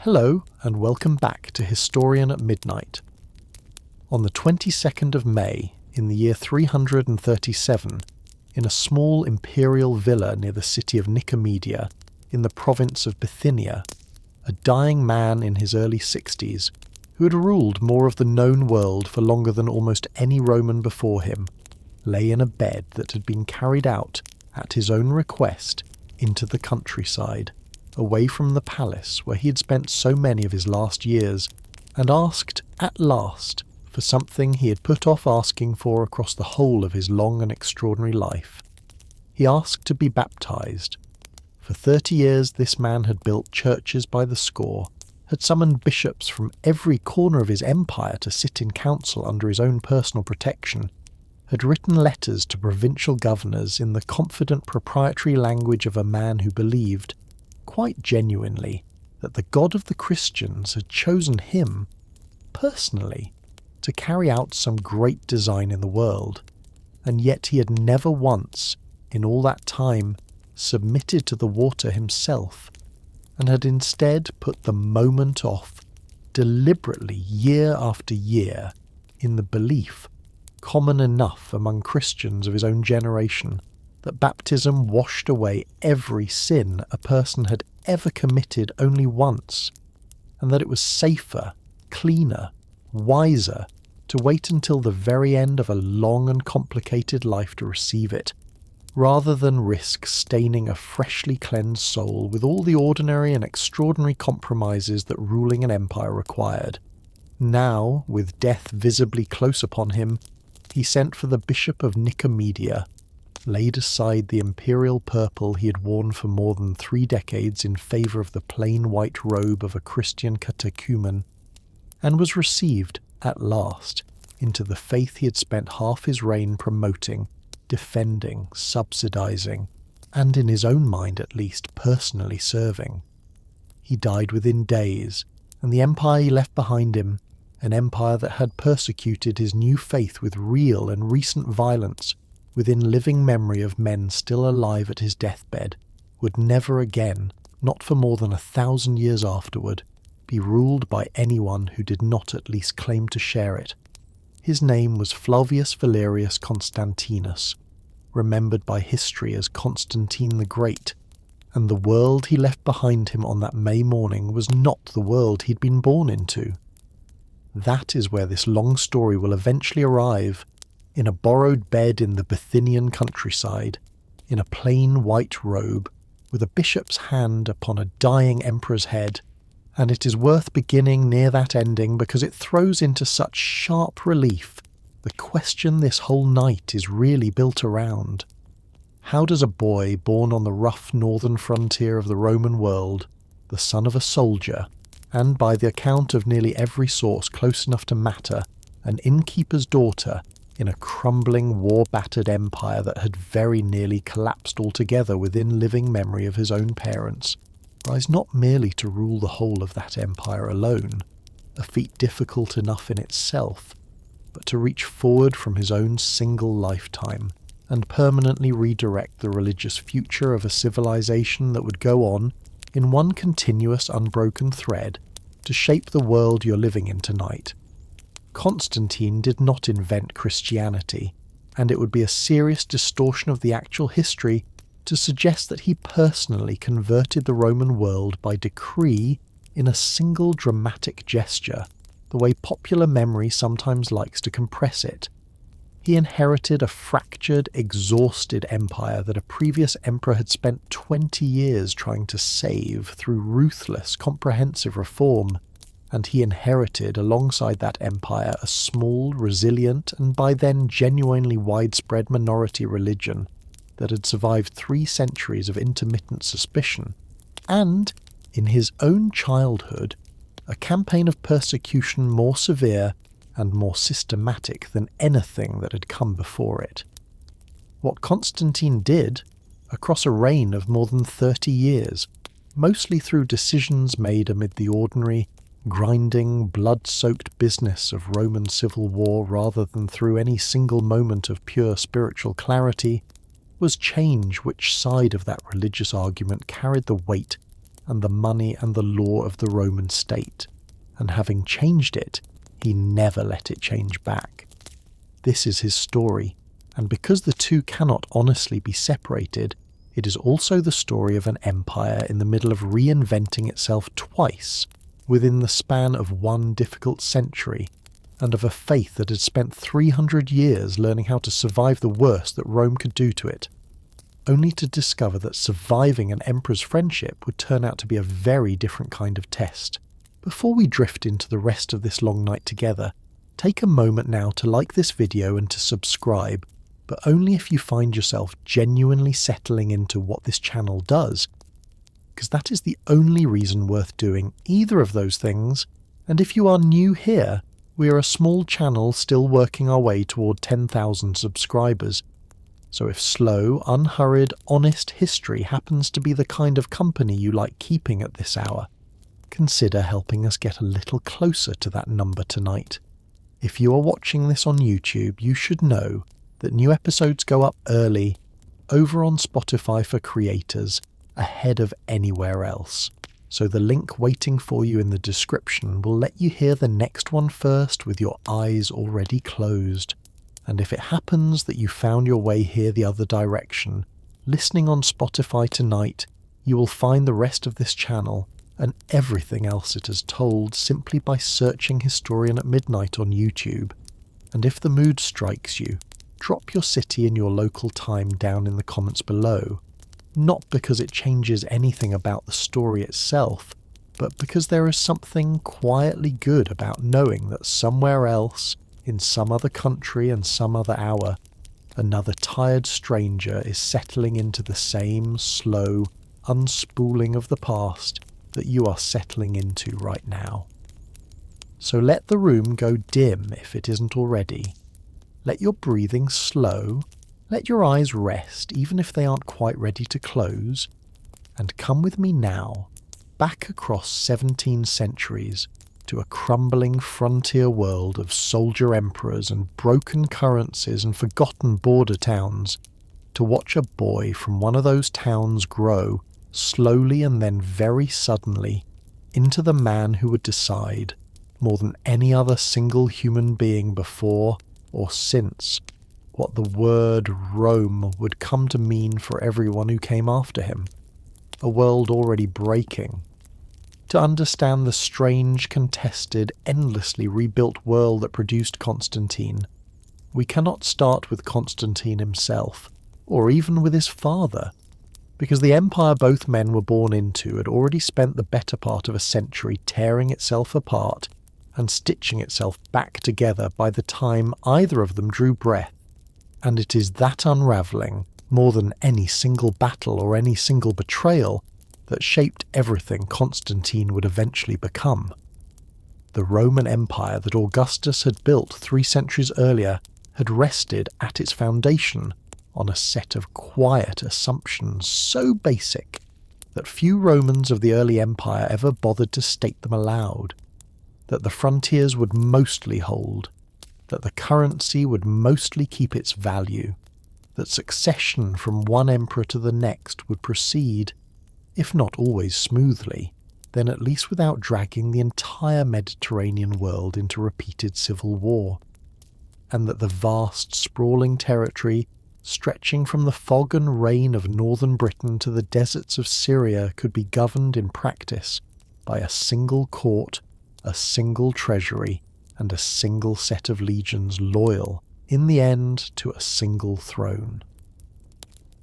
Hello and welcome back to Historian at Midnight. On the 22nd of May in the year 337, in a small imperial villa near the city of Nicomedia in the province of Bithynia, a dying man in his early 60s, who had ruled more of the known world for longer than almost any Roman before him, lay in a bed that had been carried out, at his own request, into the countryside, away from the palace where he had spent so many of his last years, and asked, at last, for something he had put off asking for across the whole of his long and extraordinary life. He asked to be baptized. For 30 years this man had built churches by the score, had summoned bishops from every corner of his empire to sit in council under his own personal protection, had written letters to provincial governors in the confident proprietary language of a man who believed, quite genuinely, that the God of the Christians had chosen him, personally, to carry out some great design in the world, and yet he had never once, in all that time, submitted to the water himself, and had instead put the moment off, deliberately year after year, in the belief, common enough among Christians of his own generation, that baptism washed away every sin a person had ever committed only once, and that it was safer, cleaner, wiser to wait until the very end of a long and complicated life to receive it, rather than risk staining a freshly cleansed soul with all the ordinary and extraordinary compromises that ruling an empire required. Now, with death visibly close upon him, he sent for the Bishop of Nicomedia, laid aside the imperial purple he had worn for more than 3 decades in favour of the plain white robe of a Christian catechumen, and was received, at last, into the faith he had spent half his reign promoting, defending, subsidising, and in his own mind at least personally serving. He died within days, and the empire he left behind him, an empire that had persecuted his new faith with real and recent violence, within living memory of men still alive at his deathbed, would never again, not for more than 1,000 years afterward, be ruled by anyone who did not at least claim to share it. His name was Flavius Valerius Constantinus, remembered by history as Constantine the Great, and the world he left behind him on that May morning was not the world he'd been born into. That is where this long story will eventually arrive, in a borrowed bed in the Bithynian countryside, in a plain white robe, with a bishop's hand upon a dying emperor's head, and it is worth beginning near that ending because it throws into such sharp relief the question this whole night is really built around. How does a boy born on the rough northern frontier of the Roman world, the son of a soldier, and by the account of nearly every source close enough to matter, an innkeeper's daughter, in a crumbling, war-battered empire that had very nearly collapsed altogether within living memory of his own parents, rise not merely to rule the whole of that empire alone, a feat difficult enough in itself, but to reach forward from his own single lifetime and permanently redirect the religious future of a civilization that would go on, in one continuous unbroken thread, to shape the world you're living in tonight. Constantine did not invent Christianity, and it would be a serious distortion of the actual history to suggest that he personally converted the Roman world by decree in a single dramatic gesture, the way popular memory sometimes likes to compress it. He inherited a fractured, exhausted empire that a previous emperor had spent 20 years trying to save through ruthless, comprehensive reform, and he inherited alongside that empire a small, resilient, and by then genuinely widespread minority religion that had survived 3 centuries of intermittent suspicion, and, in his own childhood, a campaign of persecution more severe and more systematic than anything that had come before it. What Constantine did, across a reign of more than 30 years, mostly through decisions made amid the ordinary, grinding, blood-soaked business of Roman civil war rather than through any single moment of pure spiritual clarity, was change which side of that religious argument carried the weight and the money and the law of the Roman state, and having changed it, he never let it change back. This is his story, and because the two cannot honestly be separated, it is also the story of an empire in the middle of reinventing itself twice within the span of one difficult century, and of a faith that had spent 300 years learning how to survive the worst that Rome could do to it, only to discover that surviving an emperor's friendship would turn out to be a very different kind of test. Before we drift into the rest of this long night together, take a moment now to like this video and to subscribe, but only if you find yourself genuinely settling into what this channel does, because that is the only reason worth doing either of those things. And if you are new here, we are a small channel still working our way toward 10,000 subscribers. So if slow, unhurried, honest history happens to be the kind of company you like keeping at this hour, consider helping us get a little closer to that number tonight. If you are watching this on YouTube, you should know that new episodes go up early over on Spotify for creators ahead of anywhere else. So the link waiting for you in the description will let you hear the next one first with your eyes already closed. And if it happens that you found your way here the other direction, listening on Spotify tonight, you will find the rest of this channel and everything else it has told simply by searching Historian at Midnight on YouTube. And if the mood strikes you, drop your city and your local time down in the comments below. Not because it changes anything about the story itself, but because there is something quietly good about knowing that somewhere else, in some other country and some other hour, another tired stranger is settling into the same slow unspooling of the past that you are settling into right now. So let the room go dim if it isn't already. Let your breathing slow. Let your eyes rest, even if they aren't quite ready to close, and come with me now, back across 17 centuries, to a crumbling frontier world of soldier emperors and broken currencies and forgotten border towns, to watch a boy from one of those towns grow, slowly and then very suddenly, into the man who would decide, more than any other single human being before or since, what the word Rome would come to mean for everyone who came after him, a world already breaking. To understand the strange, contested, endlessly rebuilt world that produced Constantine, we cannot start with Constantine himself, or even with his father, because the empire both men were born into had already spent the better part of a century tearing itself apart and stitching itself back together by the time either of them drew breath. And it is that unravelling, more than any single battle or any single betrayal, that shaped everything Constantine would eventually become. The Roman Empire that Augustus had built 3 centuries earlier had rested at its foundation on a set of quiet assumptions so basic that few Romans of the early empire ever bothered to state them aloud. That the frontiers would mostly hold, that the currency would mostly keep its value, that succession from one emperor to the next would proceed, if not always smoothly, then at least without dragging the entire Mediterranean world into repeated civil war, and that the vast sprawling territory stretching from the fog and rain of northern Britain to the deserts of Syria could be governed in practice by a single court, a single treasury, and a single set of legions loyal, in the end, to a single throne.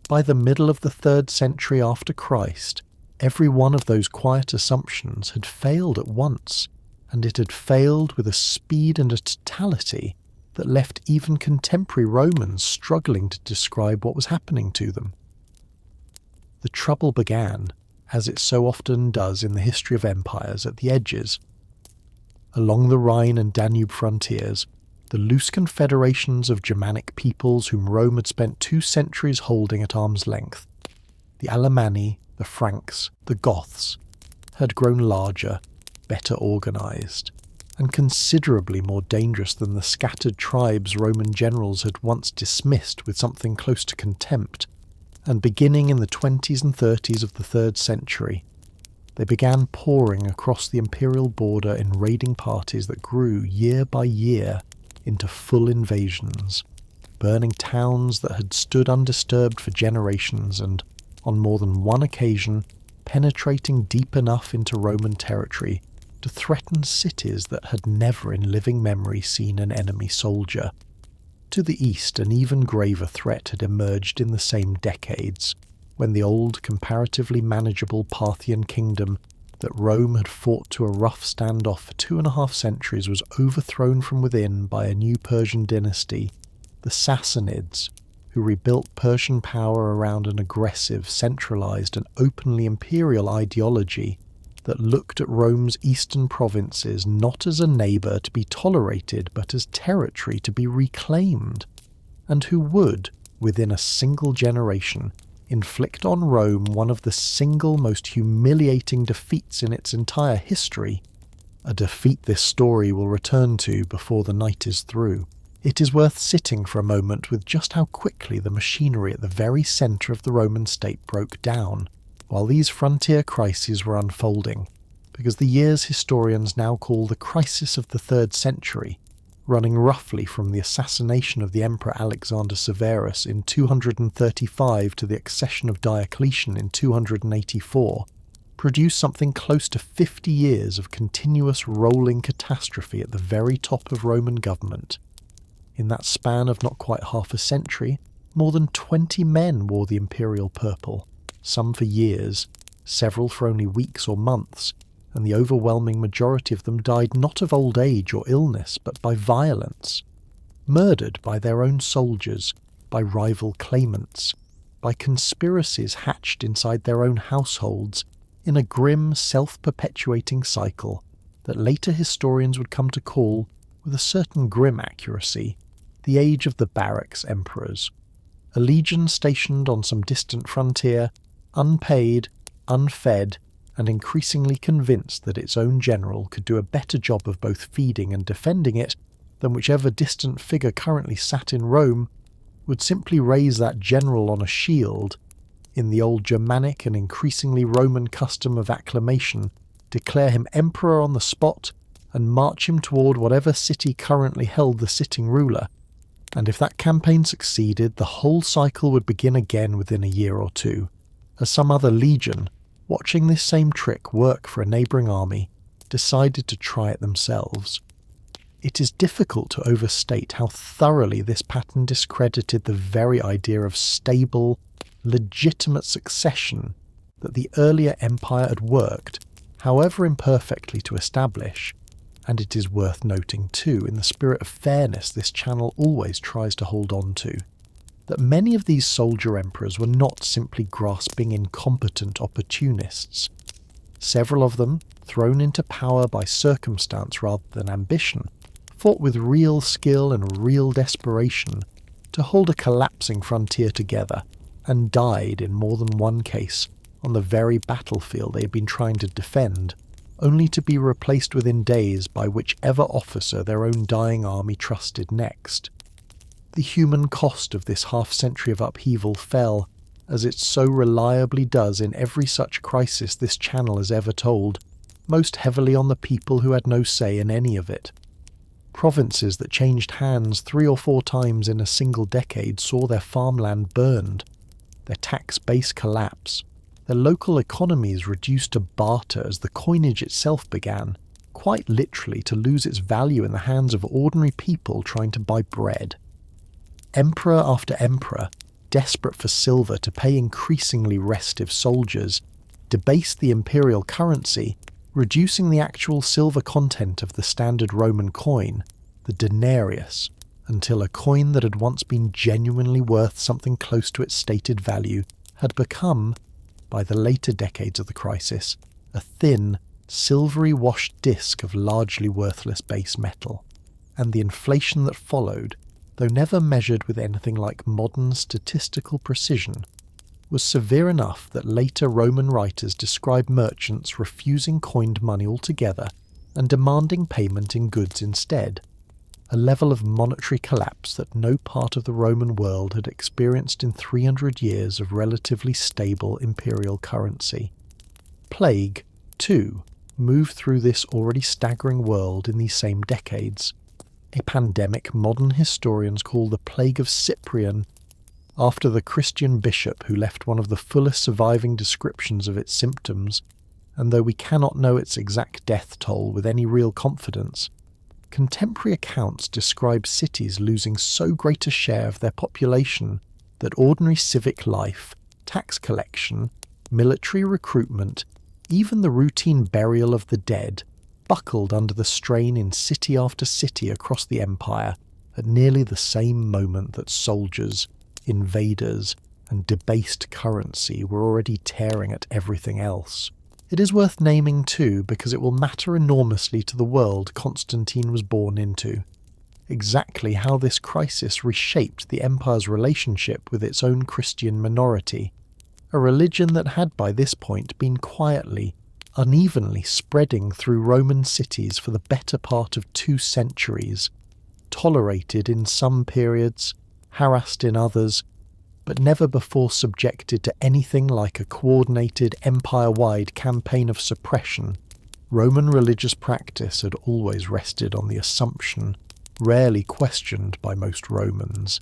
By the middle of the 3rd century after Christ, every one of those quiet assumptions had failed at once, and it had failed with a speed and a totality that left even contemporary Romans struggling to describe what was happening to them. The trouble began, as it so often does in the history of empires, at the edges. Along the Rhine and Danube frontiers, the loose confederations of Germanic peoples whom Rome had spent 2 centuries holding at arm's length, the Alemanni, the Franks, the Goths, had grown larger, better organised, and considerably more dangerous than the scattered tribes Roman generals had once dismissed with something close to contempt, and beginning in the 20s and 30s of the 3rd century, They began pouring across the imperial border in raiding parties that grew year by year into full invasions, burning towns that had stood undisturbed for generations and, on more than one occasion, penetrating deep enough into Roman territory to threaten cities that had never in living memory seen an enemy soldier. To the east, an even graver threat had emerged in the same decades, when the old, comparatively manageable Parthian kingdom that Rome had fought to a rough standoff for 2.5 centuries was overthrown from within by a new Persian dynasty, the Sassanids, who rebuilt Persian power around an aggressive, centralized and openly imperial ideology that looked at Rome's eastern provinces not as a neighbour to be tolerated but as territory to be reclaimed, and who would, within a single generation, inflict on Rome one of the single most humiliating defeats in its entire history, a defeat this story will return to before the night is through. It is worth sitting for a moment with just how quickly the machinery at the very centre of the Roman state broke down while these frontier crises were unfolding, because the years historians now call the crisis of the 3rd century, running roughly from the assassination of the Emperor Alexander Severus in 235 to the accession of Diocletian in 284, produce something close to 50 years of continuous rolling catastrophe at the very top of Roman government. In that span of not quite half a century, more than 20 men wore the imperial purple, some for years, several for only weeks or months, and the overwhelming majority of them died not of old age or illness, but by violence, murdered by their own soldiers, by rival claimants, by conspiracies hatched inside their own households, in a grim, self-perpetuating cycle that later historians would come to call, with a certain grim accuracy, the age of the barracks emperors. A legion stationed on some distant frontier, unpaid, unfed, and increasingly convinced that its own general could do a better job of both feeding and defending it than whichever distant figure currently sat in Rome, would simply raise that general on a shield, in the old Germanic and increasingly Roman custom of acclamation, declare him emperor on the spot, and march him toward whatever city currently held the sitting ruler. And if that campaign succeeded, the whole cycle would begin again within a year or two, as some other legion, watching this same trick work for a neighbouring army, decided to try it themselves. It is difficult to overstate how thoroughly this pattern discredited the very idea of stable, legitimate succession that the earlier empire had worked, however imperfectly, to establish. And it is worth noting too, in the spirit of fairness this channel always tries to hold on to, that many of these soldier emperors were not simply grasping incompetent opportunists. Several of them, thrown into power by circumstance rather than ambition, fought with real skill and real desperation to hold a collapsing frontier together, and died in more than one case on the very battlefield they had been trying to defend, only to be replaced within days by whichever officer their own dying army trusted next. The human cost of this half-century of upheaval fell, as it so reliably does in every such crisis this channel has ever told, most heavily on the people who had no say in any of it. Provinces that changed hands 3 or 4 times in a single decade saw their farmland burned, their tax base collapse, their local economies reduced to barter as the coinage itself began, quite literally, to lose its value in the hands of ordinary people trying to buy bread. Emperor after emperor, desperate for silver to pay increasingly restive soldiers, debased the imperial currency, reducing the actual silver content of the standard Roman coin, the denarius, until a coin that had once been genuinely worth something close to its stated value had become, by the later decades of the crisis, a thin, silvery washed disk of largely worthless base metal. And the inflation that followed, though never measured with anything like modern statistical precision, was severe enough that later Roman writers describe merchants refusing coined money altogether and demanding payment in goods instead, a level of monetary collapse that no part of the Roman world had experienced in 300 years of relatively stable imperial currency. Plague, too, moved through this already staggering world in these same decades. A pandemic modern historians call the Plague of Cyprian, after the Christian bishop who left one of the fullest surviving descriptions of its symptoms, and though we cannot know its exact death toll with any real confidence, contemporary accounts describe cities losing so great a share of their population that ordinary civic life, tax collection, military recruitment, even the routine burial of the dead, buckled under the strain in city after city across the empire at nearly the same moment that soldiers, invaders, and debased currency were already tearing at everything else. It is worth naming too because it will matter enormously to the world Constantine was born into. Exactly how this crisis reshaped the empire's relationship with its own Christian minority, a religion that had by this point been quietly, unevenly spreading through Roman cities for the better part of 2 centuries, tolerated in some periods, harassed in others, but never before subjected to anything like a coordinated empire-wide campaign of suppression. Roman religious practice had always rested on the assumption, rarely questioned by most Romans,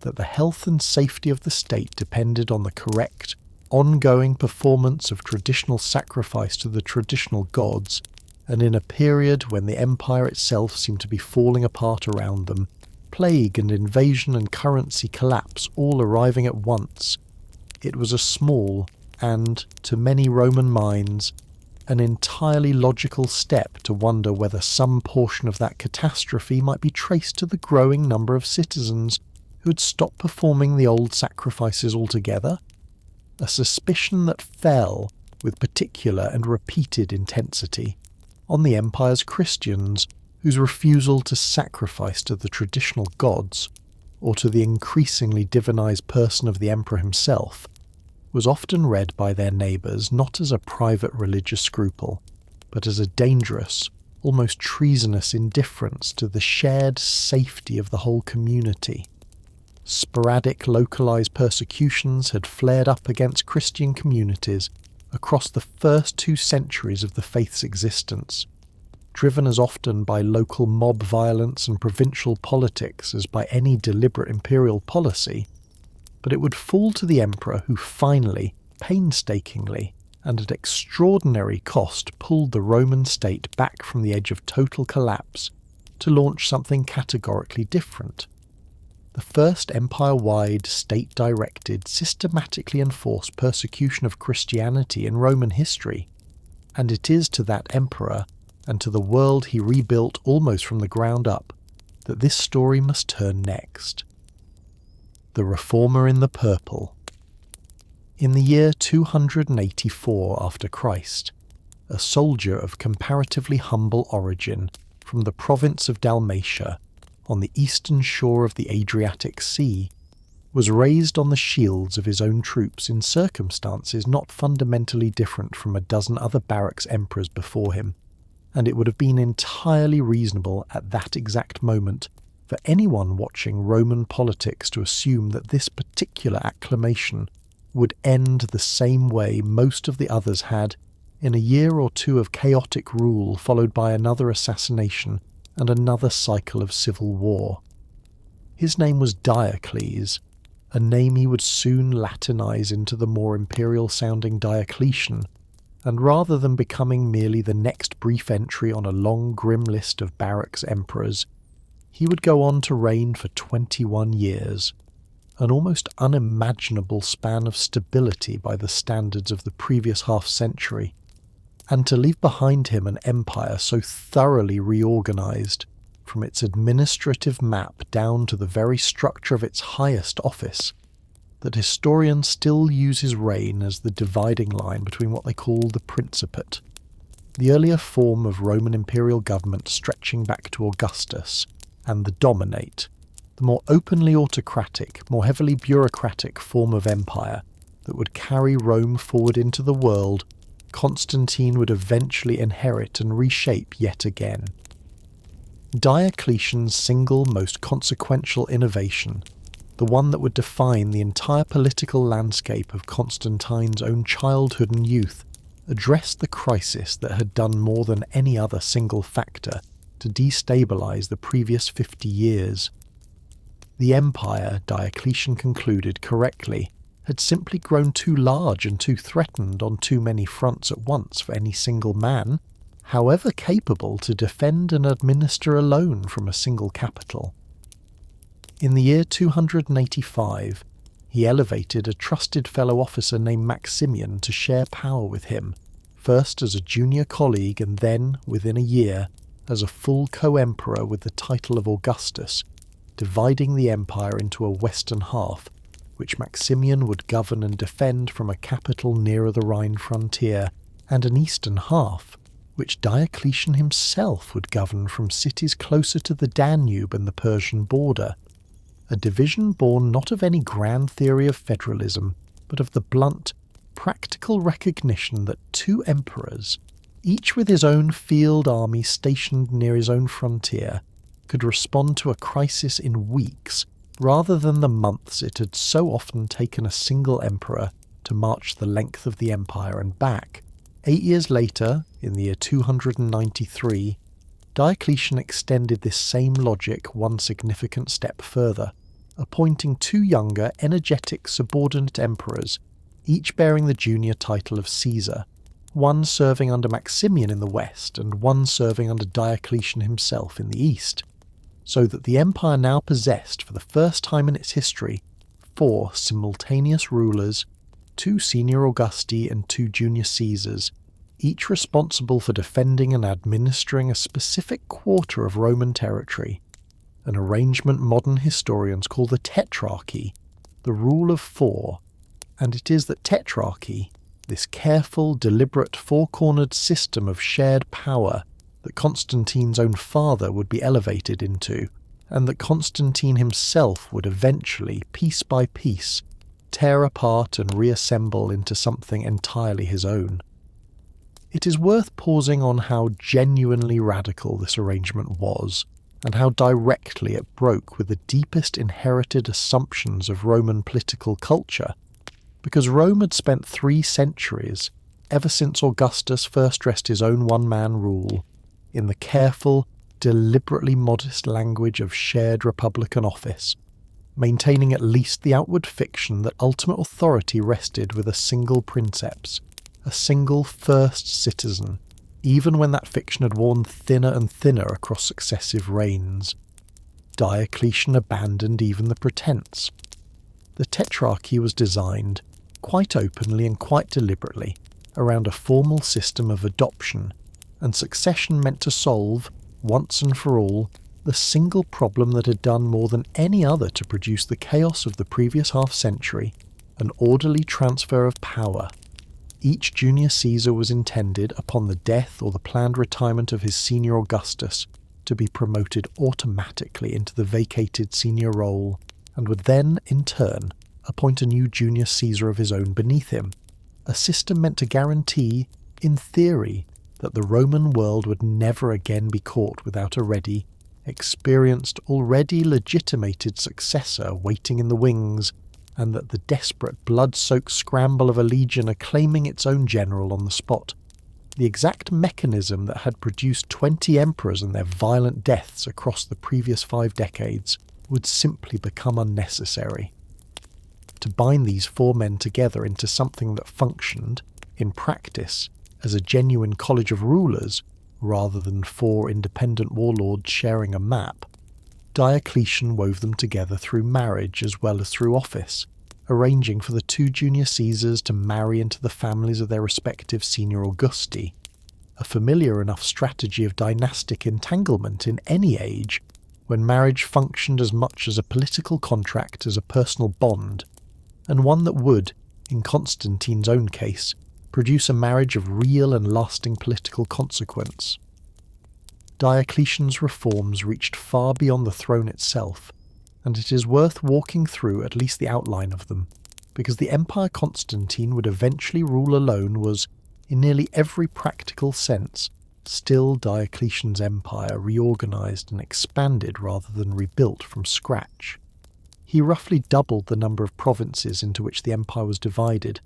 that the health and safety of the state depended on the correct, ongoing performance of traditional sacrifice to the traditional gods, and in a period when the empire itself seemed to be falling apart around them, plague and invasion and currency collapse all arriving at once, it was a small and, to many Roman minds, an entirely logical step to wonder whether some portion of that catastrophe might be traced to the growing number of citizens who had stopped performing the old sacrifices altogether, a suspicion that fell, with particular and repeated intensity, on the empire's Christians, whose refusal to sacrifice to the traditional gods, or to the increasingly divinized person of the emperor himself, was often read by their neighbours not as a private religious scruple, but as a dangerous, almost treasonous indifference to the shared safety of the whole community. Sporadic localized persecutions had flared up against Christian communities across the first 2 centuries of the faith's existence, driven as often by local mob violence and provincial politics as by any deliberate imperial policy, but it would fall to the emperor who finally, painstakingly, and at extraordinary cost pulled the Roman state back from the edge of total collapse to launch something categorically different. The first empire-wide, state-directed, systematically enforced persecution of Christianity in Roman history, and it is to that emperor, and to the world he rebuilt almost from the ground up, that this story must turn next. The Reformer in the Purple. In the year 284 after Christ, a soldier of comparatively humble origin from the province of Dalmatia, on the eastern shore of the Adriatic Sea, was raised on the shields of his own troops in circumstances not fundamentally different from a dozen other barracks emperors before him, and it would have been entirely reasonable at that exact moment for anyone watching Roman politics to assume that this particular acclamation would end the same way most of the others had, in a year or 2 of chaotic rule followed by another assassination and another cycle of civil war. His name was Diocles, a name he would soon Latinize into the more imperial-sounding Diocletian, and rather than becoming merely the next brief entry on a long grim list of barracks emperors, he would go on to reign for 21 years, an almost unimaginable span of stability by the standards of the previous half-century, and to leave behind him an empire so thoroughly reorganized, from its administrative map down to the very structure of its highest office, that historians still use his reign as the dividing line between what they call the Principate, the earlier form of Roman imperial government stretching back to Augustus, and the Dominate, the more openly autocratic, more heavily bureaucratic form of empire that would carry Rome forward into the world Constantine would eventually inherit and reshape yet again. Diocletian's single most consequential innovation, the one that would define the entire political landscape of Constantine's own childhood and youth, addressed the crisis that had done more than any other single factor to destabilize the previous 50 years. The empire, Diocletian concluded correctly, had simply grown too large and too threatened on too many fronts at once for any single man, however capable, to defend and administer alone from a single capital. In the year 285, he elevated a trusted fellow officer named Maximian to share power with him, first as a junior colleague and then, within a year, as a full co-emperor with the title of Augustus, dividing the empire into a western half, which Maximian would govern and defend from a capital nearer the Rhine frontier, and an eastern half, which Diocletian himself would govern from cities closer to the Danube and the Persian border, a division born not of any grand theory of federalism, but of the blunt, practical recognition that two emperors, each with his own field army stationed near his own frontier, could respond to a crisis in weeks rather than the months it had so often taken a single emperor to march the length of the empire and back. 8 years later, in the year 293, Diocletian extended this same logic one significant step further, appointing two younger, energetic, subordinate emperors, each bearing the junior title of Caesar, one serving under Maximian in the west and one serving under Diocletian himself in the east, so that the empire now possessed, for the first time in its history, 4 simultaneous rulers, 2 senior Augusti and 2 junior Caesars, each responsible for defending and administering a specific quarter of Roman territory, an arrangement modern historians call the Tetrarchy, the rule of 4, and it is that Tetrarchy, this careful, deliberate, four-cornered system of shared power that Constantine's own father would be elevated into, and that Constantine himself would eventually, piece by piece, tear apart and reassemble into something entirely his own. It is worth pausing on how genuinely radical this arrangement was, and how directly it broke with the deepest inherited assumptions of Roman political culture, because Rome had spent 3 centuries, ever since Augustus first dressed his own one-man rule, in the careful, deliberately modest language of shared republican office, maintaining at least the outward fiction that ultimate authority rested with a single princeps, a single first citizen, even when that fiction had worn thinner and thinner across successive reigns. Diocletian abandoned even the pretense. The Tetrarchy was designed, quite openly and quite deliberately, around a formal system of adoption, and succession meant to solve, once and for all, the single problem that had done more than any other to produce the chaos of the previous half-century, an orderly transfer of power. Each junior Caesar was intended, upon the death or the planned retirement of his senior Augustus, to be promoted automatically into the vacated senior role, and would then, in turn, appoint a new junior Caesar of his own beneath him, a system meant to guarantee, in theory, that the Roman world would never again be caught without a ready, experienced, already legitimated successor waiting in the wings, and that the desperate blood-soaked scramble of a legion acclaiming its own general on the spot, the exact mechanism that had produced 20 emperors and their violent deaths across the previous 5 decades, would simply become unnecessary. To bind these 4 men together into something that functioned, in practice, as a genuine college of rulers, rather than 4 independent warlords sharing a map, Diocletian wove them together through marriage as well as through office, arranging for the 2 junior Caesars to marry into the families of their respective senior Augusti, a familiar enough strategy of dynastic entanglement in any age, when marriage functioned as much as a political contract as a personal bond, and one that would, in Constantine's own case, produce a marriage of real and lasting political consequence. Diocletian's reforms reached far beyond the throne itself, and it is worth walking through at least the outline of them, because the empire Constantine would eventually rule alone was, in nearly every practical sense, still Diocletian's empire reorganized and expanded rather than rebuilt from scratch. He roughly doubled the number of provinces into which the empire was divided,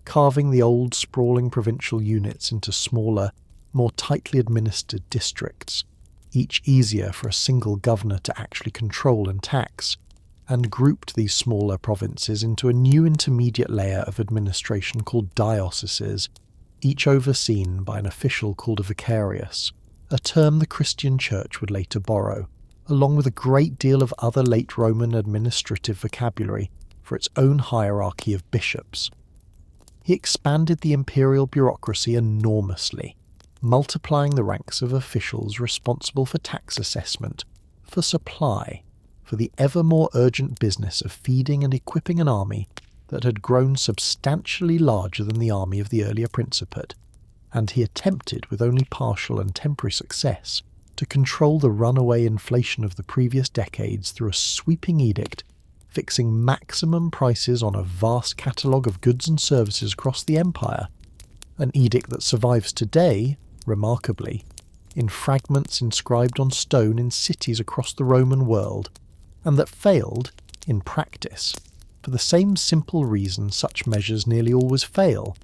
carving the old sprawling provincial units into smaller, more tightly administered districts, each easier for a single governor to actually control and tax, and grouped these smaller provinces into a new intermediate layer of administration called dioceses, each overseen by an official called a vicarius, a term the Christian Church would later borrow, along with a great deal of other late Roman administrative vocabulary for its own hierarchy of bishops. He expanded the imperial bureaucracy enormously, multiplying the ranks of officials responsible for tax assessment, for supply, for the ever more urgent business of feeding and equipping an army that had grown substantially larger than the army of the earlier principate, and he attempted, with only partial and temporary success, to control the runaway inflation of the previous decades through a sweeping edict fixing maximum prices on a vast catalogue of goods and services across the empire, an edict that survives today, remarkably, in fragments inscribed on stone in cities across the Roman world, and that failed, in practice, for the same simple reason such measures nearly always fail,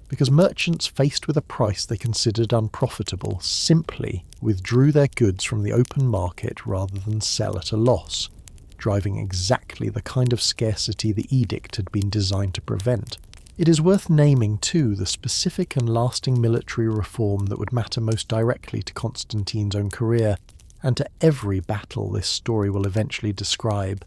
because merchants faced with a price they considered unprofitable simply withdrew their goods from the open market rather than sell at a loss, driving exactly the kind of scarcity the edict had been designed to prevent. It is worth naming, too, the specific and lasting military reform that would matter most directly to Constantine's own career, and to every battle this story will eventually describe,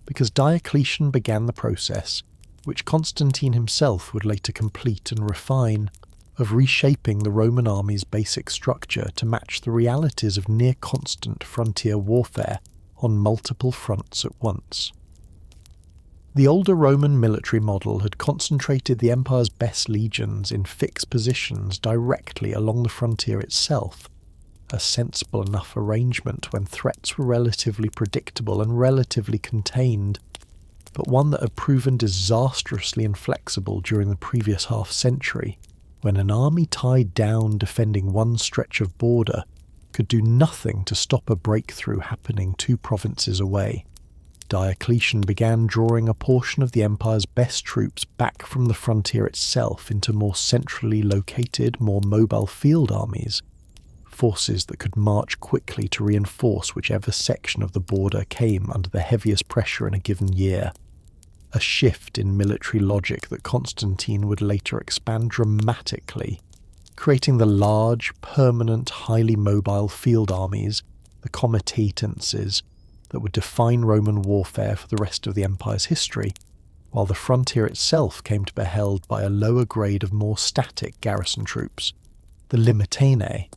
because Diocletian began the process, which Constantine himself would later complete and refine, of reshaping the Roman army's basic structure to match the realities of near-constant frontier warfare on multiple fronts at once. The older Roman military model had concentrated the empire's best legions in fixed positions directly along the frontier itself, a sensible enough arrangement when threats were relatively predictable and relatively contained, but one that had proven disastrously inflexible during the previous half-century, when an army tied down defending one stretch of border could do nothing to stop a breakthrough happening 2 provinces away. Diocletian began drawing a portion of the empire's best troops back from the frontier itself into more centrally located, more mobile field armies, forces that could march quickly to reinforce whichever section of the border came under the heaviest pressure in a given year. A shift in military logic that Constantine would later expand dramatically, creating the large, permanent, highly mobile field armies, the comitatenses, that would define Roman warfare for the rest of the empire's history, while the frontier itself came to be held by a lower grade of more static garrison troops, the limitanae,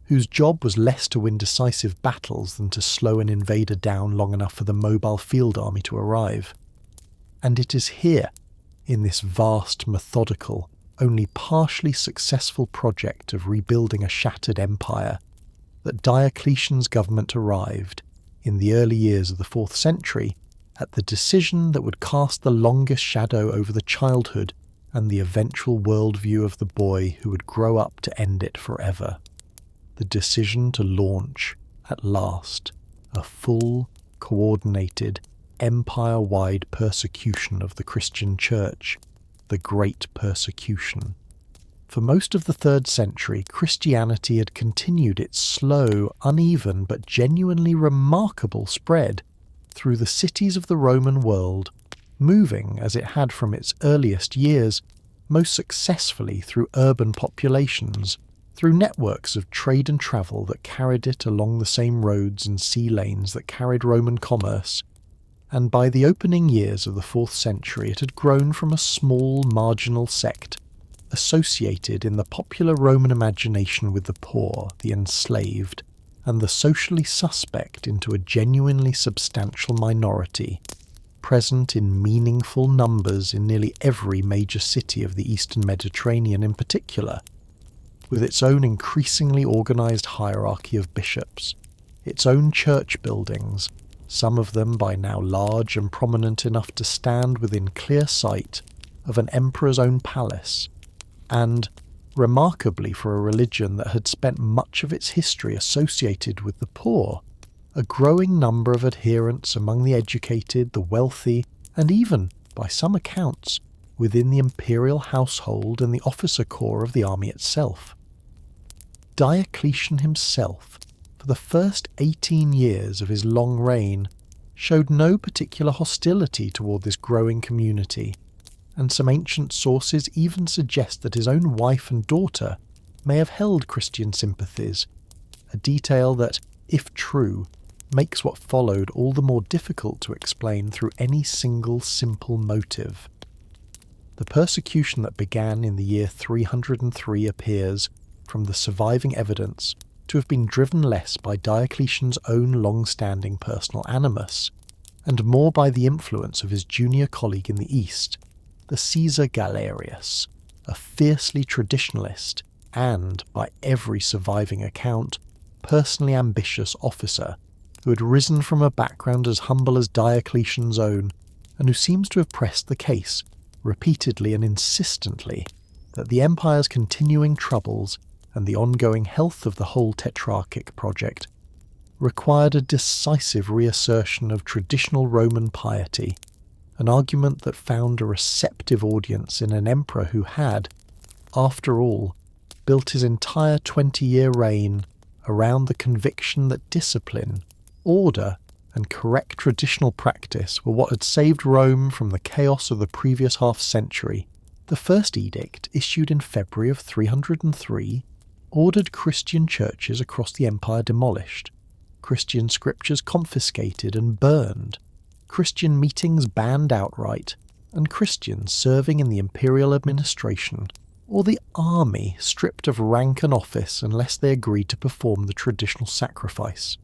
whose job was less to win decisive battles than to slow an invader down long enough for the mobile field army to arrive. And it is here, in this vast, methodical, only partially successful project of rebuilding a shattered empire, that Diocletian's government arrived, in the early years of the 4th century, at the decision that would cast the longest shadow over the childhood and the eventual worldview of the boy who would grow up to end it forever. The decision to launch, at last, a full, coordinated, empire-wide persecution of the Christian Church, the Great Persecution. For most of the 3rd century, Christianity had continued its slow, uneven, but genuinely remarkable spread through the cities of the Roman world, moving, as it had from its earliest years, most successfully through urban populations, through networks of trade and travel that carried it along the same roads and sea lanes that carried Roman commerce, and by the opening years of the 4th century it had grown from a small marginal sect, associated in the popular Roman imagination with the poor, the enslaved, and the socially suspect into a genuinely substantial minority, present in meaningful numbers in nearly every major city of the Eastern Mediterranean in particular, with its own increasingly organised hierarchy of bishops, its own church buildings, some of them by now large and prominent enough to stand within clear sight of an emperor's own palace, and, remarkably for a religion that had spent much of its history associated with the poor, a growing number of adherents among the educated, the wealthy, and even, by some accounts, within the imperial household and the officer corps of the army itself. Diocletian himself, for the first 18 years of his long reign, showed no particular hostility toward this growing community, and some ancient sources even suggest that his own wife and daughter may have held Christian sympathies, a detail that, if true, makes what followed all the more difficult to explain through any single simple motive. The persecution that began in the year 303 appears, from the surviving evidence, to have been driven less by Diocletian's own long-standing personal animus, and more by the influence of his junior colleague in the east, the Caesar Galerius, a fiercely traditionalist and, by every surviving account, personally ambitious officer who had risen from a background as humble as Diocletian's own, and who seems to have pressed the case, repeatedly and insistently, that the empire's continuing troubles and the ongoing health of the whole Tetrarchic project required a decisive reassertion of traditional Roman piety, an argument that found a receptive audience in an emperor who had, after all, built his entire 20-year reign around the conviction that discipline, order, and correct traditional practice were what had saved Rome from the chaos of the previous half-century. The first edict, issued in February of 303, ordered Christian churches across the empire demolished, Christian scriptures confiscated and burned, Christian meetings banned outright, and Christians serving in the imperial administration or the army stripped of rank and office unless they agreed to perform the traditional sacrifice.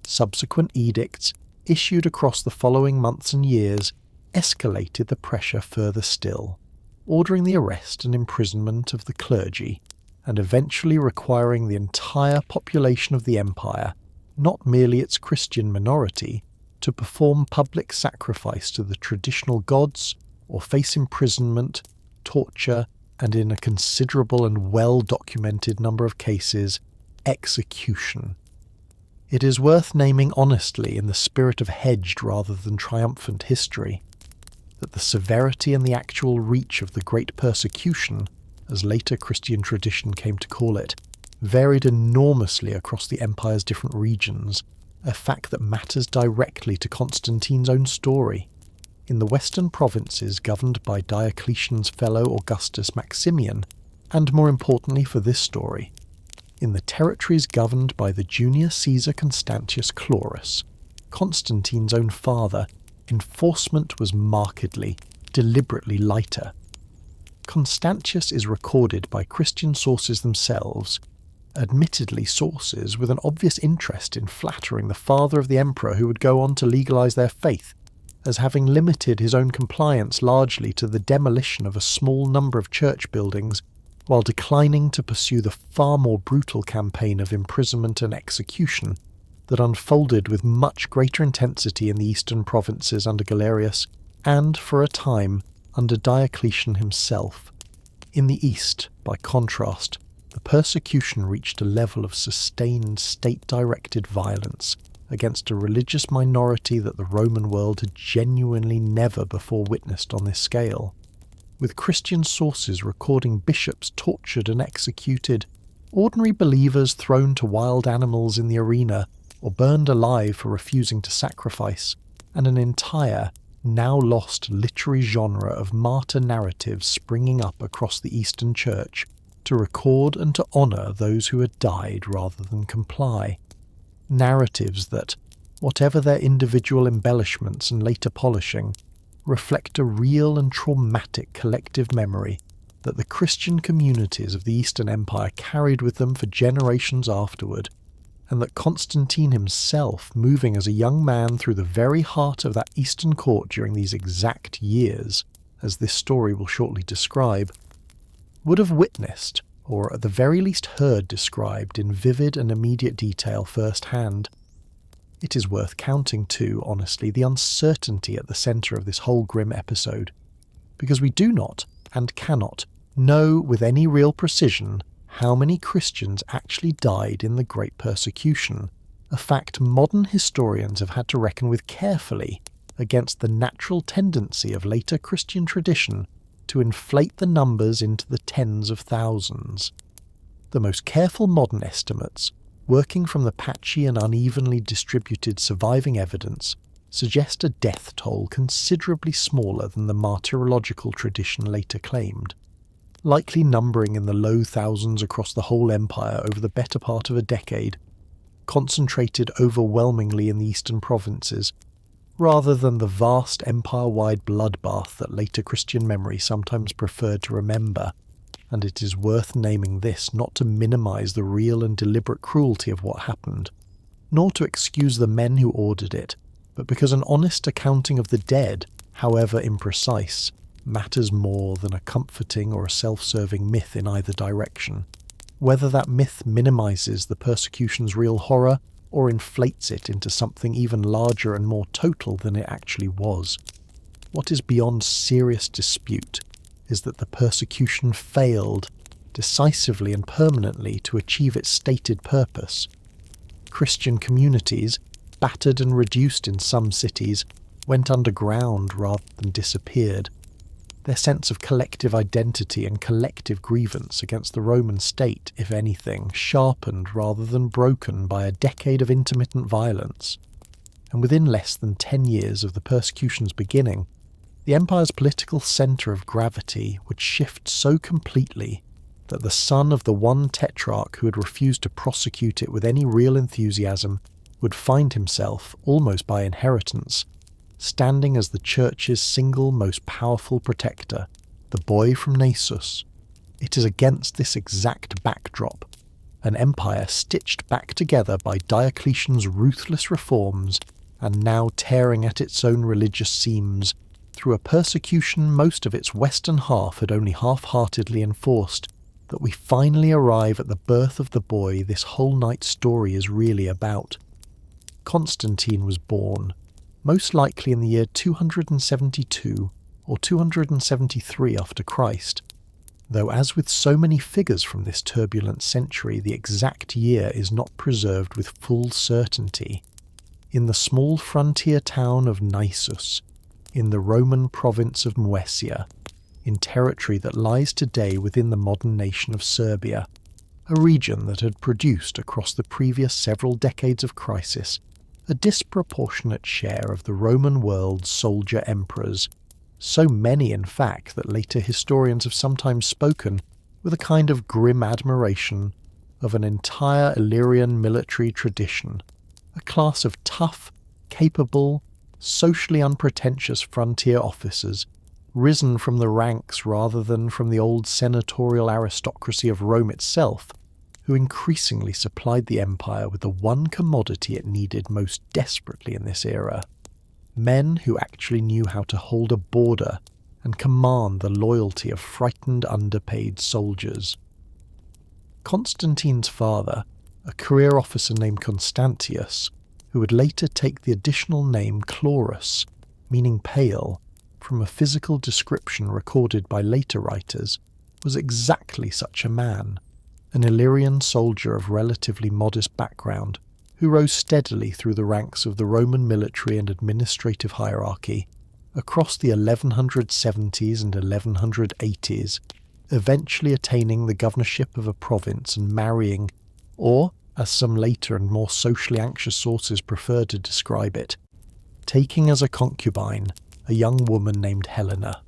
Subsequent edicts, issued across the following months and years, escalated the pressure further still, ordering the arrest and imprisonment of the clergy, and eventually requiring the entire population of the empire, not merely its Christian minority, to perform public sacrifice to the traditional gods or face imprisonment, torture, and in a considerable and well-documented number of cases, execution. It is worth naming honestly, in the spirit of hedged rather than triumphant history, that the severity and the actual reach of the Great Persecution, as later Christian tradition came to call it, varied enormously across the empire's different regions, a fact that matters directly to Constantine's own story. In the western provinces governed by Diocletian's fellow Augustus Maximian, and more importantly for this story, in the territories governed by the junior Caesar Constantius Chlorus, Constantine's own father, enforcement was markedly, deliberately lighter. Constantius is recorded by Christian sources themselves, admittedly sources with an obvious interest in flattering the father of the emperor who would go on to legalize their faith, as having limited his own compliance largely to the demolition of a small number of church buildings, while declining to pursue the far more brutal campaign of imprisonment and execution that unfolded with much greater intensity in the eastern provinces under Galerius, and, for a time, under Diocletian himself. In the east, by contrast, the persecution reached a level of sustained state-directed violence against a religious minority that the Roman world had genuinely never before witnessed on this scale, with Christian sources recording bishops tortured and executed, ordinary believers thrown to wild animals in the arena or burned alive for refusing to sacrifice, and an entire, now lost literary genre of martyr narratives springing up across the Eastern Church to record and to honour those who had died rather than comply. Narratives that, whatever their individual embellishments and later polishing, reflect a real and traumatic collective memory that the Christian communities of the Eastern Empire carried with them for generations afterward, and that Constantine himself, moving as a young man through the very heart of that Eastern court during these exact years, as this story will shortly describe, would have witnessed, or at the very least heard described in vivid and immediate detail firsthand. It is worth counting too, honestly, the uncertainty at the centre of this whole grim episode, because we do not, and cannot, know with any real precision how many Christians actually died in the Great Persecution, a fact modern historians have had to reckon with carefully against the natural tendency of later Christian tradition to inflate the numbers into the tens of thousands. The most careful modern estimates, working from the patchy and unevenly distributed surviving evidence, suggest a death toll considerably smaller than the martyrological tradition later claimed, likely numbering in the low thousands across the whole empire over the better part of a decade, concentrated overwhelmingly in the eastern provinces, rather than the vast empire-wide bloodbath that later Christian memory sometimes preferred to remember. And it is worth naming this not to minimise the real and deliberate cruelty of what happened, nor to excuse the men who ordered it, but because an honest accounting of the dead, however imprecise, matters more than a comforting or a self-serving myth in either direction, whether that myth minimises the persecution's real horror or inflates it into something even larger and more total than it actually was. What is beyond serious dispute is that the persecution failed, decisively and permanently, to achieve its stated purpose. Christian communities, battered and reduced in some cities, went underground rather than disappeared. Their sense of collective identity and collective grievance against the Roman state, if anything, sharpened rather than broken by a decade of intermittent violence. And within less than 10 years of the persecution's beginning, the empire's political centre of gravity would shift so completely that the son of the one tetrarch who had refused to prosecute it with any real enthusiasm would find himself, almost by inheritance, standing as the church's single most powerful protector, the boy from Naissus. It is against this exact backdrop, an empire stitched back together by Diocletian's ruthless reforms and now tearing at its own religious seams, through a persecution most of its western half had only half-heartedly enforced, that we finally arrive at the birth of the boy this whole night's story is really about. Constantine was born, most likely in the year 272 or 273 after Christ, though as with so many figures from this turbulent century, the exact year is not preserved with full certainty. In the small frontier town of Naissus, in the Roman province of Moesia, in territory that lies today within the modern nation of Serbia, a region that had produced across the previous several decades of crisis a disproportionate share of the Roman world's soldier emperors, so many in fact that later historians have sometimes spoken with a kind of grim admiration of an entire Illyrian military tradition, a class of tough, capable, socially unpretentious frontier officers, risen from the ranks rather than from the old senatorial aristocracy of Rome itself, who increasingly supplied the empire with the one commodity it needed most desperately in this era. Men who actually knew how to hold a border and command the loyalty of frightened underpaid soldiers. Constantine's father, a career officer named Constantius, who would later take the additional name Chlorus, meaning pale, from a physical description recorded by later writers, was exactly such a man, an Illyrian soldier of relatively modest background, who rose steadily through the ranks of the Roman military and administrative hierarchy across the 1170s and 1180s, eventually attaining the governorship of a province and marrying, or, as some later and more socially anxious sources prefer to describe it, taking as a concubine a young woman named Helena.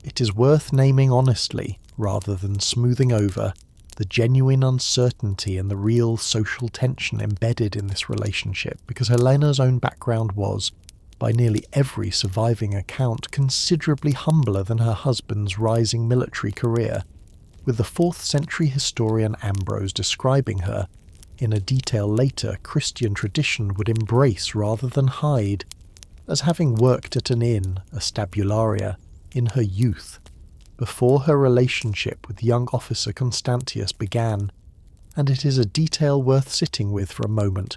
It is worth naming honestly, rather than smoothing over, the genuine uncertainty and the real social tension embedded in this relationship, because Helena's own background was, by nearly every surviving account, considerably humbler than her husband's rising military career, with the 4th century historian Ambrose describing her, in a detail later Christian tradition would embrace rather than hide, as having worked at an inn, a stabularia, in her youth, before her relationship with young officer Constantius began, and it is a detail worth sitting with for a moment,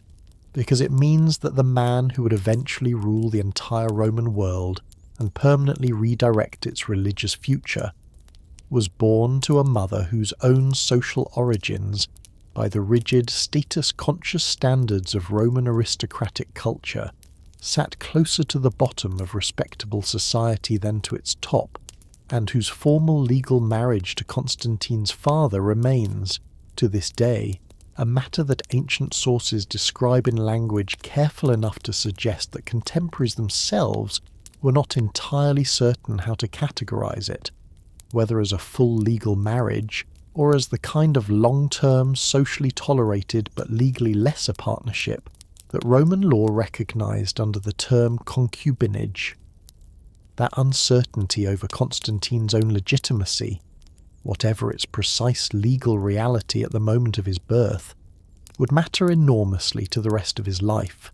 because it means that the man who would eventually rule the entire Roman world and permanently redirect its religious future was born to a mother whose own social origins, by the rigid, status-conscious standards of Roman aristocratic culture, sat closer to the bottom of respectable society than to its top, and whose formal legal marriage to Constantine's father remains, to this day, a matter that ancient sources describe in language careful enough to suggest that contemporaries themselves were not entirely certain how to categorize it, whether as a full legal marriage or as the kind of long-term, socially tolerated but legally lesser partnership that Roman law recognized under the term concubinage. That uncertainty over Constantine's own legitimacy, whatever its precise legal reality at the moment of his birth, would matter enormously to the rest of his life,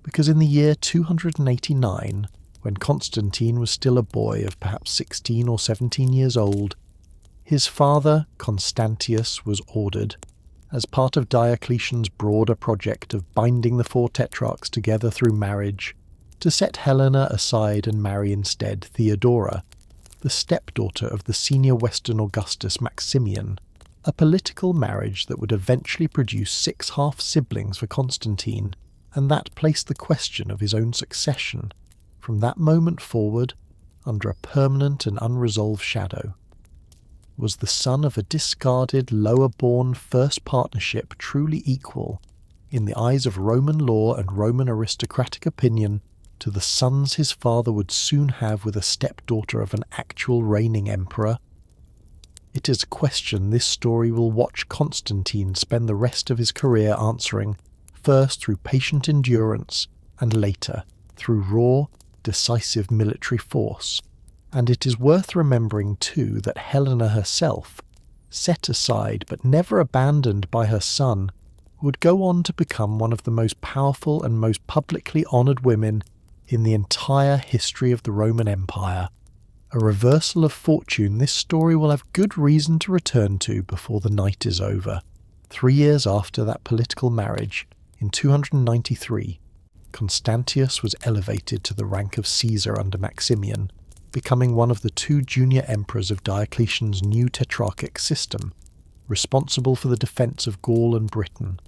because in the year 289, when Constantine was still a boy of perhaps 16 or 17 years old, his father, Constantius, was ordered, as part of Diocletian's broader project of binding the four tetrarchs together through marriage, to set Helena aside and marry instead Theodora, the stepdaughter of the senior Western Augustus Maximian, a political marriage that would eventually produce 6 half-siblings for Constantine, and that placed the question of his own succession, from that moment forward, under a permanent and unresolved shadow. Was the son of a discarded, lower-born first partnership truly equal, in the eyes of Roman law and Roman aristocratic opinion, to the sons his father would soon have with a stepdaughter of an actual reigning emperor? It is a question this story will watch Constantine spend the rest of his career answering, first through patient endurance, and later through raw, decisive military force. And it is worth remembering too that Helena herself, set aside but never abandoned by her son, would go on to become one of the most powerful and most publicly honoured women in the entire history of the Roman Empire, a reversal of fortune this story will have good reason to return to before the night is over. 3 years after that political marriage, in 293, Constantius was elevated to the rank of Caesar under Maximian, becoming one of the 2 junior emperors of Diocletian's new tetrarchic system, responsible for the defence of Gaul and Britain,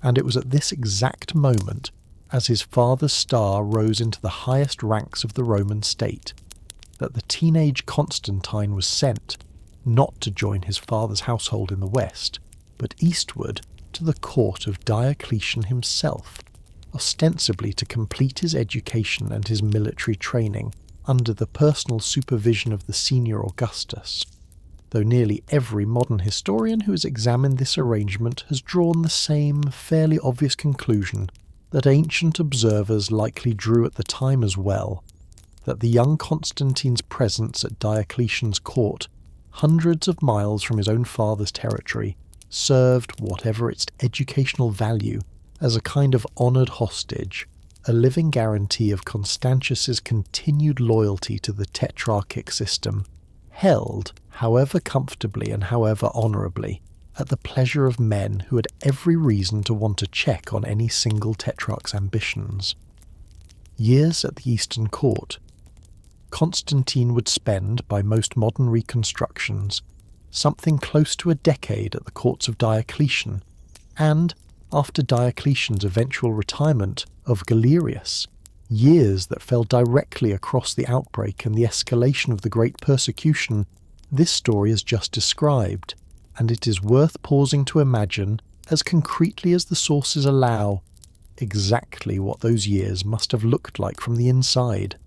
and it was at this exact moment, as his father's star rose into the highest ranks of the Roman state, that the teenage Constantine was sent, not to join his father's household in the west, but eastward to the court of Diocletian himself, ostensibly to complete his education and his military training under the personal supervision of the senior Augustus, though nearly every modern historian who has examined this arrangement has drawn the same fairly obvious conclusion that ancient observers likely drew at the time as well, that the young Constantine's presence at Diocletian's court, hundreds of miles from his own father's territory, served, whatever its educational value, as a kind of honoured hostage, a living guarantee of Constantius's continued loyalty to the tetrarchic system, held, however comfortably and however honourably, at the pleasure of men who had every reason to want to check on any single tetrarch's ambitions. Years at the Eastern Court. Constantine would spend, by most modern reconstructions, something close to a decade at the courts of Diocletian, and, after Diocletian's eventual retirement, of Galerius, years that fell directly across the outbreak and the escalation of the great persecution this story has just described, and it is worth pausing to imagine, as concretely as the sources allow, exactly what those years must have looked like from the inside.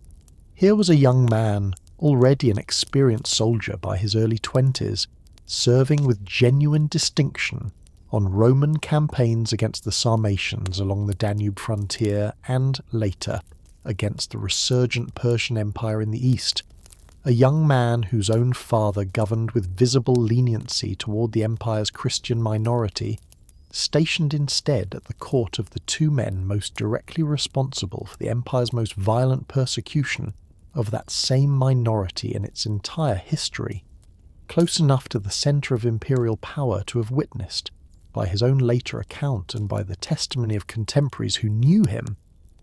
Here was a young man, already an experienced soldier by his early 20s, serving with genuine distinction on Roman campaigns against the Sarmatians along the Danube frontier and, later, against the resurgent Persian Empire in the east, a young man whose own father governed with visible leniency toward the empire's Christian minority, stationed instead at the court of the 2 men most directly responsible for the empire's most violent persecution of that same minority in its entire history, close enough to the centre of imperial power to have witnessed, by his own later account and by the testimony of contemporaries who knew him,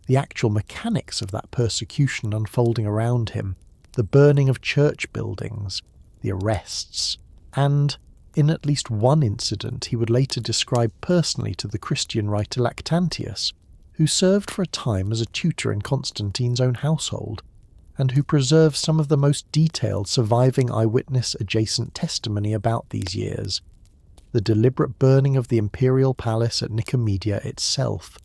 the actual mechanics of that persecution unfolding around him, the burning of church buildings, the arrests, and, in at least one incident he would later describe personally to the Christian writer Lactantius, who served for a time as a tutor in Constantine's own household, and who preserves some of the most detailed surviving eyewitness-adjacent testimony about these years. The deliberate burning of the imperial palace at Nicomedia itself,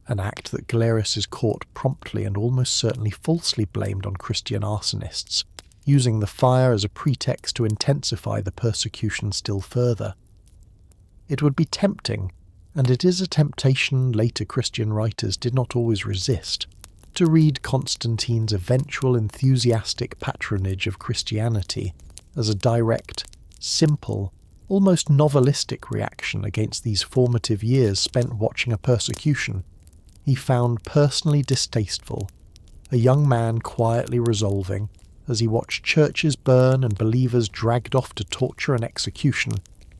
an act that Galerius's court promptly and almost certainly falsely blamed on Christian arsonists, using the fire as a pretext to intensify the persecution still further. It would be tempting, and it is a temptation later Christian writers did not always resist, to read Constantine's eventual enthusiastic patronage of Christianity as a direct, simple, almost novelistic reaction against these formative years spent watching a persecution he found personally distasteful, a young man quietly resolving, as he watched churches burn and believers dragged off to torture and execution,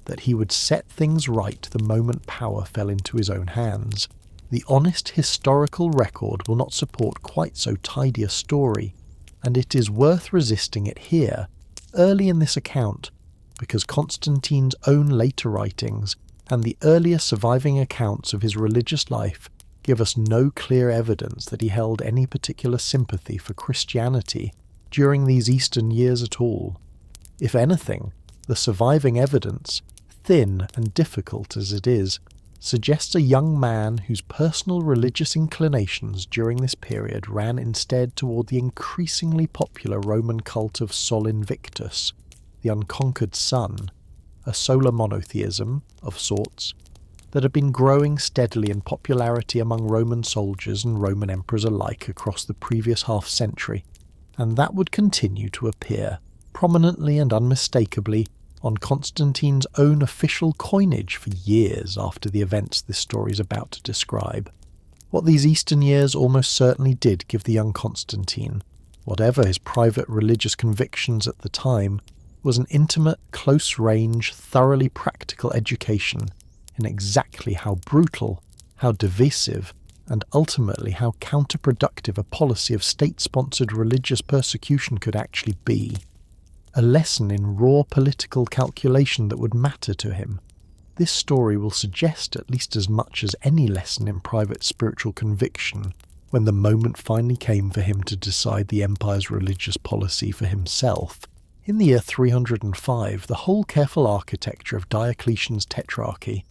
that he would set things right the moment power fell into his own hands. The honest historical record will not support quite so tidy a story, and it is worth resisting it here, early in this account, because Constantine's own later writings and the earlier surviving accounts of his religious life give us no clear evidence that he held any particular sympathy for Christianity during these Eastern years at all. If anything, the surviving evidence, thin and difficult as it is, suggests a young man whose personal religious inclinations during this period ran instead toward the increasingly popular Roman cult of Sol Invictus, the unconquered sun, a solar monotheism, of sorts, that had been growing steadily in popularity among Roman soldiers and Roman emperors alike across the previous half-century, and that would continue to appear, prominently and unmistakably, on Constantine's own official coinage for years after the events this story is about to describe. What these Eastern years almost certainly did give the young Constantine, whatever his private religious convictions at the time, was an intimate, close-range, thoroughly practical education in exactly how brutal, how divisive, and ultimately how counterproductive a policy of state-sponsored religious persecution could actually be. A lesson in raw political calculation that would matter to him. This story will suggest at least as much as any lesson in private spiritual conviction when the moment finally came for him to decide the empire's religious policy for himself. In the year 305, the whole careful architecture of Diocletian's Tetrarchy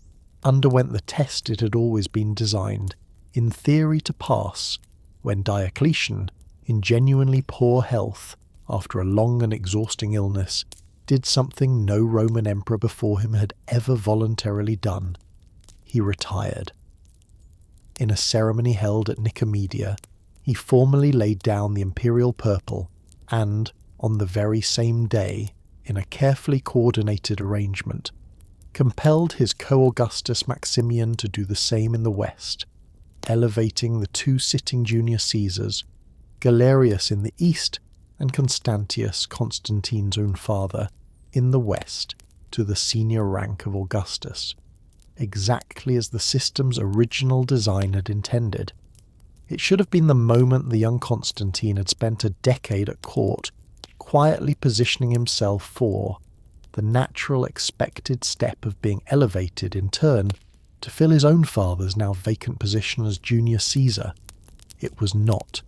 underwent the test it had always been designed, in theory, to pass, when Diocletian, in genuinely poor health, after a long and exhausting illness, did something no Roman emperor before him had ever voluntarily done. He retired. In a ceremony held at Nicomedia, he formally laid down the imperial purple and, on the very same day, in a carefully coordinated arrangement, compelled his co-Augustus Maximian to do the same in the west, elevating the two sitting junior Caesars, Galerius in the east and Constantius, Constantine's own father, in the west, to the senior rank of Augustus, exactly as the system's original design had intended. It should have been the moment the young Constantine had spent a decade at court, quietly positioning himself for the natural expected step of being elevated in turn to fill his own father's now vacant position as junior Caesar. It was not.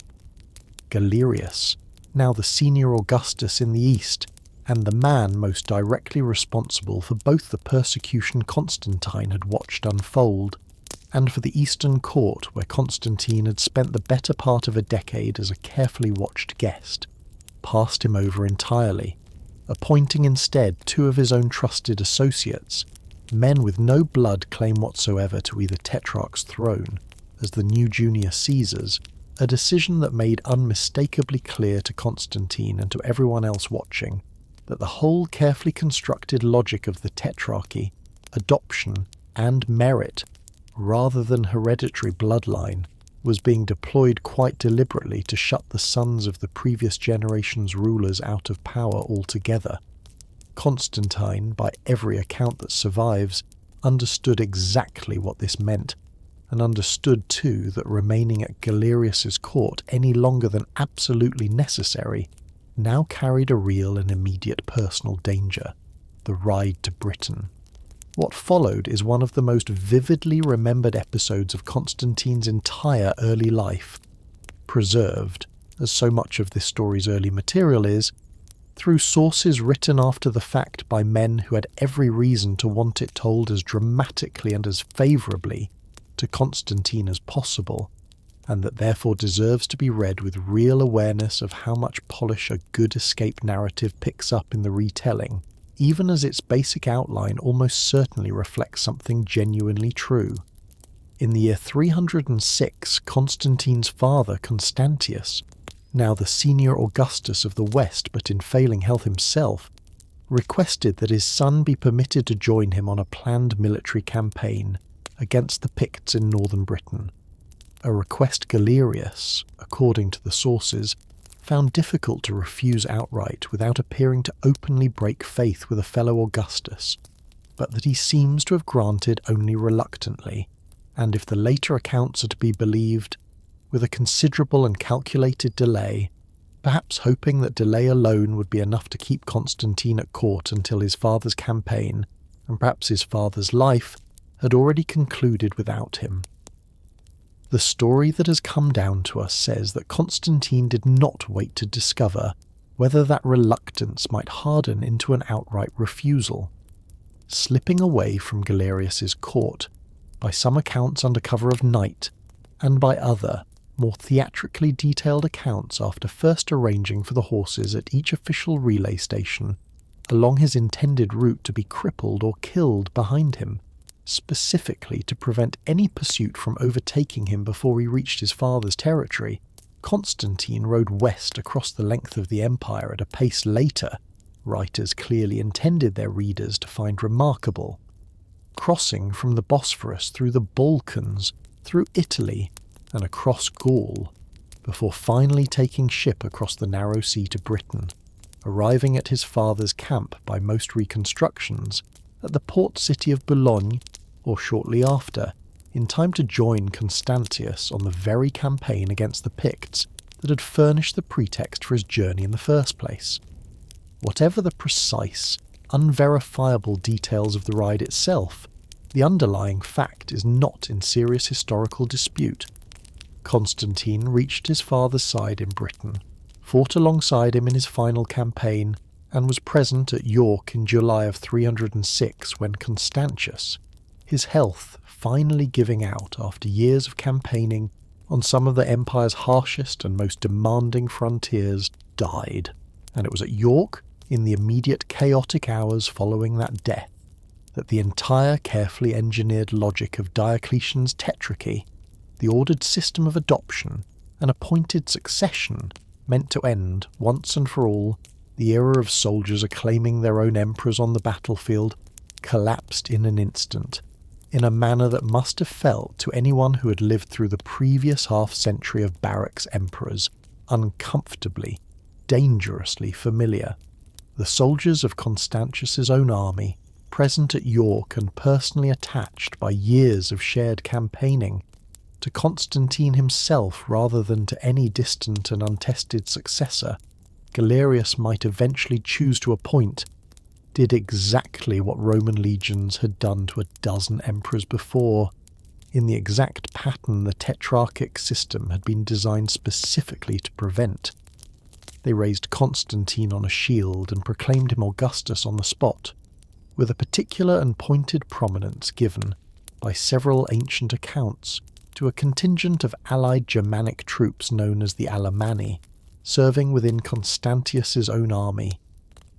Galerius, now the senior Augustus in the east, and the man most directly responsible for both the persecution Constantine had watched unfold, and for the Eastern court where Constantine had spent the better part of a decade as a carefully watched guest, passed him over entirely, appointing instead two of his own trusted associates, men with no blood claim whatsoever to either Tetrarch's throne, as the new junior Caesars, a decision that made unmistakably clear to Constantine and to everyone else watching that the whole carefully constructed logic of the Tetrarchy, adoption and merit, rather than hereditary bloodline, was being deployed quite deliberately to shut the sons of the previous generation's rulers out of power altogether. Constantine, by every account that survives, understood exactly what this meant, and understood too that remaining at Galerius's court any longer than absolutely necessary now carried a real and immediate personal danger: the ride to Britain. What followed is one of the most vividly remembered episodes of Constantine's entire early life, preserved, as so much of this story's early material is, through sources written after the fact by men who had every reason to want it told as dramatically and as favourably to Constantine as possible, and that therefore deserves to be read with real awareness of how much polish a good escape narrative picks up in the retelling, even as its basic outline almost certainly reflects something genuinely true. In the year 306, Constantine's father, Constantius, now the senior Augustus of the West but in failing health himself, requested that his son be permitted to join him on a planned military campaign against the Picts in northern Britain, a request Galerius, according to the sources, found difficult to refuse outright without appearing to openly break faith with a fellow Augustus, but that he seems to have granted only reluctantly, and if the later accounts are to be believed, with a considerable and calculated delay, perhaps hoping that delay alone would be enough to keep Constantine at court until his father's campaign, and perhaps his father's life, had already concluded without him. The story that has come down to us says that Constantine did not wait to discover whether that reluctance might harden into an outright refusal. Slipping away from Galerius's court, by some accounts under cover of night, and by other, more theatrically detailed accounts after first arranging for the horses at each official relay station along his intended route to be crippled or killed behind him, specifically to prevent any pursuit from overtaking him before he reached his father's territory, Constantine rode west across the length of the empire at a pace later writers clearly intended their readers to find remarkable, crossing from the Bosphorus through the Balkans, through Italy, and across Gaul, before finally taking ship across the narrow sea to Britain, arriving at his father's camp by most reconstructions at the port city of Boulogne, or shortly after, in time to join Constantius on the very campaign against the Picts that had furnished the pretext for his journey in the first place. Whatever the precise, unverifiable details of the ride itself, the underlying fact is not in serious historical dispute. Constantine reached his father's side in Britain, fought alongside him in his final campaign, and was present at York in July of 306 when Constantius, his health finally giving out after years of campaigning on some of the empire's harshest and most demanding frontiers, died. And it was at York, in the immediate chaotic hours following that death, that the entire carefully engineered logic of Diocletian's Tetrarchy, the ordered system of adoption and appointed succession meant to end, once and for all, the era of soldiers acclaiming their own emperors on the battlefield, collapsed in an instant, in a manner that must have felt to anyone who had lived through the previous half-century of barracks emperors uncomfortably, dangerously familiar. The soldiers of Constantius's own army, present at York and personally attached by years of shared campaigning, to Constantine himself rather than to any distant and untested successor Galerius might eventually choose to appoint, did exactly what Roman legions had done to a dozen emperors before, in the exact pattern the Tetrarchic system had been designed specifically to prevent. They raised Constantine on a shield and proclaimed him Augustus on the spot, with a particular and pointed prominence given, by several ancient accounts, to a contingent of allied Germanic troops known as the Alemanni, serving within Constantius's own army,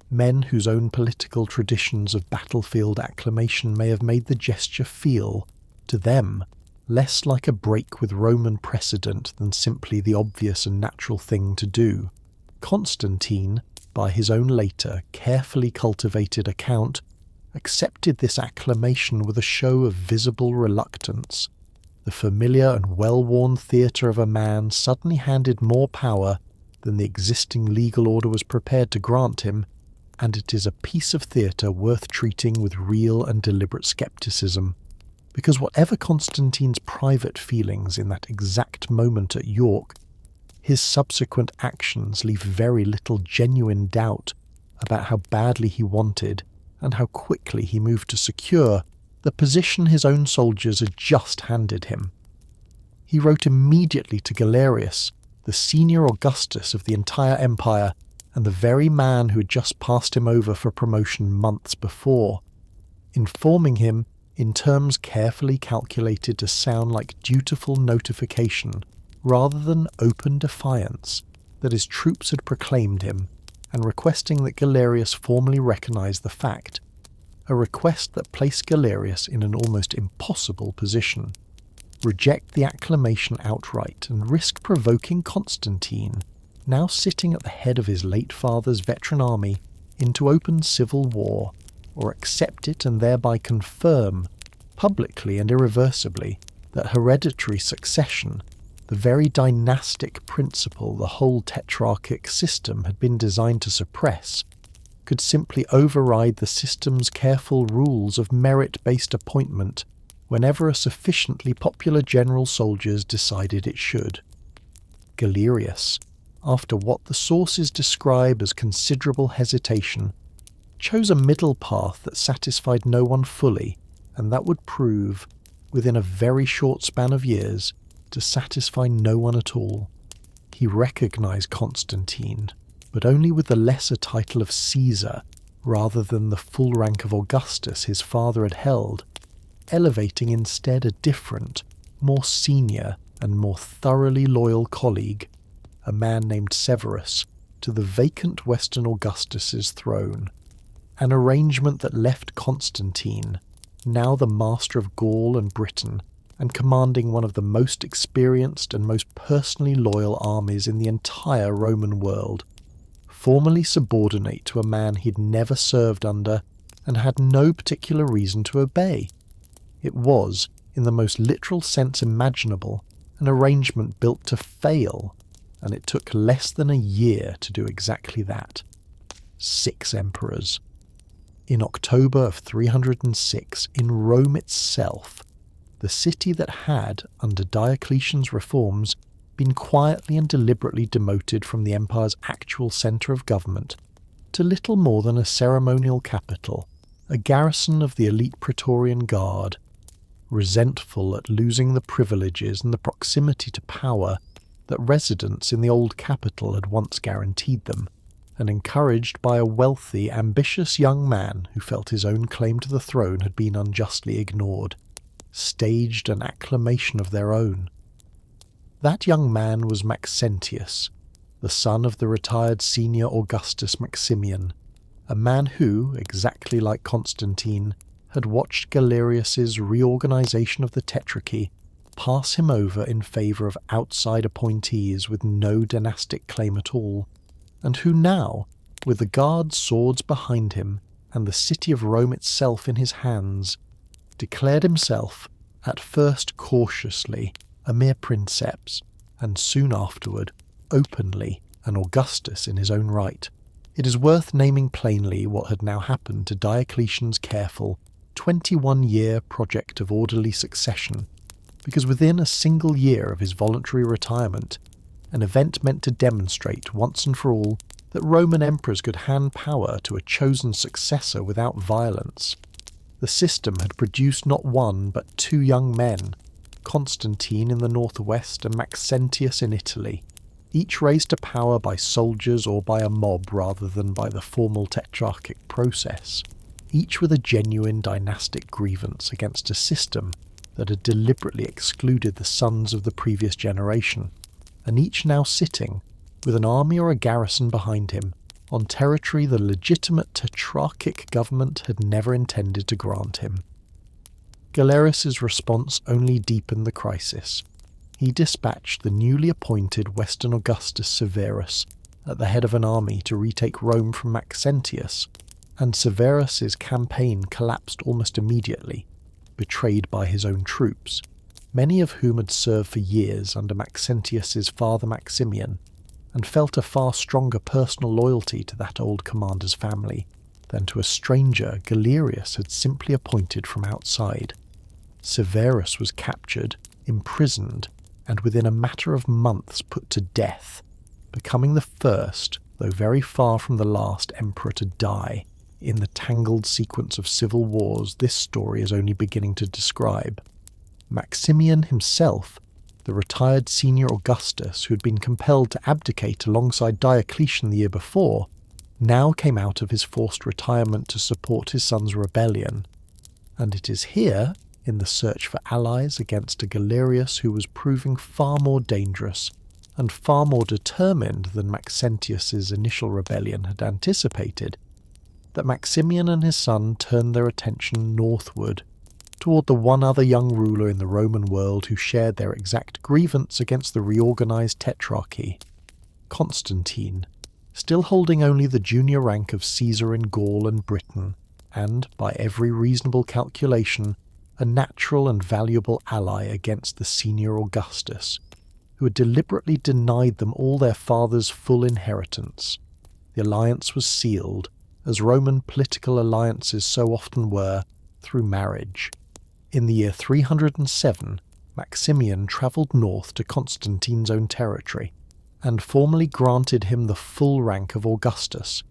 men whose own political traditions of battlefield acclamation may have made the gesture feel, to them, less like a break with Roman precedent than simply the obvious and natural thing to do. Constantine, by his own later, carefully cultivated account, accepted this acclamation with a show of visible reluctance. The familiar and well-worn theatre of a man suddenly handed more power than the existing legal order was prepared to grant him, and it is a piece of theatre worth treating with real and deliberate scepticism, because whatever Constantine's private feelings in that exact moment at York, his subsequent actions leave very little genuine doubt about how badly he wanted, and how quickly he moved to secure, the position his own soldiers had just handed him. He wrote immediately to Galerius the senior Augustus of the entire empire, and the very man who had just passed him over for promotion months before, informing him in terms carefully calculated to sound like dutiful notification rather than open defiance that his troops had proclaimed him, and requesting that Galerius formally recognize the fact, a request that placed Galerius in an almost impossible position: reject the acclamation outright and risk provoking Constantine, now sitting at the head of his late father's veteran army, into open civil war, or accept it and thereby confirm, publicly and irreversibly, that hereditary succession, the very dynastic principle the whole tetrarchic system had been designed to suppress, could simply override the system's careful rules of merit-based appointment whenever a sufficiently popular general soldiers decided it should. Galerius, after what the sources describe as considerable hesitation, chose a middle path that satisfied no one fully, and that would prove, within a very short span of years, to satisfy no one at all. He recognized Constantine, but only with the lesser title of Caesar rather than the full rank of Augustus his father had held, elevating instead a different, more senior and more thoroughly loyal colleague, a man named Severus, to the vacant Western Augustus's throne, an arrangement that left Constantine, now the master of Gaul and Britain, and commanding one of the most experienced and most personally loyal armies in the entire Roman world, formally subordinate to a man he'd never served under and had no particular reason to obey. It was, in the most literal sense imaginable, an arrangement built to fail, and it took less than a year to do exactly that. 6 emperors. In October of 306, in Rome itself, the city that had, under Diocletian's reforms, been quietly and deliberately demoted from the empire's actual centre of government to little more than a ceremonial capital, a garrison of the elite Praetorian Guard, resentful at losing the privileges and the proximity to power that residents in the old capital had once guaranteed them, and encouraged by a wealthy, ambitious young man who felt his own claim to the throne had been unjustly ignored, staged an acclamation of their own. That young man was Maxentius, the son of the retired senior Augustus Maximian, a man who, exactly like Constantine, had watched Galerius's reorganization of the Tetrarchy pass him over in favour of outside appointees with no dynastic claim at all, and who now, with the guard's swords behind him and the city of Rome itself in his hands, declared himself, at first cautiously, a mere princeps, and soon afterward, openly, an Augustus in his own right. It is worth naming plainly what had now happened to Diocletian's careful, 21-year project of orderly succession, because within a single year of his voluntary retirement, an event meant to demonstrate once and for all that Roman emperors could hand power to a chosen successor without violence. The system had produced not one but 2 young men, Constantine in the northwest and Maxentius in Italy, each raised to power by soldiers or by a mob rather than by the formal tetrarchic process, each with a genuine dynastic grievance against a system that had deliberately excluded the sons of the previous generation, and each now sitting, with an army or a garrison behind him, on territory the legitimate tetrarchic government had never intended to grant him. Galerius's response only deepened the crisis. He dispatched the newly appointed Western Augustus Severus at the head of an army to retake Rome from Maxentius, and Severus's campaign collapsed almost immediately, betrayed by his own troops, many of whom had served for years under Maxentius's father Maximian, and felt a far stronger personal loyalty to that old commander's family than to a stranger Galerius had simply appointed from outside. Severus was captured, imprisoned, and within a matter of months put to death, becoming the first, though very far from the last emperor to die in the tangled sequence of civil wars this story is only beginning to describe. Maximian himself, the retired senior Augustus, who had been compelled to abdicate alongside Diocletian the year before, now came out of his forced retirement to support his son's rebellion. And it is here, in the search for allies against a Galerius who was proving far more dangerous and far more determined than Maxentius's initial rebellion had anticipated, that Maximian and his son turned their attention northward, toward the one other young ruler in the Roman world who shared their exact grievance against the reorganized Tetrarchy, Constantine, still holding only the junior rank of Caesar in Gaul and Britain, and, by every reasonable calculation, a natural and valuable ally against the senior Augustus, who had deliberately denied them all their father's full inheritance. The alliance was sealed, as Roman political alliances so often were, through marriage. In the year 307, Maximian travelled north to Constantine's own territory, and formally granted him the full rank of Augustus,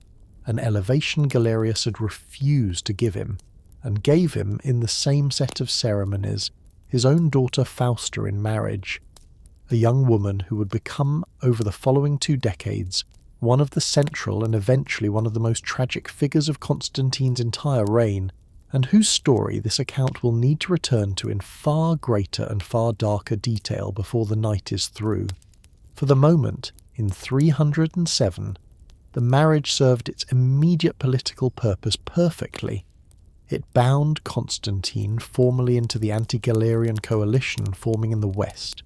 an elevation Galerius had refused to give him, and gave him, in the same set of ceremonies, his own daughter Fausta in marriage, a young woman who would become, over the following 2 decades, one of the central and eventually one of the most tragic figures of Constantine's entire reign, and whose story this account will need to return to in far greater and far darker detail before the night is through. For the moment, in 307, the marriage served its immediate political purpose perfectly. It bound Constantine formally into the anti-Galerian coalition forming in the west,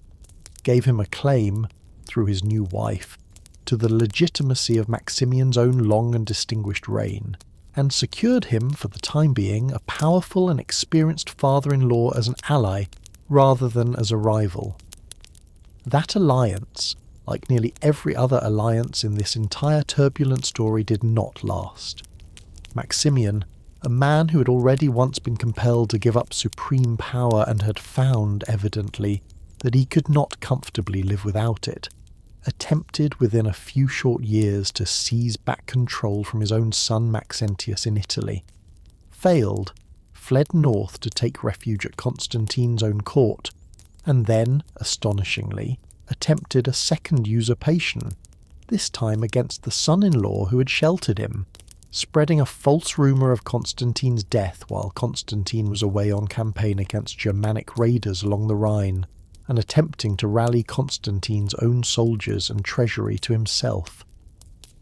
gave him a claim, through his new wife, to the legitimacy of Maximian's own long and distinguished reign, and secured him, for the time being, a powerful and experienced father-in-law as an ally rather than as a rival. That alliance, like nearly every other alliance in this entire turbulent story, did not last. Maximian, a man who had already once been compelled to give up supreme power and had found, evidently, that he could not comfortably live without it, attempted within a few short years to seize back control from his own son Maxentius in Italy, failed, fled north to take refuge at Constantine's own court, and then, astonishingly, attempted a second usurpation, this time against the son-in-law who had sheltered him, spreading a false rumour of Constantine's death while Constantine was away on campaign against Germanic raiders along the Rhine, and attempting to rally Constantine's own soldiers and treasury to himself.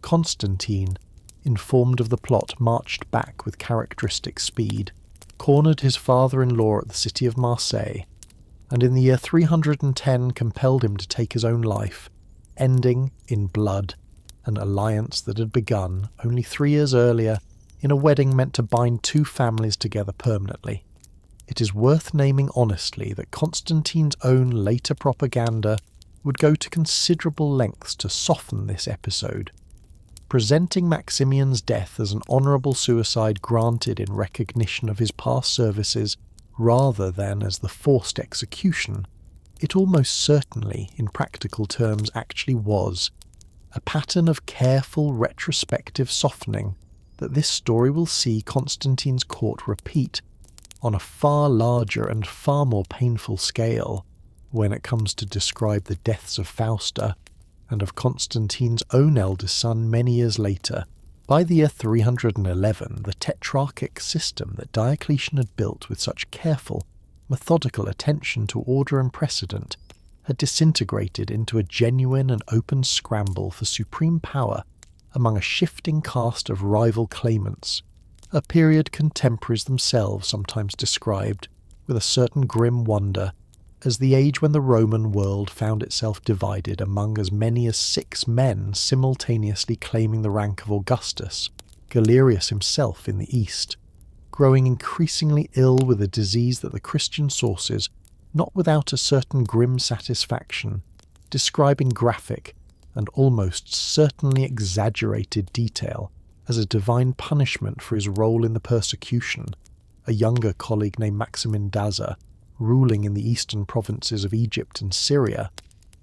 Constantine, informed of the plot, marched back with characteristic speed, cornered his father-in-law at the city of Marseille, and in the year 310 compelled him to take his own life, ending, in blood, an alliance that had begun, only 3 years earlier, in a wedding meant to bind 2 families together permanently. It is worth naming honestly that Constantine's own later propaganda would go to considerable lengths to soften this episode, presenting Maximian's death as an honourable suicide granted in recognition of his past services rather than as the forced execution. It almost certainly, in practical terms, actually was, a pattern of careful retrospective softening that this story will see Constantine's court repeat on a far larger and far more painful scale when it comes to describe the deaths of Fausta and of Constantine's own eldest son many years later. By the year 311, the tetrarchic system that Diocletian had built with such careful, methodical attention to order and precedent had disintegrated into a genuine and open scramble for supreme power among a shifting cast of rival claimants, a period contemporaries themselves sometimes described, with a certain grim wonder, as the age when the Roman world found itself divided among as many as 6 men simultaneously claiming the rank of Augustus, Galerius himself in the east, growing increasingly ill with a disease that the Christian sources, not without a certain grim satisfaction, describe in graphic and almost certainly exaggerated detail as a divine punishment for his role in the persecution, a younger colleague named Maximin Daza, ruling in the eastern provinces of Egypt and Syria,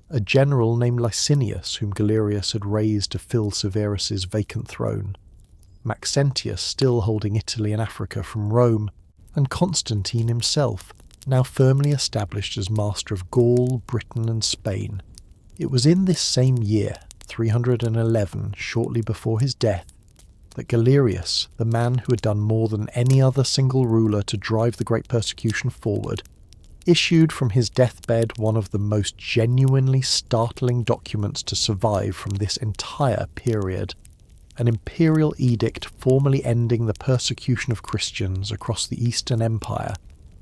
a general named Licinius whom Galerius had raised to fill Severus's vacant throne, Maxentius still holding Italy and Africa from Rome, and Constantine himself, now firmly established as master of Gaul, Britain and Spain. It was in this same year, 311, shortly before his death, that Galerius, the man who had done more than any other single ruler to drive the Great Persecution forward, issued from his deathbed one of the most genuinely startling documents to survive from this entire period, an imperial edict formally ending the persecution of Christians across the Eastern Empire,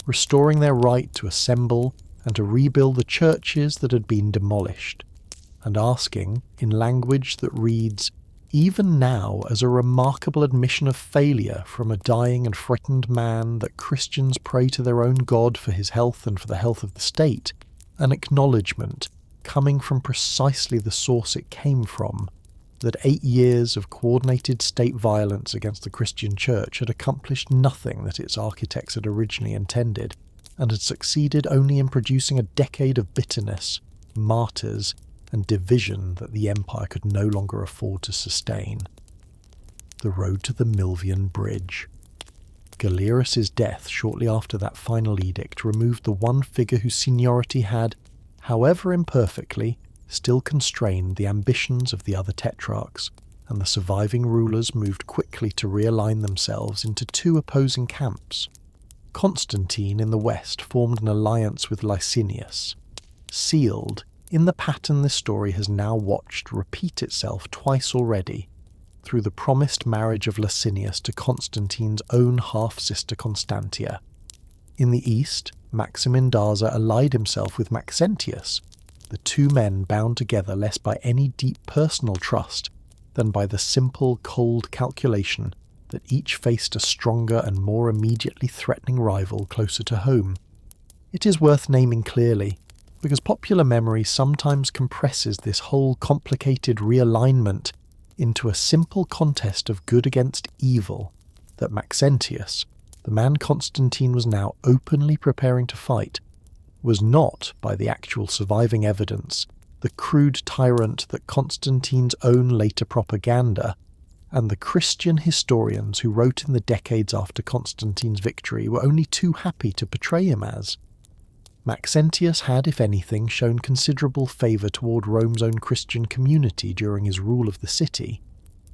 restoring their right to assemble and to rebuild the churches that had been demolished, and asking, in language that reads, even now as a remarkable admission of failure from a dying and threatened man, that Christians pray to their own God for his health and for the health of the state, an acknowledgement, coming from precisely the source it came from, that 8 years of coordinated state violence against the Christian Church had accomplished nothing that its architects had originally intended, and had succeeded only in producing a decade of bitterness, martyrs, and division that the empire could no longer afford to sustain. The road to the Milvian Bridge. Galerius's death shortly after that final edict removed the one figure whose seniority had, however imperfectly, still constrained the ambitions of the other tetrarchs, and the surviving rulers moved quickly to realign themselves into two opposing camps. Constantine in the west formed an alliance with Licinius, sealed in the pattern this story has now watched repeat itself twice already, through the promised marriage of Licinius to Constantine's own half-sister Constantia. In the east, Maximin Daza allied himself with Maxentius, the two men bound together less by any deep personal trust than by the simple, cold calculation that each faced a stronger and more immediately threatening rival closer to home. It is worth naming clearly, because popular memory sometimes compresses this whole complicated realignment into a simple contest of good against evil, that Maxentius, the man Constantine was now openly preparing to fight, was not, by the actual surviving evidence, the crude tyrant that Constantine's own later propaganda and the Christian historians who wrote in the decades after Constantine's victory were only too happy to portray him as. Maxentius had, if anything, shown considerable favour toward Rome's own Christian community during his rule of the city,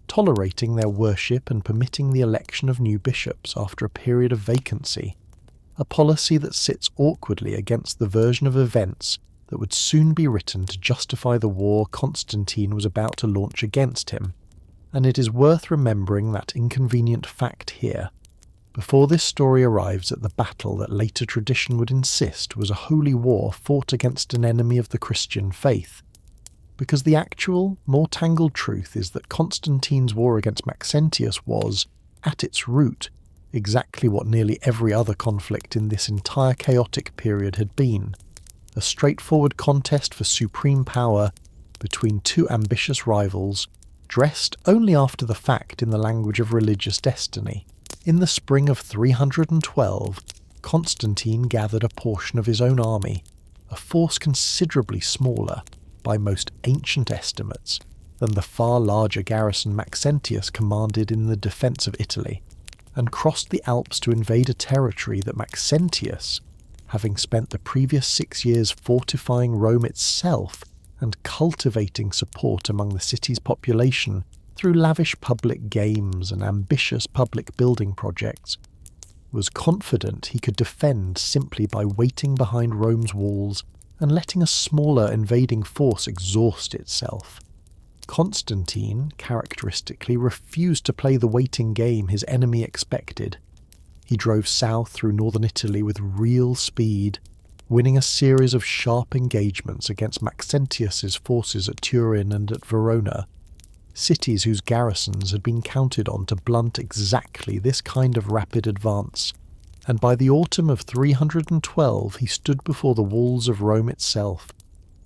tolerating their worship and permitting the election of new bishops after a period of vacancy, a policy that sits awkwardly against the version of events that would soon be written to justify the war Constantine was about to launch against him. And it is worth remembering that inconvenient fact here, before this story arrives at the battle that later tradition would insist was a holy war fought against an enemy of the Christian faith, because the actual, more tangled truth is that Constantine's war against Maxentius was, at its root, exactly what nearly every other conflict in this entire chaotic period had been, a straightforward contest for supreme power between two ambitious rivals, dressed only after the fact in the language of religious destiny. In the spring of 312, Constantine gathered a portion of his own army, a force considerably smaller, by most ancient estimates, than the far larger garrison Maxentius commanded in the defence of Italy, and crossed the Alps to invade a territory that Maxentius, having spent the previous 6 years fortifying Rome itself and cultivating support among the city's population through lavish public games and ambitious public building projects, was confident he could defend simply by waiting behind Rome's walls and letting a smaller invading force exhaust itself. Constantine, characteristically, refused to play the waiting game his enemy expected. He drove south through northern Italy with real speed, winning a series of sharp engagements against Maxentius's forces at Turin and at Verona, cities whose garrisons had been counted on to blunt exactly this kind of rapid advance, and by the autumn of 312 he stood before the walls of Rome itself,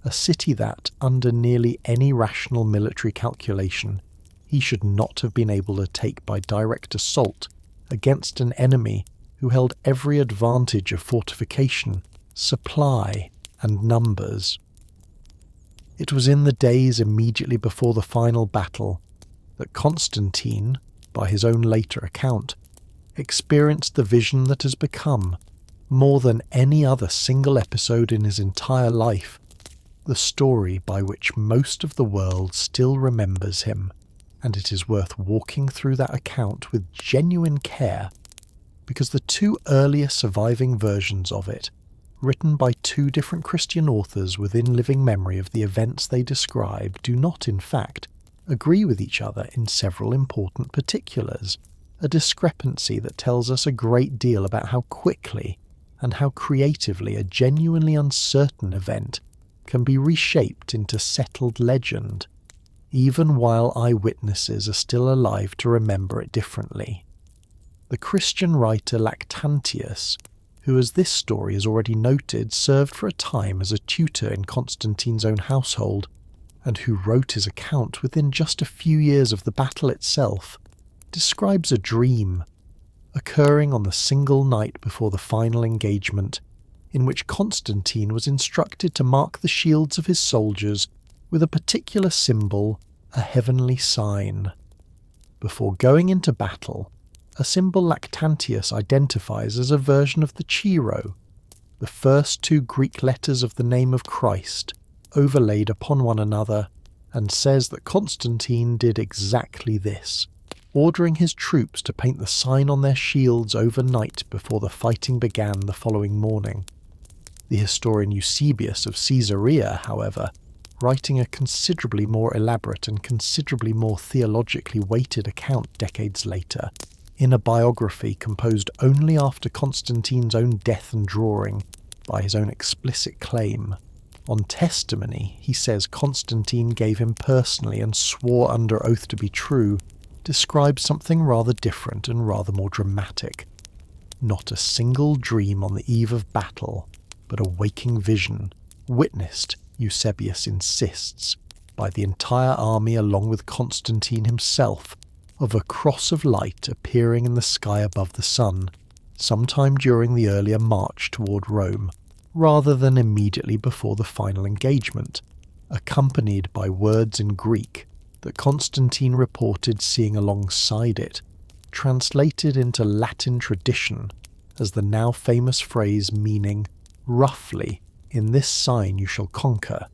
a city that, under nearly any rational military calculation, he should not have been able to take by direct assault against an enemy who held every advantage of fortification, supply, and numbers. It was in the days immediately before the final battle that Constantine, by his own later account, experienced the vision that has become, more than any other single episode in his entire life, the story by which most of the world still remembers him, and it is worth walking through that account with genuine care, because the two earlier surviving versions of it, written by two different Christian authors within living memory of the events they describe, do not, in fact, agree with each other in several important particulars, a discrepancy that tells us a great deal about how quickly and how creatively a genuinely uncertain event can be reshaped into settled legend, even while eyewitnesses are still alive to remember it differently. The Christian writer Lactantius, who, as this story has already noted, served for a time as a tutor in Constantine's own household, and who wrote his account within just a few years of the battle itself, describes a dream occurring on the single night before the final engagement, in which Constantine was instructed to mark the shields of his soldiers with a particular symbol, a heavenly sign. Before going into battle, a symbol Lactantius identifies as a version of the Chi, the first two Greek letters of the name of Christ, overlaid upon one another, and says that Constantine did exactly this, ordering his troops to paint the sign on their shields overnight before the fighting began the following morning. The historian Eusebius of Caesarea, however, writing a considerably more elaborate and considerably more theologically weighted account decades later, in a biography composed only after Constantine's own death and drawing, by his own explicit claim. On testimony, he says Constantine gave him personally and swore under oath to be true, describes something rather different and rather more dramatic. Not a single dream on the eve of battle, but a waking vision, witnessed, Eusebius insists, by the entire army along with Constantine himself, of a cross of light appearing in the sky above the sun, sometime during the earlier march toward Rome, rather than immediately before the final engagement, accompanied by words in Greek that Constantine reported seeing alongside it, translated into Latin tradition as the now famous phrase meaning, roughly, "In this sign you shall conquer,"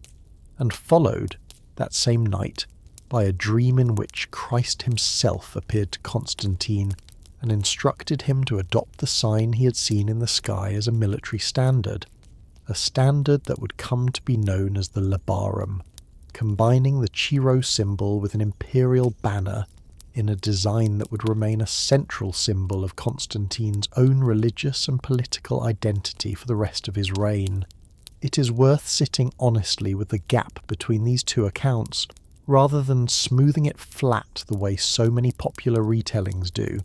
and followed, that same night, by a dream in which Christ himself appeared to Constantine and instructed him to adopt the sign he had seen in the sky as a military standard, a standard that would come to be known as the Labarum, combining the Chi symbol with an imperial banner in a design that would remain a central symbol of Constantine's own religious and political identity for the rest of his reign. It is worth sitting honestly with the gap between these two accounts, rather than smoothing it flat the way so many popular retellings do,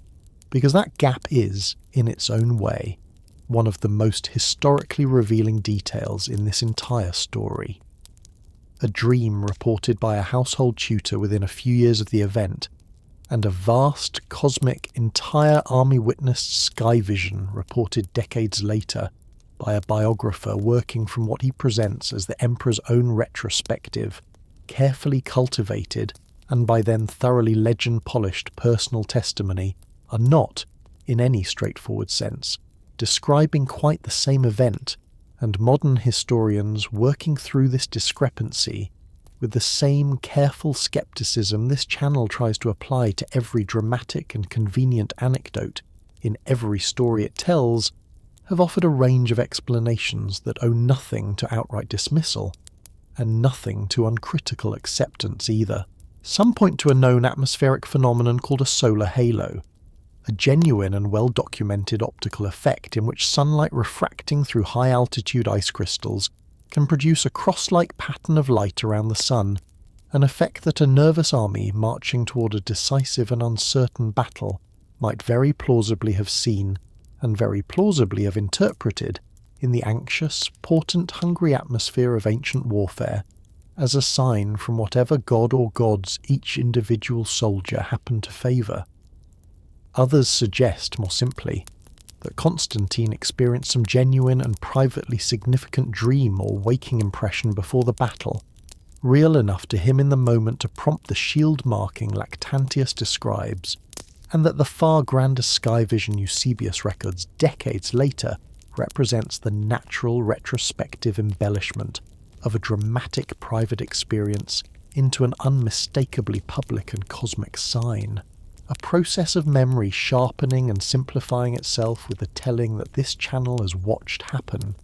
because that gap is, in its own way, one of the most historically revealing details in this entire story. A dream reported by a household tutor within a few years of the event, and a vast, cosmic, entire army-witnessed sky vision reported decades later by a biographer working from what he presents as the emperor's own retrospective, carefully cultivated, and by then thoroughly legend-polished personal testimony, are not, in any straightforward sense, describing quite the same event, and modern historians working through this discrepancy with the same careful skepticism this channel tries to apply to every dramatic and convenient anecdote in every story it tells, have offered a range of explanations that owe nothing to outright dismissal, and nothing to uncritical acceptance either. Some point to a known atmospheric phenomenon called a solar halo, a genuine and well-documented optical effect in which sunlight refracting through high-altitude ice crystals can produce a cross-like pattern of light around the sun, an effect that a nervous army marching toward a decisive and uncertain battle might very plausibly have seen, and very plausibly have interpreted, in the anxious, portent-hungry atmosphere of ancient warfare, as a sign from whatever god or gods each individual soldier happened to favour. Others suggest, more simply, that Constantine experienced some genuine and privately significant dream or waking impression before the battle, real enough to him in the moment to prompt the shield marking Lactantius describes, and that the far grander sky vision Eusebius records decades later represents the natural retrospective embellishment of a dramatic private experience into an unmistakably public and cosmic sign, a process of memory sharpening and simplifying itself with the telling that this channel has watched happen,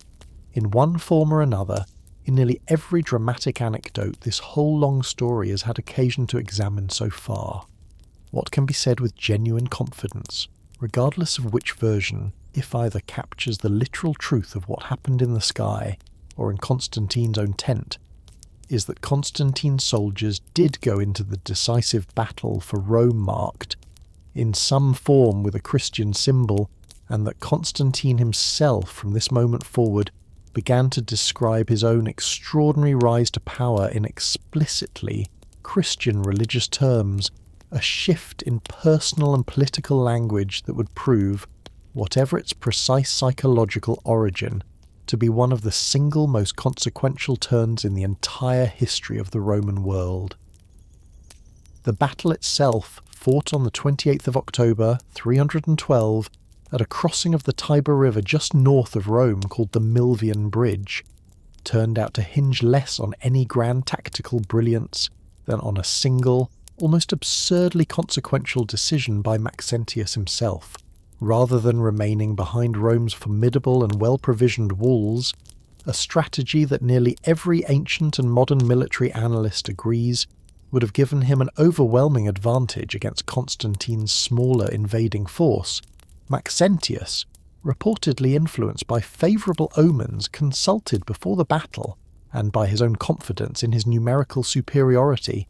in one form or another, in nearly every dramatic anecdote this whole long story has had occasion to examine so far. What can be said with genuine confidence, regardless of which version, if either captures the literal truth of what happened in the sky, or in Constantine's own tent, is that Constantine's soldiers did go into the decisive battle for Rome marked, in some form with a Christian symbol, and that Constantine himself from this moment forward began to describe his own extraordinary rise to power in explicitly Christian religious terms, a shift in personal and political language that would prove, whatever its precise psychological origin, to be one of the single most consequential turns in the entire history of the Roman world. The battle itself, fought on the 28th of October, 312, at a crossing of the Tiber River just north of Rome called the Milvian Bridge, turned out to hinge less on any grand tactical brilliance than on a single, almost absurdly consequential decision by Maxentius himself. Rather than remaining behind Rome's formidable and well-provisioned walls, a strategy that nearly every ancient and modern military analyst agrees would have given him an overwhelming advantage against Constantine's smaller invading force, Maxentius, reportedly influenced by favourable omens consulted before the battle and by his own confidence in his numerical superiority,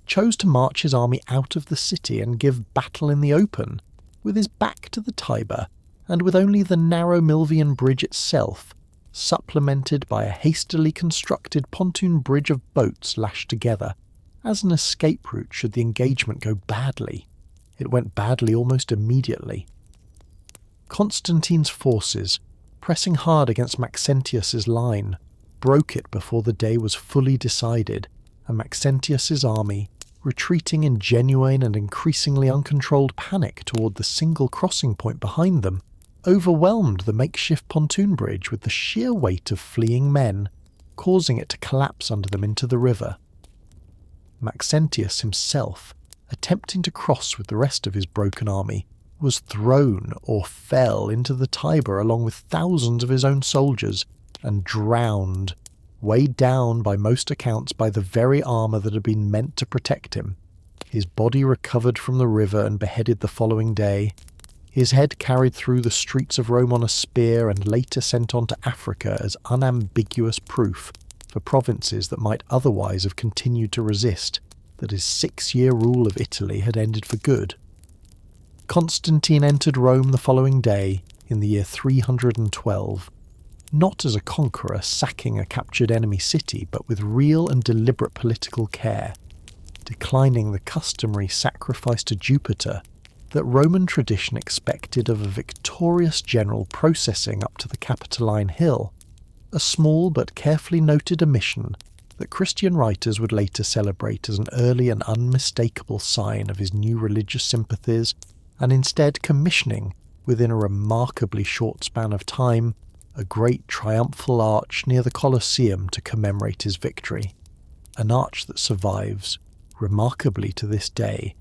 chose to march his army out of the city and give battle in the open, with his back to the Tiber, and with only the narrow Milvian Bridge itself, supplemented by a hastily constructed pontoon bridge of boats lashed together, as an escape route should the engagement go badly. It went badly almost immediately. Constantine's forces, pressing hard against Maxentius's line, broke it before the day was fully decided, and Maxentius's army, retreating in genuine and increasingly uncontrolled panic toward the single crossing point behind them, overwhelmed the makeshift pontoon bridge with the sheer weight of fleeing men, causing it to collapse under them into the river. Maxentius himself, attempting to cross with the rest of his broken army, was thrown or fell into the Tiber along with thousands of his own soldiers, and drowned, weighed down by most accounts by the very armour that had been meant to protect him. His body recovered from the river and beheaded the following day, his head carried through the streets of Rome on a spear and later sent on to Africa as unambiguous proof for provinces that might otherwise have continued to resist that his 6-year rule of Italy had ended for good. Constantine entered Rome the following day, in the year 312, not as a conqueror sacking a captured enemy city, but with real and deliberate political care, declining the customary sacrifice to Jupiter that Roman tradition expected of a victorious general processing up to the Capitoline Hill, a small but carefully noted omission that Christian writers would later celebrate as an early and unmistakable sign of his new religious sympathies, and instead commissioning, within a remarkably short span of time, a great triumphal arch near the Colosseum to commemorate his victory, an arch that survives, remarkably to this day,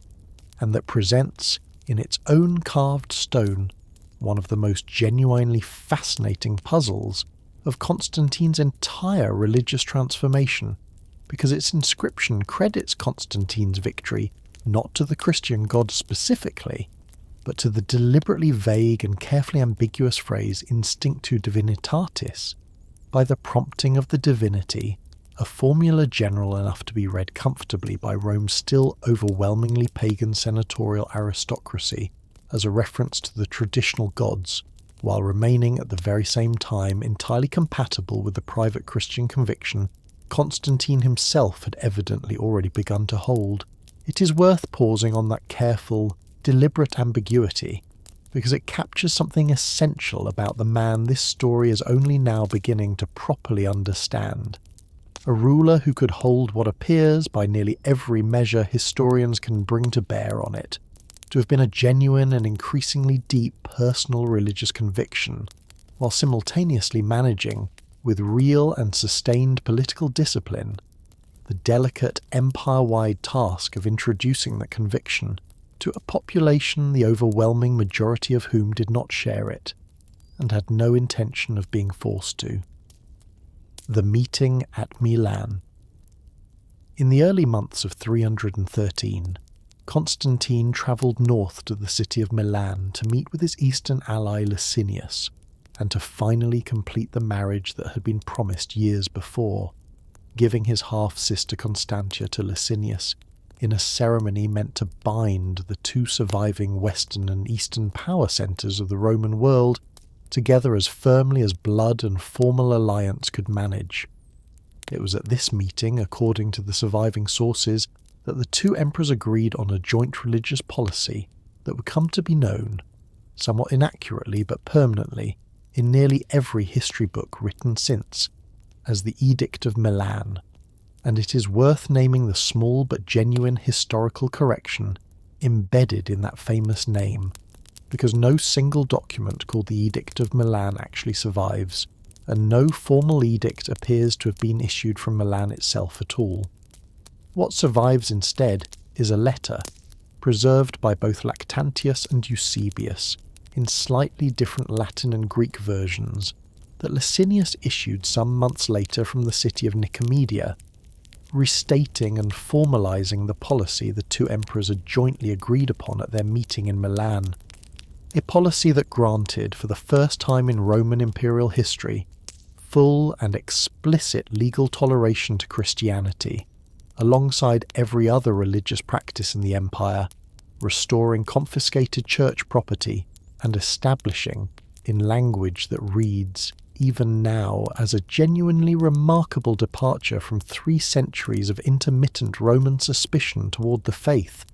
and that presents, in its own carved stone, one of the most genuinely fascinating puzzles of Constantine's entire religious transformation, because its inscription credits Constantine's victory not to the Christian gods specifically, but to the deliberately vague and carefully ambiguous phrase Instinctu Divinitatis, by the prompting of the divinity, a formula general enough to be read comfortably by Rome's still overwhelmingly pagan senatorial aristocracy as a reference to the traditional gods, while remaining at the very same time entirely compatible with the private Christian conviction Constantine himself had evidently already begun to hold. It is worth pausing on that careful, deliberate ambiguity, because it captures something essential about the man this story is only now beginning to properly understand. A ruler who could hold what appears, by nearly every measure historians can bring to bear on it, to have been a genuine and increasingly deep personal religious conviction, while simultaneously managing, with real and sustained political discipline, the delicate empire-wide task of introducing the conviction to a population the overwhelming majority of whom did not share it, and had no intention of being forced to. The meeting at Milan. In the early months of 313, Constantine travelled north to the city of Milan to meet with his eastern ally Licinius, and to finally complete the marriage that had been promised years before, giving his half-sister Constantia to Licinius in a ceremony meant to bind the two surviving western and eastern power centres of the Roman world together as firmly as blood and formal alliance could manage. It was at this meeting, according to the surviving sources, that the two emperors agreed on a joint religious policy that would come to be known, somewhat inaccurately but permanently, in nearly every history book written since, as the Edict of Milan, and it is worth naming the small but genuine historical correction embedded in that famous name, because no single document called the Edict of Milan actually survives, and no formal edict appears to have been issued from Milan itself at all. What survives instead is a letter, preserved by both Lactantius and Eusebius, in slightly different Latin and Greek versions, that Licinius issued some months later from the city of Nicaea, restating and formalising the policy the two emperors had jointly agreed upon at their meeting in Milan, a policy that granted, for the first time in Roman imperial history, full and explicit legal toleration to Christianity, alongside every other religious practice in the empire, restoring confiscated church property and establishing, in language that reads, even now, as a genuinely remarkable departure from 3 centuries of intermittent Roman suspicion toward the faith,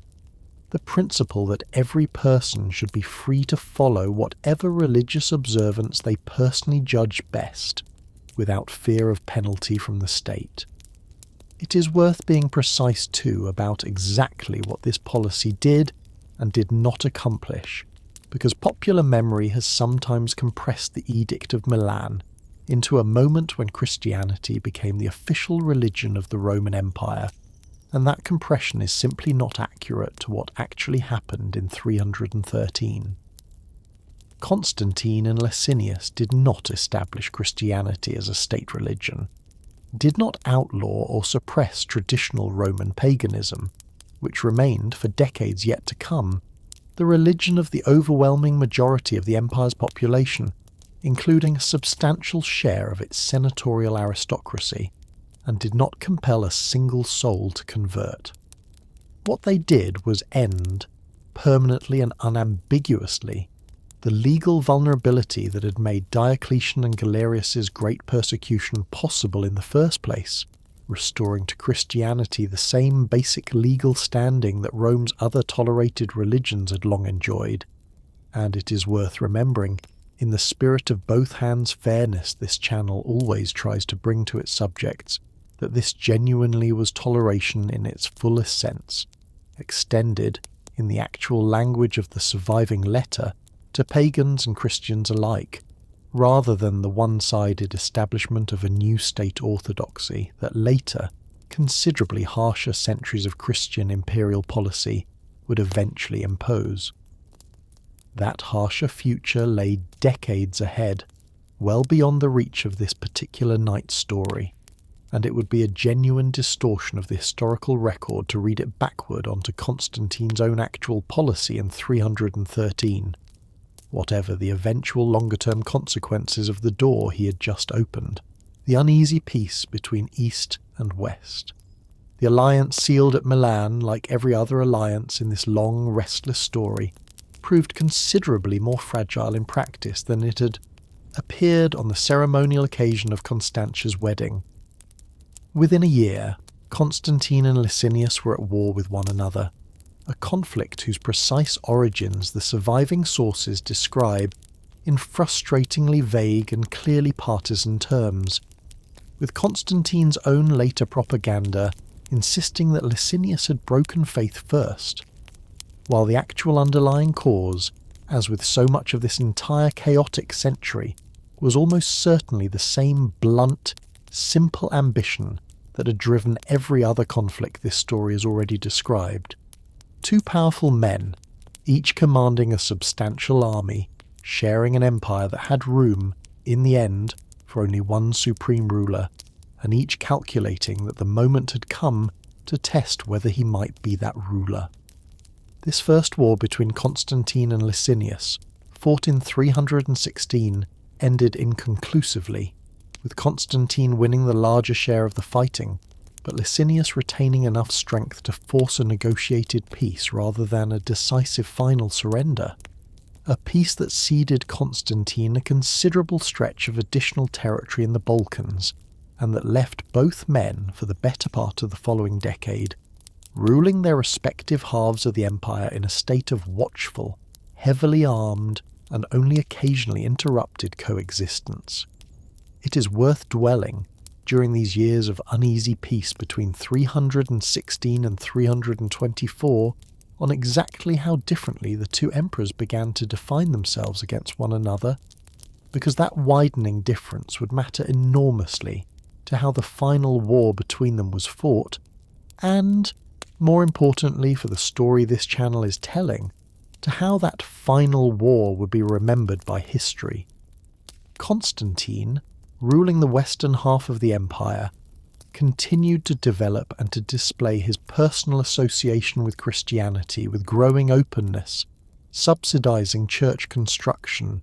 the principle that every person should be free to follow whatever religious observance they personally judge best, without fear of penalty from the state. It is worth being precise too about exactly what this policy did and did not accomplish, because popular memory has sometimes compressed the Edict of Milan into a moment when Christianity became the official religion of the Roman Empire, and that compression is simply not accurate to what actually happened in 313. Constantine and Licinius did not establish Christianity as a state religion, did not outlaw or suppress traditional Roman paganism, which remained for decades yet to come the religion of the overwhelming majority of the empire's population, including a substantial share of its senatorial aristocracy, and did not compel a single soul to convert. What they did was end, permanently and unambiguously, the legal vulnerability that had made Diocletian and Galerius's great persecution possible in the first place, restoring to Christianity the same basic legal standing that Rome's other tolerated religions had long enjoyed. And it is worth remembering, in the spirit of both hands fairness this channel always tries to bring to its subjects, that this genuinely was toleration in its fullest sense, extended, in the actual language of the surviving letter, to pagans and Christians alike, rather than the one-sided establishment of a new state orthodoxy that later, considerably harsher centuries of Christian imperial policy would eventually impose. That harsher future lay decades ahead, well beyond the reach of this particular night's story, and it would be a genuine distortion of the historical record to read it backward onto Constantine's own actual policy in 313, whatever the eventual longer-term consequences of the door he had just opened, the uneasy peace between East and West. The alliance sealed at Milan, like every other alliance in this long, restless story, proved considerably more fragile in practice than it had appeared on the ceremonial occasion of Constantia's wedding. Within a year, Constantine and Licinius were at war with one another, a conflict whose precise origins the surviving sources describe in frustratingly vague and clearly partisan terms, with Constantine's own later propaganda insisting that Licinius had broken faith first, while the actual underlying cause, as with so much of this entire chaotic century, was almost certainly the same blunt, simple ambition that had driven every other conflict this story has already described. Two powerful men, each commanding a substantial army, sharing an empire that had room, in the end, for only one supreme ruler, and each calculating that the moment had come to test whether he might be that ruler. This first war between Constantine and Licinius, fought in 316, ended inconclusively, with Constantine winning the larger share of the fighting, but Licinius retaining enough strength to force a negotiated peace rather than a decisive final surrender. A peace that ceded Constantine a considerable stretch of additional territory in the Balkans, and that left both men, for the better part of the following decade, ruling their respective halves of the empire in a state of watchful, heavily armed, and only occasionally interrupted coexistence. It is worth dwelling, during these years of uneasy peace between 316 and 324, on exactly how differently the two emperors began to define themselves against one another, because that widening difference would matter enormously to how the final war between them was fought, and, more importantly for the story this channel is telling, to how that final war would be remembered by history. Constantine, ruling the western half of the empire, continued to develop and to display his personal association with Christianity with growing openness, subsidizing church construction,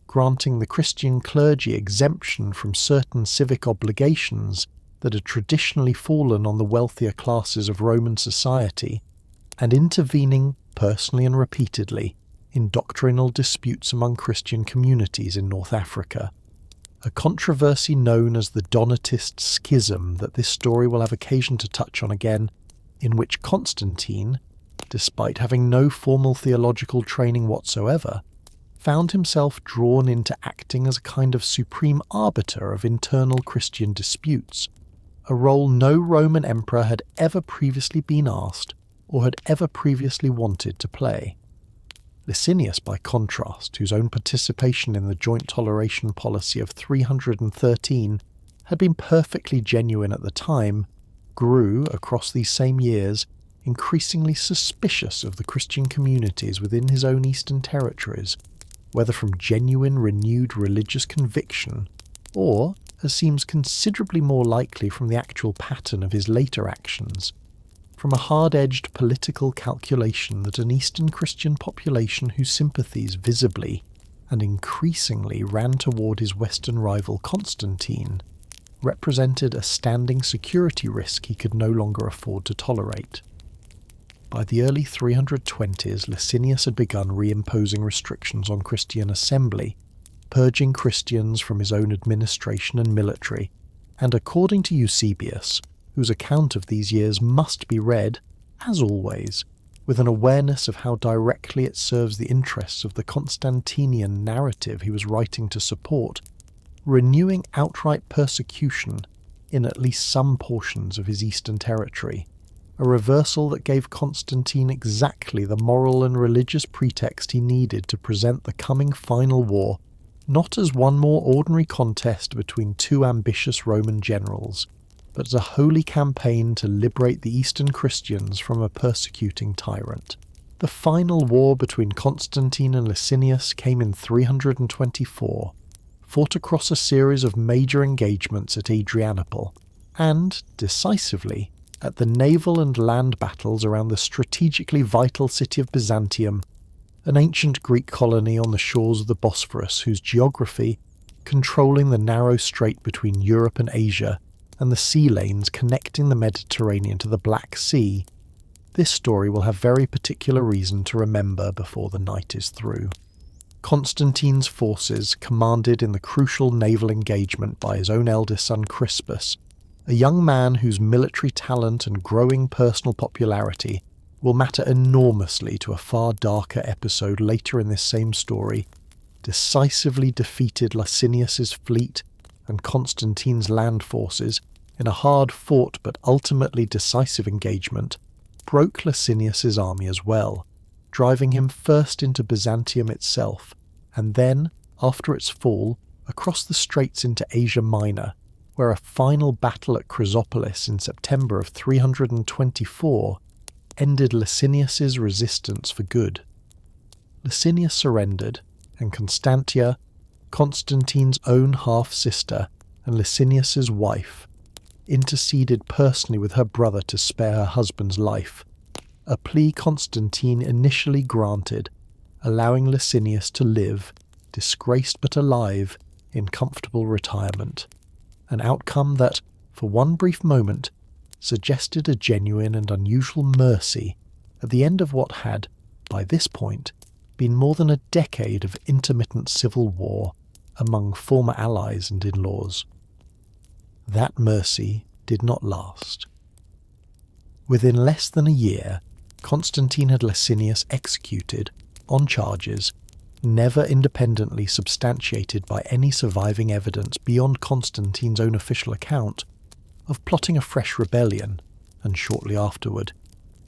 granting the Christian clergy exemption from certain civic obligations that had traditionally fallen on the wealthier classes of Roman society, and intervening personally and repeatedly in doctrinal disputes among Christian communities in North Africa, a controversy known as the Donatist Schism that this story will have occasion to touch on again, in which Constantine, despite having no formal theological training whatsoever, found himself drawn into acting as a kind of supreme arbiter of internal Christian disputes, a role no Roman emperor had ever previously been asked or had ever previously wanted to play. Licinius, by contrast, whose own participation in the joint toleration policy of 313 had been perfectly genuine at the time, grew, across these same years, increasingly suspicious of the Christian communities within his own eastern territories, whether from genuine renewed religious conviction, or, as seems considerably more likely from the actual pattern of his later actions, from a hard-edged political calculation that an Eastern Christian population whose sympathies visibly and increasingly ran toward his Western rival Constantine represented a standing security risk he could no longer afford to tolerate. By the early 320s, Licinius had begun reimposing restrictions on Christian assembly, purging Christians from his own administration and military, and according to Eusebius, whose account of these years must be read, as always, with an awareness of how directly it serves the interests of the Constantinian narrative he was writing to support, renewing outright persecution in at least some portions of his eastern territory, a reversal that gave Constantine exactly the moral and religious pretext he needed to present the coming final war not as one more ordinary contest between two ambitious Roman generals, but as a holy campaign to liberate the Eastern Christians from a persecuting tyrant. The final war between Constantine and Licinius came in 324, fought across a series of major engagements at Adrianople, and, decisively, at the naval and land battles around the strategically vital city of Byzantium, an ancient Greek colony on the shores of the Bosphorus whose geography, controlling the narrow strait between Europe and Asia, and the sea lanes connecting the Mediterranean to the Black Sea, this story will have very particular reason to remember before the night is through. Constantine's forces, commanded in the crucial naval engagement by his own eldest son Crispus, a young man whose military talent and growing personal popularity will matter enormously to a far darker episode later in this same story, decisively defeated Licinius's fleet and Constantine's land forces in a hard-fought but ultimately decisive engagement, broke Licinius's army as well, driving him first into Byzantium itself, and then, after its fall, across the straits into Asia Minor, where a final battle at Chrysopolis in September of 324 ended Licinius's resistance for good. Licinius surrendered, and Constantia, Constantine's own half-sister and Licinius's wife, interceded personally with her brother to spare her husband's life, a plea Constantine initially granted, allowing Licinius to live, disgraced but alive, in comfortable retirement, an outcome that, for one brief moment, suggested a genuine and unusual mercy at the end of what had, by this point, been more than a decade of intermittent civil war among former allies and in-laws. That mercy did not last. Within less than a year, Constantine had Licinius executed on charges never independently substantiated by any surviving evidence beyond Constantine's own official account of plotting a fresh rebellion, and shortly afterward,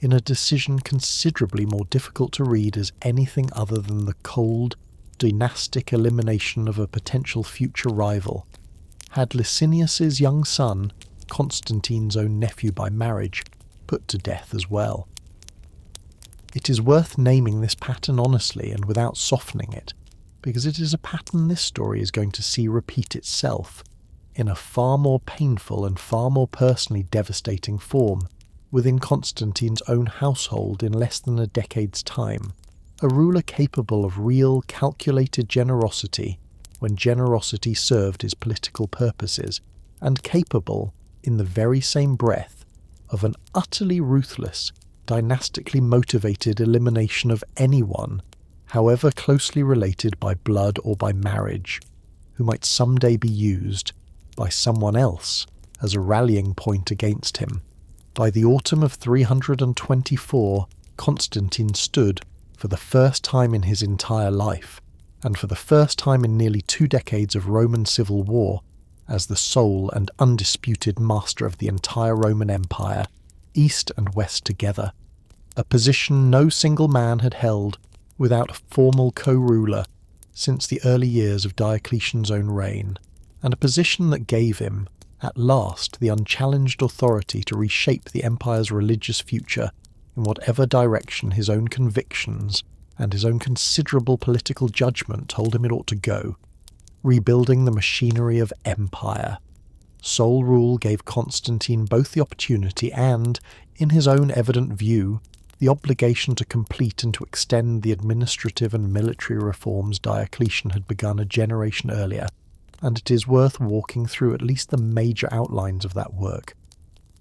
in a decision considerably more difficult to read as anything other than the cold, dynastic elimination of a potential future rival, had Licinius's young son, Constantine's own nephew by marriage, put to death as well. It is worth naming this pattern honestly and without softening it, because it is a pattern this story is going to see repeat itself, in a far more painful and far more personally devastating form, within Constantine's own household in less than a decade's time, a ruler capable of real, calculated generosity when generosity served his political purposes, and capable, in the very same breath, of an utterly ruthless, dynastically motivated elimination of anyone, however closely related by blood or by marriage, who might someday be used, by someone else, as a rallying point against him. By the autumn of 324, Constantine stood, for the first time in his entire life, and for the first time in nearly 2 decades of Roman civil war, as the sole and undisputed master of the entire Roman Empire, east and west together, a position no single man had held without a formal co-ruler since the early years of Diocletian's own reign, and a position that gave him, at last, the unchallenged authority to reshape the empire's religious future in whatever direction his own convictions and his own considerable political judgment told him it ought to go, rebuilding the machinery of empire. Sole rule gave Constantine both the opportunity and, in his own evident view, the obligation to complete and to extend the administrative and military reforms Diocletian had begun a generation earlier, and it is worth walking through at least the major outlines of that work,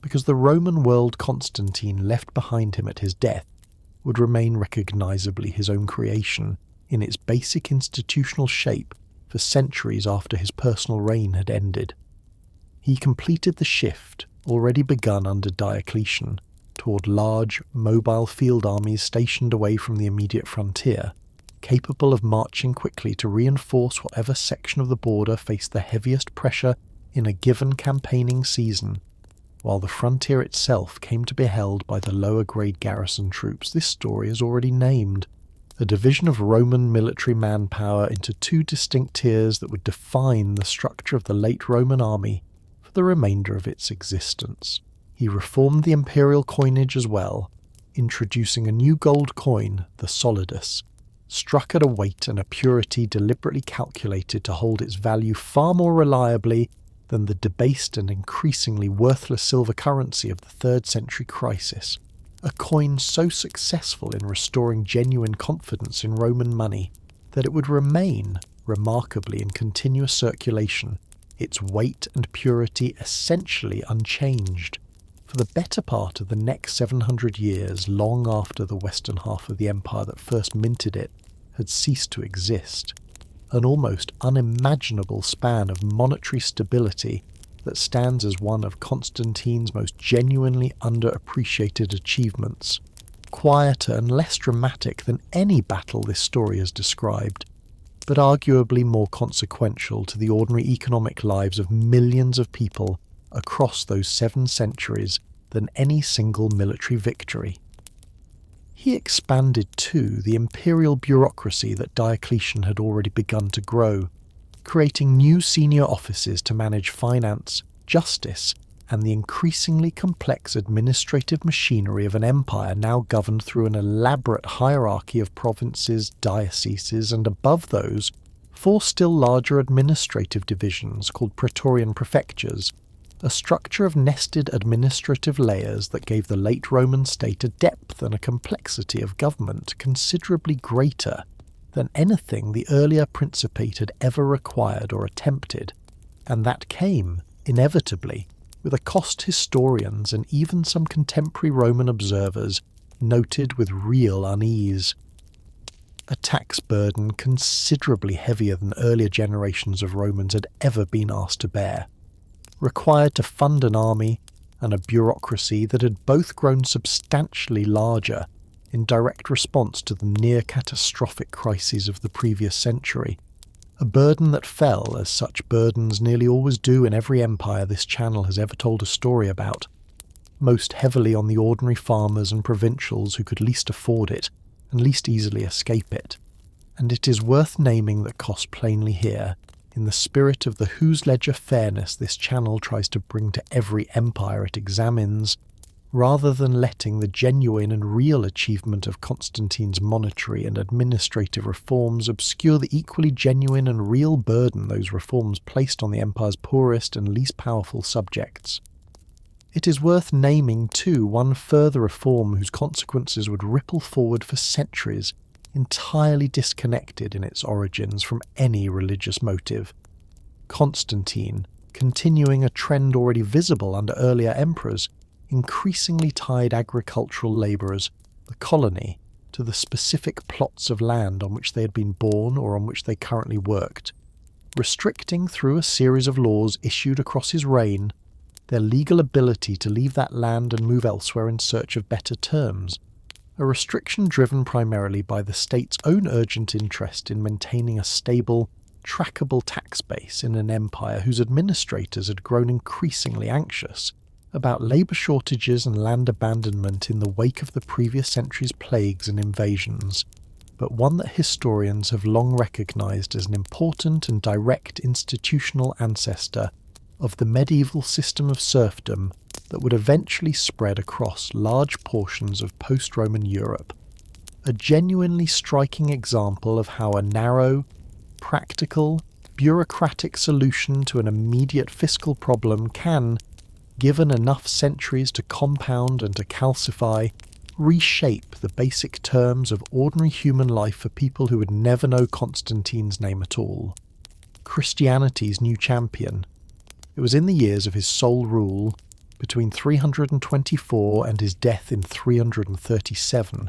because the Roman world Constantine left behind him at his death would remain recognisably his own creation in its basic institutional shape for centuries after his personal reign had ended. He completed the shift, already begun under Diocletian, toward large, mobile field armies stationed away from the immediate frontier, capable of marching quickly to reinforce whatever section of the border faced the heaviest pressure in a given campaigning season, while the frontier itself came to be held by the lower-grade garrison troops this story has already named, a division of Roman military manpower into 2 distinct tiers that would define the structure of the late Roman army for the remainder of its existence. He reformed the imperial coinage as well, introducing a new gold coin, the solidus, struck at a weight and a purity deliberately calculated to hold its value far more reliably than the debased and increasingly worthless silver currency of the 3rd century crisis, a coin so successful in restoring genuine confidence in Roman money that it would remain, remarkably, in continuous circulation, its weight and purity essentially unchanged, for the better part of the next 700 years, long after the western half of the empire that first minted it had ceased to exist, an almost unimaginable span of monetary stability that stands as one of Constantine's most genuinely underappreciated achievements, quieter and less dramatic than any battle this story has described, but arguably more consequential to the ordinary economic lives of millions of people across those 7 centuries than any single military victory. He expanded too the imperial bureaucracy that Diocletian had already begun to grow, creating new senior offices to manage finance, justice, and the increasingly complex administrative machinery of an empire now governed through an elaborate hierarchy of provinces, dioceses, and above those, 4 still larger administrative divisions called praetorian prefectures, a structure of nested administrative layers that gave the late Roman state a depth and a complexity of government considerably greater than anything the earlier principate had ever required or attempted, and that came, inevitably, with a cost historians and even some contemporary Roman observers noted with real unease. A tax burden considerably heavier than earlier generations of Romans had ever been asked to bear, required to fund an army and a bureaucracy that had both grown substantially larger in direct response to the near-catastrophic crises of the previous century, a burden that fell, as such burdens nearly always do in every empire this channel has ever told a story about, most heavily on the ordinary farmers and provincials who could least afford it and least easily escape it. And it is worth naming that cost plainly here, in the spirit of the whose ledger fairness this channel tries to bring to every empire it examines, rather than letting the genuine and real achievement of Constantine's monetary and administrative reforms obscure the equally genuine and real burden those reforms placed on the empire's poorest and least powerful subjects. It is worth naming, too, one further reform whose consequences would ripple forward for centuries, entirely disconnected in its origins from any religious motive. Constantine, continuing a trend already visible under earlier emperors, increasingly tied agricultural labourers, the colony, to the specific plots of land on which they had been born or on which they currently worked, restricting through a series of laws issued across his reign their legal ability to leave that land and move elsewhere in search of better terms, a restriction driven primarily by the state's own urgent interest in maintaining a stable, trackable tax base in an empire whose administrators had grown increasingly anxious about labour shortages and land abandonment in the wake of the previous century's plagues and invasions, but one that historians have long recognised as an important and direct institutional ancestor of the medieval system of serfdom that would eventually spread across large portions of post-Roman Europe, a genuinely striking example of how a narrow, practical, bureaucratic solution to an immediate fiscal problem can, given enough centuries to compound and to calcify, reshape the basic terms of ordinary human life for people who would never know Constantine's name at all. Christianity's new champion. It was in the years of his sole rule, between 324 and his death in 337,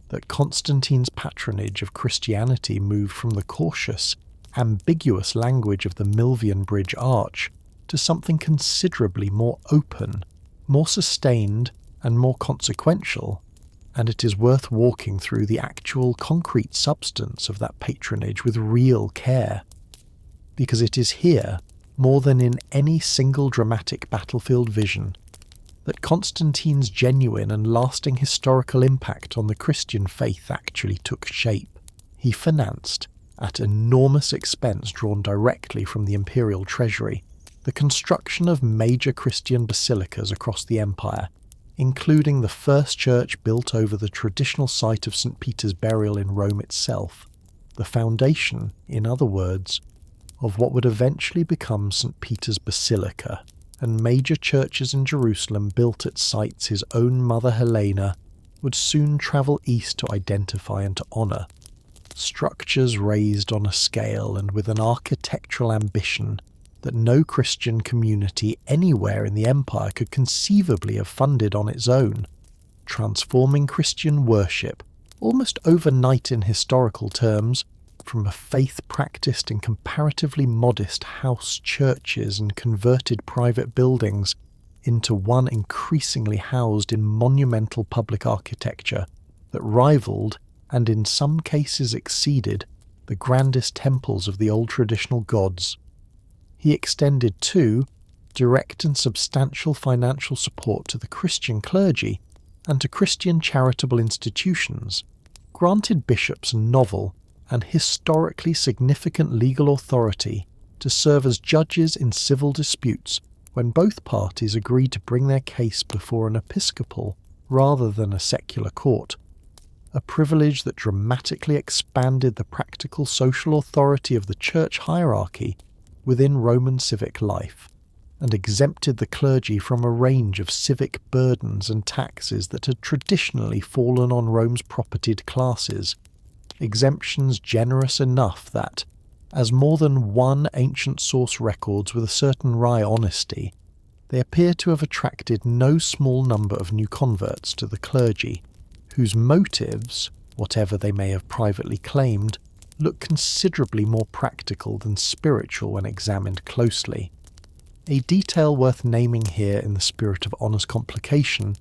that Constantine's patronage of Christianity moved from the cautious, ambiguous language of the Milvian Bridge arch to something considerably more open, more sustained, and more consequential, and it is worth walking through the actual concrete substance of that patronage with real care, because it is here, more than in any single dramatic battlefield vision, that Constantine's genuine and lasting historical impact on the Christian faith actually took shape. He financed, at enormous expense drawn directly from the imperial treasury, the construction of major Christian basilicas across the empire, including the first church built over the traditional site of St. Peter's burial in Rome itself, the foundation, in other words, of what would eventually become St. Peter's Basilica, and major churches in Jerusalem built at sites his own mother Helena would soon travel east to identify and to honour. Structures raised on a scale and with an architectural ambition that no Christian community anywhere in the empire could conceivably have funded on its own, transforming Christian worship, almost overnight in historical terms, from a faith practiced in comparatively modest house churches and converted private buildings into one increasingly housed in monumental public architecture that rivaled, and in some cases exceeded, the grandest temples of the old traditional gods. He extended, too, direct and substantial financial support to the Christian clergy and to Christian charitable institutions, granted bishops novel and historically significant legal authority to serve as judges in civil disputes when both parties agreed to bring their case before an episcopal rather than a secular court, a privilege that dramatically expanded the practical social authority of the church hierarchy within Roman civic life, and exempted the clergy from a range of civic burdens and taxes that had traditionally fallen on Rome's propertied classes, exemptions generous enough that, as more than one ancient source records with a certain wry honesty, they appear to have attracted no small number of new converts to the clergy, whose motives, whatever they may have privately claimed, look considerably more practical than spiritual when examined closely. A detail worth naming here in the spirit of honest complication,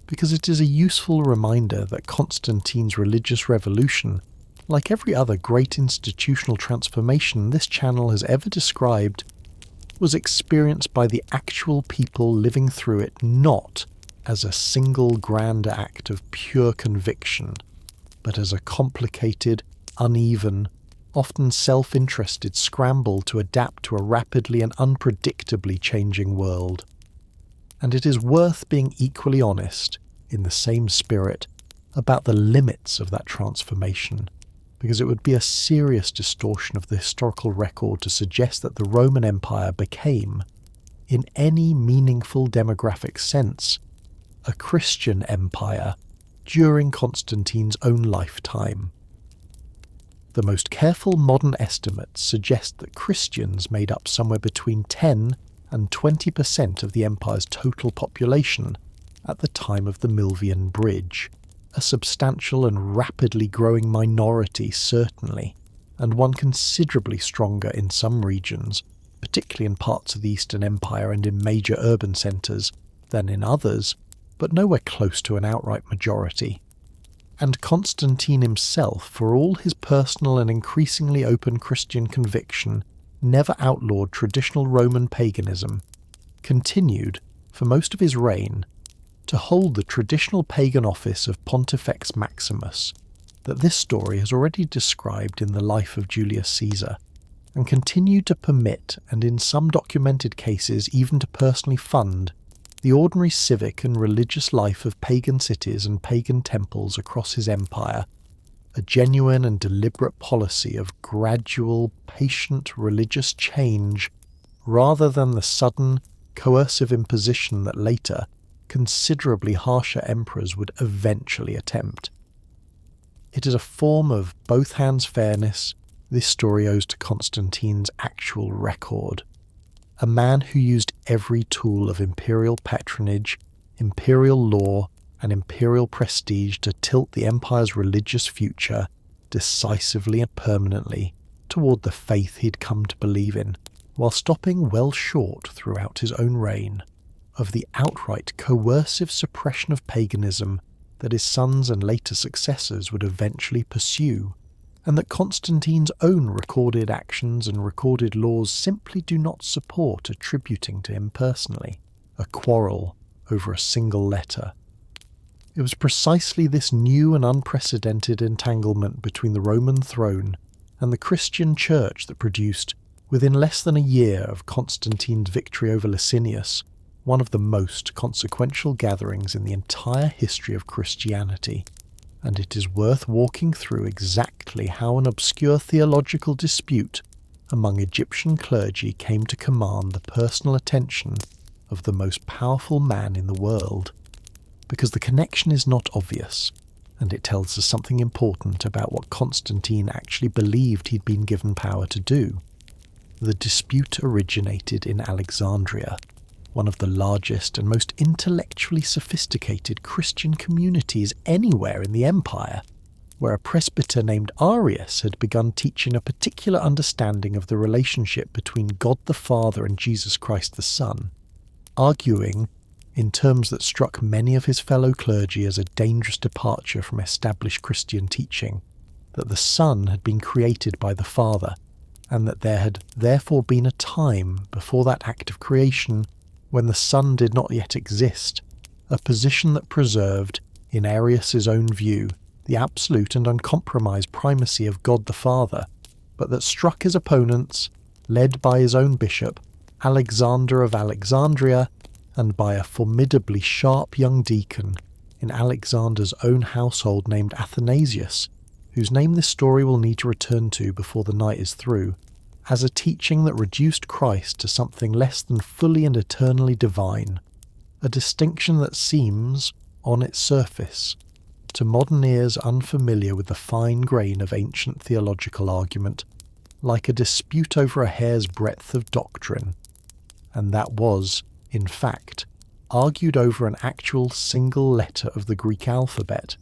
because it is a useful reminder that Constantine's religious revolution, like every other great institutional transformation this channel has ever described, was experienced by the actual people living through it not as a single grand act of pure conviction, but as a complicated, uneven, often self-interested scramble to adapt to a rapidly and unpredictably changing world. And it is worth being equally honest, in the same spirit, about the limits of that transformation, because it would be a serious distortion of the historical record to suggest that the Roman Empire became, in any meaningful demographic sense, a Christian empire during Constantine's own lifetime. The most careful modern estimates suggest that Christians made up somewhere between 10 and 20% of the empire's total population at the time of the Milvian Bridge, a substantial and rapidly growing minority certainly, and one considerably stronger in some regions, particularly in parts of the Eastern Empire and in major urban centres, than in others, but nowhere close to an outright majority. And Constantine himself, for all his personal and increasingly open Christian conviction, never outlawed traditional Roman paganism, continued, for most of his reign, to hold the traditional pagan office of Pontifex Maximus, that this story has already described in the life of Julius Caesar, and continued to permit, and in some documented cases even to personally fund, the ordinary civic and religious life of pagan cities and pagan temples across his empire, a genuine and deliberate policy of gradual, patient religious change, rather than the sudden, coercive imposition that later, considerably harsher emperors would eventually attempt. It is a form of both hands fairness this story owes to Constantine's actual record. A man who used every tool of imperial patronage, imperial law, and imperial prestige to tilt the empire's religious future decisively and permanently toward the faith he'd come to believe in, while stopping well short throughout his own reign of the outright coercive suppression of paganism that his sons and later successors would eventually pursue, and that Constantine's own recorded actions and recorded laws simply do not support attributing to him personally, a quarrel over a single letter. It was precisely this new and unprecedented entanglement between the Roman throne and the Christian Church that produced, within less than a year of Constantine's victory over Licinius, one of the most consequential gatherings in the entire history of Christianity. And it is worth walking through exactly how an obscure theological dispute among Egyptian clergy came to command the personal attention of the most powerful man in the world, because the connection is not obvious, and it tells us something important about what Constantine actually believed he'd been given power to do. The dispute originated in Alexandria, one of the largest and most intellectually sophisticated Christian communities anywhere in the empire, where a presbyter named Arius had begun teaching a particular understanding of the relationship between God the Father and Jesus Christ the Son, arguing, in terms that struck many of his fellow clergy as a dangerous departure from established Christian teaching, that the Son had been created by the Father, and that there had therefore been a time before that act of creation when the Son did not yet exist, a position that preserved, in Arius's own view, the absolute and uncompromised primacy of God the Father, but that struck his opponents led by his own bishop, Alexander of Alexandria, and by a formidably sharp young deacon in Alexander's own household named Athanasius, whose name this story will need to return to before the night is through, as a teaching that reduced Christ to something less than fully and eternally divine, a distinction that seems, on its surface, to modern ears unfamiliar with the fine grain of ancient theological argument, like a dispute over a hair's breadth of doctrine, and that was, in fact, argued over an actual single letter of the Greek alphabet.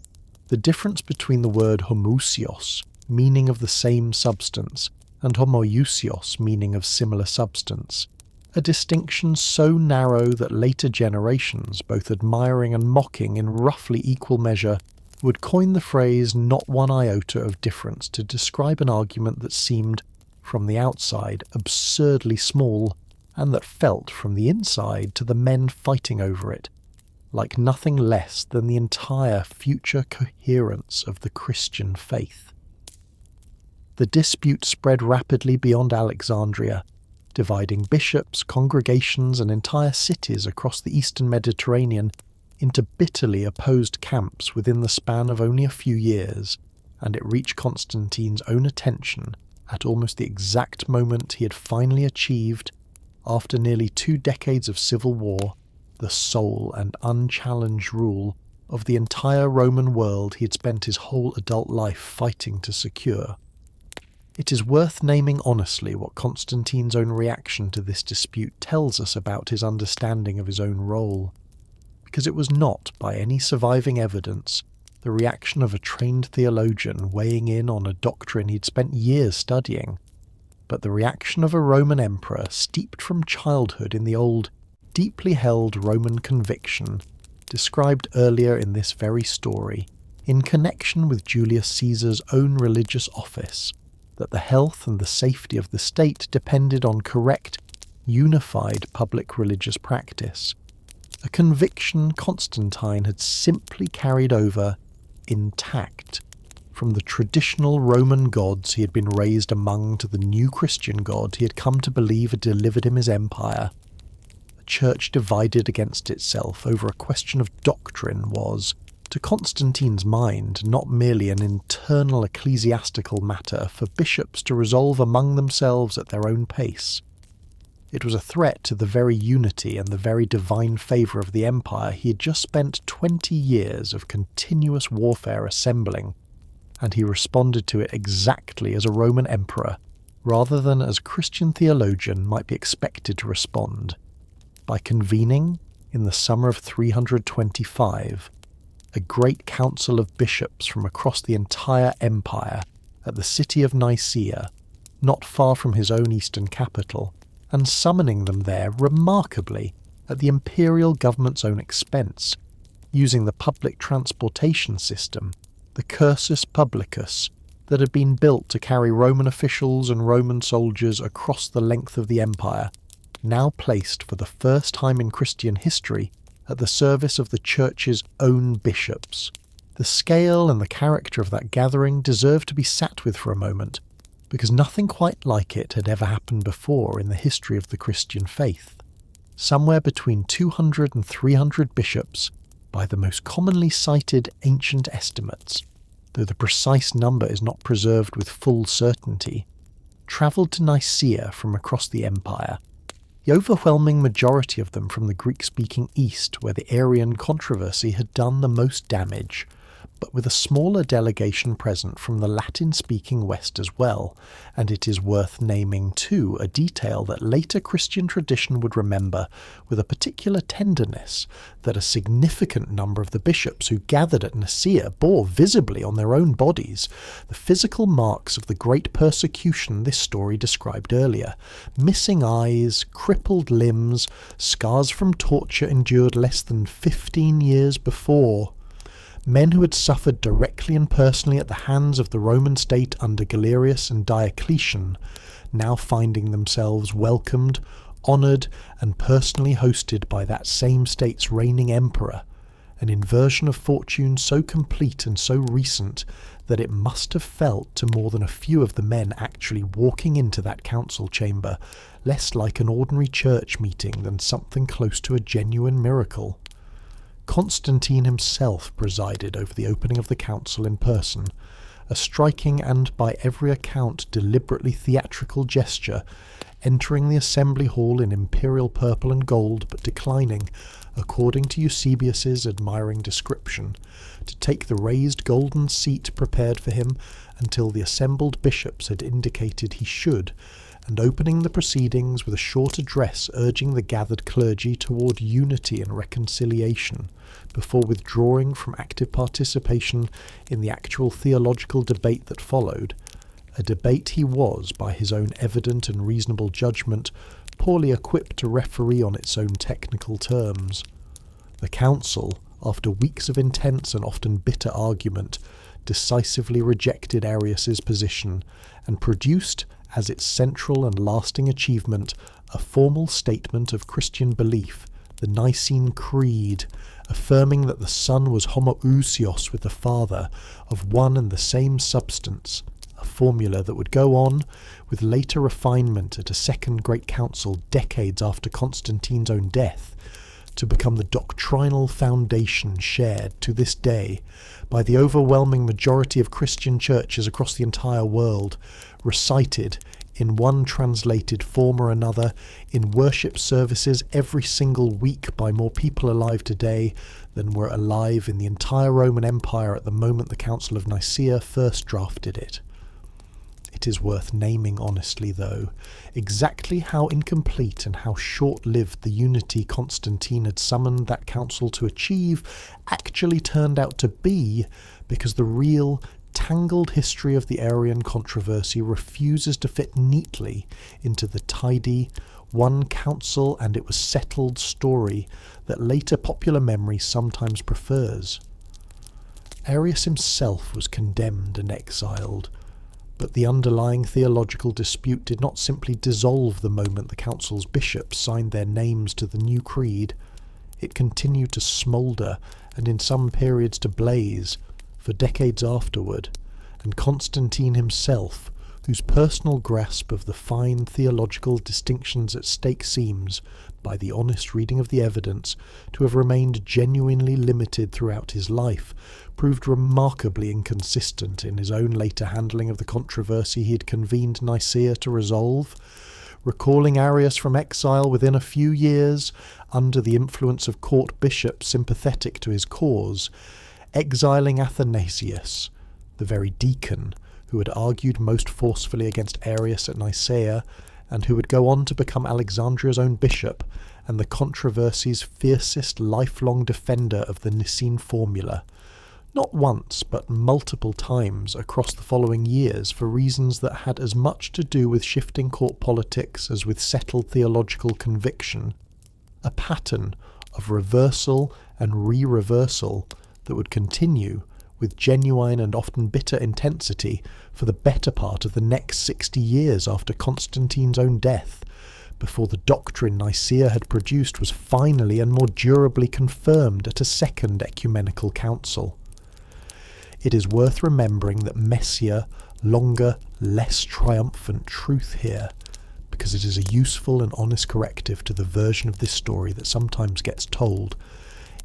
The difference between the word homoousios, meaning of the same substance, and homoousios, meaning of similar substance, a distinction so narrow that later generations, both admiring and mocking in roughly equal measure, would coin the phrase "not one iota of difference" to describe an argument that seemed, from the outside, absurdly small, and that felt, from the inside, to the men fighting over it, like nothing less than the entire future coherence of the Christian faith. The dispute spread rapidly beyond Alexandria, dividing bishops, congregations, and entire cities across the eastern Mediterranean into bitterly opposed camps within the span of only a few years, and it reached Constantine's own attention at almost the exact moment he had finally achieved, after nearly 2 decades of civil war, the sole and unchallenged rule of the entire Roman world he had spent his whole adult life fighting to secure. It is worth naming honestly what Constantine's own reaction to this dispute tells us about his understanding of his own role, because it was not, by any surviving evidence, the reaction of a trained theologian weighing in on a doctrine he'd spent years studying, but the reaction of a Roman emperor steeped from childhood in the old, deeply held Roman conviction described earlier in this very story, in connection with Julius Caesar's own religious office, that the health and the safety of the state depended on correct, unified public religious practice, a conviction Constantine had simply carried over, intact, from the traditional Roman gods he had been raised among to the new Christian God he had come to believe had delivered him his empire. A church divided against itself over a question of doctrine was, to Constantine's mind, not merely an internal ecclesiastical matter for bishops to resolve among themselves at their own pace. It was a threat to the very unity and the very divine favour of the empire he had just spent 20 years of continuous warfare assembling, and he responded to it exactly as a Roman emperor, rather than as a Christian theologian might be expected to respond, by convening, in the summer of 325, a great council of bishops from across the entire empire at the city of Nicaea, not far from his own eastern capital, and summoning them there remarkably at the imperial government's own expense, using the public transportation system, the cursus publicus, that had been built to carry Roman officials and Roman soldiers across the length of the empire, now placed for the first time in Christian history at the service of the Church's own bishops. The scale and the character of that gathering deserve to be sat with for a moment, because nothing quite like it had ever happened before in the history of the Christian faith. Somewhere between 200 and 300 bishops, by the most commonly cited ancient estimates, though the precise number is not preserved with full certainty, travelled to Nicaea from across the empire, the overwhelming majority of them from the Greek-speaking East, where the Arian controversy had done the most damage, but with a smaller delegation present from the Latin-speaking West as well, and it is worth naming too a detail that later Christian tradition would remember with a particular tenderness, that a significant number of the bishops who gathered at Nicaea bore visibly on their own bodies the physical marks of the great persecution this story described earlier: missing eyes, crippled limbs, scars from torture endured less than 15 years before. Men who had suffered directly and personally at the hands of the Roman state under Galerius and Diocletian, now finding themselves welcomed, honoured, and personally hosted by that same state's reigning emperor, an inversion of fortune so complete and so recent that it must have felt to more than a few of the men actually walking into that council chamber less like an ordinary church meeting than something close to a genuine miracle. Constantine himself presided over the opening of the council in person, a striking and, by every account, deliberately theatrical gesture, entering the assembly hall in imperial purple and gold, but declining, according to Eusebius's admiring description, to take the raised golden seat prepared for him until the assembled bishops had indicated he should, and opening the proceedings with a short address urging the gathered clergy toward unity and reconciliation, before withdrawing from active participation in the actual theological debate that followed, a debate he was, by his own evident and reasonable judgment, poorly equipped to referee on its own technical terms. The council, after weeks of intense and often bitter argument, decisively rejected Arius's position, and produced, as its central and lasting achievement, a formal statement of Christian belief, the Nicene Creed, affirming that the Son was homoousios with the Father, of one and the same substance, a formula that would go on, with later refinement at a second great council decades after Constantine's own death, to become the doctrinal foundation shared to this day by the overwhelming majority of Christian churches across the entire world, recited in one translated form or another in worship services every single week by more people alive today than were alive in the entire Roman Empire at the moment the Council of Nicaea first drafted it. It is worth naming honestly, though, exactly how incomplete and how short-lived the unity Constantine had summoned that council to achieve actually turned out to be, because the real, tangled history of the Arian controversy refuses to fit neatly into the tidy, one council and it was settled story that later popular memory sometimes prefers. Arius himself was condemned and exiled, but the underlying theological dispute did not simply dissolve the moment the council's bishops signed their names to the new creed. It continued to smoulder, and in some periods to blaze, for decades afterward, and Constantine himself, whose personal grasp of the fine theological distinctions at stake seems, by the honest reading of the evidence, to have remained genuinely limited throughout his life, proved remarkably inconsistent in his own later handling of the controversy he had convened Nicaea to resolve, recalling Arius from exile within a few years, under the influence of court bishops sympathetic to his cause, exiling Athanasius, the very deacon who had argued most forcefully against Arius at Nicaea, and who would go on to become Alexandria's own bishop, and the controversy's fiercest lifelong defender of the Nicene formula, not once but multiple times across the following years for reasons that had as much to do with shifting court politics as with settled theological conviction, a pattern of reversal and re-reversal that would continue with genuine and often bitter intensity for the better part of the next 60 years after Constantine's own death, before the doctrine Nicaea had produced was finally and more durably confirmed at a second ecumenical council. It is worth remembering that messier, longer, less triumphant truth here, because it is a useful and honest corrective to the version of this story that sometimes gets told,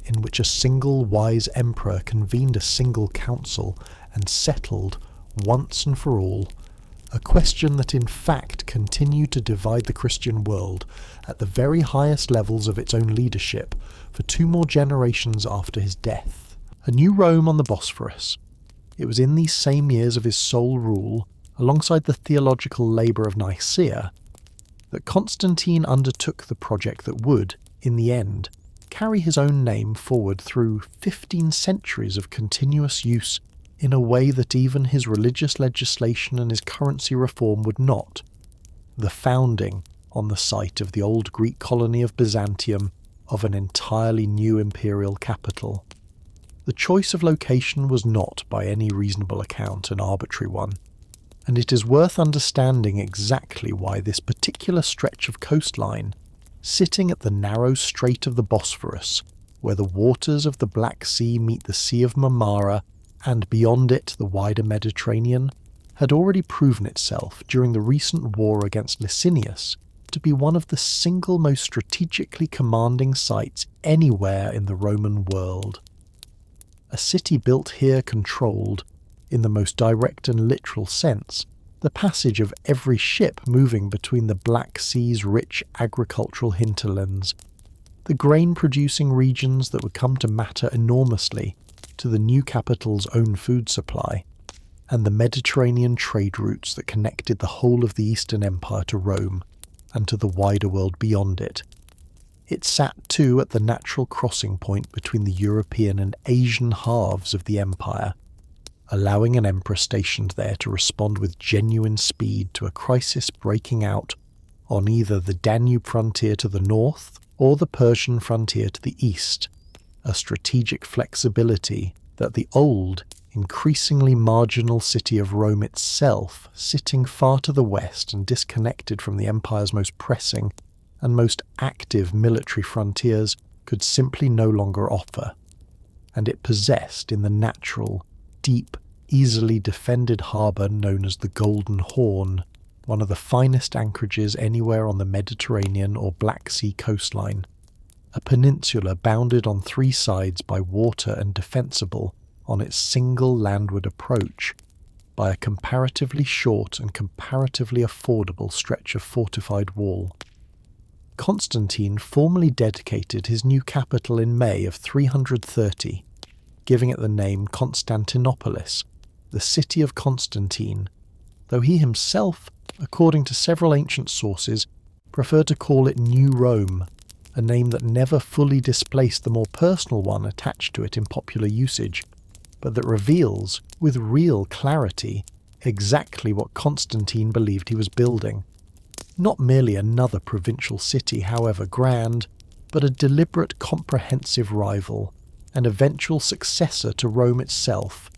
in which a single wise emperor convened a single council and settled, once and for all, a question that in fact continued to divide the Christian world at the very highest levels of its own leadership for 2 more generations after his death. A new Rome on the Bosphorus. It was in these same years of his sole rule, alongside the theological labour of Nicaea, that Constantine undertook the project that would, in the end, carry his own name forward through 15 centuries of continuous use in a way that even his religious legislation and his currency reform would not. The founding, on the site of the old Greek colony of Byzantium, of an entirely new imperial capital. The choice of location was not, by any reasonable account, an arbitrary one, and it is worth understanding exactly why this particular stretch of coastline, sitting at the narrow strait of the Bosphorus, where the waters of the Black Sea meet the Sea of Marmara, and beyond it the wider Mediterranean, had already proven itself during the recent war against Licinius to be one of the single most strategically commanding sites anywhere in the Roman world. A city built here controlled, in the most direct and literal sense, the passage of every ship moving between the Black Sea's rich agricultural hinterlands, the grain-producing regions that would come to matter enormously to the new capital's own food supply, and the Mediterranean trade routes that connected the whole of the Eastern Empire to Rome and to the wider world beyond it. It sat too at the natural crossing point between the European and Asian halves of the empire, allowing an emperor stationed there to respond with genuine speed to a crisis breaking out on either the Danube frontier to the north or the Persian frontier to the east, a strategic flexibility that the old, increasingly marginal city of Rome itself, sitting far to the west and disconnected from the empire's most pressing and most active military frontiers, could simply no longer offer. And it possessed in the natural, deep, easily defended harbour known as the Golden Horn, one of the finest anchorages anywhere on the Mediterranean or Black Sea coastline, a peninsula bounded on three sides by water and defensible on its single landward approach by a comparatively short and comparatively affordable stretch of fortified wall. Constantine formally dedicated his new capital in May of 330, giving it the name Constantinopolis, the city of Constantine, though he himself, according to several ancient sources, preferred to call it New Rome, a name that never fully displaced the more personal one attached to it in popular usage, but that reveals, with real clarity, exactly what Constantine believed he was building. Not merely another provincial city, however grand, but a deliberate, comprehensive rival, an eventual successor to Rome itself,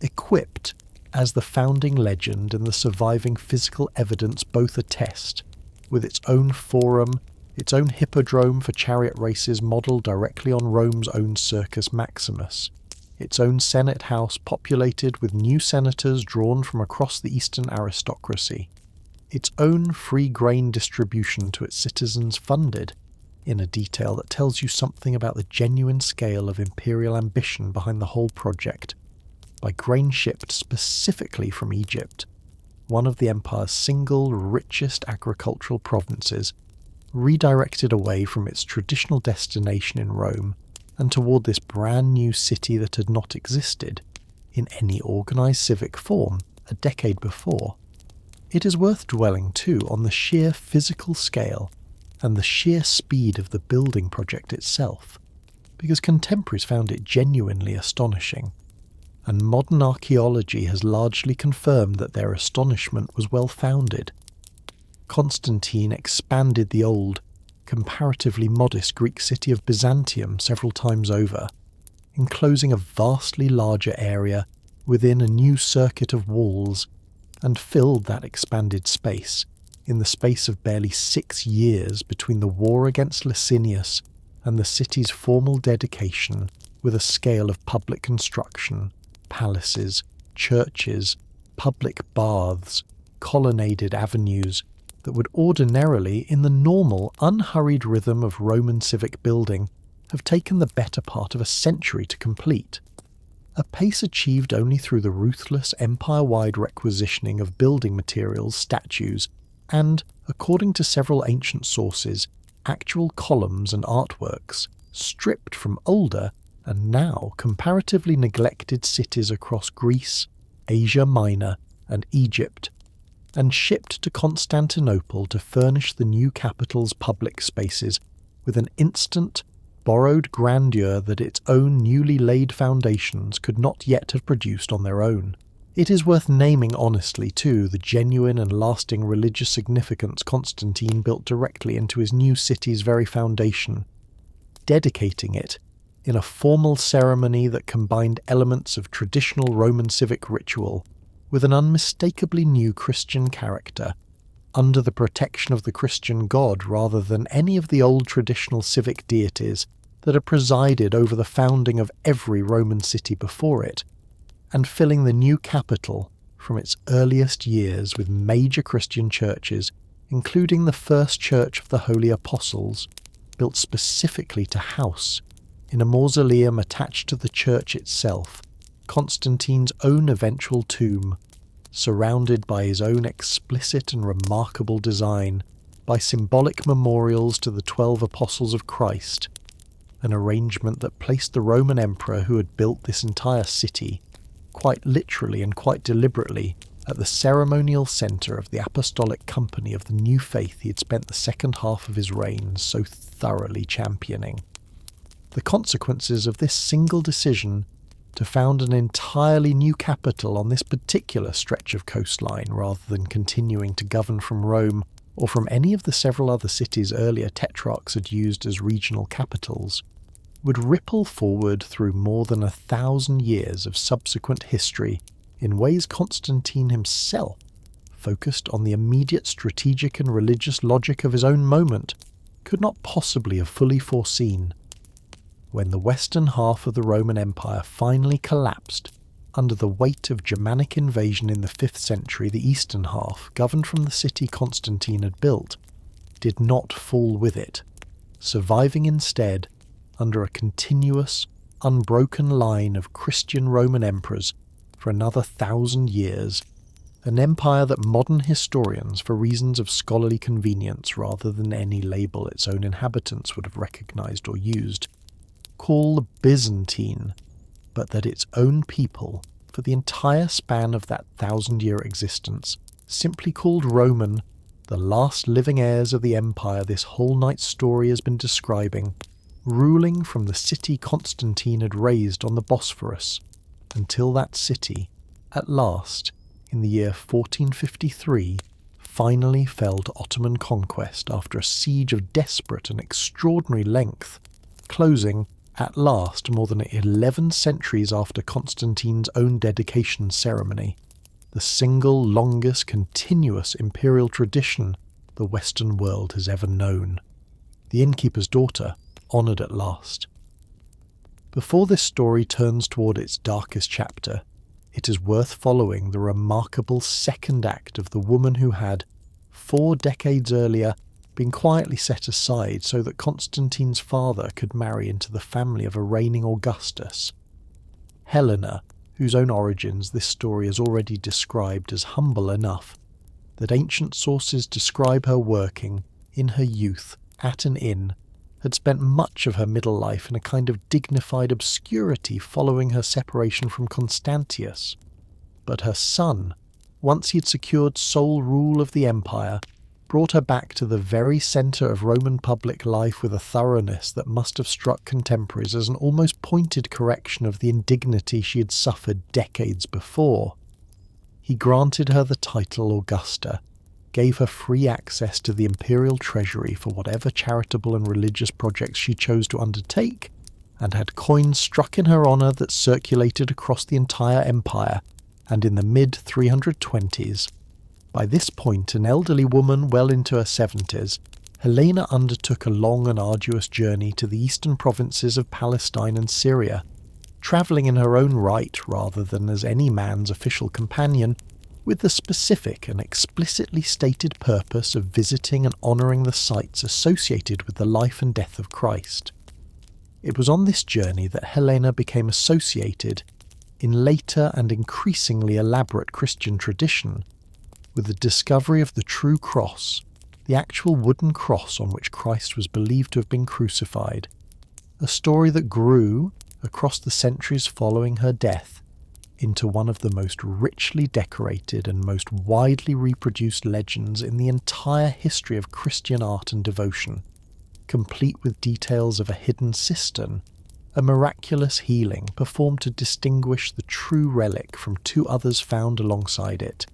equipped, as the founding legend and the surviving physical evidence both attest, with its own forum, its own hippodrome for chariot races modelled directly on Rome's own Circus Maximus, its own Senate house populated with new senators drawn from across the Eastern aristocracy, its own free grain distribution to its citizens funded, in a detail that tells you something about the genuine scale of imperial ambition behind the whole project, by grain shipped specifically from Egypt, one of the empire's single richest agricultural provinces, redirected away from its traditional destination in Rome and toward this brand new city that had not existed, in any organised civic form, a decade before. It is worth dwelling too on the sheer physical scale and the sheer speed of the building project itself, because contemporaries found it genuinely astonishing, and modern archaeology has largely confirmed that their astonishment was well founded. Constantine expanded the old, comparatively modest Greek city of Byzantium several times over, enclosing a vastly larger area within a new circuit of walls, and filled that expanded space in the space of barely 6 years between the war against Licinius and the city's formal dedication with a scale of public construction, palaces, churches, public baths, colonnaded avenues that would ordinarily, in the normal, unhurried rhythm of Roman civic building, have taken the better part of a century to complete. A pace achieved only through the ruthless empire-wide requisitioning of building materials, statues, and, according to several ancient sources, actual columns and artworks, stripped from older and now comparatively neglected cities across Greece, Asia Minor, and Egypt, and shipped to Constantinople to furnish the new capital's public spaces with an instant, borrowed grandeur that its own newly laid foundations could not yet have produced on their own. It is worth naming honestly, too, the genuine and lasting religious significance Constantine built directly into his new city's very foundation, dedicating it, in a formal ceremony that combined elements of traditional Roman civic ritual with an unmistakably new Christian character, under the protection of the Christian God rather than any of the old traditional civic deities, that had presided over the founding of every Roman city before it, and filling the new capital from its earliest years with major Christian churches, including the first Church of the Holy Apostles, built specifically to house, in a mausoleum attached to the church itself, Constantine's own eventual tomb, surrounded by his own explicit and remarkable design, by symbolic memorials to the 12 Apostles of Christ, an arrangement that placed the Roman emperor who had built this entire city, quite literally and quite deliberately, at the ceremonial centre of the apostolic company of the new faith he had spent the second half of his reign so thoroughly championing. The consequences of this single decision to found an entirely new capital on this particular stretch of coastline rather than continuing to govern from Rome or from any of the several other cities earlier tetrarchs had used as regional capitals, would ripple forward through more than 1,000 years of subsequent history in ways Constantine himself, focused on the immediate strategic and religious logic of his own moment, could not possibly have fully foreseen. When the western half of the Roman Empire finally collapsed under the weight of Germanic invasion in the 5th century, the eastern half, governed from the city Constantine had built, did not fall with it, surviving instead under a continuous, unbroken line of Christian Roman emperors for another 1,000 years, an empire that modern historians, for reasons of scholarly convenience rather than any label its own inhabitants would have recognized or used, call Byzantine, but that its own people, for the entire span of that 1,000-year existence, simply called Roman, the last living heirs of the empire this whole night's story has been describing, ruling from the city Constantine had raised on the Bosphorus, until that city, at last, in the year 1453, finally fell to Ottoman conquest after a siege of desperate and extraordinary length, closing, at last, more than 11 centuries after Constantine's own dedication ceremony, the single longest continuous imperial tradition the Western world has ever known. The innkeeper's daughter, honoured at last. Before this story turns toward its darkest chapter, it is worth following the remarkable second act of the woman who had, 4 decades earlier, been quietly set aside so that Constantine's father could marry into the family of a reigning Augustus. Helena, whose own origins this story has already described as humble enough that ancient sources describe her working, in her youth, at an inn, had spent much of her middle life in a kind of dignified obscurity following her separation from Constantius. But her son, once he had secured sole rule of the empire, brought her back to the very centre of Roman public life with a thoroughness that must have struck contemporaries as an almost pointed correction of the indignity she had suffered decades before. He granted her the title Augusta, gave her free access to the imperial treasury for whatever charitable and religious projects she chose to undertake, and had coins struck in her honour that circulated across the entire empire, and in the mid-320s, by this point an elderly woman well into her 70s, Helena undertook a long and arduous journey to the eastern provinces of Palestine and Syria, travelling in her own right rather than as any man's official companion, with the specific and explicitly stated purpose of visiting and honouring the sites associated with the life and death of Christ. It was on this journey that Helena became associated, in later and increasingly elaborate Christian tradition, with the discovery of the true cross, the actual wooden cross on which Christ was believed to have been crucified, a story that grew, across the centuries following her death, into one of the most richly decorated and most widely reproduced legends in the entire history of Christian art and devotion, complete with details of a hidden cistern, a miraculous healing performed to distinguish the true relic from 2 others found alongside it,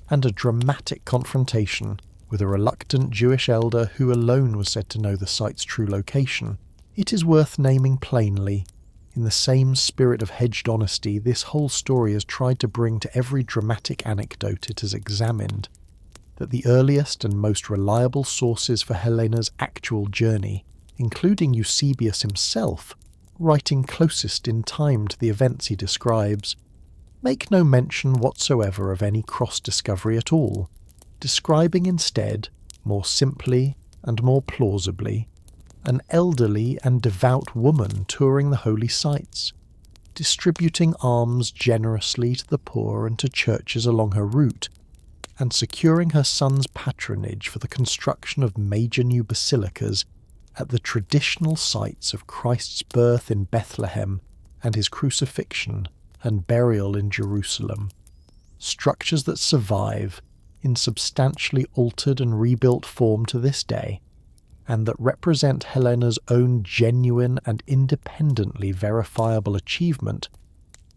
and a dramatic confrontation with a reluctant Jewish elder who alone was said to know the site's true location. It is worth naming plainly, in the same spirit of hedged honesty this whole story has tried to bring to every dramatic anecdote it has examined, that the earliest and most reliable sources for Helena's actual journey including Eusebius himself, writing closest in time to the events he describes, make no mention whatsoever of any cross-discovery at all, describing instead, more simply and more plausibly, an elderly and devout woman touring the holy sites, distributing alms generously to the poor and to churches along her route, and securing her son's patronage for the construction of major new basilicas at the traditional sites of Christ's birth in Bethlehem and his crucifixion and burial in Jerusalem, structures that survive in substantially altered and rebuilt form to this day, and that represent Helena's own genuine and independently verifiable achievement,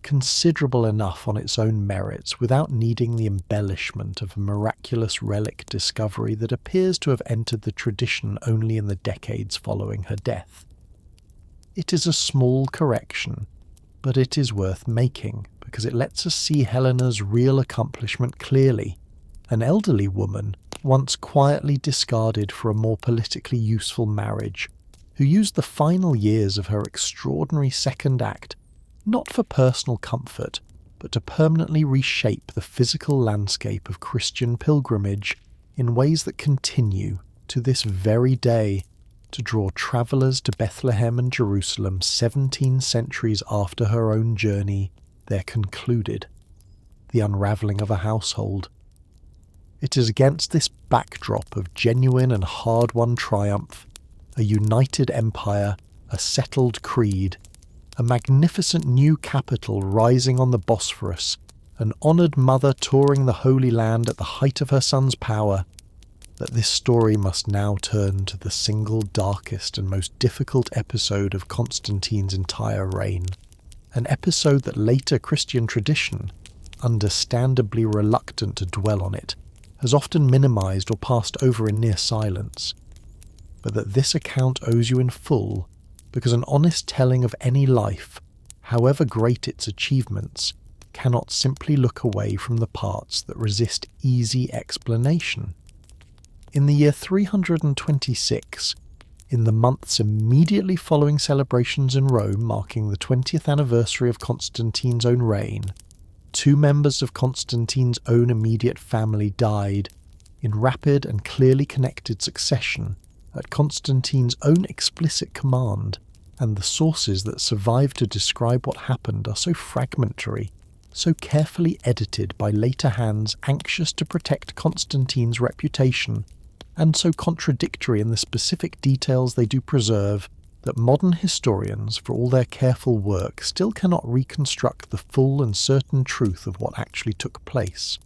considerable enough on its own merits without needing the embellishment of a miraculous relic discovery that appears to have entered the tradition only in the decades following her death. It is a small correction, but it is worth making because it lets us see Helena's real accomplishment clearly, an elderly woman once quietly discarded for a more politically useful marriage, who used the final years of her extraordinary second act not for personal comfort, but to permanently reshape the physical landscape of Christian pilgrimage in ways that continue, to this very day, to draw travellers to Bethlehem and Jerusalem 17 centuries after her own journey there concluded, the unravelling of a household. It is against this backdrop of genuine and hard-won triumph, a united empire, a settled creed, a magnificent new capital rising on the Bosphorus, an honoured mother touring the Holy Land at the height of her son's power, that this story must now turn to the single darkest and most difficult episode of Constantine's entire reign, an episode that later Christian tradition, understandably reluctant to dwell on it, has often minimised or passed over in near silence, but that this account owes you in full because an honest telling of any life, however great its achievements, cannot simply look away from the parts that resist easy explanation. In the year 326, in the months immediately following celebrations in Rome marking the 20th anniversary of Constantine's own reign, 2 members of Constantine's own immediate family died, in rapid and clearly connected succession, at Constantine's own explicit command, and the sources that survive to describe what happened are so fragmentary, so carefully edited by later hands anxious to protect Constantine's reputation, and so contradictory in the specific details they do preserve, that modern historians, for all their careful work, still cannot reconstruct the full and certain truth of what actually took place.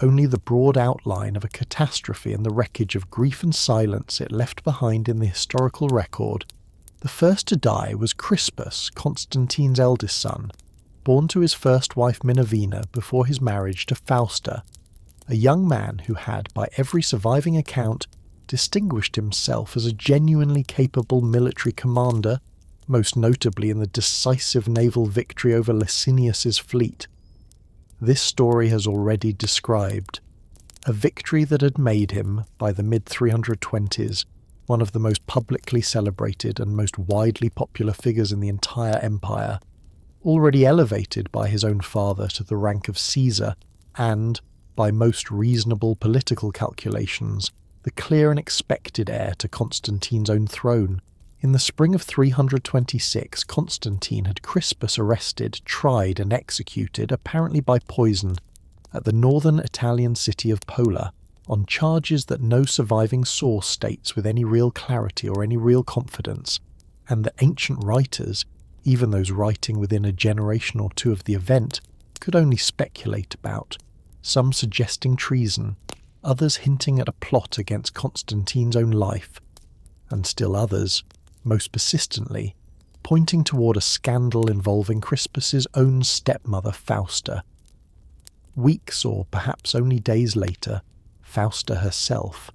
Only the broad outline of a catastrophe and the wreckage of grief and silence it left behind in the historical record. The first to die was Crispus, Constantine's eldest son, born to his first wife Minervina before his marriage to Fausta, a young man who had, by every surviving account, distinguished himself as a genuinely capable military commander, most notably in the decisive naval victory over Licinius's fleet. This story has already described a victory that had made him, by the mid-320s, one of the most publicly celebrated and most widely popular figures in the entire empire, already elevated by his own father to the rank of Caesar, and, by most reasonable political calculations, the clear and expected heir to Constantine's own throne. In the spring of 326, Constantine had Crispus arrested, tried and executed, apparently by poison, at the northern Italian city of Pola, on charges that no surviving source states with any real clarity or any real confidence, and that ancient writers, even those writing within a generation or two of the event, could only speculate about, some suggesting treason, others hinting at a plot against Constantine's own life, and still others, most persistently, pointing toward a scandal involving Crispus's own stepmother Fausta. Weeks or perhaps only days later, Fausta herself,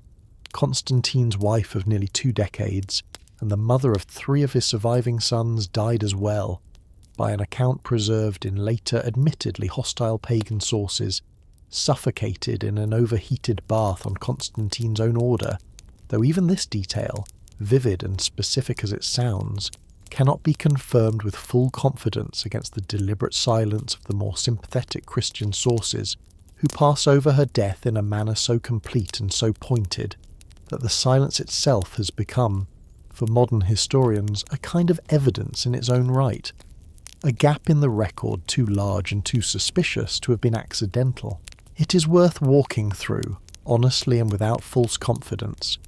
Constantine's wife of nearly 2 decades, and the mother of 3 of his surviving sons, died as well, by an account preserved in later admittedly hostile pagan sources, suffocated in an overheated bath on Constantine's own order, though even this detail, vivid and specific as it sounds, cannot be confirmed with full confidence against the deliberate silence of the more sympathetic Christian sources, who pass over her death in a manner so complete and so pointed that the silence itself has become, for modern historians, a kind of evidence in its own right, a gap in the record too large and too suspicious to have been accidental. It is worth walking through, honestly and without false confidence,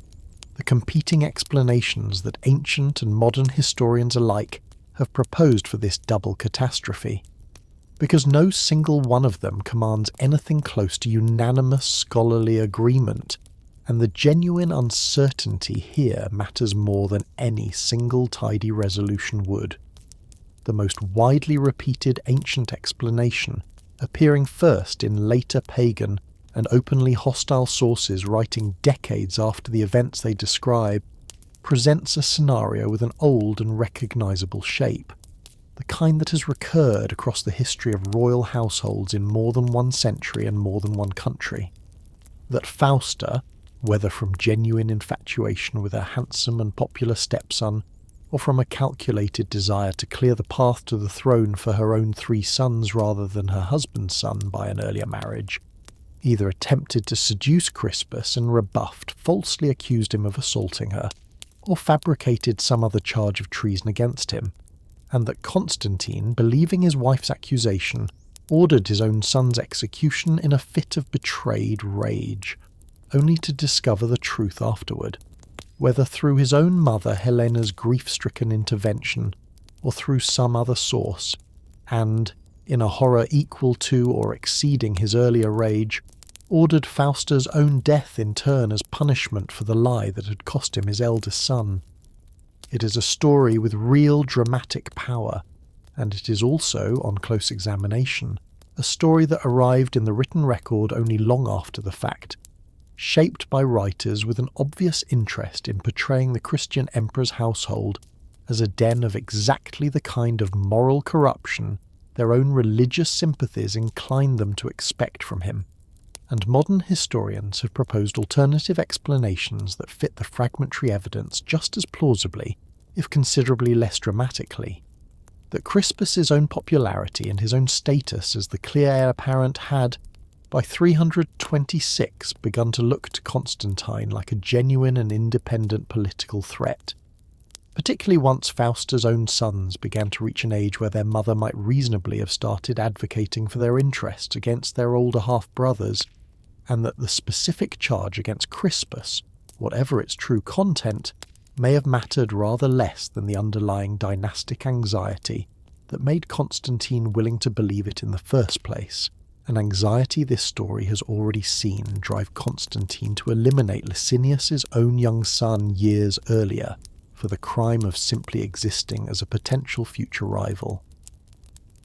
the competing explanations that ancient and modern historians alike have proposed for this double catastrophe, because no single one of them commands anything close to unanimous scholarly agreement, and the genuine uncertainty here matters more than any single tidy resolution would. The most widely repeated ancient explanation, appearing first in later pagan and openly hostile sources writing decades after the events they describe, presents a scenario with an old and recognisable shape, the kind that has recurred across the history of royal households in more than one century and more than one country. That Fausta, whether from genuine infatuation with her handsome and popular stepson, or from a calculated desire to clear the path to the throne for her own 3 sons rather than her husband's son by an earlier marriage, either attempted to seduce Crispus and rebuffed, falsely accused him of assaulting her, or fabricated some other charge of treason against him, and that Constantine, believing his wife's accusation, ordered his own son's execution in a fit of betrayed rage, only to discover the truth afterward, whether through his own mother Helena's grief-stricken intervention, or through some other source, and, in a horror equal to or exceeding his earlier rage, ordered Fausta's own death in turn as punishment for the lie that had cost him his eldest son. It is a story with real dramatic power, and it is also, on close examination, a story that arrived in the written record only long after the fact, shaped by writers with an obvious interest in portraying the Christian emperor's household as a den of exactly the kind of moral corruption their own religious sympathies inclined them to expect from him. And modern historians have proposed alternative explanations that fit the fragmentary evidence just as plausibly, if considerably less dramatically. That Crispus's own popularity and his own status as the clear heir apparent had, by 326, begun to look to Constantine like a genuine and independent political threat, particularly once Fausta's own sons began to reach an age where their mother might reasonably have started advocating for their interests against their older half-brothers, and that the specific charge against Crispus, whatever its true content, may have mattered rather less than the underlying dynastic anxiety that made Constantine willing to believe it in the first place, an anxiety this story has already seen drive Constantine to eliminate Licinius's own young son years earlier for the crime of simply existing as a potential future rival.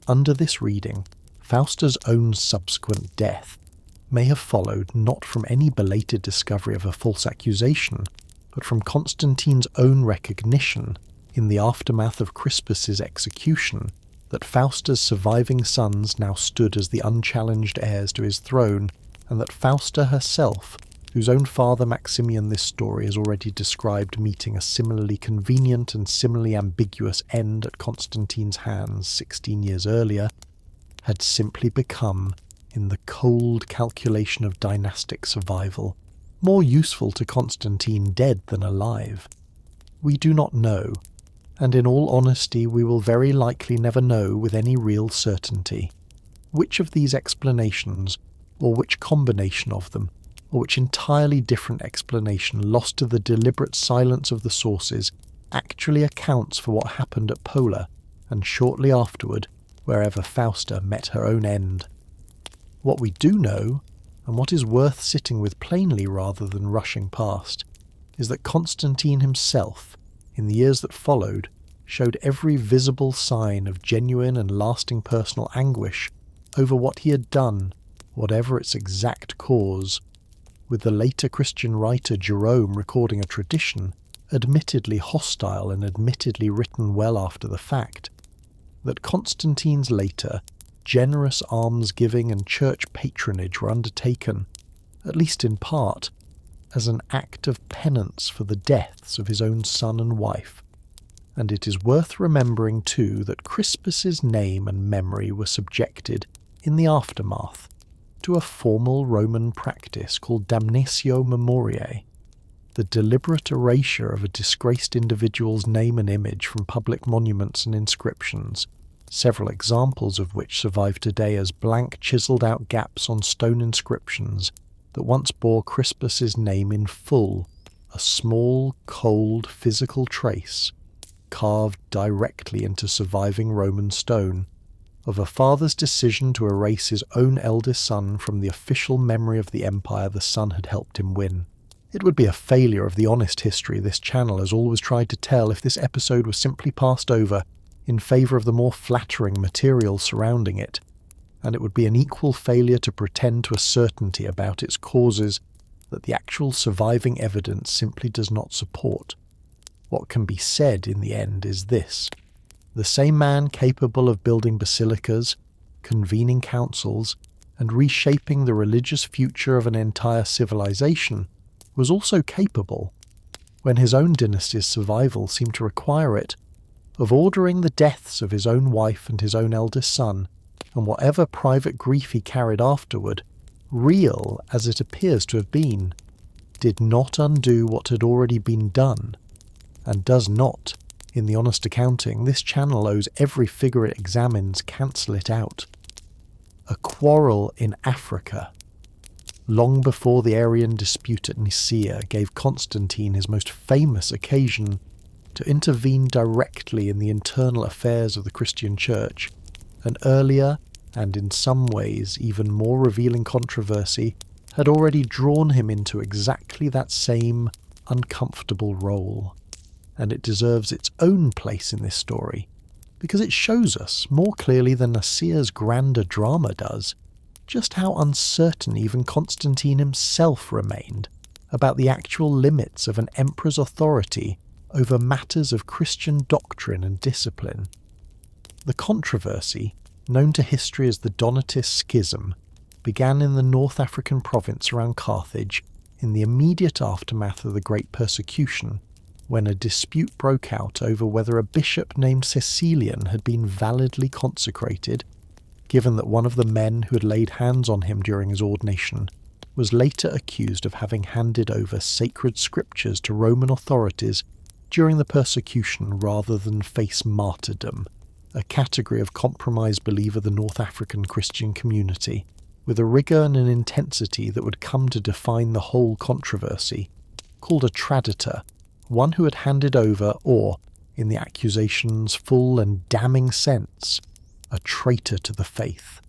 Under this reading, Fausta's own subsequent death may have followed not from any belated discovery of a false accusation, but from Constantine's own recognition, in the aftermath of Crispus's execution, that Fausta's surviving sons now stood as the unchallenged heirs to his throne, and that Fausta herself, whose own father Maximian this story has already described meeting a similarly convenient and similarly ambiguous end at Constantine's hands 16 years earlier, had simply become, in the cold calculation of dynastic survival, more useful to Constantine dead than alive. We do not know, and in all honesty we will very likely never know with any real certainty, which of these explanations, or which combination of them, or which entirely different explanation lost to the deliberate silence of the sources actually accounts for what happened at Pola, and shortly afterward, wherever Fausta met her own end. What we do know, and what is worth sitting with plainly rather than rushing past, is that Constantine himself, in the years that followed, showed every visible sign of genuine and lasting personal anguish over what he had done, whatever its exact cause, with the later Christian writer Jerome recording a tradition, admittedly hostile and admittedly written well after the fact, that Constantine's later, generous almsgiving and church patronage were undertaken, at least in part, as an act of penance for the deaths of his own son and wife, and it is worth remembering too that Crispus's name and memory were subjected, in the aftermath, to a formal Roman practice called damnatio memoriae, the deliberate erasure of a disgraced individual's name and image from public monuments and inscriptions, several examples of which survive today as blank chiselled-out gaps on stone inscriptions that once bore Crispus's name in full, a small, cold, physical trace, carved directly into surviving Roman stone, of a father's decision to erase his own eldest son from the official memory of the empire the son had helped him win. It would be a failure of the honest history this channel has always tried to tell if this episode was simply passed over in favour of the more flattering material surrounding it, and it would be an equal failure to pretend to a certainty about its causes that the actual surviving evidence simply does not support. What can be said in the end is this: the same man capable of building basilicas, convening councils, and reshaping the religious future of an entire civilization was also capable, when his own dynasty's survival seemed to require it, of ordering the deaths of his own wife and his own eldest son, and whatever private grief he carried afterward, real as it appears to have been, did not undo what had already been done, and does not, in the honest accounting this channel owes every figure it examines, cancel it out. A quarrel in Africa, long before the Arian dispute at Nicaea, gave Constantine his most famous occasion to intervene directly in the internal affairs of the Christian Church. An earlier, and in some ways even more revealing controversy, had already drawn him into exactly that same uncomfortable role, and it deserves its own place in this story, because it shows us, more clearly than Nicaea's grander drama does, just how uncertain even Constantine himself remained about the actual limits of an emperor's authority over matters of Christian doctrine and discipline. The controversy, known to history as the Donatist Schism, began in the North African province around Carthage in the immediate aftermath of the Great Persecution, when a dispute broke out over whether a bishop named Cecilian had been validly consecrated, given that one of the men who had laid hands on him during his ordination was later accused of having handed over sacred scriptures to Roman authorities during the persecution rather than face martyrdom, a category of compromised belief of the North African Christian community, with a rigour and an intensity that would come to define the whole controversy, called a traditor, one who had handed over, or, in the accusation's full and damning sense, a traitor to the faith.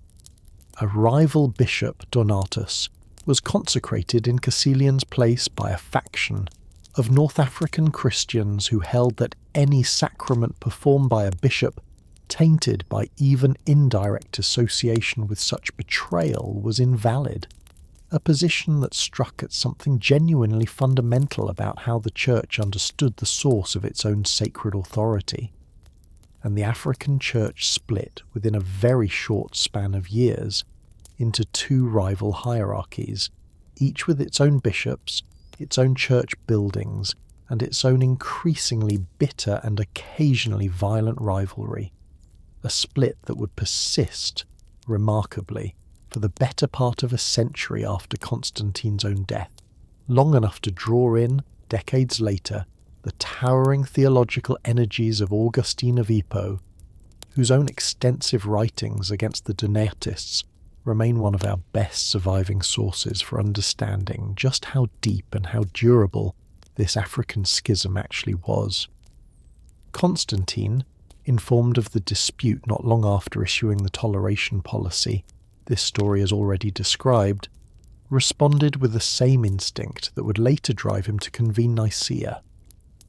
A rival bishop, Donatus, was consecrated in Cecilian's place by a faction of North African Christians who held that any sacrament performed by a bishop tainted by even indirect association with such betrayal was invalid, a position that struck at something genuinely fundamental about how the Church understood the source of its own sacred authority. And the African Church split within a very short span of years into two rival hierarchies, each with its own bishops, its own church buildings, and its own increasingly bitter and occasionally violent rivalry. A split that would persist, remarkably, for the better part of a century after Constantine's own death, long enough to draw in, decades later, the towering theological energies of Augustine of Hippo, whose own extensive writings against the Donatists remain one of our best surviving sources for understanding just how deep and how durable this African schism actually was. Constantine, informed of the dispute not long after issuing the toleration policy this story has already described, responded with the same instinct that would later drive him to convene Nicaea.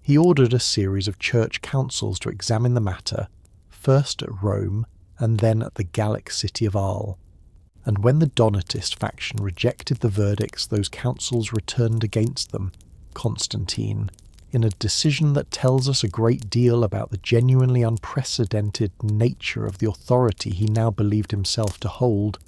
He ordered a series of church councils to examine the matter, first at Rome and then at the Gallic city of Arles. And when the Donatist faction rejected the verdicts those councils returned against them, Constantine, in a decision that tells us a great deal about the genuinely unprecedented nature of the authority he now believed himself to hold,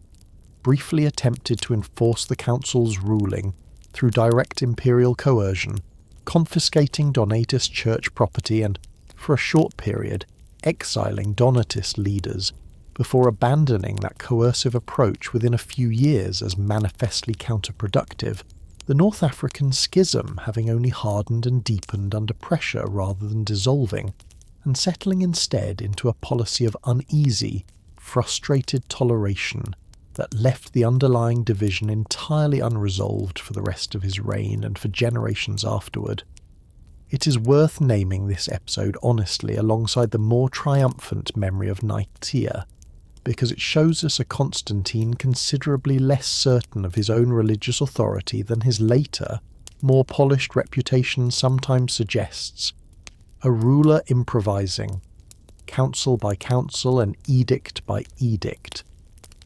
briefly attempted to enforce the council's ruling through direct imperial coercion, confiscating Donatist church property and, for a short period, exiling Donatist leaders, before abandoning that coercive approach within a few years as manifestly counterproductive, the North African schism having only hardened and deepened under pressure rather than dissolving, and settling instead into a policy of uneasy, frustrated toleration that left the underlying division entirely unresolved for the rest of his reign and for generations afterward. It is worth naming this episode honestly alongside the more triumphant memory of Nicaea, because it shows us a Constantine considerably less certain of his own religious authority than his later, more polished reputation sometimes suggests. A ruler improvising, council by council and edict by edict,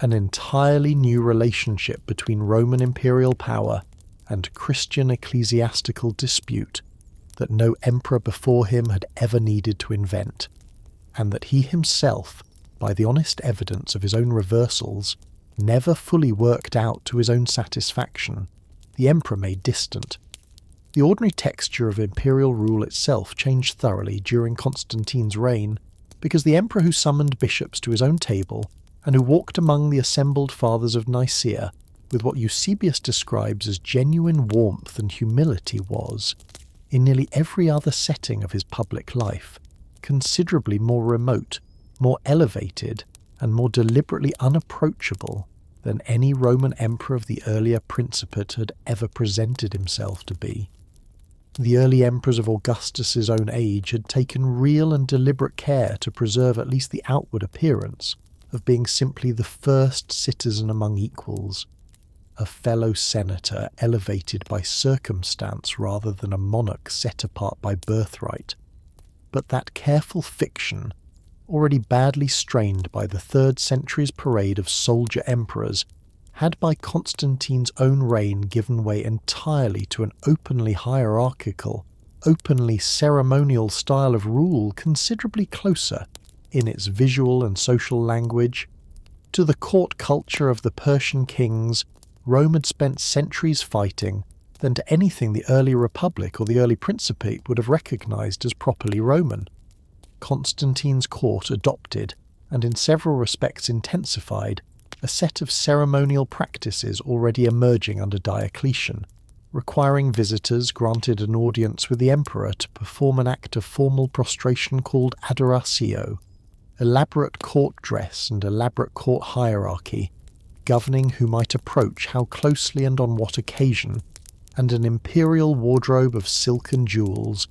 an entirely new relationship between Roman imperial power and Christian ecclesiastical dispute that no emperor before him had ever needed to invent, and that he himself, by the honest evidence of his own reversals, never fully worked out to his own satisfaction, the emperor made distant. The ordinary texture of imperial rule itself changed thoroughly during Constantine's reign, because the emperor who summoned bishops to his own table and who walked among the assembled fathers of Nicaea with what Eusebius describes as genuine warmth and humility was, in nearly every other setting of his public life, considerably more remote, more elevated, and more deliberately unapproachable than any Roman emperor of the earlier Principate had ever presented himself to be. The early emperors of Augustus's own age had taken real and deliberate care to preserve at least the outward appearance of being simply the first citizen among equals, a fellow senator elevated by circumstance rather than a monarch set apart by birthright. But that careful fiction, already badly strained by the 3rd century's parade of soldier emperors, had by Constantine's own reign given way entirely to an openly hierarchical, openly ceremonial style of rule considerably closer, in its visual and social language, to the court culture of the Persian kings Rome had spent centuries fighting than to anything the early Republic or the early Principate would have recognized as properly Roman. Constantine's court adopted, and in several respects intensified, a set of ceremonial practices already emerging under Diocletian, requiring visitors granted an audience with the emperor to perform an act of formal prostration called adoratio, elaborate court dress and elaborate court hierarchy, governing who might approach how closely and on what occasion, and an imperial wardrobe of silk and jewels,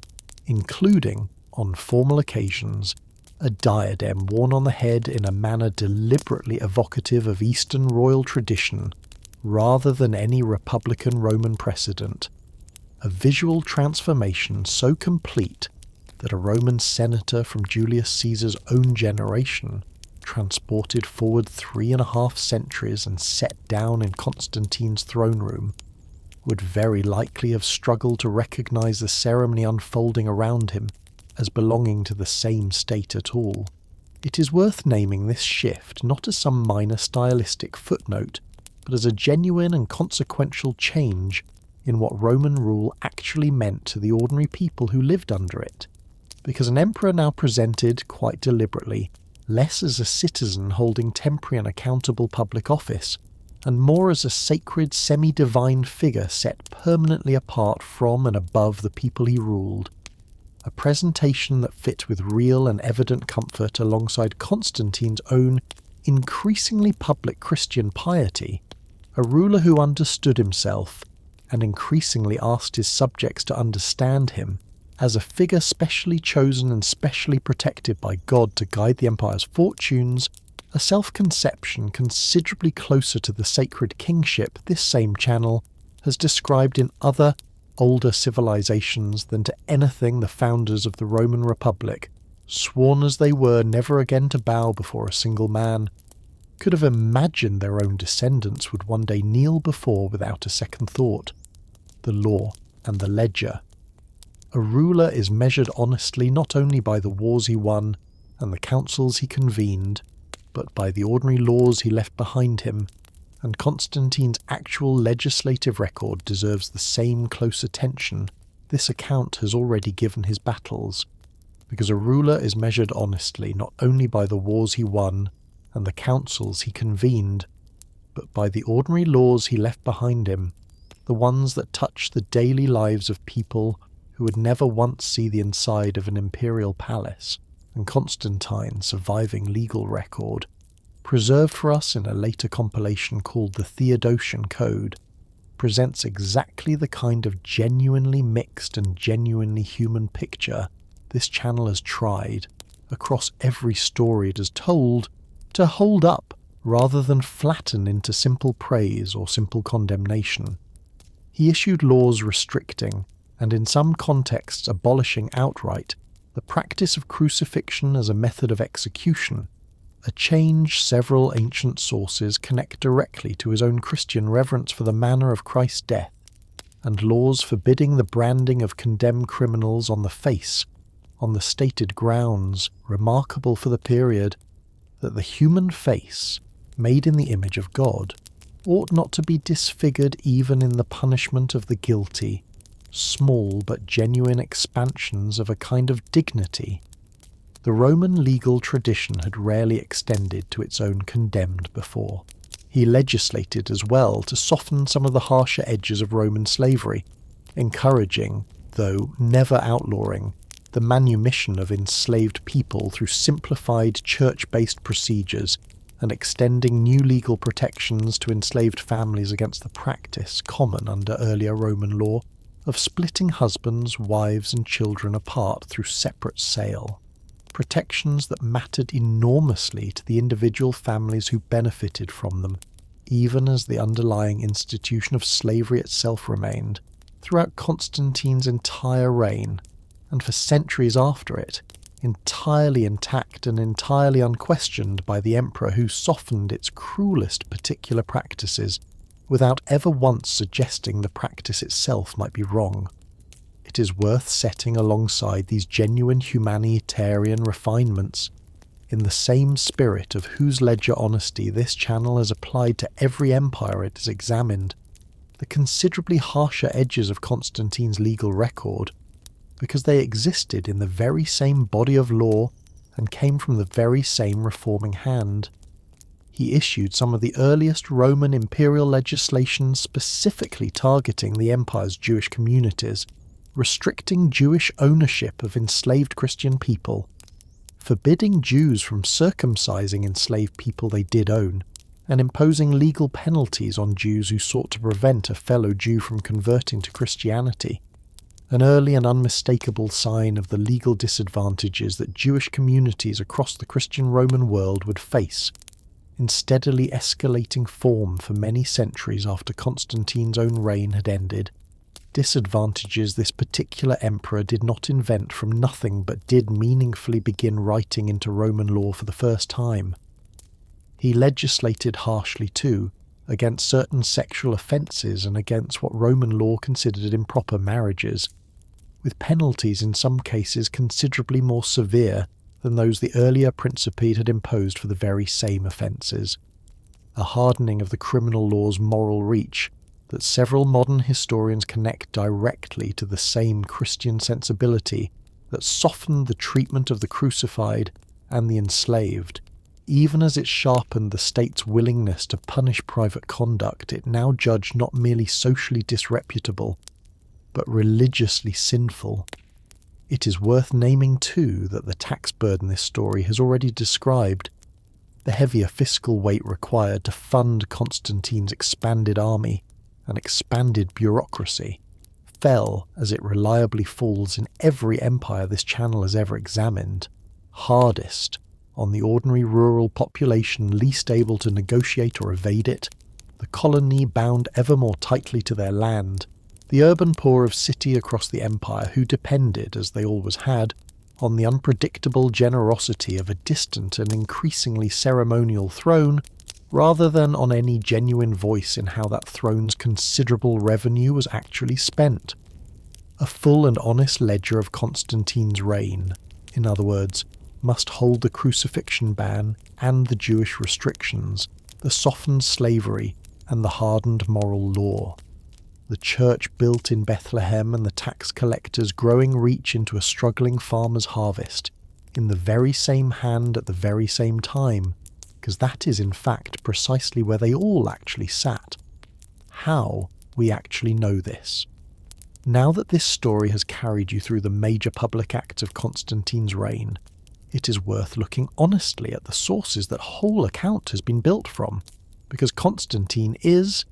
including, on formal occasions, a diadem worn on the head in a manner deliberately evocative of Eastern royal tradition, rather than any republican Roman precedent, a visual transformation so complete that a Roman senator from Julius Caesar's own generation, transported forward 3.5 centuries and set down in Constantine's throne room, would very likely have struggled to recognize the ceremony unfolding around him as belonging to the same state at all. It is worth naming this shift not as some minor stylistic footnote, but as a genuine and consequential change in what Roman rule actually meant to the ordinary people who lived under it, because an emperor now presented, quite deliberately, less as a citizen holding temporary and accountable public office, and more as a sacred semi-divine figure set permanently apart from and above the people he ruled, a presentation that fit with real and evident comfort alongside Constantine's own increasingly public Christian piety, a ruler who understood himself, and increasingly asked his subjects to understand him, as a figure specially chosen and specially protected by God to guide the empire's fortunes, a self-conception considerably closer to the sacred kingship this same channel has described in other, older civilizations than to anything the founders of the Roman Republic, sworn as they were never again to bow before a single man, could have imagined their own descendants would one day kneel before without a second thought: the law and the ledger. A ruler is measured honestly not only by the wars he won and the councils he convened, but by the ordinary laws he left behind him, and Constantine's actual legislative record deserves the same close attention this account has already given his battles, because a ruler is measured honestly not only by the wars he won and the councils he convened, but by the ordinary laws he left behind him, the ones that touch the daily lives of people who would never once see the inside of an imperial palace. And Constantine's surviving legal record, preserved for us in a later compilation called the Theodosian Code, presents exactly the kind of genuinely mixed and genuinely human picture this channel has tried, across every story it has told, to hold up rather than flatten into simple praise or simple condemnation. He issued laws restricting, and in some contexts abolishing outright, the practice of crucifixion as a method of execution, a change several ancient sources connect directly to his own Christian reverence for the manner of Christ's death, and laws forbidding the branding of condemned criminals on the face, on the stated grounds, remarkable for the period, that the human face, made in the image of God, ought not to be disfigured even in the punishment of the guilty, small but genuine expansions of a kind of dignity. The Roman legal tradition had rarely extended to its own condemned before. He legislated as well to soften some of the harsher edges of Roman slavery, encouraging, though never outlawing, the manumission of enslaved people through simplified church-based procedures and extending new legal protections to enslaved families against the practice, common under earlier Roman law, of splitting husbands, wives and children apart through separate sale. Protections that mattered enormously to the individual families who benefited from them, even as the underlying institution of slavery itself remained, throughout Constantine's entire reign, and for centuries after it, entirely intact and entirely unquestioned by the emperor who softened its cruelest particular practices, without ever once suggesting the practice itself might be wrong. It is worth setting alongside these genuine humanitarian refinements, in the same spirit of whose ledger honesty this channel has applied to every empire it has examined, the considerably harsher edges of Constantine's legal record, because they existed in the very same body of law and came from the very same reforming hand. He issued some of the earliest Roman imperial legislation specifically targeting the empire's Jewish communities, restricting Jewish ownership of enslaved Christian people, forbidding Jews from circumcising enslaved people they did own, and imposing legal penalties on Jews who sought to prevent a fellow Jew from converting to Christianity, an early and unmistakable sign of the legal disadvantages that Jewish communities across the Christian Roman world would face, in steadily escalating form for many centuries after Constantine's own reign had ended, disadvantages this particular emperor did not invent from nothing but did meaningfully begin writing into Roman law for the first time. He legislated harshly too, against certain sexual offences and against what Roman law considered improper marriages, with penalties in some cases considerably more severe than those the earlier Principate had imposed for the very same offences, a hardening of the criminal law's moral reach that several modern historians connect directly to the same Christian sensibility that softened the treatment of the crucified and the enslaved, even as it sharpened the state's willingness to punish private conduct it now judged not merely socially disreputable, but religiously sinful. It is worth naming too that the tax burden this story has already described, the heavier fiscal weight required to fund Constantine's expanded army and expanded bureaucracy, fell as it reliably falls in every empire this channel has ever examined, hardest on the ordinary rural population least able to negotiate or evade it, the colony bound ever more tightly to their land, the urban poor of city across the empire who depended, as they always had, on the unpredictable generosity of a distant and increasingly ceremonial throne, rather than on any genuine voice in how that throne's considerable revenue was actually spent. A full and honest ledger of Constantine's reign, in other words, must hold the crucifixion ban and the Jewish restrictions, the softened slavery, and the hardened moral law. The church built in Bethlehem and the tax collectors' growing reach into a struggling farmer's harvest, in the very same hand at the very same time, because that is in fact precisely where they all actually sat. How we actually know this. Now that this story has carried you through the major public acts of Constantine's reign, it is worth looking honestly at the sources that whole account has been built from, because Constantine is,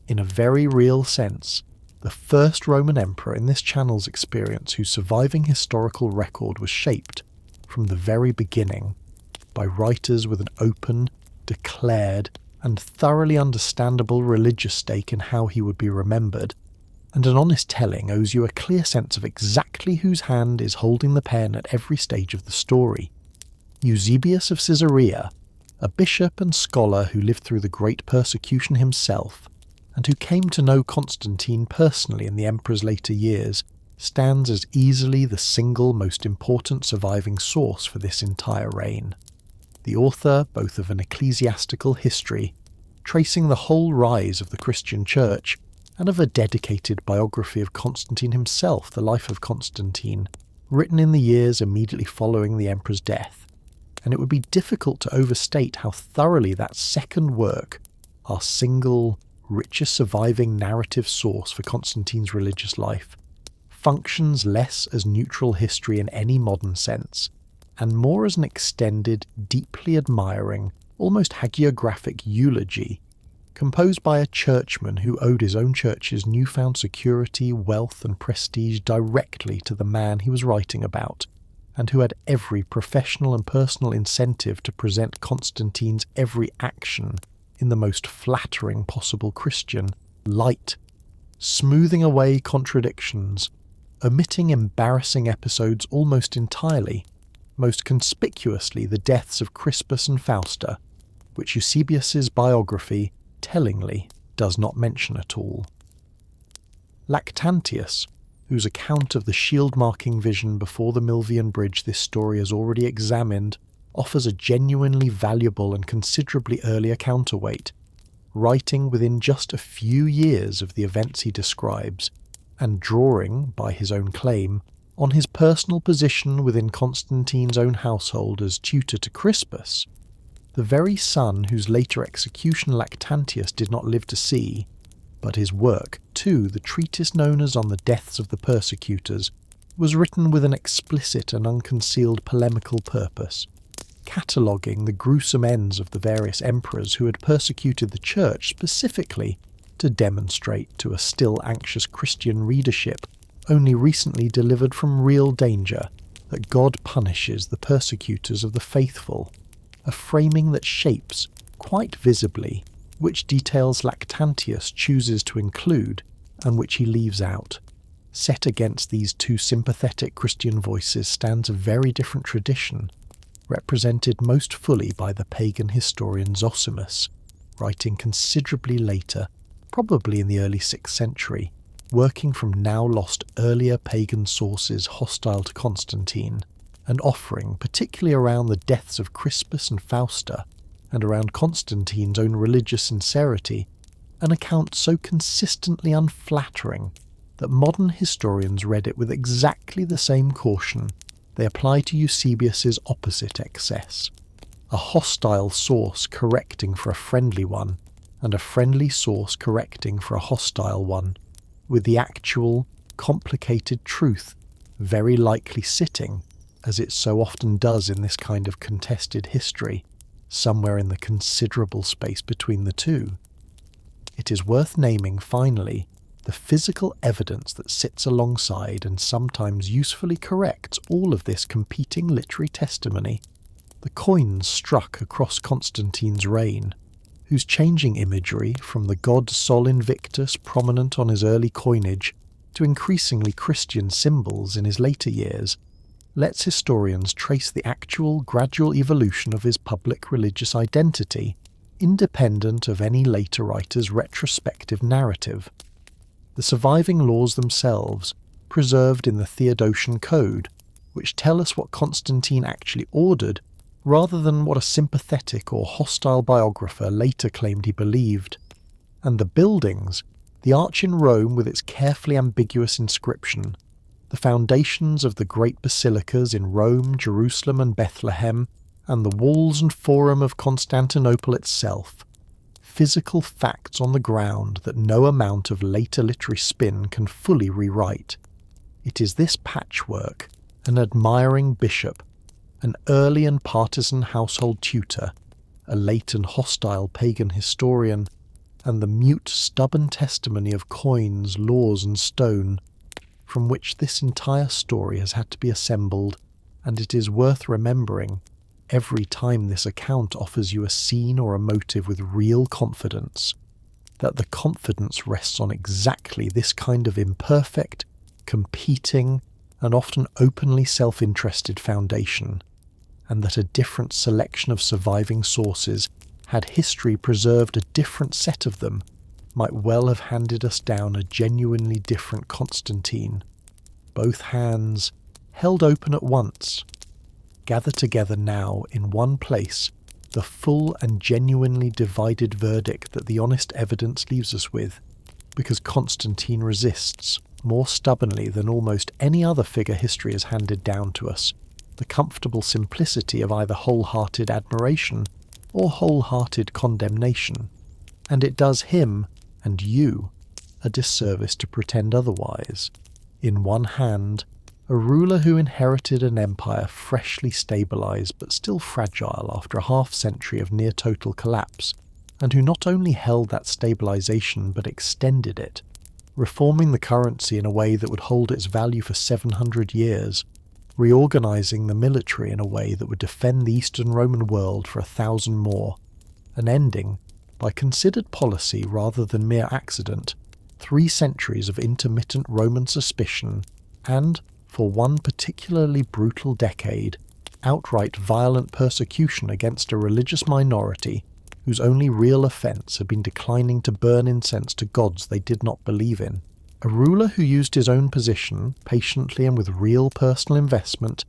in a very real sense, the first Roman emperor in this channel's experience whose surviving historical record was shaped, from the very beginning, by writers with an open, declared, and thoroughly understandable religious stake in how he would be remembered, and an honest telling owes you a clear sense of exactly whose hand is holding the pen at every stage of the story. Eusebius of Caesarea, a bishop and scholar who lived through the Great Persecution himself, and who came to know Constantine personally in the emperor's later years, stands as easily the single most important surviving source for this entire reign. The author both of an ecclesiastical history, tracing the whole rise of the Christian Church, and of a dedicated biography of Constantine himself, the life of Constantine, written in the years immediately following the emperor's death. And it would be difficult to overstate how thoroughly that second work, our single, richest surviving narrative source for Constantine's religious life, functions less as neutral history in any modern sense, and more as an extended, deeply admiring, almost hagiographic eulogy, composed by a churchman who owed his own church's newfound security, wealth and prestige directly to the man he was writing about, and who had every professional and personal incentive to present Constantine's every action in the most flattering possible Christian light, smoothing away contradictions, omitting embarrassing episodes almost entirely, most conspicuously the deaths of Crispus and Fausta, which Eusebius's biography tellingly does not mention at all. Lactantius, whose account of the shield-marking vision before the Milvian Bridge this story has already examined, offers a genuinely valuable and considerably earlier counterweight, writing within just a few years of the events he describes, and drawing, by his own claim, on his personal position within Constantine's own household as tutor to Crispus, the very son whose later execution Lactantius did not live to see, but his work, too, the treatise known as On the Deaths of the Persecutors, was written with an explicit and unconcealed polemical purpose, cataloguing the gruesome ends of the various emperors who had persecuted the Church specifically to demonstrate to a still anxious Christian readership, only recently delivered from real danger, that God punishes the persecutors of the faithful, a framing that shapes, quite visibly, which details Lactantius chooses to include and which he leaves out. Set against these two sympathetic Christian voices stands a very different tradition, represented most fully by the pagan historian Zosimus, writing considerably later, probably in the early 6th century, working from now lost earlier pagan sources hostile to Constantine, and offering, particularly around the deaths of Crispus and Fausta, and around Constantine's own religious sincerity, an account so consistently unflattering that modern historians read it with exactly the same caution they apply to Eusebius's opposite excess, a hostile source correcting for a friendly one, and a friendly source correcting for a hostile one, with the actual, complicated truth very likely sitting, as it so often does in this kind of contested history, somewhere in the considerable space between the two. It is worth naming, finally, the physical evidence that sits alongside and sometimes usefully corrects all of this competing literary testimony, the coins struck across Constantine's reign, whose changing imagery, from the god Sol Invictus prominent on his early coinage to increasingly Christian symbols in his later years, lets historians trace the actual gradual evolution of his public religious identity, independent of any later writer's retrospective narrative. The surviving laws themselves, preserved in the Theodosian Code, which tell us what Constantine actually ordered, rather than what a sympathetic or hostile biographer later claimed he believed, And the buildings, the arch in Rome with its carefully ambiguous inscription, the foundations of the great basilicas in Rome, Jerusalem and Bethlehem, and the walls and forum of Constantinople itself, physical facts on the ground that no amount of later literary spin can fully rewrite. It is this patchwork, an admiring bishop, an early and partisan household tutor, a late and hostile pagan historian, and the mute, stubborn testimony of coins, laws and stone, from which this entire story has had to be assembled, and it is worth remembering every time this account offers you a scene or a motive with real confidence, that the confidence rests on exactly this kind of imperfect, competing, and often openly self-interested foundation, and that a different selection of surviving sources, had history preserved a different set of them, might well have handed us down a genuinely different Constantine. Both hands, held open at once, gather together now in one place the full and genuinely divided verdict that the honest evidence leaves us with, because Constantine resists, more stubbornly than almost any other figure history has handed down to us, the comfortable simplicity of either wholehearted admiration or wholehearted condemnation, and it does him, and you, a disservice to pretend otherwise. In one hand, a ruler who inherited an empire freshly stabilised but still fragile after a half-century of near-total collapse, and who not only held that stabilisation but extended it, reforming the currency in a way that would hold its value for 700 years, reorganising the military in a way that would defend the Eastern Roman world for 1,000 more, and ending, by considered policy rather than mere accident, 3 centuries of intermittent Roman suspicion and, for one particularly brutal decade, outright violent persecution against a religious minority whose only real offence had been declining to burn incense to gods they did not believe in. A ruler who used his own position, patiently and with real personal investment,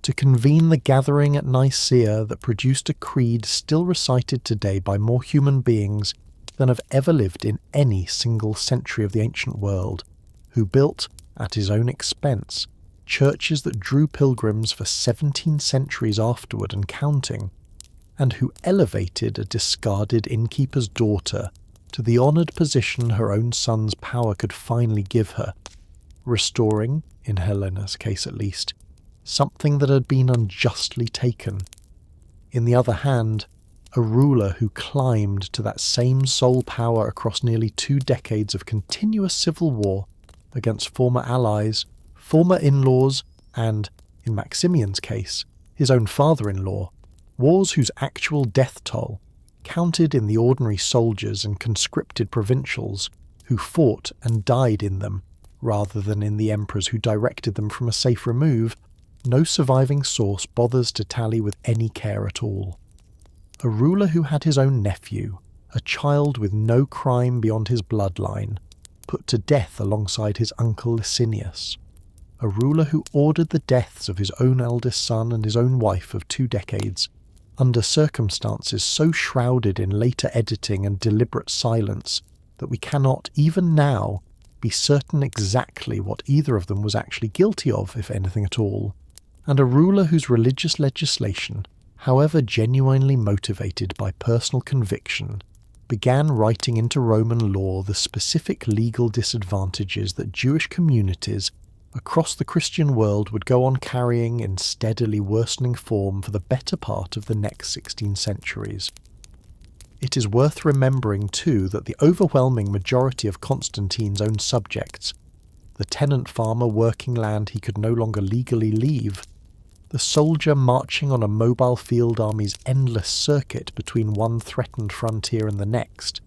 to convene the gathering at Nicaea that produced a creed still recited today by more human beings than have ever lived in any single century of the ancient world, who built, at his own expense, churches that drew pilgrims for 17 centuries afterward and counting, and who elevated a discarded innkeeper's daughter to the honoured position her own son's power could finally give her, restoring, in Helena's case at least, something that had been unjustly taken. In the other hand, a ruler who climbed to that same sole power across nearly 2 decades of continuous civil war against former allies, former in-laws, and, in Maximian's case, his own father-in-law, wars whose actual death toll, counted in the ordinary soldiers and conscripted provincials who fought and died in them, rather than in the emperors who directed them from a safe remove, no surviving source bothers to tally with any care at all. A ruler who had his own nephew, a child with no crime beyond his bloodline, put to death alongside his uncle Licinius. A ruler who ordered the deaths of his own eldest son and his own wife of 2 decades, under circumstances so shrouded in later editing and deliberate silence that we cannot, even now, be certain exactly what either of them was actually guilty of, if anything at all. And a ruler whose religious legislation, however genuinely motivated by personal conviction, began writing into Roman law the specific legal disadvantages that Jewish communities across the Christian world would go on carrying in steadily worsening form for the better part of the next 16 centuries. It is worth remembering too that the overwhelming majority of Constantine's own subjects, the tenant farmer working land he could no longer legally leave, the soldier marching on a mobile field army's endless circuit between one threatened frontier and the next,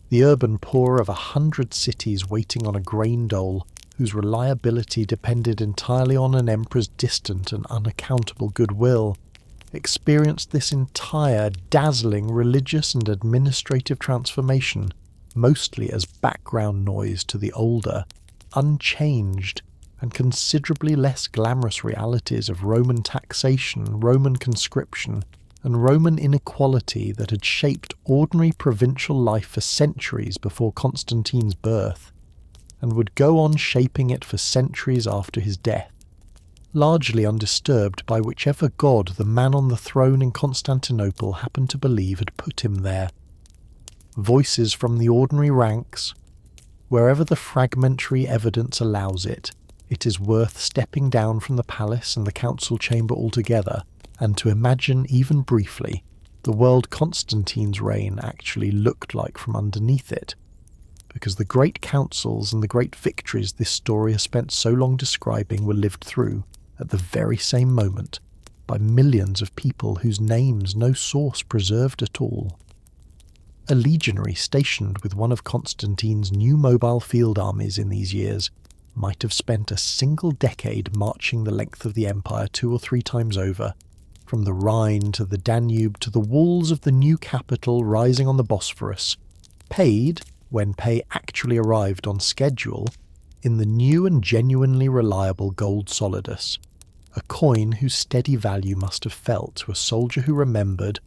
the urban poor of 100 cities waiting on a grain dole whose reliability depended entirely on an emperor's distant and unaccountable goodwill, experienced this entire dazzling religious and administrative transformation mostly as background noise to the older, unchanged, and considerably less glamorous realities of Roman taxation, Roman conscription, and Roman inequality that had shaped ordinary provincial life for centuries before Constantine's birth, and would go on shaping it for centuries after his death, largely undisturbed by whichever god the man on the throne in Constantinople happened to believe had put him there. Voices from the ordinary ranks, wherever the fragmentary evidence allows it, it is worth stepping down from the palace and the council chamber altogether, and to imagine even briefly the world Constantine's reign actually looked like from underneath it, because the great councils and the great victories this story has spent so long describing were lived through, at the very same moment, by millions of people whose names no source preserved at all. A legionary stationed with one of Constantine's new mobile field armies in these years might have spent a single decade marching the length of the empire 2 or 3 times over, from the Rhine to the Danube to the walls of the new capital rising on the Bosphorus, paid, when pay actually arrived on schedule, in the new and genuinely reliable gold solidus, a coin whose steady value must have felt to a soldier who remembered,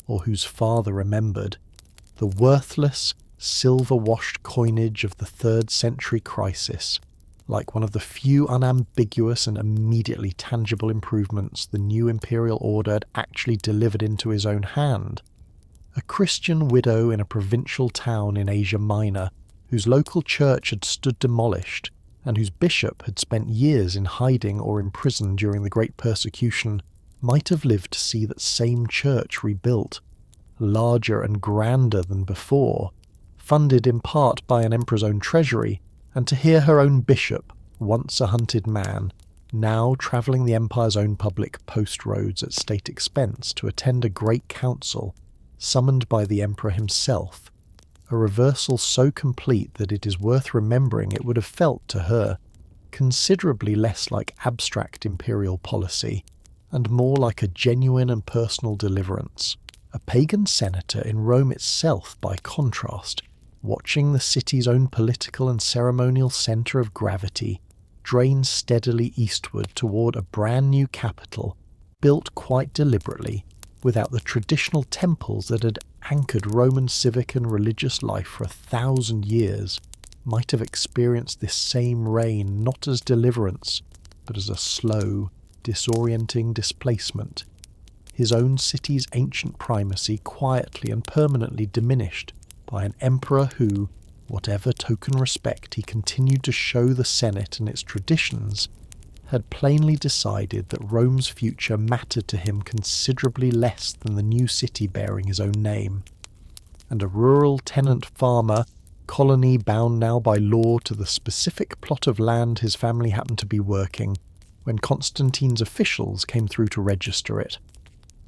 or whose father remembered, the worthless, silver-washed coinage of the 3rd century crisis, like one of the few unambiguous and immediately tangible improvements the new imperial order had actually delivered into his own hand. A Christian widow in a provincial town in Asia Minor, whose local church had stood demolished, and whose bishop had spent years in hiding or in prison during the Great Persecution, might have lived to see that same church rebuilt, larger and grander than before, funded in part by an emperor's own treasury, and to hear her own bishop, once a hunted man, now travelling the empire's own public post roads at state expense to attend a great council, summoned by the emperor himself, a reversal so complete that it is worth remembering it would have felt to her considerably less like abstract imperial policy, and more like a genuine and personal deliverance. A pagan senator in Rome itself, by contrast, watching the city's own political and ceremonial centre of gravity drain steadily eastward toward a brand new capital, built quite deliberately, without the traditional temples that had anchored Roman civic and religious life for 1,000 years, might have experienced this same reign not as deliverance, but as a slow, disorienting displacement. His own city's ancient primacy quietly and permanently diminished by an emperor who, whatever token respect he continued to show the Senate and its traditions, had plainly decided that Rome's future mattered to him considerably less than the new city bearing his own name. And a rural tenant farmer, colony bound now by law to the specific plot of land his family happened to be working, when Constantine's officials came through to register it,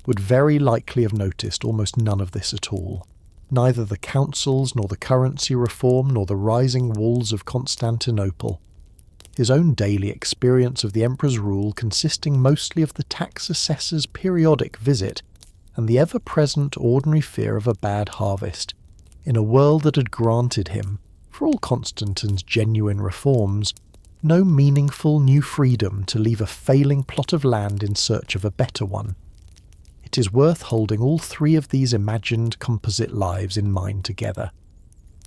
would very likely have noticed almost none of this at all. Neither the councils, nor the currency reform, nor the rising walls of Constantinople. His own daily experience of the emperor's rule consisting mostly of the tax assessor's periodic visit, and the ever-present ordinary fear of a bad harvest, in a world that had granted him, for all Constantine's genuine reforms, no meaningful new freedom to leave a failing plot of land in search of a better one. It is worth holding all 3 of these imagined composite lives in mind together.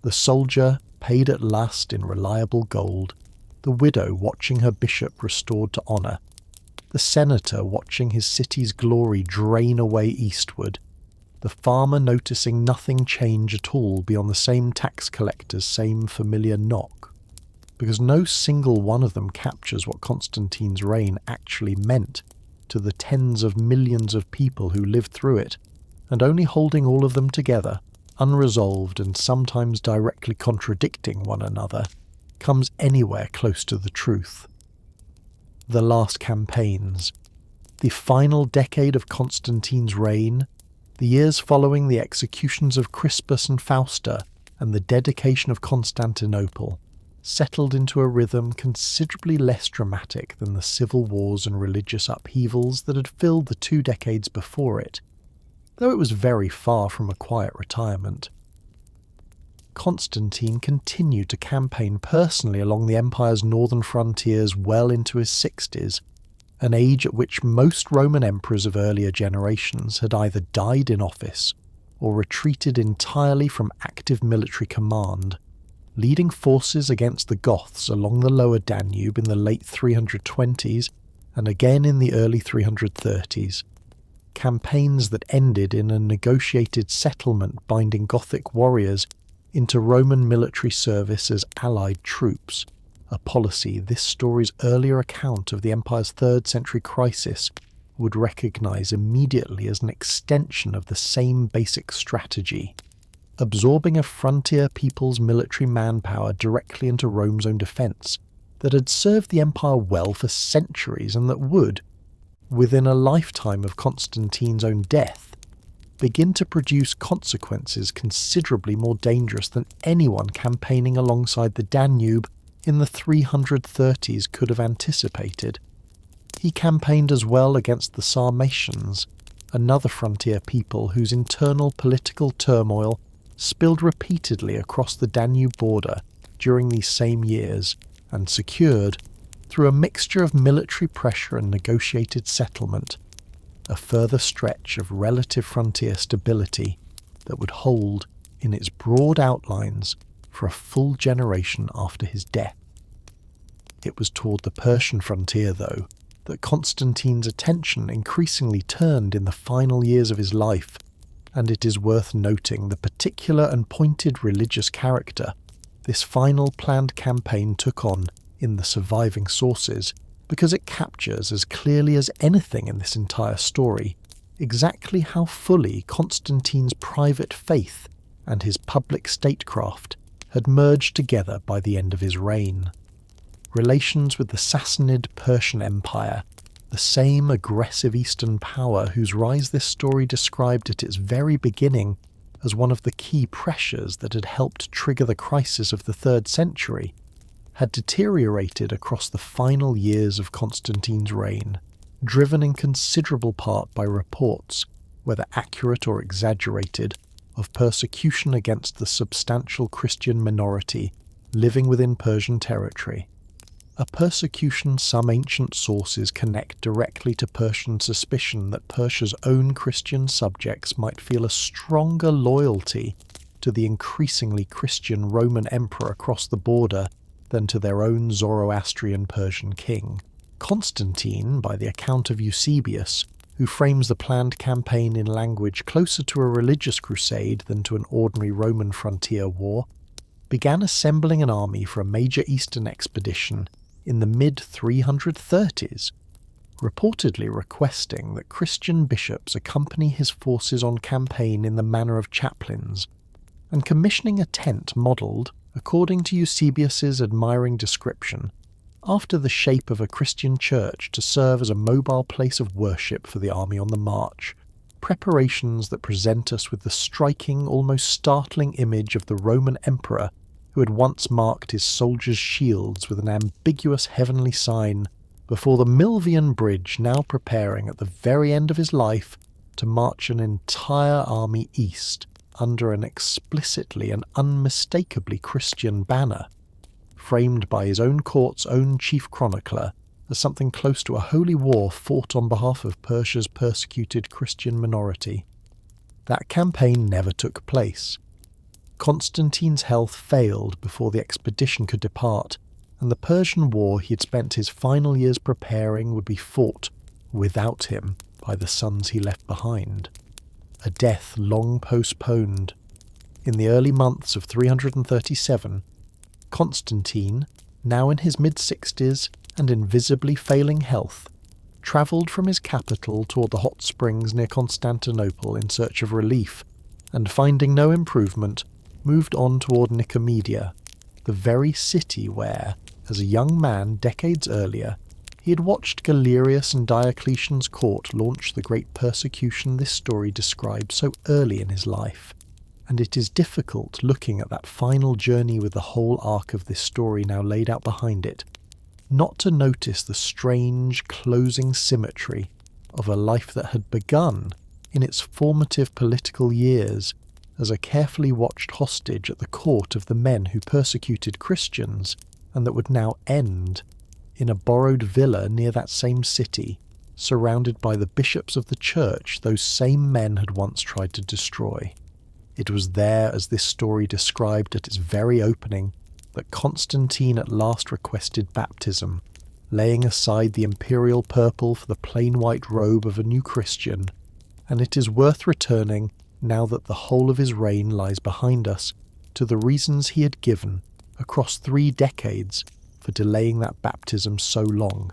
The soldier, paid at last in reliable gold, the widow watching her bishop restored to honour, the senator watching his city's glory drain away eastward, the farmer noticing nothing change at all beyond the same tax collector's same familiar knock, because no single one of them captures what Constantine's reign actually meant to the tens of millions of people who lived through it, and only holding all of them together, unresolved and sometimes directly contradicting one another, comes anywhere close to the truth. The last campaigns, the final decade of Constantine's reign, the years following the executions of Crispus and Fausta and the dedication of Constantinople, settled into a rhythm considerably less dramatic than the civil wars and religious upheavals that had filled the 2 decades before it, though it was very far from a quiet retirement. Constantine continued to campaign personally along the empire's northern frontiers well into his 60s, an age at which most Roman emperors of earlier generations had either died in office or retreated entirely from active military command, leading forces against the Goths along the lower Danube in the late 320s and again in the early 330s, campaigns that ended in a negotiated settlement binding Gothic warriors into Roman military service as allied troops, a policy this story's earlier account of the empire's 3rd century crisis would recognise immediately as an extension of the same basic strategy, absorbing a frontier people's military manpower directly into Rome's own defence that had served the empire well for centuries and that would, within a lifetime of Constantine's own death, begin to produce consequences considerably more dangerous than anyone campaigning alongside the Danube in the 330s could have anticipated. He campaigned as well against the Sarmatians, another frontier people whose internal political turmoil spilled repeatedly across the Danube border during these same years and secured, through a mixture of military pressure and negotiated settlement, a further stretch of relative frontier stability that would hold in its broad outlines for a full generation after his death. It was toward the Persian frontier, though, that Constantine's attention increasingly turned in the final years of his life, and it is worth noting the particular and pointed religious character this final planned campaign took on in the surviving sources, because it captures as clearly as anything in this entire story exactly how fully Constantine's private faith and his public statecraft had merged together by the end of his reign. Relations with the Sassanid Persian Empire, the same aggressive Eastern power whose rise this story described at its very beginning as one of the key pressures that had helped trigger the crisis of the 3rd century, had deteriorated across the final years of Constantine's reign, driven in considerable part by reports, whether accurate or exaggerated, of persecution against the substantial Christian minority living within Persian territory, a persecution some ancient sources connect directly to Persian suspicion that Persia's own Christian subjects might feel a stronger loyalty to the increasingly Christian Roman emperor across the border than to their own Zoroastrian Persian king. Constantine, by the account of Eusebius, who frames the planned campaign in language closer to a religious crusade than to an ordinary Roman frontier war, began assembling an army for a major eastern expedition in the mid-330s, reportedly requesting that Christian bishops accompany his forces on campaign in the manner of chaplains, and commissioning a tent modelled, according to Eusebius's admiring description, after the shape of a Christian church to serve as a mobile place of worship for the army on the march, preparations that present us with the striking, almost startling image of the Roman emperor who had once marked his soldiers' shields with an ambiguous heavenly sign before the Milvian Bridge, now preparing at the very end of his life to march an entire army east under an explicitly and unmistakably Christian banner, framed by his own court's own chief chronicler as something close to a holy war fought on behalf of Persia's persecuted Christian minority. That campaign never took place. Constantine's health failed before the expedition could depart, and the Persian war he had spent his final years preparing would be fought without him by the sons he left behind. A death long postponed. In the early months of 337, Constantine, now in his mid-60s and in visibly failing health, travelled from his capital toward the hot springs near Constantinople in search of relief, and finding no improvement, moved on toward Nicomedia, the very city where, as a young man decades earlier, he had watched Galerius and Diocletian's court launch the great persecution this story describes so early in his life. And it is difficult, looking at that final journey with the whole arc of this story now laid out behind it, not to notice the strange closing symmetry of a life that had begun in its formative political years as a carefully watched hostage at the court of the men who persecuted Christians, and that would now end in a borrowed villa near that same city, surrounded by the bishops of the church those same men had once tried to destroy. It was there, as this story described at its very opening, that Constantine at last requested baptism, laying aside the imperial purple for the plain white robe of a new Christian, and it is worth returning, now that the whole of his reign lies behind us, to the reasons he had given, across 3 decades, for delaying that baptism so long,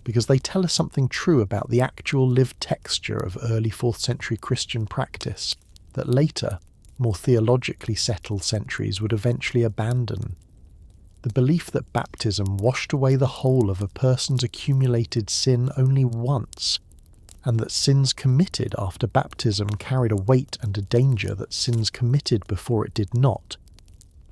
because they tell us something true about the actual lived texture of early 4th century Christian practice that later, more theologically settled centuries would eventually abandon. The belief that baptism washed away the whole of a person's accumulated sin only once, and that sins committed after baptism carried a weight and a danger that sins committed before it did not,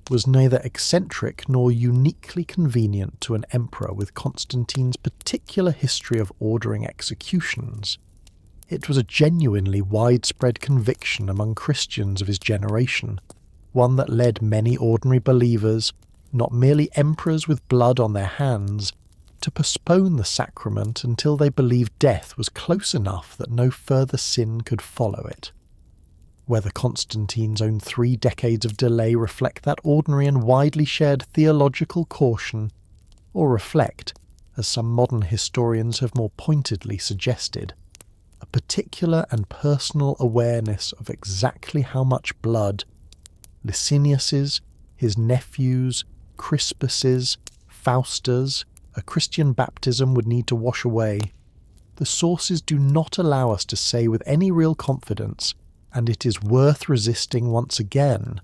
was neither eccentric nor uniquely convenient to an emperor with Constantine's particular history of ordering executions. It was a genuinely widespread conviction among Christians of his generation, one that led many ordinary believers, not merely emperors with blood on their hands, to postpone the sacrament until they believed death was close enough that no further sin could follow it. Whether Constantine's own 3 decades of delay reflect that ordinary and widely shared theological caution, or reflect, as some modern historians have more pointedly suggested, a particular and personal awareness of exactly how much blood Licinius's, his nephews, Crispus's, Faustus, a Christian baptism would need to wash away. The sources do not allow us to say with any real confidence, and it is worth resisting once again,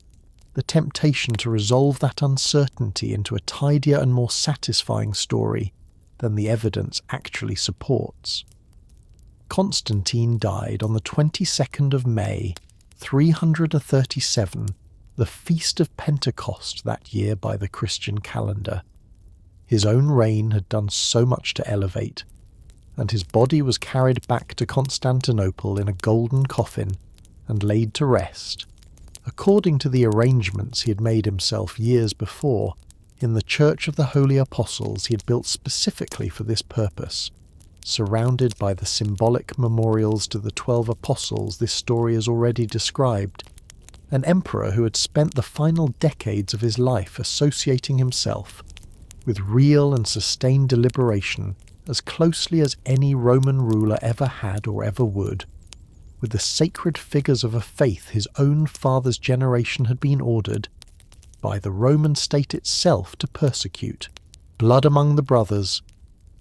the temptation to resolve that uncertainty into a tidier and more satisfying story than the evidence actually supports. Constantine died on the 22nd of May, 337, the Feast of Pentecost that year by the Christian calendar. His own reign had done so much to elevate, and his body was carried back to Constantinople in a golden coffin and laid to rest, according to the arrangements he had made himself years before, in the Church of the Holy Apostles he had built specifically for this purpose, surrounded by the symbolic memorials to the 12 apostles this story has already described, an emperor who had spent the final decades of his life associating himself with real and sustained deliberation as closely as any Roman ruler ever had or ever would, with the sacred figures of a faith his own father's generation had been ordered by the Roman state itself to persecute, blood among the brothers.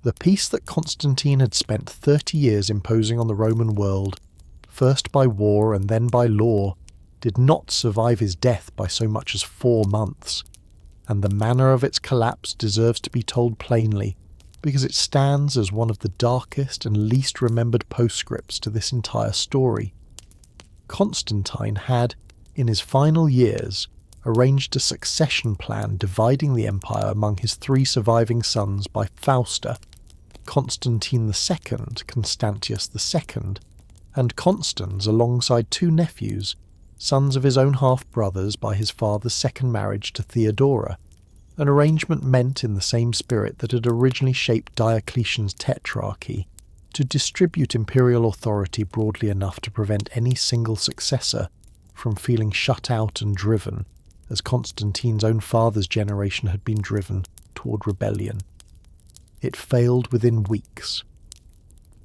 The peace that Constantine had spent 30 years imposing on the Roman world, first by war and then by law, did not survive his death by so much as 4 months, and the manner of its collapse deserves to be told plainly, because it stands as one of the darkest and least remembered postscripts to this entire story. Constantine had, in his final years, arranged a succession plan dividing the empire among his 3 surviving sons by Fausta, Constantine II, Constantius II, and Constans alongside 2 nephews, sons of his own half-brothers by his father's second marriage to Theodora, an arrangement meant in the same spirit that had originally shaped Diocletian's Tetrarchy, to distribute imperial authority broadly enough to prevent any single successor from feeling shut out and driven, as Constantine's own father's generation had been driven, toward rebellion. It failed within weeks.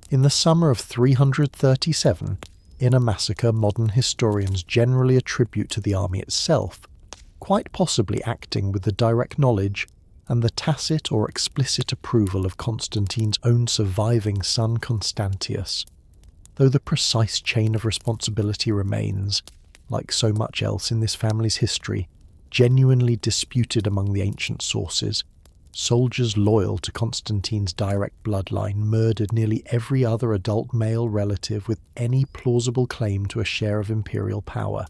In the summer of 337, in a massacre modern historians generally attribute to the army itself, quite possibly acting with the direct knowledge and the tacit or explicit approval of Constantine's own surviving son Constantius, though the precise chain of responsibility remains, like so much else in this family's history, genuinely disputed among the ancient sources. Soldiers loyal to Constantine's direct bloodline murdered nearly every other adult male relative with any plausible claim to a share of imperial power,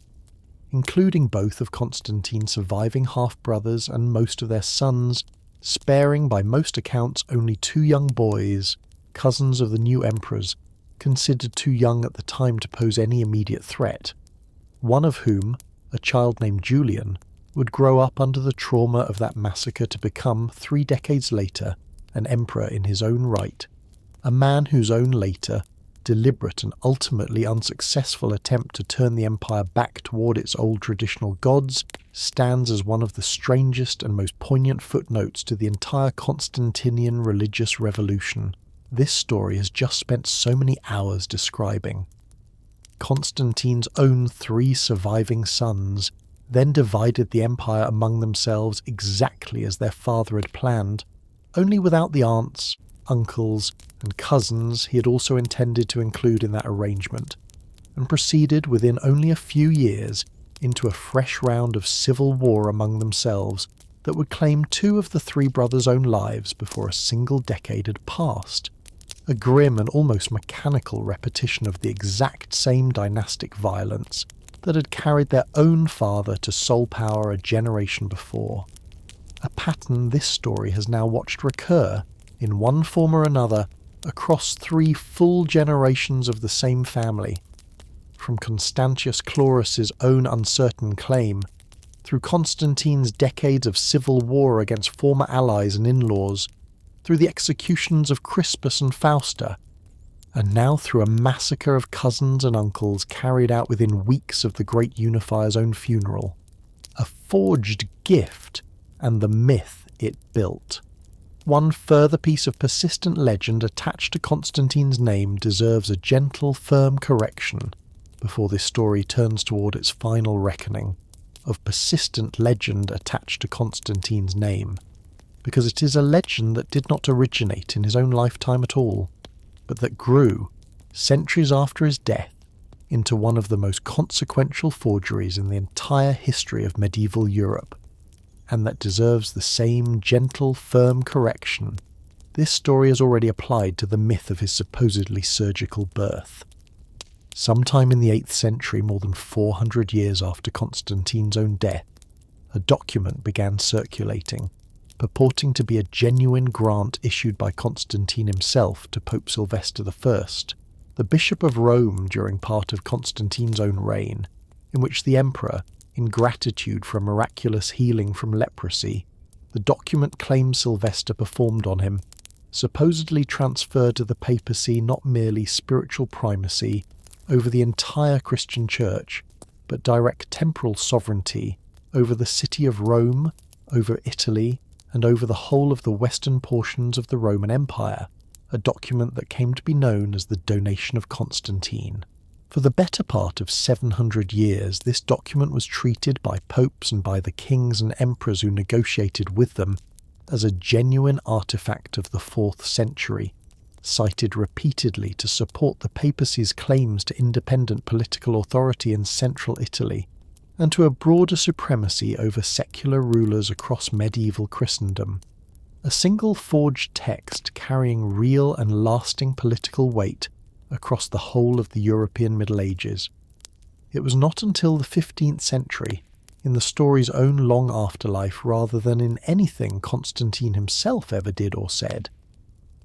including both of Constantine's surviving half-brothers and most of their sons, sparing by most accounts only 2 young boys, cousins of the new emperors, considered too young at the time to pose any immediate threat, one of whom, a child named Julian, would grow up under the trauma of that massacre to become, 3 decades later, an emperor in his own right, a man whose own later, deliberate and ultimately unsuccessful attempt to turn the empire back toward its old traditional gods stands as one of the strangest and most poignant footnotes to the entire Constantinian religious revolution this story has just spent so many hours describing. Constantine's own 3 surviving sons then divided the empire among themselves exactly as their father had planned, only without the aunts, uncles, and cousins he had also intended to include in that arrangement, and proceeded within only a few years into a fresh round of civil war among themselves that would claim 2 of the 3 brothers' own lives before a single decade had passed. A grim and almost mechanical repetition of the exact same dynastic violence that had carried their own father to sole power a generation before. A pattern this story has now watched recur, in one form or another, across 3 full generations of the same family, from Constantius Chlorus's own uncertain claim, through Constantine's decades of civil war against former allies and in-laws, through the executions of Crispus and Fausta, and now through a massacre of cousins and uncles carried out within weeks of the great unifier's own funeral. A forged gift, and the myth it built. One further piece of persistent legend attached to Constantine's name deserves a gentle, firm correction before this story turns toward its final reckoning of persistent legend attached to Constantine's name, because it is a legend that did not originate in his own lifetime at all, but that grew, centuries after his death, into one of the most consequential forgeries in the entire history of medieval Europe, and that deserves the same gentle, firm correction this story has already applied to the myth of his supposedly surgical birth. Sometime in the 8th century, more than 400 years after Constantine's own death, a document began circulating, purporting to be a genuine grant issued by Constantine himself to Pope Sylvester I, the Bishop of Rome during part of Constantine's own reign, in which the emperor, in gratitude for a miraculous healing from leprosy, the document claims Sylvester performed on him, supposedly transferred to the papacy not merely spiritual primacy over the entire Christian Church, but direct temporal sovereignty over the city of Rome, over Italy, and over the whole of the western portions of the Roman Empire, a document that came to be known as the Donation of Constantine. For the better part of 700 years, this document was treated by popes and by the kings and emperors who negotiated with them as a genuine artifact of the 4th century, cited repeatedly to support the papacy's claims to independent political authority in central Italy, and to a broader supremacy over secular rulers across medieval Christendom. A single forged text carrying real and lasting political weight across the whole of the European Middle Ages. It was not until the 15th century, in the story's own long afterlife rather than in anything Constantine himself ever did or said,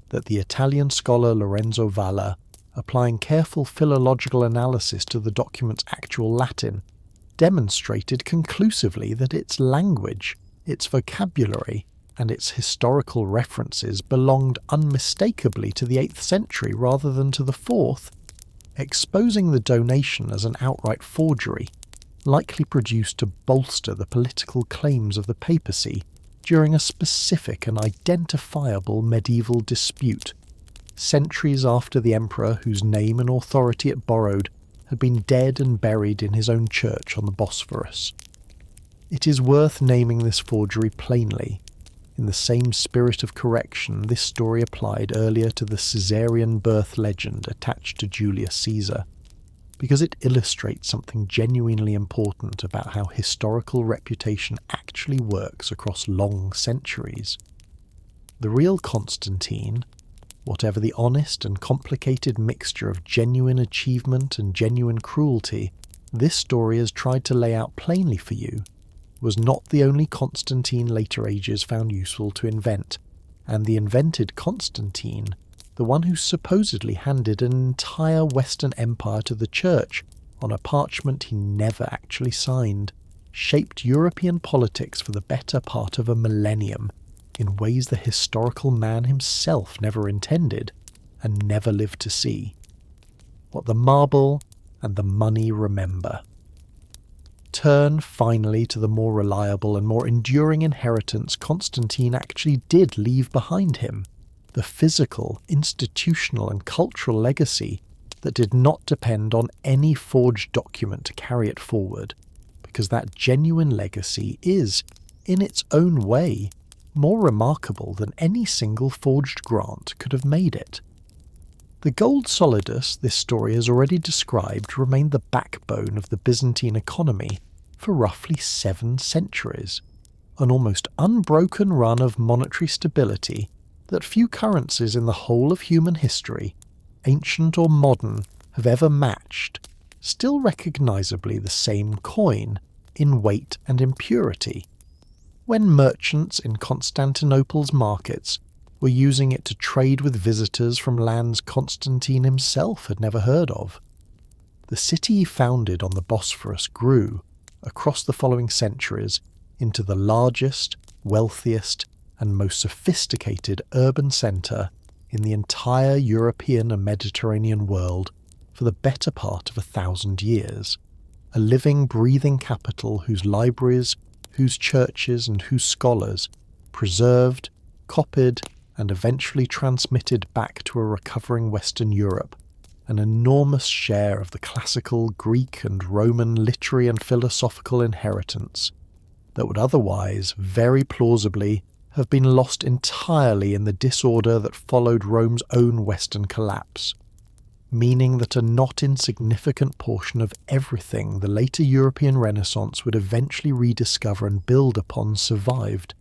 that the Italian scholar Lorenzo Valla, applying careful philological analysis to the document's actual Latin, demonstrated conclusively that its language, its vocabulary, and its historical references belonged unmistakably to the 8th century rather than to the 4th, exposing the donation as an outright forgery, likely produced to bolster the political claims of the papacy during a specific and identifiable medieval dispute, centuries after the emperor whose name and authority it borrowed had been dead and buried in his own church on the Bosphorus. It is worth naming this forgery plainly, in the same spirit of correction this story applied earlier to the Caesarean birth legend attached to Julius Caesar, because it illustrates something genuinely important about how historical reputation actually works across long centuries. The real Constantine, whatever the honest and complicated mixture of genuine achievement and genuine cruelty this story has tried to lay out plainly for you, was not the only Constantine later ages found useful to invent, and the invented Constantine, the one who supposedly handed an entire Western Empire to the Church on a parchment he never actually signed, shaped European politics for the better part of a millennium, in ways the historical man himself never intended and never lived to see. What the marble and the money remember. Turn finally to the more reliable and more enduring inheritance Constantine actually did leave behind him, the physical, institutional and cultural legacy that did not depend on any forged document to carry it forward, because that genuine legacy is, in its own way, more remarkable than any single forged grant could have made it. The gold solidus this story has already described remained the backbone of the Byzantine economy for roughly 7 centuries, an almost unbroken run of monetary stability that few currencies in the whole of human history, ancient or modern, have ever matched, still recognisably the same coin in weight and impurity. When merchants in Constantinople's markets were using it to trade with visitors from lands Constantine himself had never heard of. The city he founded on the Bosphorus grew, across the following centuries, into the largest, wealthiest, and most sophisticated urban centre in the entire European and Mediterranean world for the better part of 1,000 years, a living, breathing capital whose libraries, whose churches and whose scholars preserved, copied, and eventually transmitted back to a recovering Western Europe an enormous share of the classical Greek and Roman literary and philosophical inheritance that would otherwise, very plausibly, have been lost entirely in the disorder that followed Rome's own Western collapse, meaning that a not insignificant portion of everything the later European Renaissance would eventually rediscover and build upon survived,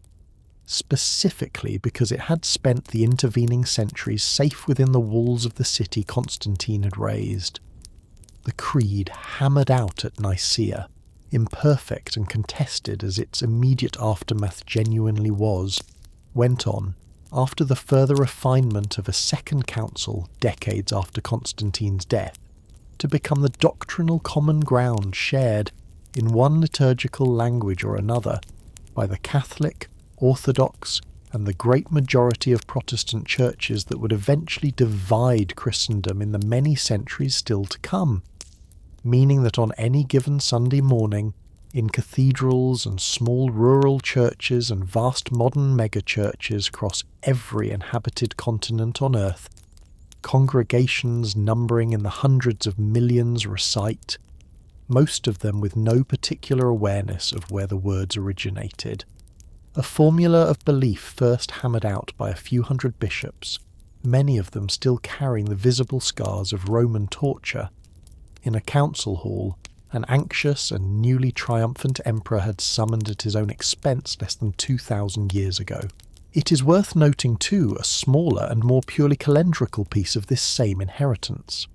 specifically because it had spent the intervening centuries safe within the walls of the city Constantine had raised. The creed hammered out at Nicaea, imperfect and contested as its immediate aftermath genuinely was, went on, after the further refinement of a second council decades after Constantine's death, to become the doctrinal common ground shared in one liturgical language or another by the Catholic, Orthodox, and the great majority of Protestant churches that would eventually divide Christendom in the many centuries still to come, meaning that on any given Sunday morning, in cathedrals and small rural churches and vast modern megachurches across every inhabited continent on earth, congregations numbering in the hundreds of millions recite, most of them with no particular awareness of where the words originated. A formula of belief first hammered out by a few hundred bishops, many of them still carrying the visible scars of Roman torture. In a council hall, an anxious and newly triumphant emperor had summoned at his own expense less than 2,000 years ago. It is worth noting too a smaller and more purely calendrical piece of this same inheritance.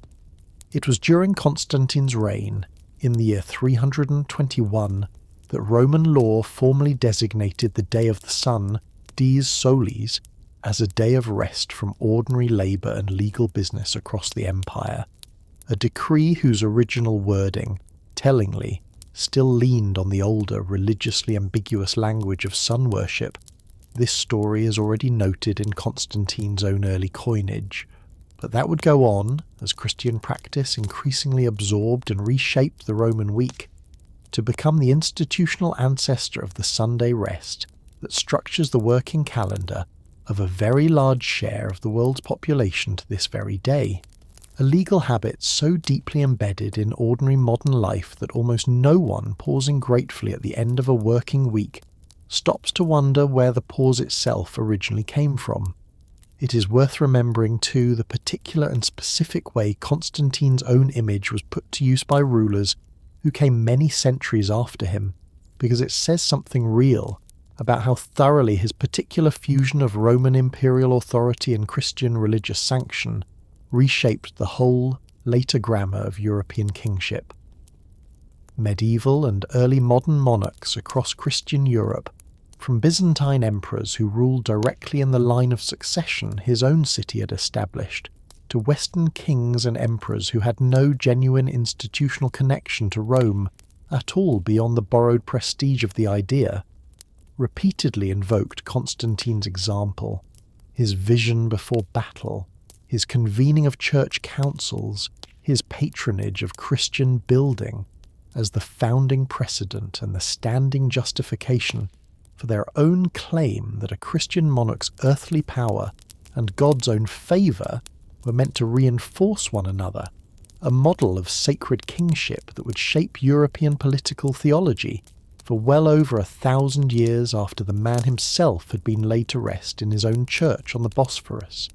It was during Constantine's reign, in the year 321, that Roman law formally designated the Day of the Sun, dies solis, as a day of rest from ordinary labour and legal business across the empire, a decree whose original wording, tellingly, still leaned on the older, religiously ambiguous language of sun worship. This story is already noted in Constantine's own early coinage, but that would go on, as Christian practice increasingly absorbed and reshaped the Roman week, to become the institutional ancestor of the Sunday rest that structures the working calendar of a very large share of the world's population to this very day. A legal habit so deeply embedded in ordinary modern life that almost no one pausing gratefully at the end of a working week stops to wonder where the pause itself originally came from. It is worth remembering too the particular and specific way Constantine's own image was put to use by rulers who came many centuries after him, because it says something real about how thoroughly his particular fusion of Roman imperial authority and Christian religious sanction reshaped the whole later grammar of European kingship. Medieval and early modern monarchs across Christian Europe, from Byzantine emperors who ruled directly in the line of succession his own city had established, to Western kings and emperors who had no genuine institutional connection to Rome at all beyond the borrowed prestige of the idea, repeatedly invoked Constantine's example, his vision before battle, his convening of church councils, his patronage of Christian building, as the founding precedent and the standing justification for their own claim that a Christian monarch's earthly power and God's own favour were meant to reinforce one another, a model of sacred kingship that would shape European political theology for well over 1,000 years after the man himself had been laid to rest in his own church on the Bosphorus.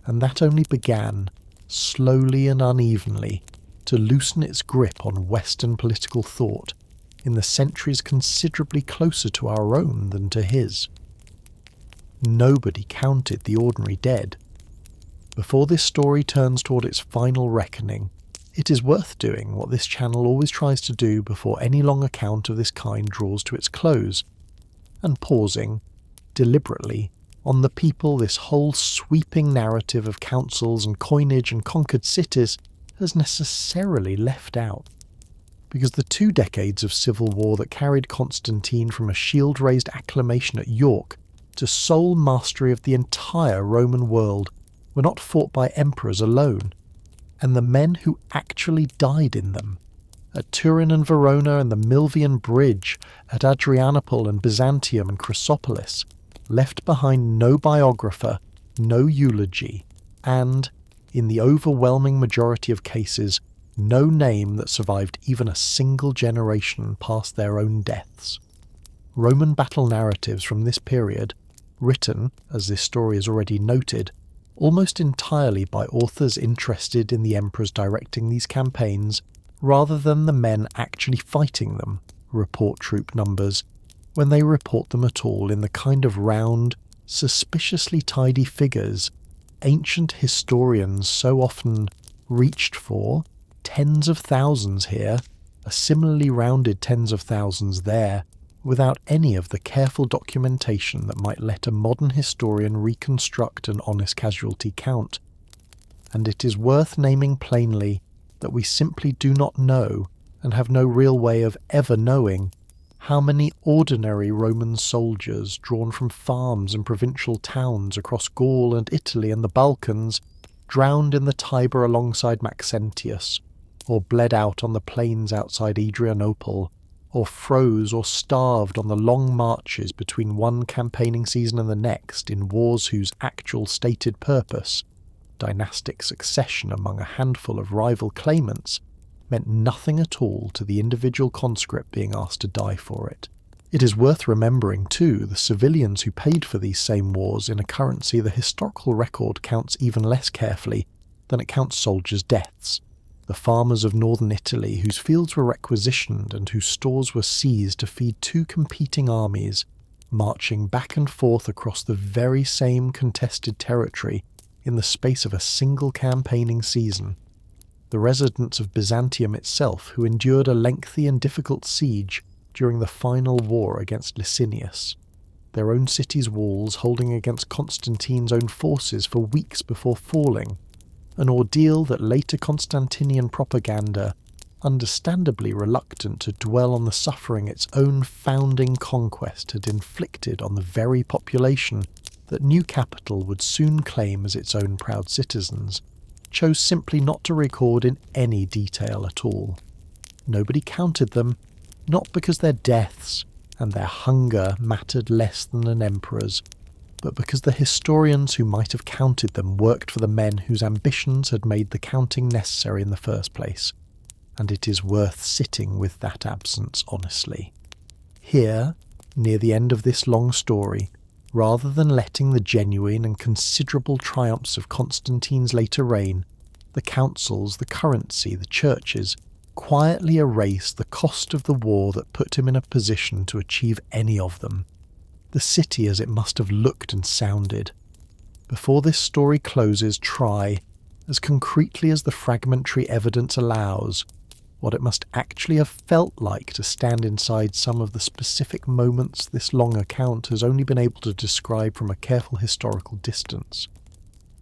And that only began, slowly and unevenly, to loosen its grip on Western political thought in the centuries considerably closer to our own than to his. Nobody counted the ordinary dead. Before this story turns toward its final reckoning, it is worth doing what this channel always tries to do before any long account of this kind draws to its close, and pausing, deliberately, on the people this whole sweeping narrative of councils and coinage and conquered cities has necessarily left out. Because the 2 decades of civil war that carried Constantine from a shield-raised acclamation at York to sole mastery of the entire Roman world were not fought by emperors alone, and the men who actually died in them, at Turin and Verona and the Milvian Bridge, at Adrianople and Byzantium and Chrysopolis, left behind no biographer, no eulogy, and, in the overwhelming majority of cases, no name that survived even a single generation past their own deaths. Roman battle narratives from this period, written, as this story has already noted, almost entirely by authors interested in the emperors directing these campaigns, rather than the men actually fighting them, report troop numbers, when they report them at all in the kind of round, suspiciously tidy figures ancient historians so often reached for, tens of thousands here, a similarly rounded tens of thousands there, without any of the careful documentation that might let a modern historian reconstruct an honest casualty count. And it is worth naming plainly that we simply do not know, and have no real way of ever knowing, how many ordinary Roman soldiers drawn from farms and provincial towns across Gaul and Italy and the Balkans drowned in the Tiber alongside Maxentius, or bled out on the plains outside Adrianople, or froze or starved on the long marches between one campaigning season and the next in wars whose actual stated purpose, dynastic succession among a handful of rival claimants, meant nothing at all to the individual conscript being asked to die for it. It is worth remembering, too, the civilians who paid for these same wars in a currency the historical record counts even less carefully than it counts soldiers' deaths. The farmers of northern Italy whose fields were requisitioned and whose stores were seized to feed 2 competing armies, marching back and forth across the very same contested territory in the space of a single campaigning season. The residents of Byzantium itself who endured a lengthy and difficult siege during the final war against Licinius, their own city's walls holding against Constantine's own forces for weeks before falling, an ordeal that later Constantinian propaganda, understandably reluctant to dwell on the suffering its own founding conquest had inflicted on the very population that new capital would soon claim as its own proud citizens, chose simply not to record in any detail at all. Nobody counted them, not because their deaths and their hunger mattered less than an emperor's, but because the historians who might have counted them worked for the men whose ambitions had made the counting necessary in the first place, and it is worth sitting with that absence honestly. Here, near the end of this long story, rather than letting the genuine and considerable triumphs of Constantine's later reign, the councils, the currency, the churches, quietly erase the cost of the war that put him in a position to achieve any of them. The city as it must have looked and sounded. Before this story closes, try, as concretely as the fragmentary evidence allows, what it must actually have felt like to stand inside some of the specific moments this long account has only been able to describe from a careful historical distance.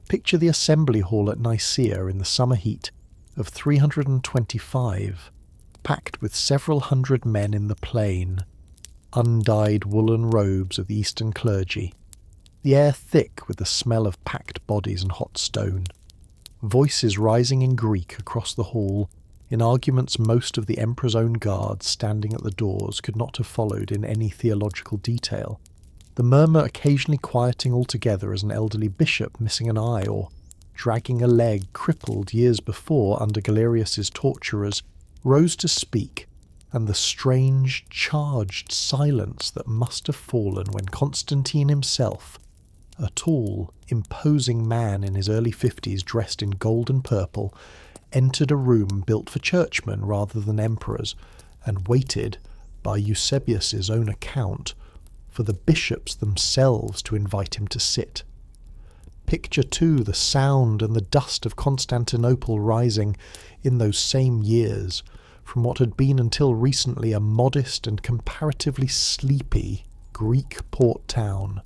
Picture the assembly hall at Nicaea in the summer heat of 325, packed with several hundred men in the plain, undyed woolen robes of the Eastern clergy, the air thick with the smell of packed bodies and hot stone. Voices rising in Greek across the hall, in arguments most of the emperor's own guards standing at the doors could not have followed in any theological detail, the murmur occasionally quieting altogether as an elderly bishop missing an eye or dragging a leg crippled years before under Galerius's torturers rose to speak, and the strange, charged silence that must have fallen when Constantine himself, a tall, imposing man in his early 50s dressed in gold and purple, entered a room built for churchmen rather than emperors, and waited, by Eusebius's own account, for the bishops themselves to invite him to sit. Picture too the sound and the dust of Constantinople rising, in those same years, from what had been until recently a modest and comparatively sleepy Greek port town.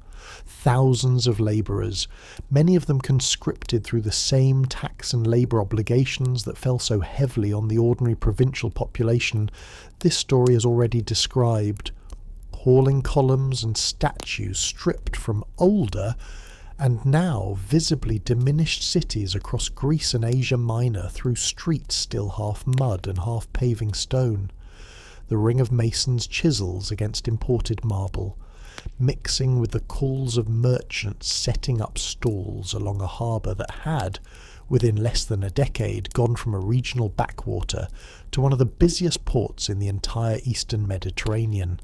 Thousands of labourers, many of them conscripted through the same tax and labour obligations that fell so heavily on the ordinary provincial population this story has already described. Hauling columns and statues stripped from older and now visibly diminished cities across Greece and Asia Minor through streets still half mud and half paving stone. The ring of masons' chisels against imported marble, mixing with the calls of merchants setting up stalls along a harbour that had, within less than a decade, gone from a regional backwater to one of the busiest ports in the entire eastern Mediterranean.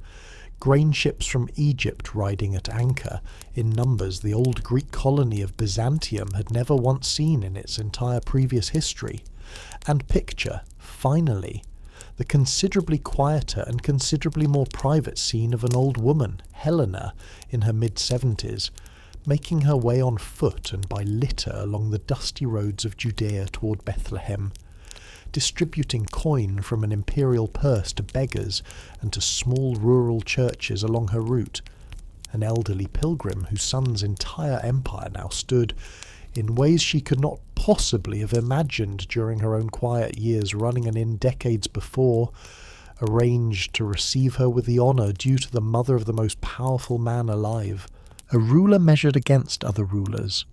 Grain ships from Egypt riding at anchor, in numbers the old Greek colony of Byzantium had never once seen in its entire previous history. And picture, finally, the considerably quieter and considerably more private scene of an old woman, Helena, in her mid-70s, making her way on foot and by litter along the dusty roads of Judea toward Bethlehem, distributing coin from an imperial purse to beggars and to small rural churches along her route, an elderly pilgrim whose son's entire empire now stood, in ways she could not possibly have imagined during her own quiet years running an inn decades before, arranged to receive her with the honour due to the mother of the most powerful man alive, a ruler measured against other rulers.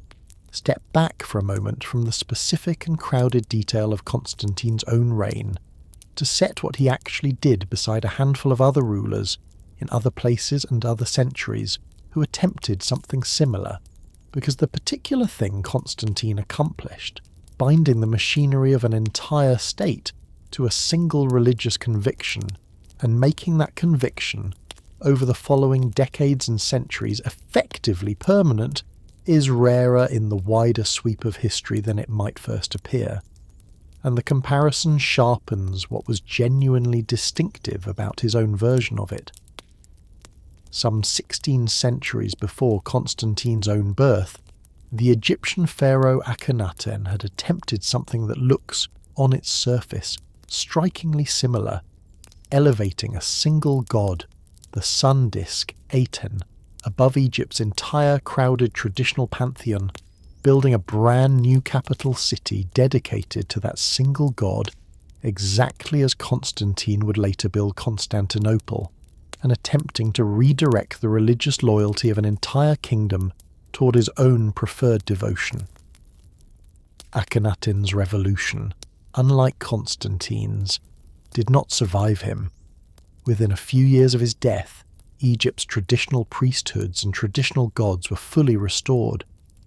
Step back for a moment from the specific and crowded detail of Constantine's own reign, to set what he actually did beside a handful of other rulers in other places and other centuries who attempted something similar, because the particular thing Constantine accomplished, binding the machinery of an entire state to a single religious conviction, and making that conviction, over the following decades and centuries, effectively permanent, is rarer in the wider sweep of history than it might first appear. And the comparison sharpens what was genuinely distinctive about his own version of it. Some 16 centuries before Constantine's own birth, the Egyptian pharaoh Akhenaten had attempted something that looks, on its surface, strikingly similar, elevating a single god, the sun disk Aten, above Egypt's entire crowded traditional pantheon, building a brand new capital city dedicated to that single god, exactly as Constantine would later build Constantinople, and attempting to redirect the religious loyalty of an entire kingdom toward his own preferred devotion. Akhenaten's revolution, unlike Constantine's, did not survive him. Within a few years of his death, Egypt's traditional priesthoods and traditional gods were fully restored,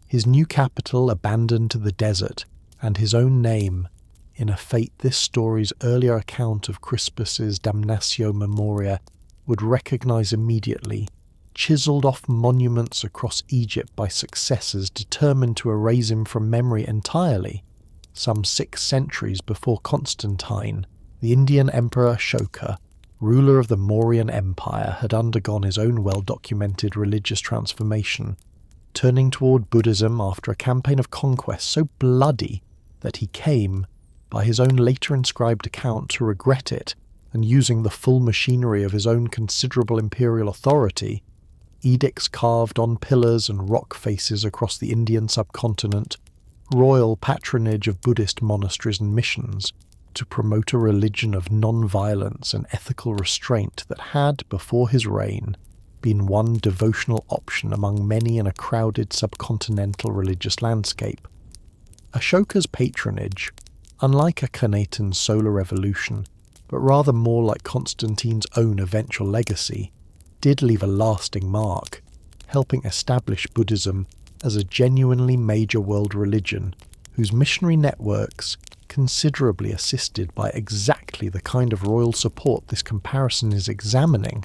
his new capital abandoned to the desert, and his own name, in a fate this story's earlier account of Crispus's Damnatio Memoria would recognize immediately, chiselled off monuments across Egypt by successors determined to erase him from memory entirely. Some 6 centuries before Constantine, the Indian Emperor Ashoka, ruler of the Mauryan Empire, had undergone his own well-documented religious transformation, turning toward Buddhism after a campaign of conquest so bloody that he came, by his own later inscribed account, to regret it, and using the full machinery of his own considerable imperial authority, edicts carved on pillars and rock faces across the Indian subcontinent, royal patronage of Buddhist monasteries and missions, to promote a religion of non-violence and ethical restraint that had, before his reign, been one devotional option among many in a crowded subcontinental religious landscape. Ashoka's patronage, unlike Akhenaten's solar revolution, but rather more like Constantine's own eventual legacy, did leave a lasting mark, helping establish Buddhism as a genuinely major world religion whose missionary networks, considerably assisted by exactly the kind of royal support this comparison is examining,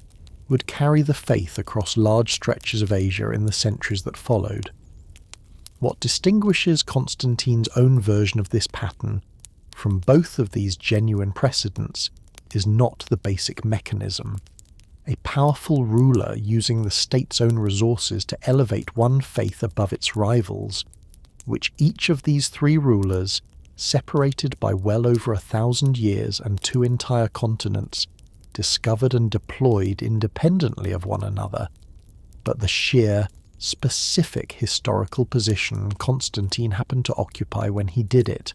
would carry the faith across large stretches of Asia in the centuries that followed. What distinguishes Constantine's own version of this pattern from both of these genuine precedents is not the basic mechanism. A powerful ruler using the state's own resources to elevate one faith above its rivals, which each of these three rulers, separated by well over 1,000 years and 2 entire continents, discovered and deployed independently of one another, but the sheer, specific historical position Constantine happened to occupy when he did it,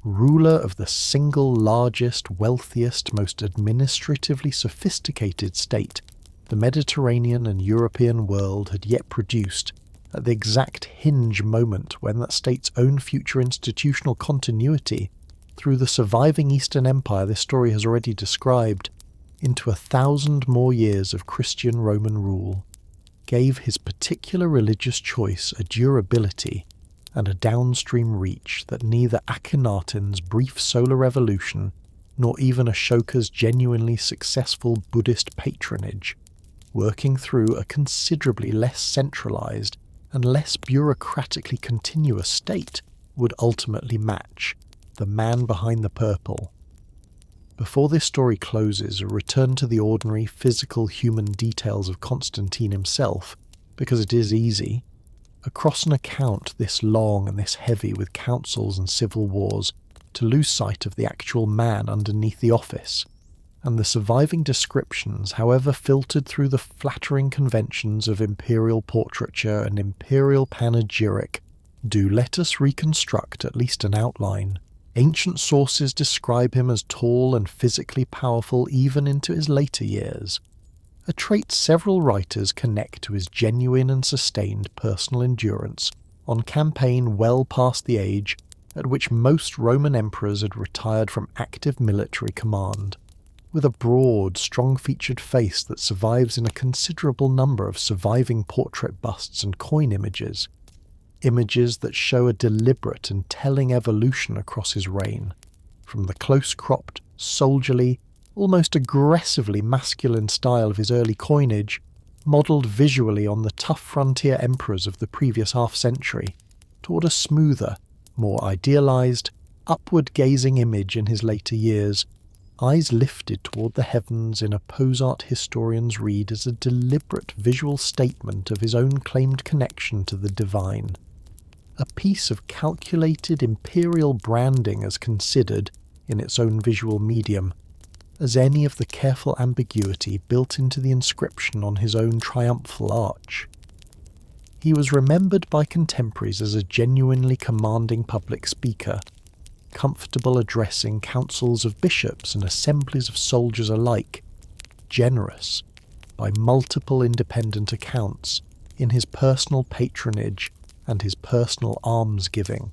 ruler of the single largest, wealthiest, most administratively sophisticated state the Mediterranean and European world had yet produced, at the exact hinge moment when that state's own future institutional continuity, through the surviving Eastern Empire this story has already described, into 1,000 more years of Christian Roman rule, gave his particular religious choice a durability and a downstream reach that neither Akhenaten's brief solar revolution nor even Ashoka's genuinely successful Buddhist patronage, working through a considerably less centralized and less bureaucratically continuous state, would ultimately match. The man behind the purple. Before this story closes, a return to the ordinary physical human details of Constantine himself, because it is easy. Across an account this long and this heavy with councils and civil wars, to lose sight of the actual man underneath the office, and the surviving descriptions, however filtered through the flattering conventions of imperial portraiture and imperial panegyric, do let us reconstruct at least an outline. Ancient sources describe him as tall and physically powerful even into his later years, a trait several writers connect to his genuine and sustained personal endurance on campaign well past the age at which most Roman emperors had retired from active military command, with a broad, strong-featured face that survives in a considerable number of surviving portrait busts and coin images that show a deliberate and telling evolution across his reign, from the close-cropped, soldierly, almost aggressively masculine style of his early coinage, modelled visually on the tough frontier emperors of the previous half-century, toward a smoother, more idealised, upward-gazing image in his later years, eyes lifted toward the heavens in a pose art historians read as a deliberate visual statement of his own claimed connection to the divine. A piece of calculated imperial branding as considered, in its own visual medium, as any of the careful ambiguity built into the inscription on his own triumphal arch. He was remembered by contemporaries as a genuinely commanding public speaker, comfortable addressing councils of bishops and assemblies of soldiers alike, generous, by multiple independent accounts, in his personal patronage and his personal almsgiving,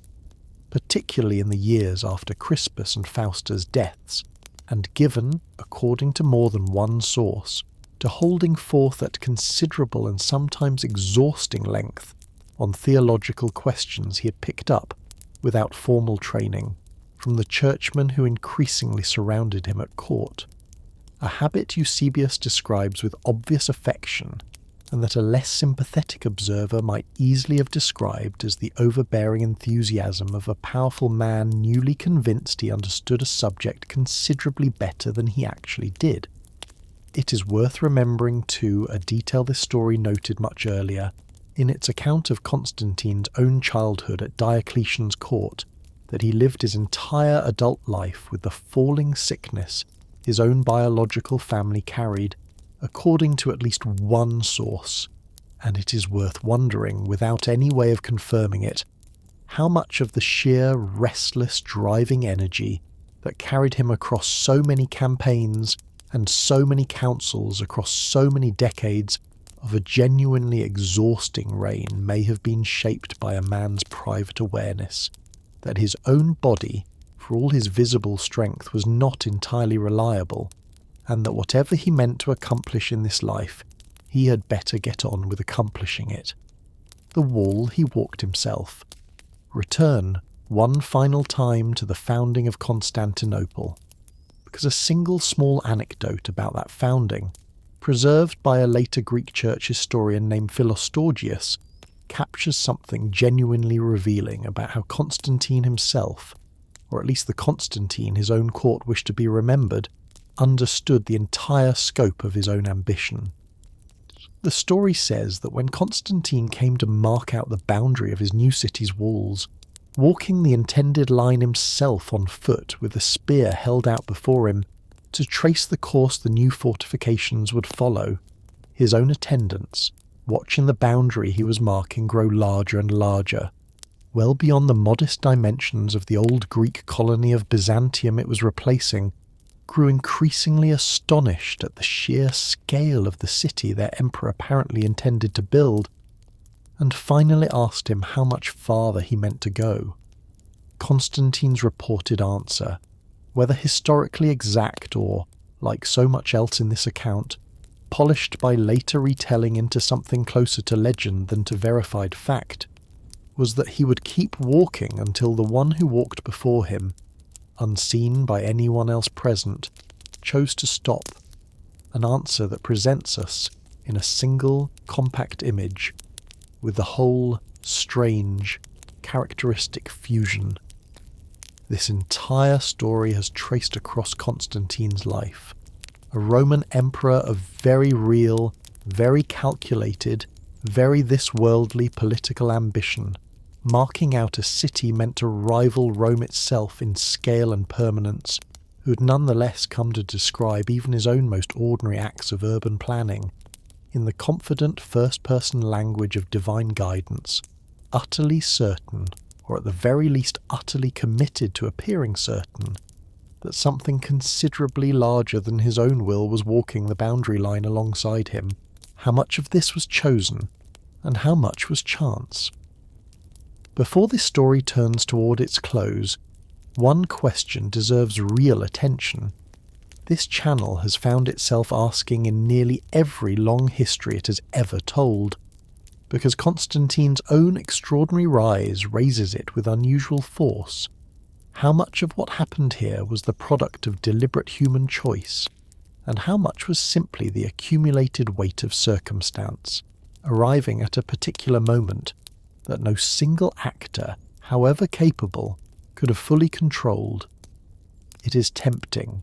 particularly in the years after Crispus and Fausta's deaths, and given, according to more than one source, to holding forth at considerable and sometimes exhausting length on theological questions he had picked up, without formal training, from the churchmen who increasingly surrounded him at court, a habit Eusebius describes with obvious affection, and that a less sympathetic observer might easily have described as the overbearing enthusiasm of a powerful man newly convinced he understood a subject considerably better than he actually did. It is worth remembering, too, a detail this story noted much earlier, in its account of Constantine's own childhood at Diocletian's court, that he lived his entire adult life with the falling sickness his own biological family carried, according to at least one source, and it is worth wondering, without any way of confirming it, how much of the sheer, restless, driving energy that carried him across so many campaigns and so many councils across so many decades of a genuinely exhausting reign may have been shaped by a man's private awareness that his own body, for all his visible strength, was not entirely reliable, and that whatever he meant to accomplish in this life, he had better get on with accomplishing it. The wall he walked himself. Return one final time to the founding of Constantinople, because a single small anecdote about that founding, preserved by a later Greek church historian named Philostorgius, captures something genuinely revealing about how Constantine himself, or at least the Constantine his own court wished to be remembered, understood the entire scope of his own ambition. The story says that when Constantine came to mark out the boundary of his new city's walls, walking the intended line himself on foot with a spear held out before him to trace the course the new fortifications would follow, his own attendants, watching the boundary he was marking grow larger and larger, well beyond the modest dimensions of the old Greek colony of Byzantium it was replacing, grew increasingly astonished at the sheer scale of the city their emperor apparently intended to build, and finally asked him how much farther he meant to go. Constantine's reported answer, whether historically exact or, like so much else in this account, polished by later retelling into something closer to legend than to verified fact, was that he would keep walking until the one who walked before him, unseen by anyone else present, chose to stop, an answer that presents us in a single compact image, with the whole strange, characteristic fusion. This entire story has traced across Constantine's life, a Roman emperor of very real, very calculated, very this-worldly political ambition, marking out a city meant to rival Rome itself in scale and permanence, who had nonetheless come to describe even his own most ordinary acts of urban planning in the confident first-person language of divine guidance, utterly certain, or at the very least utterly committed to appearing certain, that something considerably larger than his own will was walking the boundary line alongside him. How much of this was chosen, and how much was chance? Before this story turns toward its close, one question deserves real attention. This channel has found itself asking in nearly every long history it has ever told, because Constantine's own extraordinary rise raises it with unusual force. How much of what happened here was the product of deliberate human choice, and how much was simply the accumulated weight of circumstance, arriving at a particular moment that no single actor, however capable, could have fully controlled? It is tempting,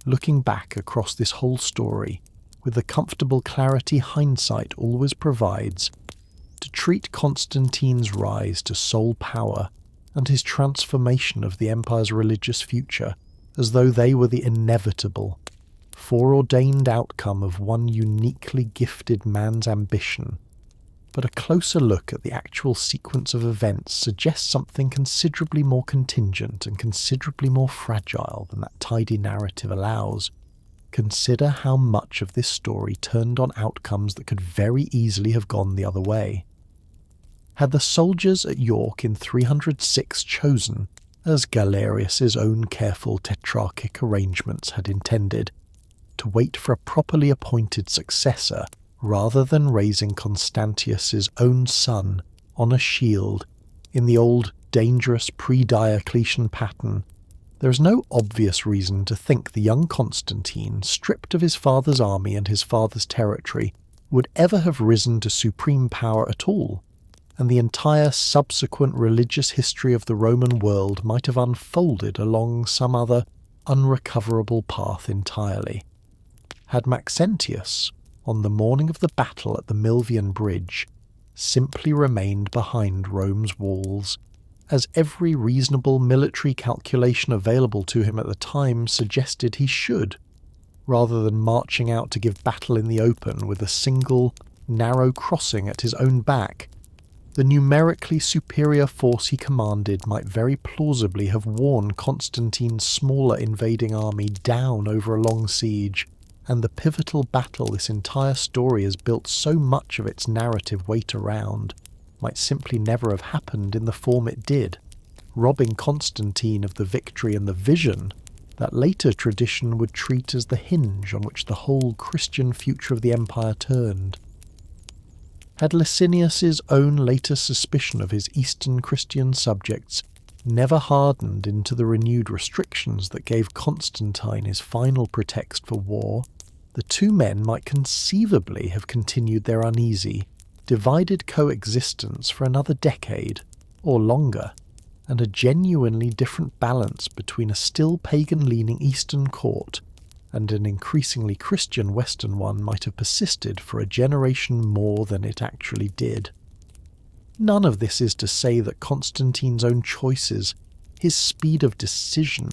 looking back across this whole story, with the comfortable clarity hindsight always provides, to treat Constantine's rise to sole power and his transformation of the empire's religious future as though they were the inevitable, foreordained outcome of one uniquely gifted man's ambition. But a closer look at the actual sequence of events suggests something considerably more contingent and considerably more fragile than that tidy narrative allows. Consider how much of this story turned on outcomes that could very easily have gone the other way. Had the soldiers at York in 306 chosen, as Galerius's own careful tetrarchic arrangements had intended, to wait for a properly appointed successor rather than raising Constantius's own son on a shield in the old dangerous pre-Diocletian pattern, there is no obvious reason to think the young Constantine, stripped of his father's army and his father's territory, would ever have risen to supreme power at all, and the entire subsequent religious history of the Roman world might have unfolded along some other unrecoverable path entirely. Had Maxentius, on the morning of the battle at the Milvian Bridge, simply remained behind Rome's walls, as every reasonable military calculation available to him at the time suggested he should, rather than marching out to give battle in the open with a single, narrow crossing at his own back, The numerically superior force he commanded might very plausibly have worn Constantine's smaller invading army down over a long siege, and the pivotal battle this entire story has built so much of its narrative weight around might simply never have happened in the form it did, robbing Constantine of the victory and the vision that later tradition would treat as the hinge on which the whole Christian future of the empire turned. Had Licinius's own later suspicion of his Eastern Christian subjects never hardened into the renewed restrictions that gave Constantine his final pretext for war, the two men might conceivably have continued their uneasy, divided coexistence for another decade, or longer, and a genuinely different balance between a still pagan-leaning Eastern court and an increasingly Christian Western one might have persisted for a generation more than it actually did. None of this is to say that Constantine's own choices, his speed of decision,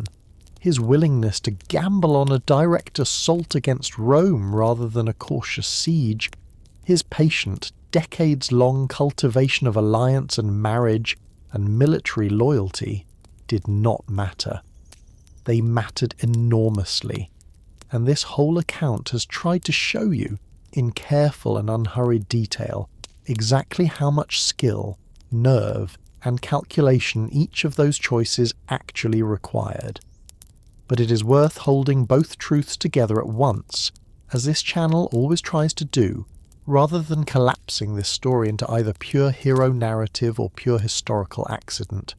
his willingness to gamble on a direct assault against Rome rather than a cautious siege, his patient, decades-long cultivation of alliance and marriage and military loyalty did not matter. They mattered enormously, and this whole account has tried to show you, in careful and unhurried detail, exactly how much skill, nerve, and calculation each of those choices actually required. But it is worth holding both truths together at once, as this channel always tries to do, rather than collapsing this story into either pure hero narrative or pure historical accident.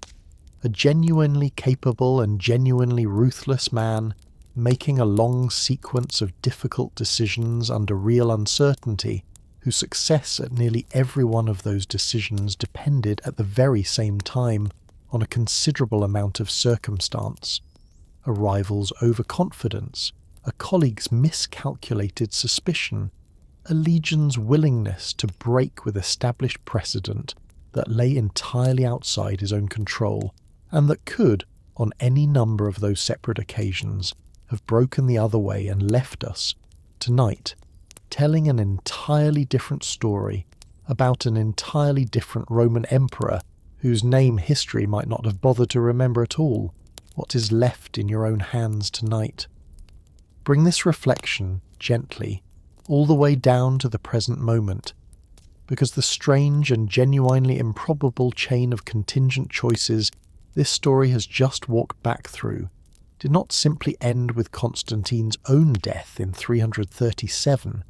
A genuinely capable and genuinely ruthless man, making a long sequence of difficult decisions under real uncertainty, whose success at nearly every one of those decisions depended at the very same time on a considerable amount of circumstance. A rival's overconfidence, a colleague's miscalculated suspicion, a legion's willingness to break with established precedent that lay entirely outside his own control, and that could, on any number of those separate occasions, have broken the other way and left us, tonight, telling an entirely different story about an entirely different Roman emperor whose name history might not have bothered to remember at all. What is left in your own hands tonight? Bring this reflection gently all the way down to the present moment, because the strange and genuinely improbable chain of contingent choices this story has just walked back through did not simply end with Constantine's own death in 337.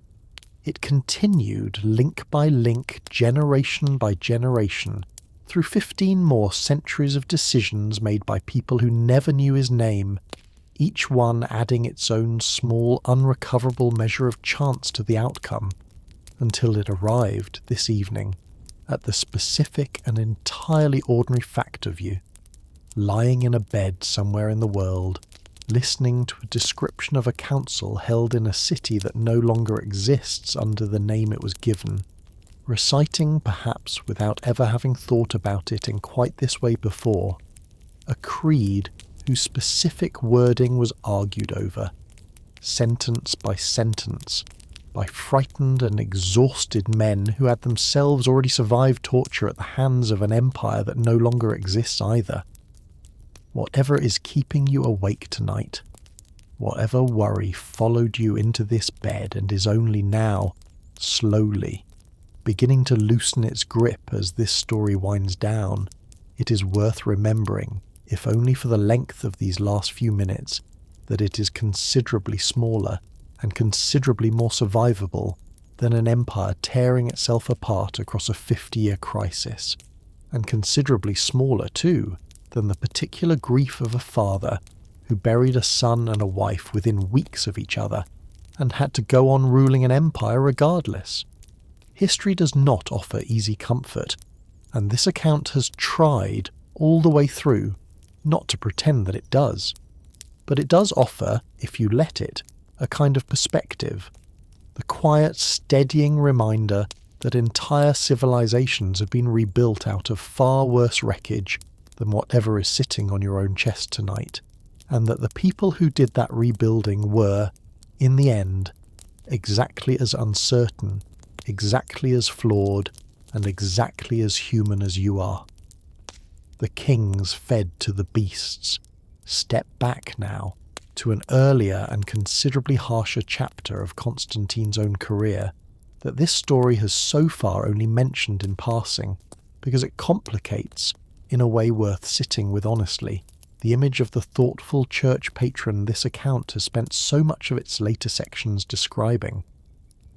It continued link by link, generation by generation, through 15 more centuries of decisions made by people who never knew his name, each one adding its own small, unrecoverable measure of chance to the outcome, until it arrived this evening at the specific and entirely ordinary fact of you, lying in a bed somewhere in the world, listening to a description of a council held in a city that no longer exists under the name it was given, reciting, perhaps without ever having thought about it in quite this way before, a creed whose specific wording was argued over, sentence by sentence, by frightened and exhausted men who had themselves already survived torture at the hands of an empire that no longer exists either. Whatever is keeping you awake tonight, whatever worry followed you into this bed and is only now, slowly, beginning to loosen its grip as this story winds down, it is worth remembering, if only for the length of these last few minutes, that it is considerably smaller and considerably more survivable than an empire tearing itself apart across a 50-year crisis, and considerably smaller, too, than the particular grief of a father who buried a son and a wife within weeks of each other and had to go on ruling an empire regardless. History does not offer easy comfort, and this account has tried all the way through not to pretend that it does. But it does offer, if you let it, a kind of perspective, the quiet, steadying reminder that entire civilizations have been rebuilt out of far worse wreckage than whatever is sitting on your own chest tonight, and that the people who did that rebuilding were, in the end, exactly as uncertain, exactly as flawed, and exactly as human as you are. The kings fed to the beasts. Step back now to an earlier and considerably harsher chapter of Constantine's own career that this story has so far only mentioned in passing, because it complicates, in a way worth sitting with honestly, the image of the thoughtful church patron this account has spent so much of its later sections describing.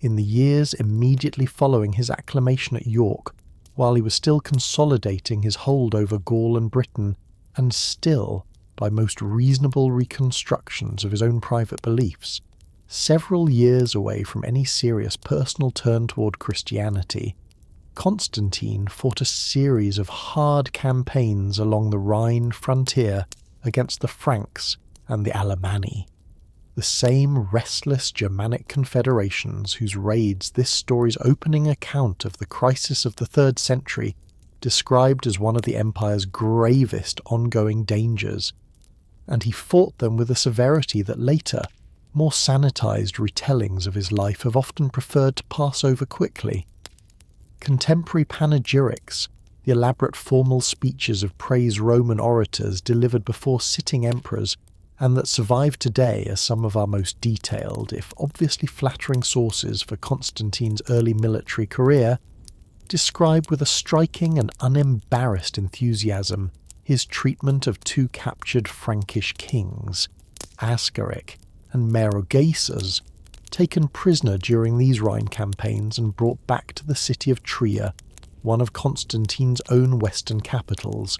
In the years immediately following his acclamation at York, while he was still consolidating his hold over Gaul and Britain, and still, by most reasonable reconstructions of his own private beliefs, several years away from any serious personal turn toward Christianity, Constantine fought a series of hard campaigns along the Rhine frontier against the Franks and the Alemanni, the same restless Germanic confederations whose raids this story's opening account of the crisis of the 3rd century described as one of the empire's gravest ongoing dangers, and he fought them with a severity that later, more sanitized retellings of his life have often preferred to pass over quickly. Contemporary panegyrics, the elaborate formal speeches of praise Roman orators delivered before sitting emperors, and that survive today as some of our most detailed, if obviously flattering sources for Constantine's early military career, describe with a striking and unembarrassed enthusiasm his treatment of 2 captured Frankish kings, Ascaric and Merogesas, taken prisoner during these Rhine campaigns and brought back to the city of Trier, one of Constantine's own western capitals,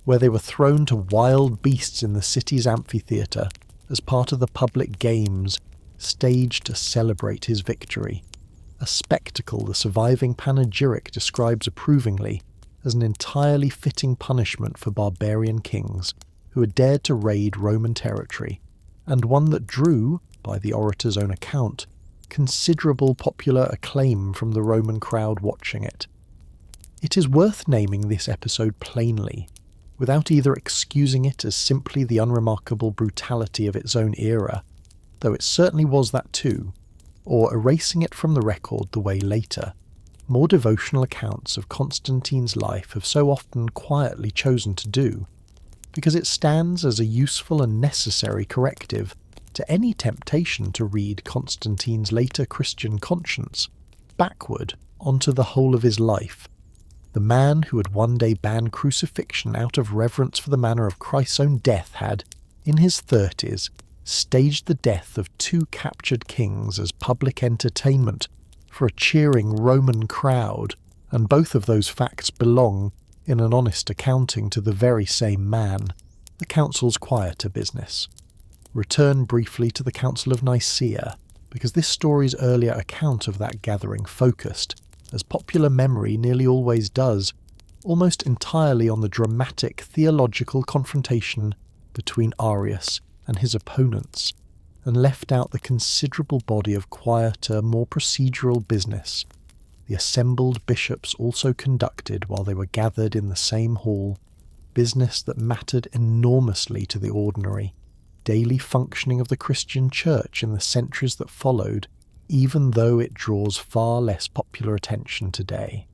where they were thrown to wild beasts in the city's amphitheatre as part of the public games staged to celebrate his victory, a spectacle the surviving panegyric describes approvingly as an entirely fitting punishment for barbarian kings who had dared to raid Roman territory, and one that drew, by the orator's own account, considerable popular acclaim from the Roman crowd watching it. It is worth naming this episode plainly, without either excusing it as simply the unremarkable brutality of its own era, though it certainly was that too, or erasing it from the record the way later, more devotional accounts of Constantine's life have so often quietly chosen to do, because it stands as a useful and necessary corrective to any temptation to read Constantine's later Christian conscience backward onto the whole of his life. The man who had one day banned crucifixion out of reverence for the manner of Christ's own death had, in his 30s, staged the death of 2 captured kings as public entertainment for a cheering Roman crowd, and both of those facts belong, in an honest accounting, to the very same man, the council's quieter business. Return briefly to the Council of Nicaea, because this story's earlier account of that gathering focused, as popular memory nearly always does, almost entirely on the dramatic theological confrontation between Arius and his opponents, and left out the considerable body of quieter, more procedural business the assembled bishops also conducted while they were gathered in the same hall, business that mattered enormously to the ordinary, daily functioning of the Christian Church in the centuries that followed, even though it draws far less popular attention today.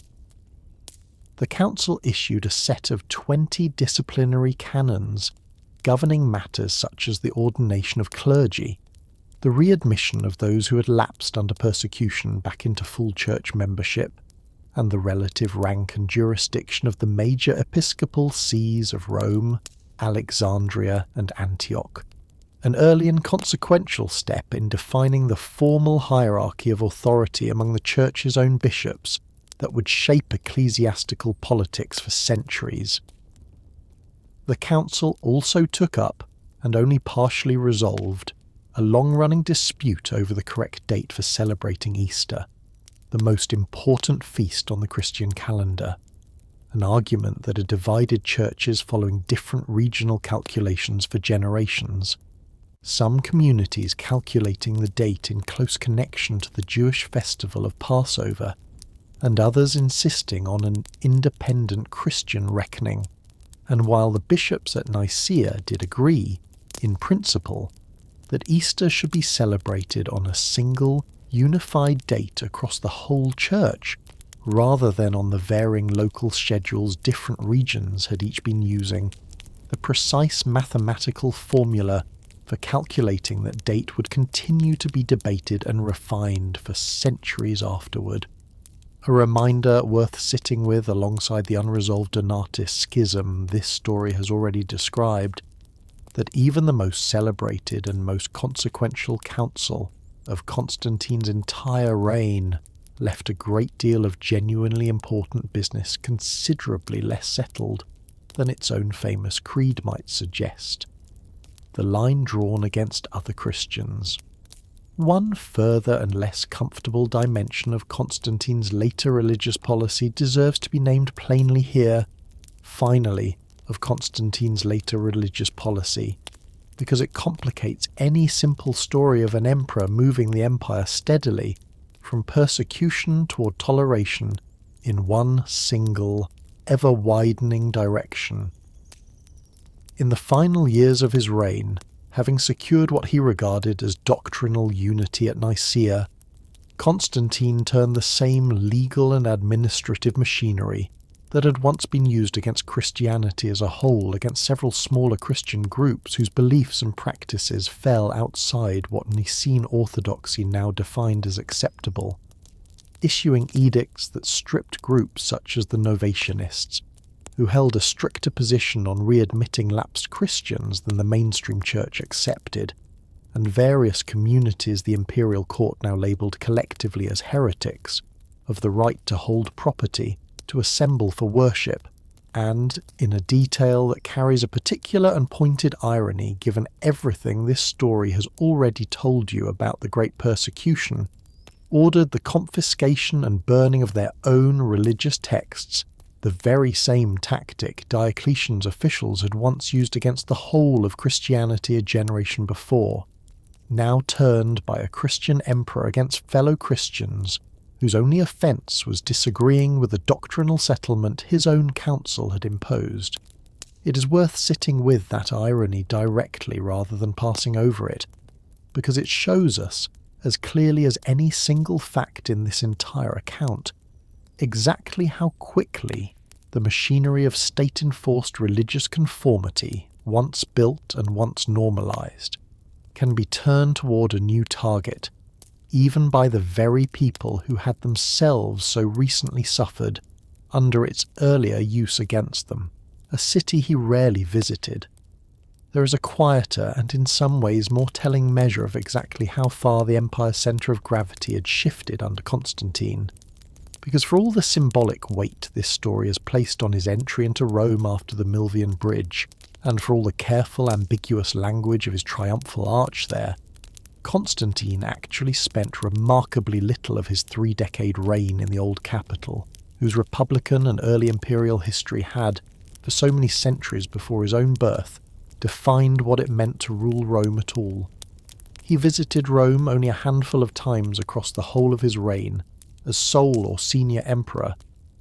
The council issued a set of 20 disciplinary canons governing matters such as the ordination of clergy, the readmission of those who had lapsed under persecution back into full church membership, and the relative rank and jurisdiction of the major episcopal sees of Rome, Alexandria, and Antioch, an early and consequential step in defining the formal hierarchy of authority among the Church's own bishops that would shape ecclesiastical politics for centuries. The council also took up, and only partially resolved, a long-running dispute over the correct date for celebrating Easter, the most important feast on the Christian calendar, an argument that had divided churches following different regional calculations for generations, some communities calculating the date in close connection to the Jewish festival of Passover, and others insisting on an independent Christian reckoning. And while the bishops at Nicaea did agree, in principle, that Easter should be celebrated on a single, unified date across the whole church, rather than on the varying local schedules different regions had each been using, the precise mathematical formula for calculating that date would continue to be debated and refined for centuries afterward. A reminder worth sitting with alongside the unresolved Donatis schism this story has already described, that even the most celebrated and most consequential council of Constantine's entire reign left a great deal of genuinely important business considerably less settled than its own famous creed might suggest. The line drawn against other Christians. One further and less comfortable dimension of Constantine's later religious policy deserves to be named plainly here, finally, of Constantine's later religious policy, because it complicates any simple story of an emperor moving the empire steadily from persecution toward toleration in one single, ever-widening direction. In the final years of his reign, having secured what he regarded as doctrinal unity at Nicaea, Constantine turned the same legal and administrative machinery that had once been used against Christianity as a whole against several smaller Christian groups whose beliefs and practices fell outside what Nicene orthodoxy now defined as acceptable, issuing edicts that stripped groups such as the Novatianists, who held a stricter position on readmitting lapsed Christians than the mainstream church accepted, and various communities the imperial court now labelled collectively as heretics, of the right to hold property, to assemble for worship, and, in a detail that carries a particular and pointed irony given everything this story has already told you about the Great Persecution, ordered the confiscation and burning of their own religious texts, the very same tactic Diocletian's officials had once used against the whole of Christianity a generation before, now turned by a Christian emperor against fellow Christians whose only offence was disagreeing with the doctrinal settlement his own council had imposed. It is worth sitting with that irony directly rather than passing over it, because it shows us, as clearly as any single fact in this entire account, exactly how quickly the machinery of state-enforced religious conformity, once built and once normalised, can be turned toward a new target, even by the very people who had themselves so recently suffered under its earlier use against them, a city he rarely visited. There is a quieter and in some ways more telling measure of exactly how far the empire's centre of gravity had shifted under Constantine, because for all the symbolic weight this story has placed on his entry into Rome after the Milvian Bridge, and for all the careful, ambiguous language of his triumphal arch there, Constantine actually spent remarkably little of his 3-decade reign in the old capital, whose republican and early imperial history had, for so many centuries before his own birth, defined what it meant to rule Rome at all. He visited Rome only a handful of times across the whole of his reign, as sole or senior emperor,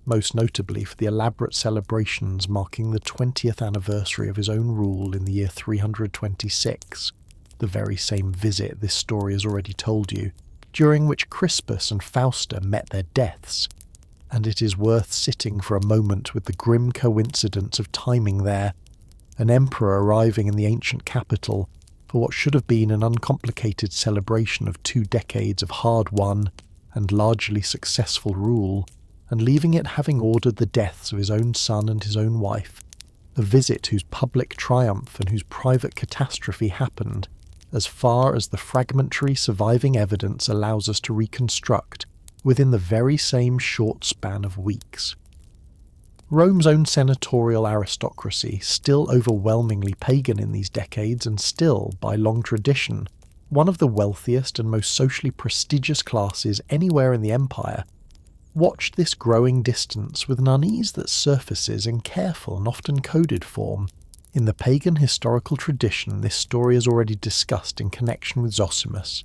most notably for the elaborate celebrations marking the 20th anniversary of his own rule in the year 326, the very same visit this story has already told you, during which Crispus and Fausta met their deaths, and it is worth sitting for a moment with the grim coincidence of timing there, an emperor arriving in the ancient capital for what should have been an uncomplicated celebration of 2 decades of hard-won and largely successful rule, and leaving it having ordered the deaths of his own son and his own wife, a visit whose public triumph and whose private catastrophe happened as far as the fragmentary surviving evidence allows us to reconstruct within the very same short span of weeks. Rome's own senatorial aristocracy, still overwhelmingly pagan in these decades and still, by long tradition, one of the wealthiest and most socially prestigious classes anywhere in the empire, watched this growing distance with an unease that surfaces in careful and often coded form in the pagan historical tradition this story has already discussed in connection with Zosimus,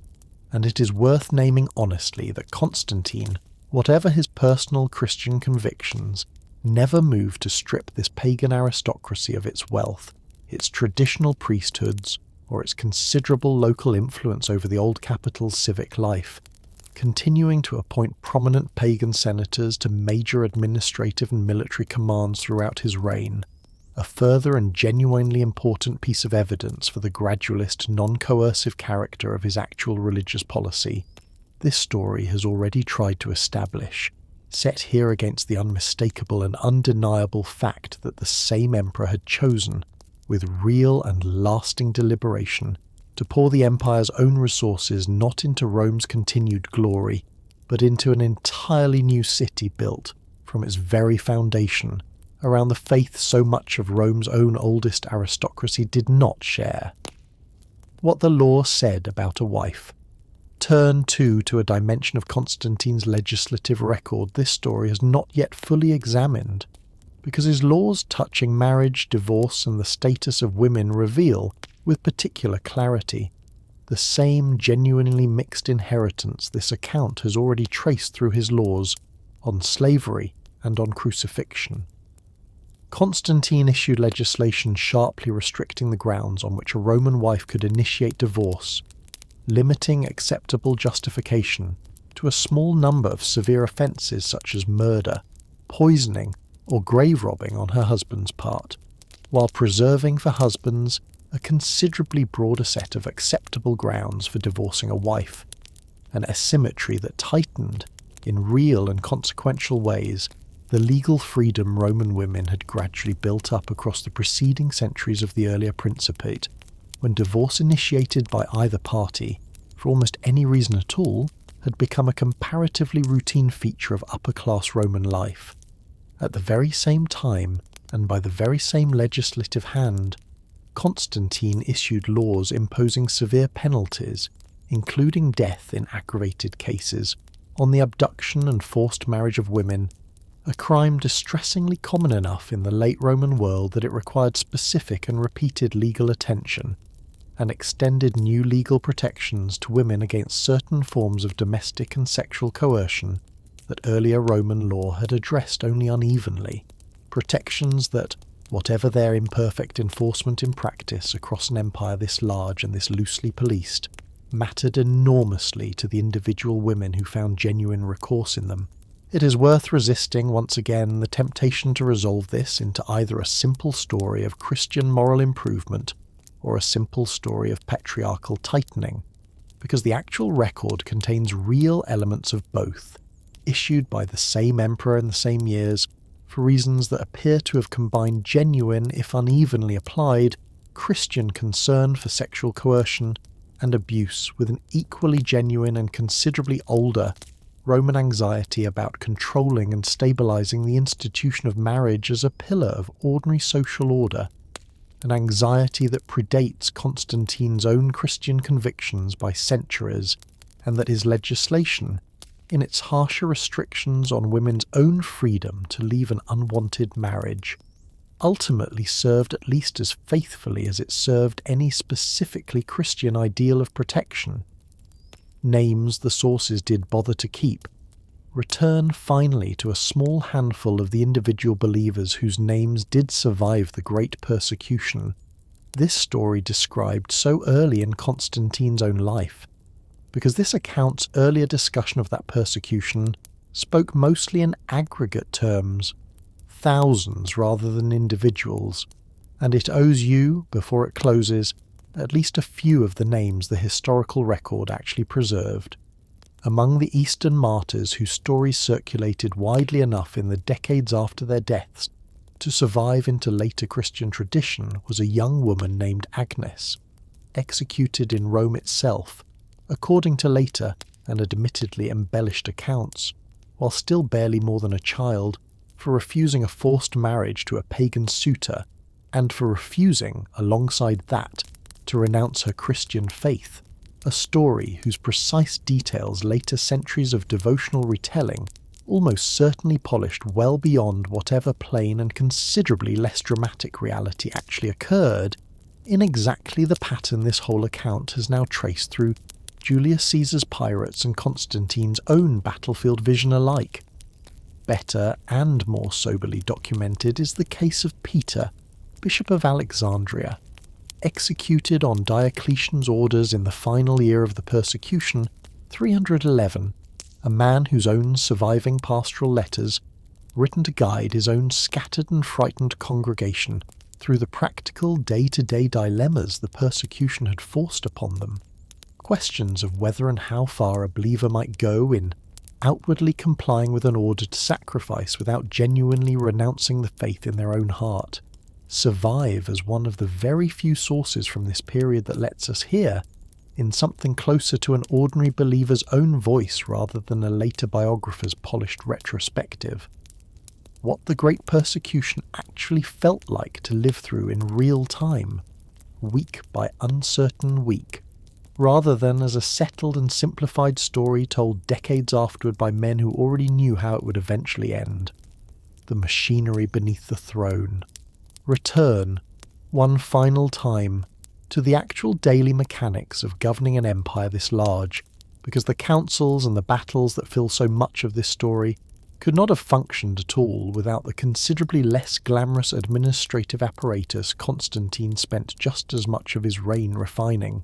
and it is worth naming honestly that Constantine, whatever his personal Christian convictions, never moved to strip this pagan aristocracy of its wealth, its traditional priesthoods, or its considerable local influence over the old capital's civic life, continuing to appoint prominent pagan senators to major administrative and military commands throughout his reign, a further and genuinely important piece of evidence for the gradualist, non-coercive character of his actual religious policy, this story has already tried to establish, set here against the unmistakable and undeniable fact that the same emperor had chosen, with real and lasting deliberation, to pour the empire's own resources not into Rome's continued glory, but into an entirely new city built, from its very foundation, around the faith so much of Rome's own oldest aristocracy did not share. What the law said about a wife. Turn too to a dimension of Constantine's legislative record this story has not yet fully examined, because his laws touching marriage, divorce, and the status of women reveal, with particular clarity, the same genuinely mixed inheritance this account has already traced through his laws on slavery and on crucifixion. Constantine issued legislation sharply restricting the grounds on which a Roman wife could initiate divorce, limiting acceptable justification to a small number of severe offences such as murder, poisoning, or grave robbing on her husband's part, while preserving for husbands a considerably broader set of acceptable grounds for divorcing a wife, an asymmetry that tightened, in real and consequential ways, the legal freedom Roman women had gradually built up across the preceding centuries of the earlier Principate, when divorce initiated by either party, for almost any reason at all, had become a comparatively routine feature of upper-class Roman life. At the very same time, and by the very same legislative hand, Constantine issued laws imposing severe penalties, including death in aggravated cases, on the abduction and forced marriage of women, a crime distressingly common enough in the late Roman world that it required specific and repeated legal attention, and extended new legal protections to women against certain forms of domestic and sexual coercion that earlier Roman law had addressed only unevenly, protections that, whatever their imperfect enforcement in practice across an empire this large and this loosely policed, mattered enormously to the individual women who found genuine recourse in them. It is worth resisting once again the temptation to resolve this into either a simple story of Christian moral improvement or a simple story of patriarchal tightening, because the actual record contains real elements of both, issued by the same emperor in the same years, for reasons that appear to have combined genuine, if unevenly applied, Christian concern for sexual coercion and abuse with an equally genuine and considerably older Roman anxiety about controlling and stabilizing the institution of marriage as a pillar of ordinary social order, an anxiety that predates Constantine's own Christian convictions by centuries, and that his legislation, in its harsher restrictions on women's own freedom to leave an unwanted marriage, ultimately served at least as faithfully as it served any specifically Christian ideal of protection. Names the sources did bother to keep return finally to a small handful of the individual believers whose names did survive the great persecution this story described so early in Constantine's own life, because this account's earlier discussion of that persecution spoke mostly in aggregate terms, thousands rather than individuals, and it owes you, before it closes, at least a few of the names the historical record actually preserved. Among the Eastern martyrs whose stories circulated widely enough in the decades after their deaths to survive into later Christian tradition was a young woman named Agnes, executed in Rome itself, according to later and admittedly embellished accounts, while still barely more than a child, for refusing a forced marriage to a pagan suitor, and for refusing, alongside that, to renounce her Christian faith, a story whose precise details later centuries of devotional retelling almost certainly polished well beyond whatever plain and considerably less dramatic reality actually occurred, in exactly the pattern this whole account has now traced through Julius Caesar's pirates and Constantine's own battlefield vision alike. Better and more soberly documented is the case of Peter, Bishop of Alexandria, executed on Diocletian's orders in the final year of the persecution, 311, a man whose own surviving pastoral letters, written to guide his own scattered and frightened congregation through the practical day-to-day dilemmas the persecution had forced upon them, questions of whether and how far a believer might go in outwardly complying with an order to sacrifice without genuinely renouncing the faith in their own heart, survive as one of the very few sources from this period that lets us hear, in something closer to an ordinary believer's own voice rather than a later biographer's polished retrospective, what the great persecution actually felt like to live through in real time, week by uncertain week, rather than as a settled and simplified story told decades afterward by men who already knew how it would eventually end. The machinery beneath the throne. Return, one final time, to the actual daily mechanics of governing an empire this large, because the councils and the battles that fill so much of this story could not have functioned at all without the considerably less glamorous administrative apparatus Constantine spent just as much of his reign refining.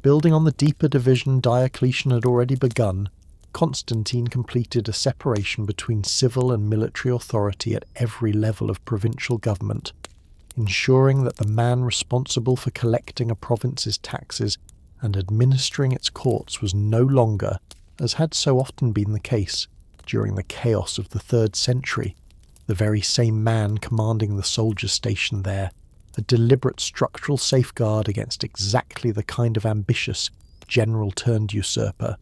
Building on the deeper division Diocletian had already begun, Constantine completed a separation between civil and military authority at every level of provincial government, ensuring that the man responsible for collecting a province's taxes and administering its courts was no longer, as had so often been the case during the chaos of the 3rd century, the very same man commanding the soldiers stationed there, a deliberate structural safeguard against exactly the kind of ambitious, general-turned-usurper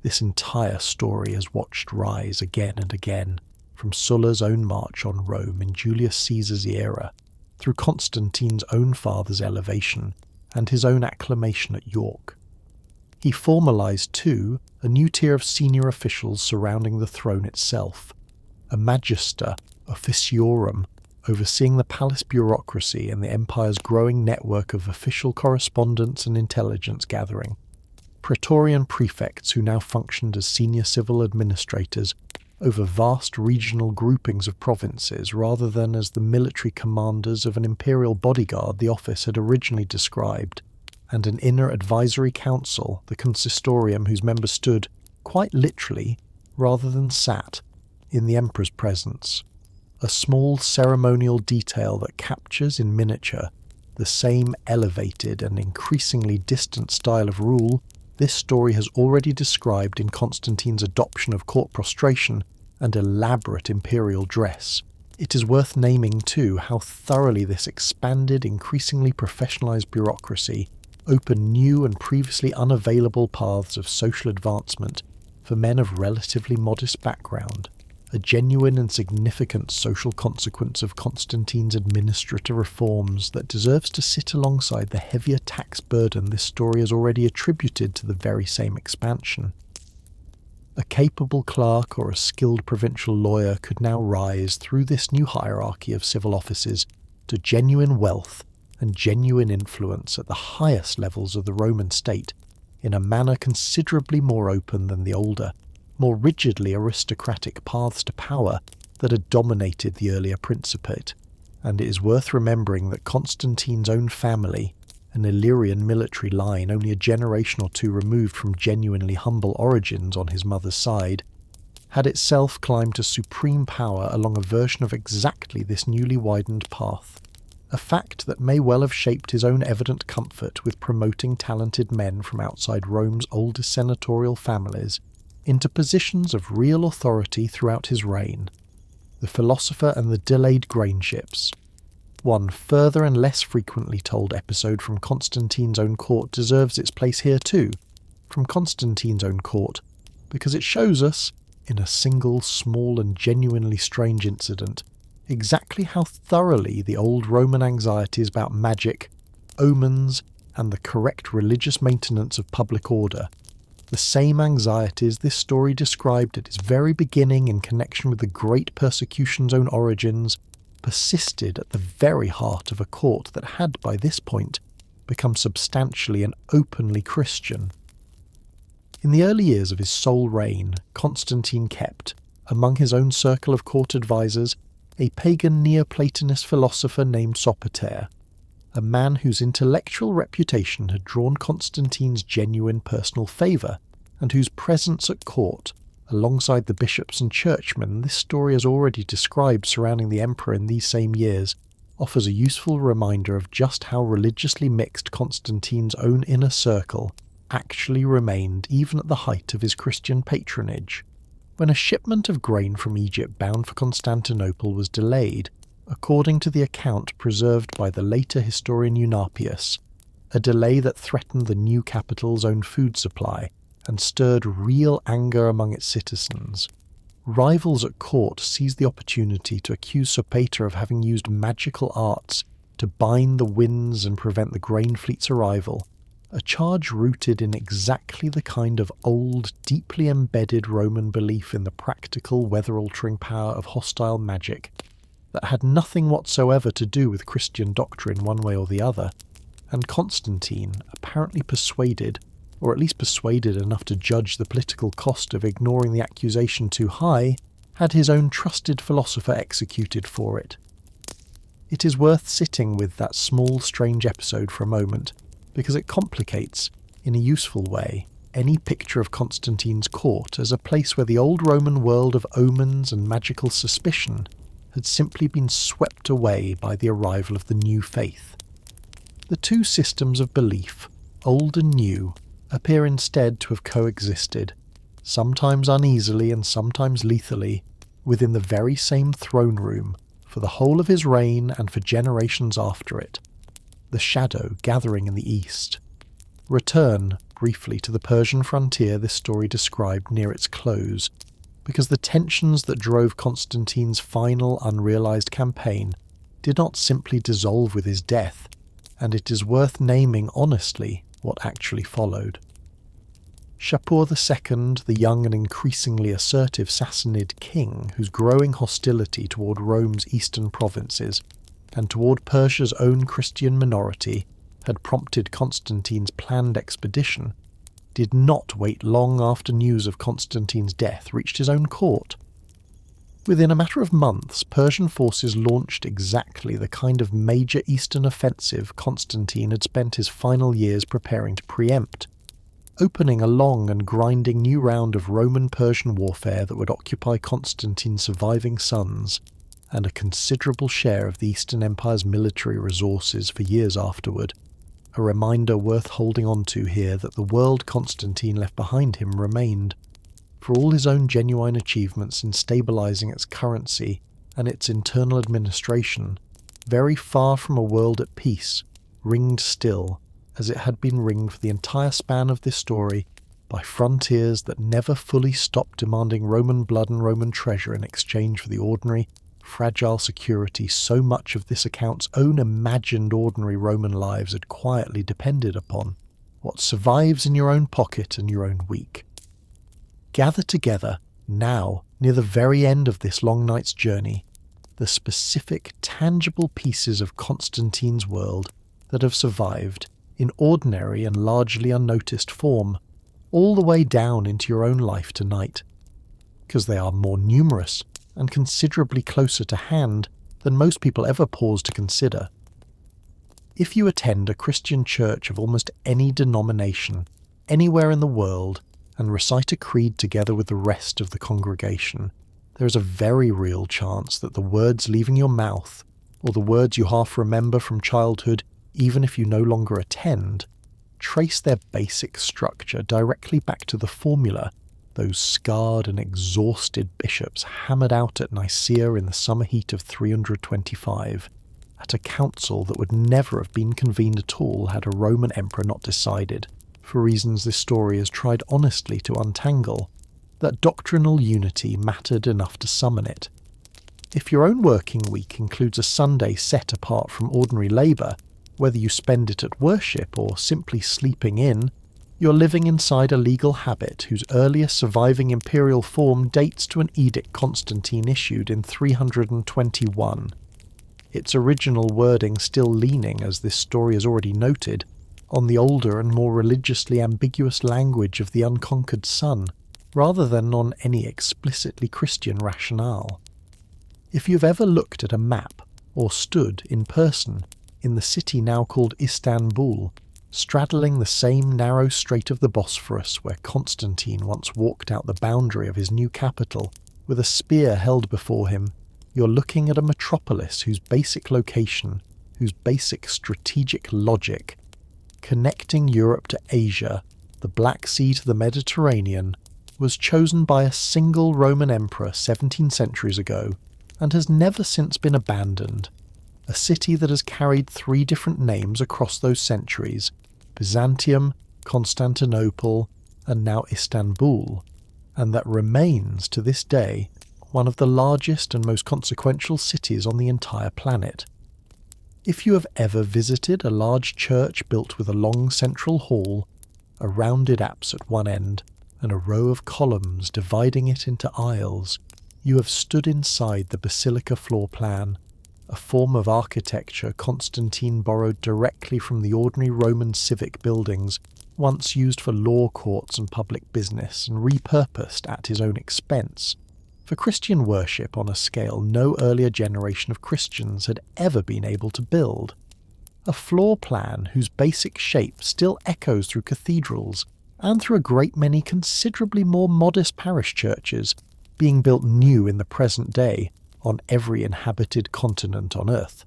this entire story has watched rise again and again, from Sulla's own march on Rome in Julius Caesar's era, through Constantine's own father's elevation and his own acclamation at York. He formalised, too, a new tier of senior officials surrounding the throne itself, a magister officiorum overseeing the palace bureaucracy and the empire's growing network of official correspondence and intelligence gathering, praetorian prefects who now functioned as senior civil administrators over vast regional groupings of provinces rather than as the military commanders of an imperial bodyguard the office had originally described, and an inner advisory council, the consistorium, whose members stood, quite literally, rather than sat, in the emperor's presence. A small ceremonial detail that captures in miniature the same elevated and increasingly distant style of rule this story has already described in Constantine's adoption of court prostration and elaborate imperial dress. It is worth naming, too, how thoroughly this expanded, increasingly professionalised bureaucracy opened new and previously unavailable paths of social advancement for men of relatively modest background, a genuine and significant social consequence of Constantine's administrative reforms that deserves to sit alongside the heavier tax burden this story has already attributed to the very same expansion. A capable clerk or a skilled provincial lawyer could now rise through this new hierarchy of civil offices to genuine wealth and genuine influence at the highest levels of the Roman state in a manner considerably more open than the older, more rigidly aristocratic paths to power that had dominated the earlier principate, and it is worth remembering that Constantine's own family, an Illyrian military line only a generation or two removed from genuinely humble origins on his mother's side, had itself climbed to supreme power along a version of exactly this newly widened path, a fact that may well have shaped his own evident comfort with promoting talented men from outside Rome's oldest senatorial families into positions of real authority throughout his reign. The philosopher and the delayed grain ships. One further and less frequently told episode from Constantine's own court deserves its place here too, from Constantine's own court, because it shows us, in a single small and genuinely strange incident, exactly how thoroughly the old Roman anxieties about magic, omens, and the correct religious maintenance of public order, the same anxieties this story described at its very beginning in connection with the great persecution's own origins, persisted at the very heart of a court that had, by this point, become substantially and openly Christian. In the early years of his sole reign, Constantine kept, among his own circle of court advisers, a pagan Neoplatonist philosopher named Sopater, a man whose intellectual reputation had drawn Constantine's genuine personal favour, and whose presence at court alongside the bishops and churchmen this story has already described surrounding the emperor in these same years, offers a useful reminder of just how religiously mixed Constantine's own inner circle actually remained even at the height of his Christian patronage. When a shipment of grain from Egypt bound for Constantinople was delayed, according to the account preserved by the later historian Eunapius, a delay that threatened the new capital's own food supply and stirred real anger among its citizens. Rivals at court seized the opportunity to accuse Sopater of having used magical arts to bind the winds and prevent the grain fleet's arrival, a charge rooted in exactly the kind of old, deeply embedded Roman belief in the practical, weather-altering power of hostile magic that had nothing whatsoever to do with Christian doctrine one way or the other, and Constantine, apparently persuaded, or at least persuaded enough to judge the political cost of ignoring the accusation too high, had his own trusted philosopher executed for it. It is worth sitting with that small, strange episode for a moment, because it complicates, in a useful way, any picture of Constantine's court as a place where the old Roman world of omens and magical suspicion had simply been swept away by the arrival of the new faith. The two systems of belief, old and new, appear instead to have coexisted, sometimes uneasily and sometimes lethally, within the very same throne room for the whole of his reign and for generations after it, the shadow gathering in the east. Return, briefly, to the Persian frontier this story described near its close, because the tensions that drove Constantine's final unrealized campaign did not simply dissolve with his death, and it is worth naming honestly what actually followed. Shapur II, the young and increasingly assertive Sassanid king whose growing hostility toward Rome's eastern provinces and toward Persia's own Christian minority had prompted Constantine's planned expedition, did not wait long after news of Constantine's death reached his own court. Within a matter of months, Persian forces launched exactly the kind of major eastern offensive Constantine had spent his final years preparing to preempt, opening a long and grinding new round of Roman-Persian warfare that would occupy Constantine's surviving sons and a considerable share of the Eastern Empire's military resources for years afterward, a reminder worth holding on to here that the world Constantine left behind him remained, for all his own genuine achievements in stabilizing its currency and its internal administration, very far from a world at peace, ringed still, as it had been ringed for the entire span of this story, by frontiers that never fully stopped demanding Roman blood and Roman treasure in exchange for the ordinary, fragile security so much of this account's own imagined ordinary Roman lives had quietly depended upon, what survives in your own pocket and your own week. Gather together, now, near the very end of this long night's journey, the specific, tangible pieces of Constantine's world that have survived, in ordinary and largely unnoticed form, all the way down into your own life tonight, because they are more numerous and considerably closer to hand than most people ever pause to consider. If you attend a Christian church of almost any denomination, anywhere in the world, and recite a creed together with the rest of the congregation, there is a very real chance that the words leaving your mouth, or the words you half remember from childhood, even if you no longer attend, trace their basic structure directly back to the formula those scarred and exhausted bishops hammered out at Nicaea in the summer heat of 325, at a council that would never have been convened at all had a Roman emperor not decided, for reasons this story has tried honestly to untangle, that doctrinal unity mattered enough to summon it. If your own working week includes a Sunday set apart from ordinary labour, whether you spend it at worship or simply sleeping in, you're living inside a legal habit whose earliest surviving imperial form dates to an edict Constantine issued in 321. Its original wording still leaning, as this story has already noted, on the older and more religiously ambiguous language of the unconquered sun, rather than on any explicitly Christian rationale. If you've ever looked at a map, or stood in person, in the city now called Istanbul, straddling the same narrow strait of the Bosphorus where Constantine once walked out the boundary of his new capital, with a spear held before him, you're looking at a metropolis whose basic location, whose basic strategic logic, connecting Europe to Asia, the Black Sea to the Mediterranean, was chosen by a single Roman emperor 17 centuries ago and has never since been abandoned. A city that has carried 3 different names across those centuries: Byzantium, Constantinople, and now Istanbul, and that remains to this day one of the largest and most consequential cities on the entire planet. If you have ever visited a large church built with a long central hall, a rounded apse at one end, and a row of columns dividing it into aisles, you have stood inside the basilica floor plan, a form of architecture Constantine borrowed directly from the ordinary Roman civic buildings, once used for law courts and public business and repurposed at his own expense, for Christian worship on a scale no earlier generation of Christians had ever been able to build. A floor plan whose basic shape still echoes through cathedrals and through a great many considerably more modest parish churches being built new in the present day on every inhabited continent on Earth.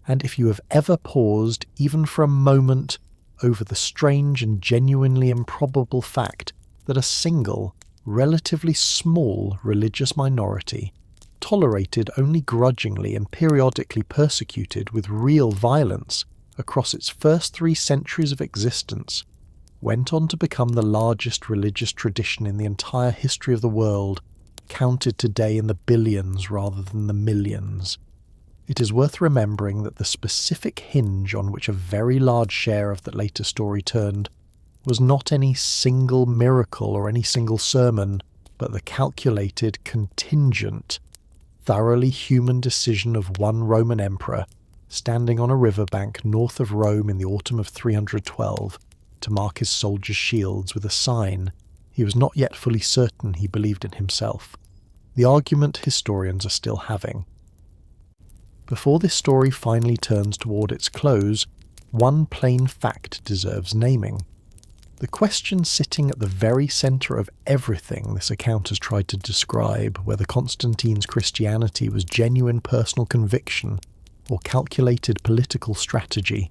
And if you have ever paused, even for a moment, over the strange and genuinely improbable fact that a single, relatively small religious minority, tolerated only grudgingly and periodically persecuted with real violence across its first 3 centuries of existence, went on to become the largest religious tradition in the entire history of the world, counted today in the billions rather than the millions. It is worth remembering that the specific hinge on which a very large share of that later story turned was not any single miracle or any single sermon, but the calculated, contingent, thoroughly human decision of one Roman emperor standing on a riverbank north of Rome in the autumn of 312 to mark his soldiers' shields with a sign he was not yet fully certain he believed in himself. The argument historians are still having. Before this story finally turns toward its close, one plain fact deserves naming. The question sitting at the very centre of everything this account has tried to describe, whether Constantine's Christianity was genuine personal conviction or calculated political strategy,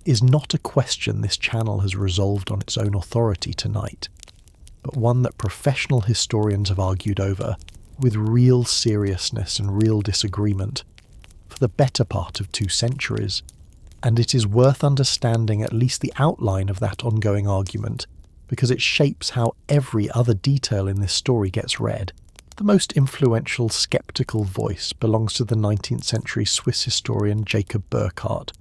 is not a question this channel has resolved on its own authority tonight, but one that professional historians have argued over, with real seriousness and real disagreement, for the better part of 2 centuries. And it is worth understanding at least the outline of that ongoing argument, because it shapes how every other detail in this story gets read. The most influential skeptical voice belongs to the 19th century Swiss historian Jacob Burckhardt,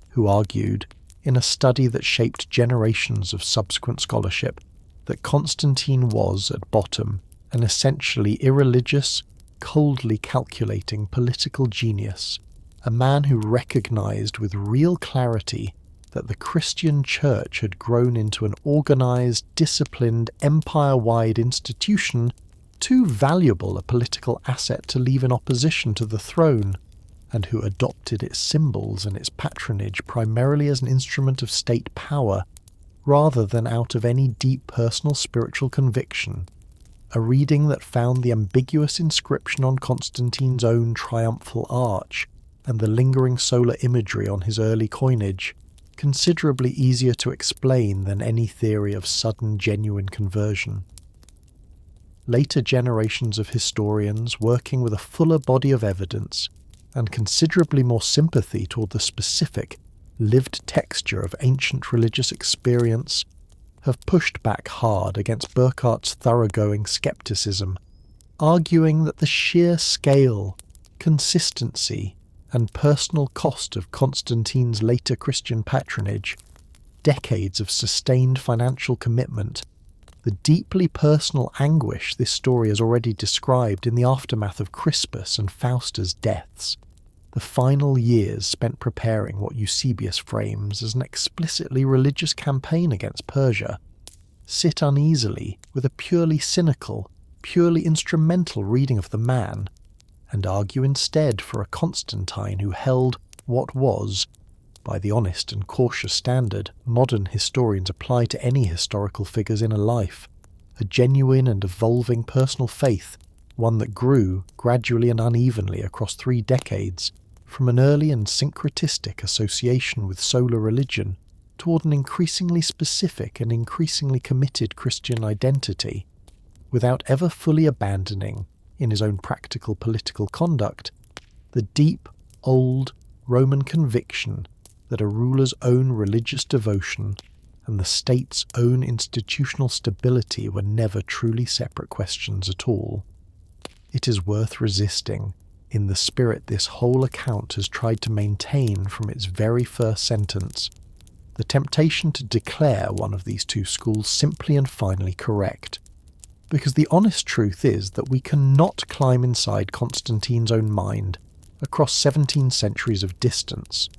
who argued, in a study that shaped generations of subsequent scholarship, that Constantine was, at bottom, an essentially irreligious, coldly calculating political genius, a man who recognized with real clarity that the Christian Church had grown into an organized, disciplined, empire-wide institution too valuable a political asset to leave in opposition to the throne, and who adopted its symbols and its patronage primarily as an instrument of state power, rather than out of any deep personal spiritual conviction. A reading that found the ambiguous inscription on Constantine's own triumphal arch and the lingering solar imagery on his early coinage considerably easier to explain than any theory of sudden genuine conversion. Later generations of historians working with a fuller body of evidence and considerably more sympathy toward the specific, lived texture of ancient religious experience have pushed back hard against Burckhardt's thoroughgoing skepticism, arguing that the sheer scale, consistency, and personal cost of Constantine's later Christian patronage, decades of sustained financial commitment, the deeply personal anguish this story has already described in the aftermath of Crispus and Fausta's deaths, the final years spent preparing what Eusebius frames as an explicitly religious campaign against Persia, sit uneasily with a purely cynical, purely instrumental reading of the man, and argue instead for a Constantine who held what was, by the honest and cautious standard modern historians apply to any historical figures in a life, a genuine and evolving personal faith, one that grew gradually and unevenly across 3 decades, from an early and syncretistic association with solar religion toward an increasingly specific and increasingly committed Christian identity, without ever fully abandoning, in his own practical political conduct, the deep, old Roman conviction that a ruler's own religious devotion and the state's own institutional stability were never truly separate questions at all. It is worth resisting, in the spirit this whole account has tried to maintain from its very first sentence, the temptation to declare one of these two schools simply and finally correct. Because the honest truth is that we cannot climb inside Constantine's own mind across 17 centuries of distance,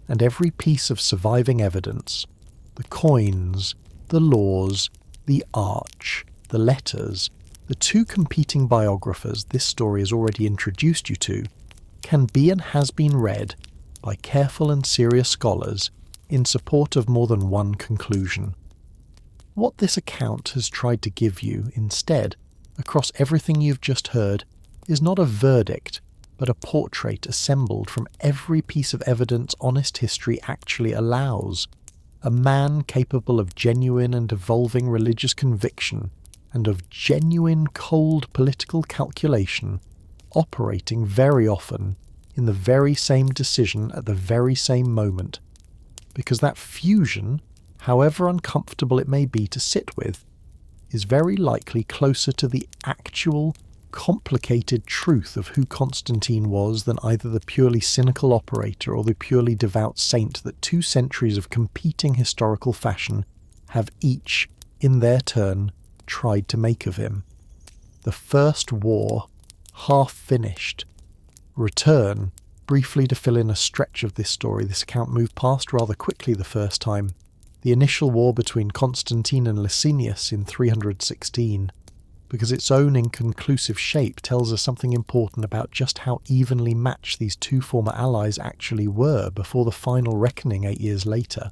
and every piece of surviving evidence, the coins, the laws, the arch, the letters, the 2 competing biographers this story has already introduced you to, can be and has been read by careful and serious scholars in support of more than one conclusion. What this account has tried to give you, instead, across everything you've just heard, is not a verdict, but a portrait assembled from every piece of evidence honest history actually allows. A man capable of genuine and evolving religious conviction and of genuine cold political calculation, operating very often in the very same decision at the very same moment, because that fusion, however uncomfortable it may be to sit with, is very likely closer to the actual, complicated truth of who Constantine was than either the purely cynical operator or the purely devout saint that 2 centuries of competing historical fashion have each, in their turn, tried to make of him. The first war, half finished. Return, briefly to fill in a stretch of this story this account moved past rather quickly the first time. The initial war between Constantine and Licinius in 316, because its own inconclusive shape tells us something important about just how evenly matched these 2 former allies actually were before the final reckoning 8 years later.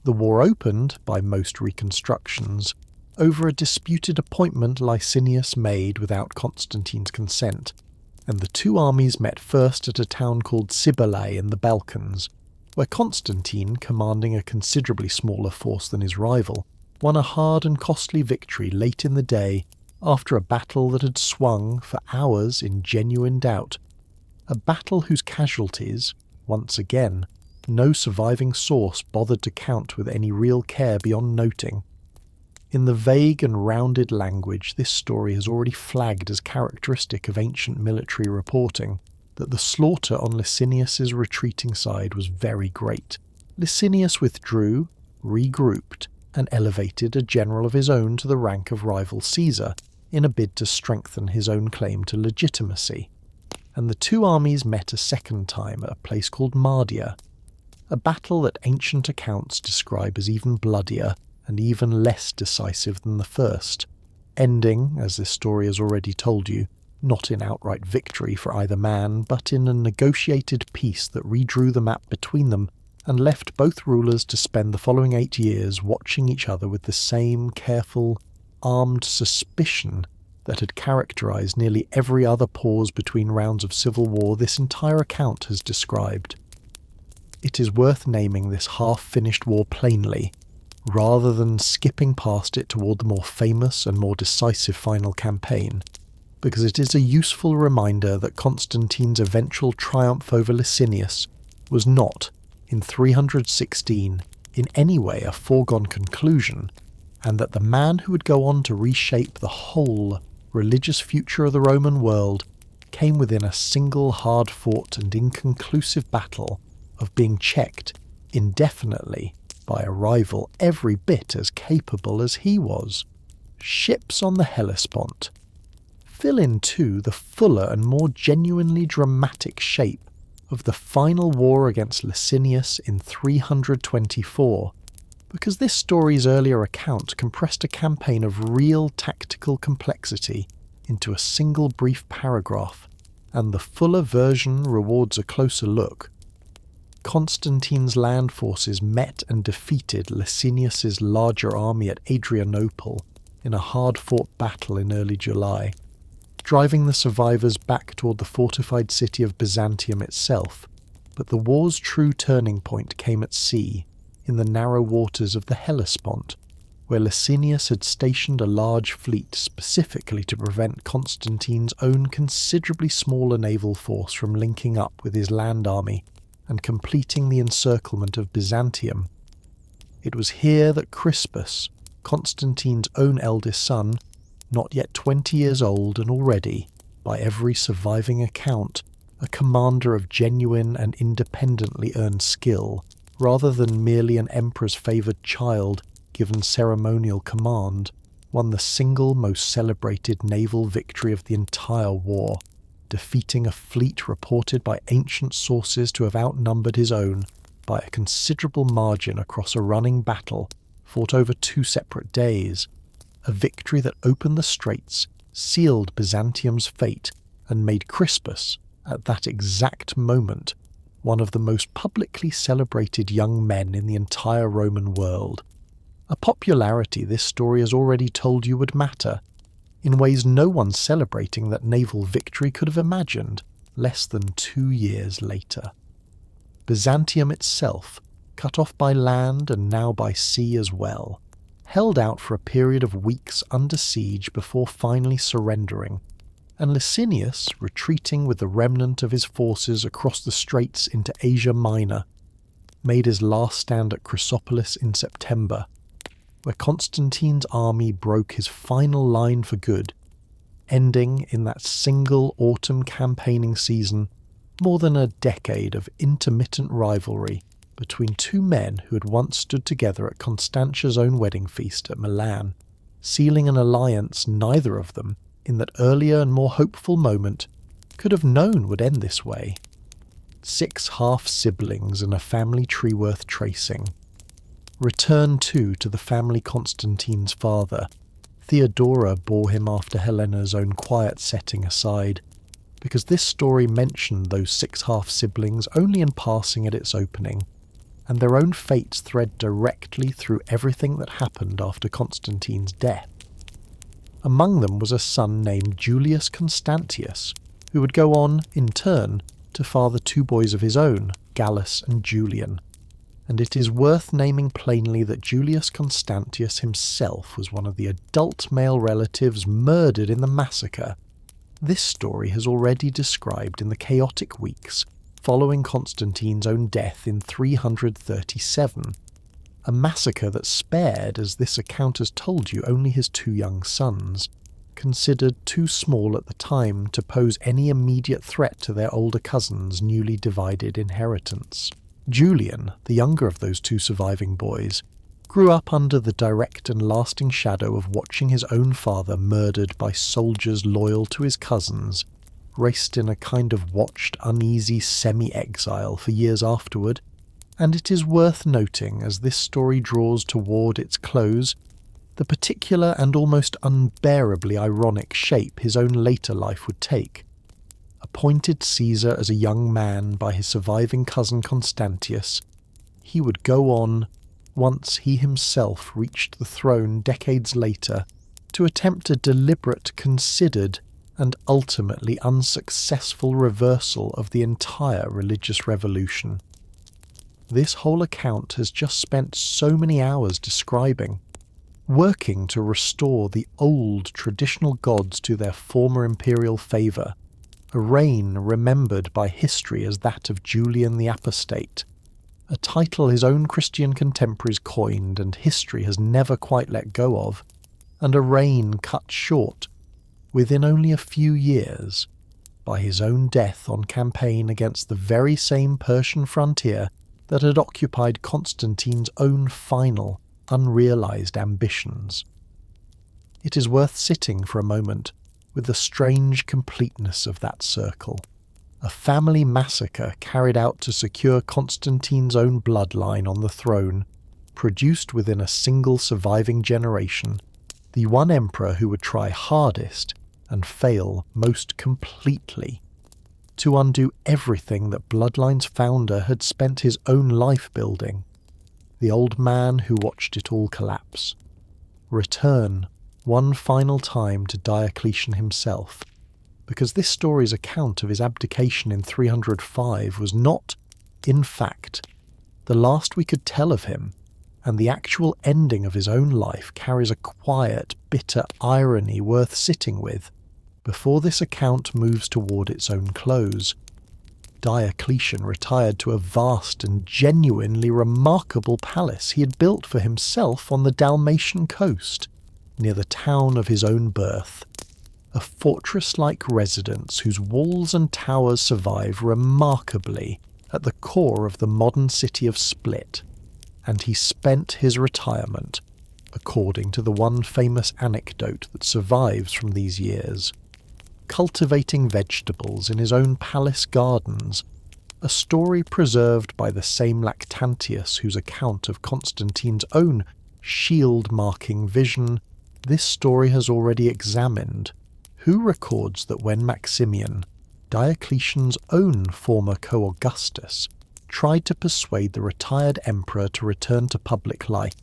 The war opened, by most reconstructions, over a disputed appointment Licinius made without Constantine's consent, and the 2 armies met first at a town called Cybele in the Balkans, where Constantine, commanding a considerably smaller force than his rival, won a hard and costly victory late in the day after a battle that had swung for hours in genuine doubt, a battle whose casualties, once again, no surviving source bothered to count with any real care beyond noting. In the vague and rounded language this story has already flagged as characteristic of ancient military reporting, that the slaughter on Licinius's retreating side was very great. Licinius withdrew, regrouped, and elevated a general of his own to the rank of rival Caesar, in a bid to strengthen his own claim to legitimacy. And the 2 armies met a second time at a place called Mardia, a battle that ancient accounts describe as even bloodier and even less decisive than the first, ending, as this story has already told you, not in outright victory for either man, but in a negotiated peace that redrew the map between them and left both rulers to spend the following 8 years watching each other with the same careful, armed suspicion that had characterized nearly every other pause between rounds of civil war this entire account has described. It is worth naming this half-finished war plainly, rather than skipping past it toward the more famous and more decisive final campaign, because it is a useful reminder that Constantine's eventual triumph over Licinius was not, in 316, in any way a foregone conclusion, and that the man who would go on to reshape the whole religious future of the Roman world came within a single hard-fought and inconclusive battle of being checked indefinitely by a rival every bit as capable as he was. Ships on the Hellespont. Fill in, too, the fuller and more genuinely dramatic shape of the final war against Licinius in 324, because this story's earlier account compressed a campaign of real tactical complexity into a single brief paragraph, and the fuller version rewards a closer look. Constantine's land forces met and defeated Licinius's larger army at Adrianople in a hard-fought battle in early July, driving the survivors back toward the fortified city of Byzantium itself. But the war's true turning point came at sea, in the narrow waters of the Hellespont, where Licinius had stationed a large fleet specifically to prevent Constantine's own considerably smaller naval force from linking up with his land army and completing the encirclement of Byzantium. It was here that Crispus, Constantine's own eldest son, not yet 20 years old and already, by every surviving account, a commander of genuine and independently earned skill, rather than merely an emperor's favoured child given ceremonial command, won the single most celebrated naval victory of the entire war, defeating a fleet reported by ancient sources to have outnumbered his own by a considerable margin across a running battle fought over 2 separate days, a victory that opened the straits, sealed Byzantium's fate, and made Crispus, at that exact moment, one of the most publicly celebrated young men in the entire Roman world. A popularity this story has already told you would matter, in ways no one celebrating that naval victory could have imagined less than 2 years later. Byzantium itself, cut off by land and now by sea as well, held out for a period of weeks under siege before finally surrendering, and Licinius, retreating with the remnant of his forces across the straits into Asia Minor, made his last stand at Chrysopolis in September, where Constantine's army broke his final line for good, ending in that single autumn campaigning season more than a decade of intermittent rivalry between 2 men who had once stood together at Constantia's own wedding feast at Milan, sealing an alliance neither of them, in that earlier and more hopeful moment, could have known would end this way. 6 half-siblings and a family tree worth tracing. Return too to the family Constantine's father. Theodora bore him after Helena's own quiet setting aside, because this story mentioned those 6 half-siblings only in passing at its opening, and their own fates thread directly through everything that happened after Constantine's death. Among them was a son named Julius Constantius, who would go on, in turn, to father 2 boys of his own, Gallus and Julian. And it is worth naming plainly that Julius Constantius himself was one of the adult male relatives murdered in the massacre this story has already described in the chaotic weeks following Constantine's own death in 337, a massacre that spared, as this account has told you, only his 2 young sons, considered too small at the time to pose any immediate threat to their older cousins' newly divided inheritance. Julian, the younger of those 2 surviving boys, grew up under the direct and lasting shadow of watching his own father murdered by soldiers loyal to his cousins, raced in a kind of watched, uneasy semi-exile for years afterward, and it is worth noting as this story draws toward its close the particular and almost unbearably ironic shape his own later life would take. Appointed Caesar as a young man by his surviving cousin Constantius, he would go on, once he himself reached the throne decades later, to attempt a deliberate, considered, and ultimately unsuccessful reversal of the entire religious revolution. This whole account has just spent so many hours describing, working to restore the old traditional gods to their former imperial favour, a reign remembered by history as that of Julian the Apostate, a title his own Christian contemporaries coined and history has never quite let go of, and a reign cut short, within only a few years, by his own death on campaign against the very same Persian frontier that had occupied Constantine's own final, unrealized ambitions. It is worth sitting for a moment with the strange completeness of that circle. A family massacre carried out to secure Constantine's own bloodline on the throne, produced within a single surviving generation, the one emperor who would try hardest and fail most completely. to undo everything that Bloodline's founder had spent his own life building. The old man who watched it all collapse. Return one final time to Diocletian himself, because this story's account of his abdication in 305 was not, in fact, the last we could tell of him, and the actual ending of his own life carries a quiet, bitter irony worth sitting with before this account moves toward its own close. Diocletian retired to a vast and genuinely remarkable palace he had built for himself on the Dalmatian coast, near the town of his own birth, a fortress-like residence whose walls and towers survive remarkably at the core of the modern city of Split, and he spent his retirement, according to the one famous anecdote that survives from these years, cultivating vegetables in his own palace gardens, a story preserved by the same Lactantius whose account of Constantine's own shield-marking vision this story has already examined, who records that when Maximian, Diocletian's own former co-Augustus, tried to persuade the retired emperor to return to public life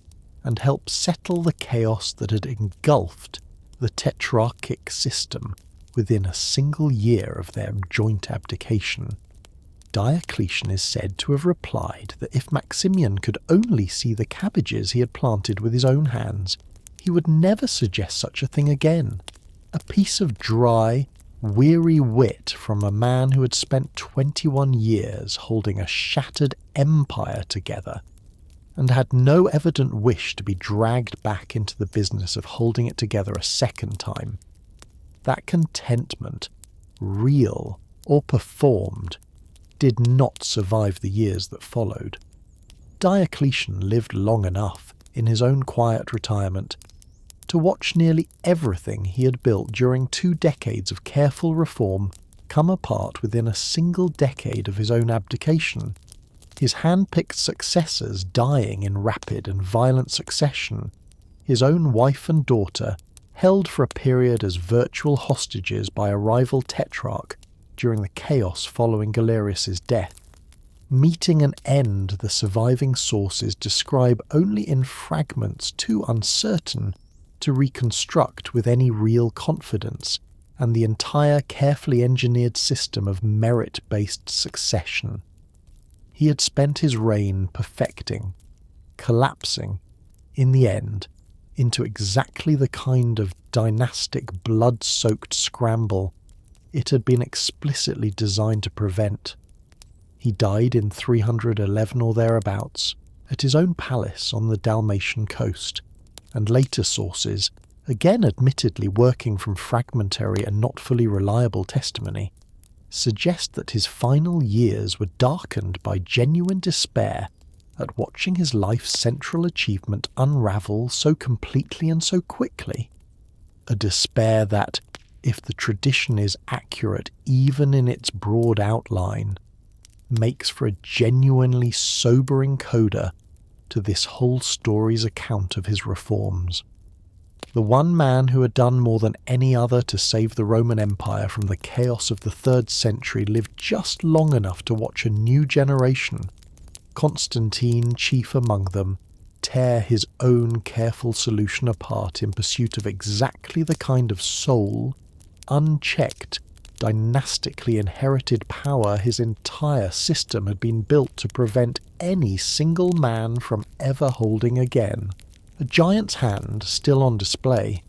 and help settle the chaos that had engulfed the Tetrarchic system within a single year of their joint abdication, Diocletian is said to have replied that if Maximian could only see the cabbages he had planted with his own hands, he would never suggest such a thing again. A piece of dry, weary wit from a man who had spent 21 years holding a shattered empire together, and had no evident wish to be dragged back into the business of holding it together a second time. That contentment, real or performed, did not survive the years that followed. Diocletian lived long enough, in his own quiet retirement, to watch nearly everything he had built during 2 decades of careful reform come apart within a single decade of his own abdication, his hand-picked successors dying in rapid and violent succession, his own wife and daughter held for a period as virtual hostages by a rival tetrarch during the chaos following Galerius's death, meeting an end the surviving sources describe only in fragments too uncertain to reconstruct with any real confidence, and the entire carefully engineered system of merit-based succession. He had spent his reign perfecting, collapsing, in the end, into exactly the kind of dynastic blood-soaked scramble it had been explicitly designed to prevent. He died in 311 or thereabouts, at his own palace on the Dalmatian coast, and later sources, again admittedly working from fragmentary and not fully reliable testimony, suggest that his final years were darkened by genuine despair at watching his life's central achievement unravel so completely and so quickly. A despair that, if the tradition is accurate even in its broad outline, makes for a genuinely sobering coda to this whole story's account of his reforms. The one man who had done more than any other to save the Roman Empire from the chaos of the 3rd century lived just long enough to watch a new generation, Constantine chief among them, tear his own careful solution apart in pursuit of exactly the kind of sole, unchecked, dynastically inherited power his entire system had been built to prevent any single man from ever holding again. A giant's hand still on display,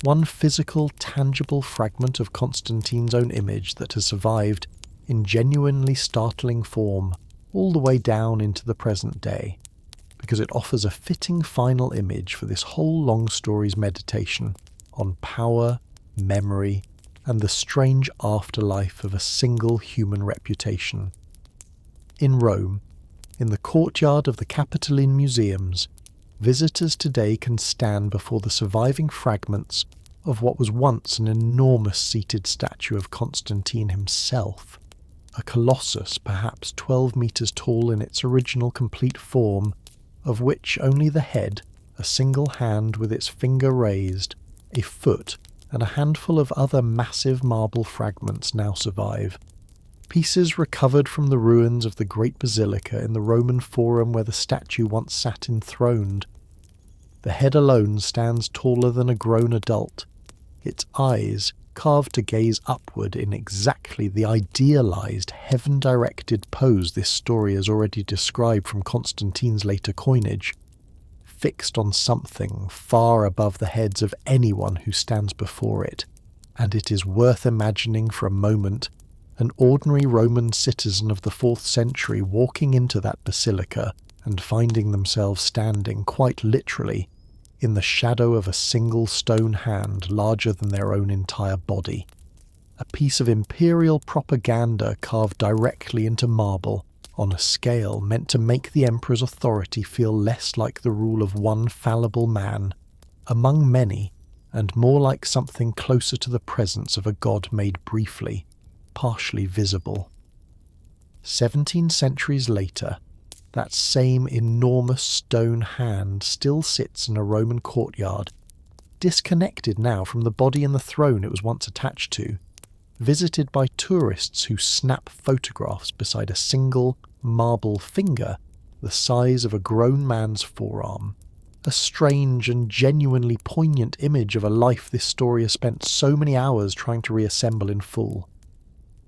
one physical, tangible fragment of Constantine's own image that has survived in genuinely startling form all the way down into the present day, because it offers a fitting final image for this whole long story's meditation on power, memory, and the strange afterlife of a single human reputation. In Rome, in the courtyard of the Capitoline Museums, visitors today can stand before the surviving fragments of what was once an enormous seated statue of Constantine himself, a colossus perhaps 12 meters tall in its original complete form, of which only the head, a single hand with its finger raised, a foot, and a handful of other massive marble fragments now survive. Pieces recovered from the ruins of the Great Basilica in the Roman Forum where the statue once sat enthroned. The head alone stands taller than a grown adult, its eyes carved to gaze upward in exactly the idealized, heaven-directed pose this story has already described from Constantine's later coinage, fixed on something far above the heads of anyone who stands before it, and it is worth imagining for a moment an ordinary Roman citizen of the 4th century walking into that basilica and finding themselves standing quite literally in the shadow of a single stone hand larger than their own entire body. A piece of imperial propaganda carved directly into marble on a scale meant to make the emperor's authority feel less like the rule of one fallible man among many, and more like something closer to the presence of a god made briefly, partially visible. 17 centuries later, that same enormous stone hand still sits in a Roman courtyard, disconnected now from the body and the throne it was once attached to, visited by tourists who snap photographs beside a single marble finger the size of a grown man's forearm. A strange and genuinely poignant image of a life this story has spent so many hours trying to reassemble in full.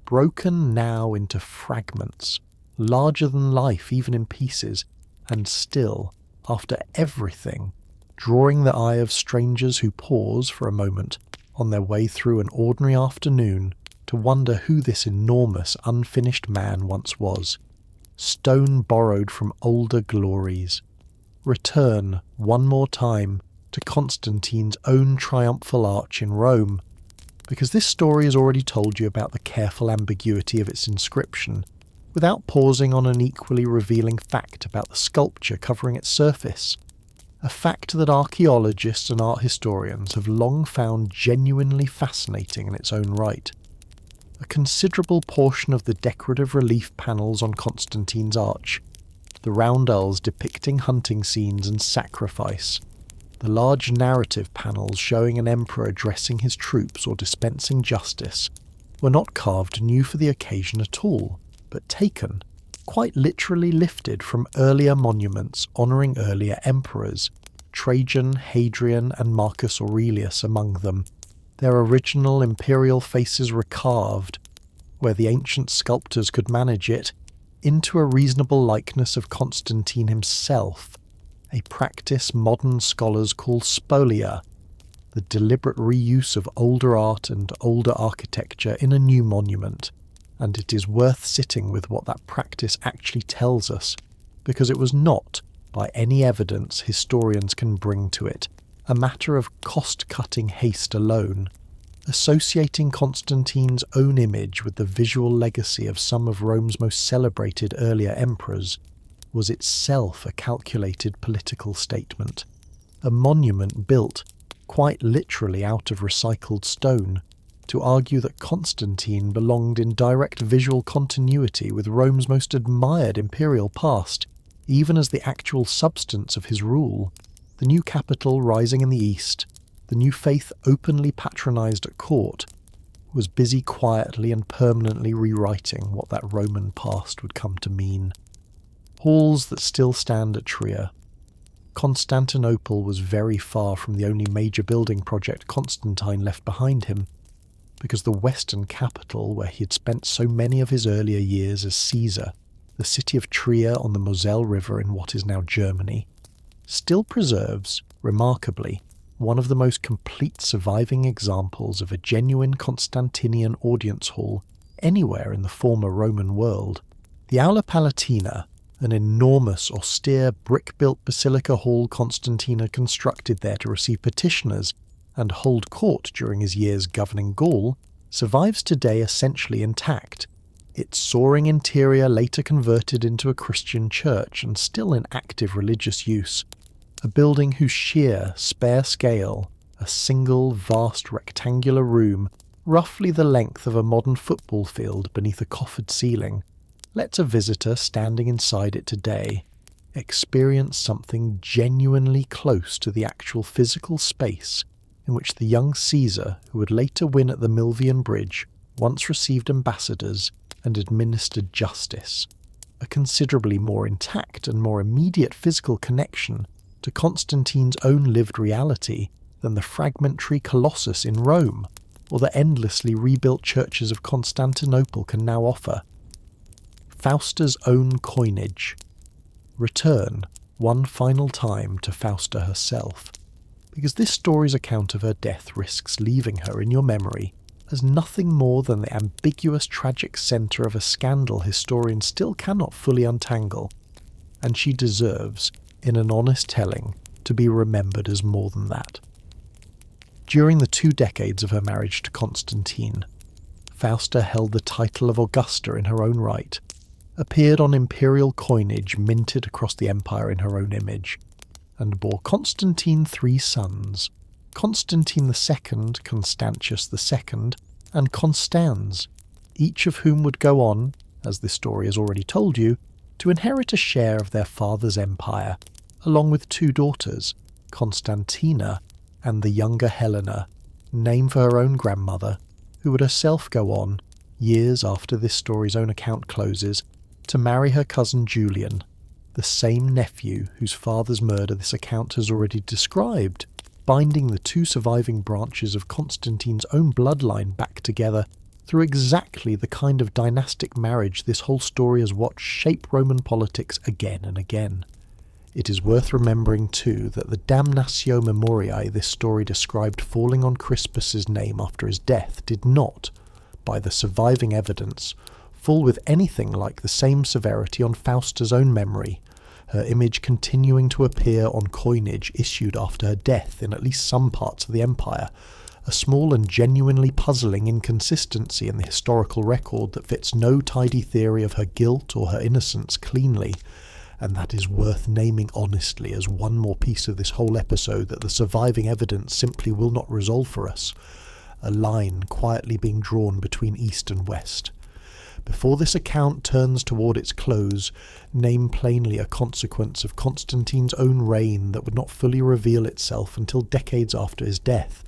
Broken now into fragments, larger than life even in pieces, and still, after everything, drawing the eye of strangers who pause for a moment on their way through an ordinary afternoon to wonder who this enormous unfinished man once was. Stone borrowed from older glories. Return, one more time, to Constantine's own triumphal arch in Rome, because this story has already told you about the careful ambiguity of its inscription, without pausing on an equally revealing fact about the sculpture covering its surface. A fact that archaeologists and art historians have long found genuinely fascinating in its own right. A considerable portion of the decorative relief panels on Constantine's arch, the roundels depicting hunting scenes and sacrifice, the large narrative panels showing an emperor addressing his troops or dispensing justice, were not carved new for the occasion at all, but taken, quite literally lifted from earlier monuments honouring earlier emperors, Trajan, Hadrian and Marcus Aurelius among them, their original imperial faces recarved, where the ancient sculptors could manage it, into a reasonable likeness of Constantine himself, a practice modern scholars call spolia, the deliberate reuse of older art and older architecture in a new monument. And it is worth sitting with what that practice actually tells us, because it was not, by any evidence historians can bring to it, a matter of cost-cutting haste alone. Associating Constantine's own image with the visual legacy of some of Rome's most celebrated earlier emperors was itself a calculated political statement, a monument built, quite literally out of recycled stone, to argue that Constantine belonged in direct visual continuity with Rome's most admired imperial past, even as the actual substance of his rule, the new capital rising in the east, the new faith openly patronised at court, was busy quietly and permanently rewriting what that Roman past would come to mean. Halls that still stand at Trier. Constantinople was very far from the only major building project Constantine left behind him, because the western capital where he had spent so many of his earlier years as Caesar, the city of Trier on the Moselle River in what is now Germany, still preserves, remarkably, one of the most complete surviving examples of a genuine Constantinian audience hall anywhere in the former Roman world. The Aula Palatina, an enormous, austere, brick-built basilica hall Constantine had constructed there to receive petitioners and hold court during his years governing Gaul, survives today essentially intact, its soaring interior later converted into a Christian church and still in active religious use, a building whose sheer, spare scale, a single vast rectangular room, roughly the length of a modern football field beneath a coffered ceiling, lets a visitor standing inside it today experience something genuinely close to the actual physical space in which the young Caesar, who would later win at the Milvian Bridge, once received ambassadors and administered justice, a considerably more intact and more immediate physical connection to Constantine's own lived reality than the fragmentary Colossus in Rome, or the endlessly rebuilt churches of Constantinople can now offer. Fausta's own coinage. Return one final time to Fausta herself, because this story's account of her death risks leaving her in your memory as nothing more than the ambiguous tragic centre of a scandal historians still cannot fully untangle, and she deserves, in an honest telling, to be remembered as more than that. During the 2 decades of her marriage to Constantine, Fausta held the title of Augusta in her own right, appeared on imperial coinage minted across the empire in her own image, and bore Constantine 3 sons, Constantine II, Constantius II, and Constans, each of whom would go on, as this story has already told you, to inherit a share of their father's empire, along with 2 daughters, Constantina and the younger Helena, named for her own grandmother, who would herself go on, years after this story's own account closes, to marry her cousin Julian, the same nephew whose father's murder this account has already described, binding the 2 surviving branches of Constantine's own bloodline back together through exactly the kind of dynastic marriage this whole story has watched shape Roman politics again and again. It is worth remembering too that the damnatio memoriae this story described falling on Crispus's name after his death did not, by the surviving evidence, fall with anything like the same severity on Fausta's own memory, her image continuing to appear on coinage issued after her death in at least some parts of the empire, a small and genuinely puzzling inconsistency in the historical record that fits no tidy theory of her guilt or her innocence cleanly, and that is worth naming honestly as one more piece of this whole episode that the surviving evidence simply will not resolve for us, a line quietly being drawn between East and West. Before this account turns toward its close, name plainly a consequence of Constantine's own reign that would not fully reveal itself until decades after his death,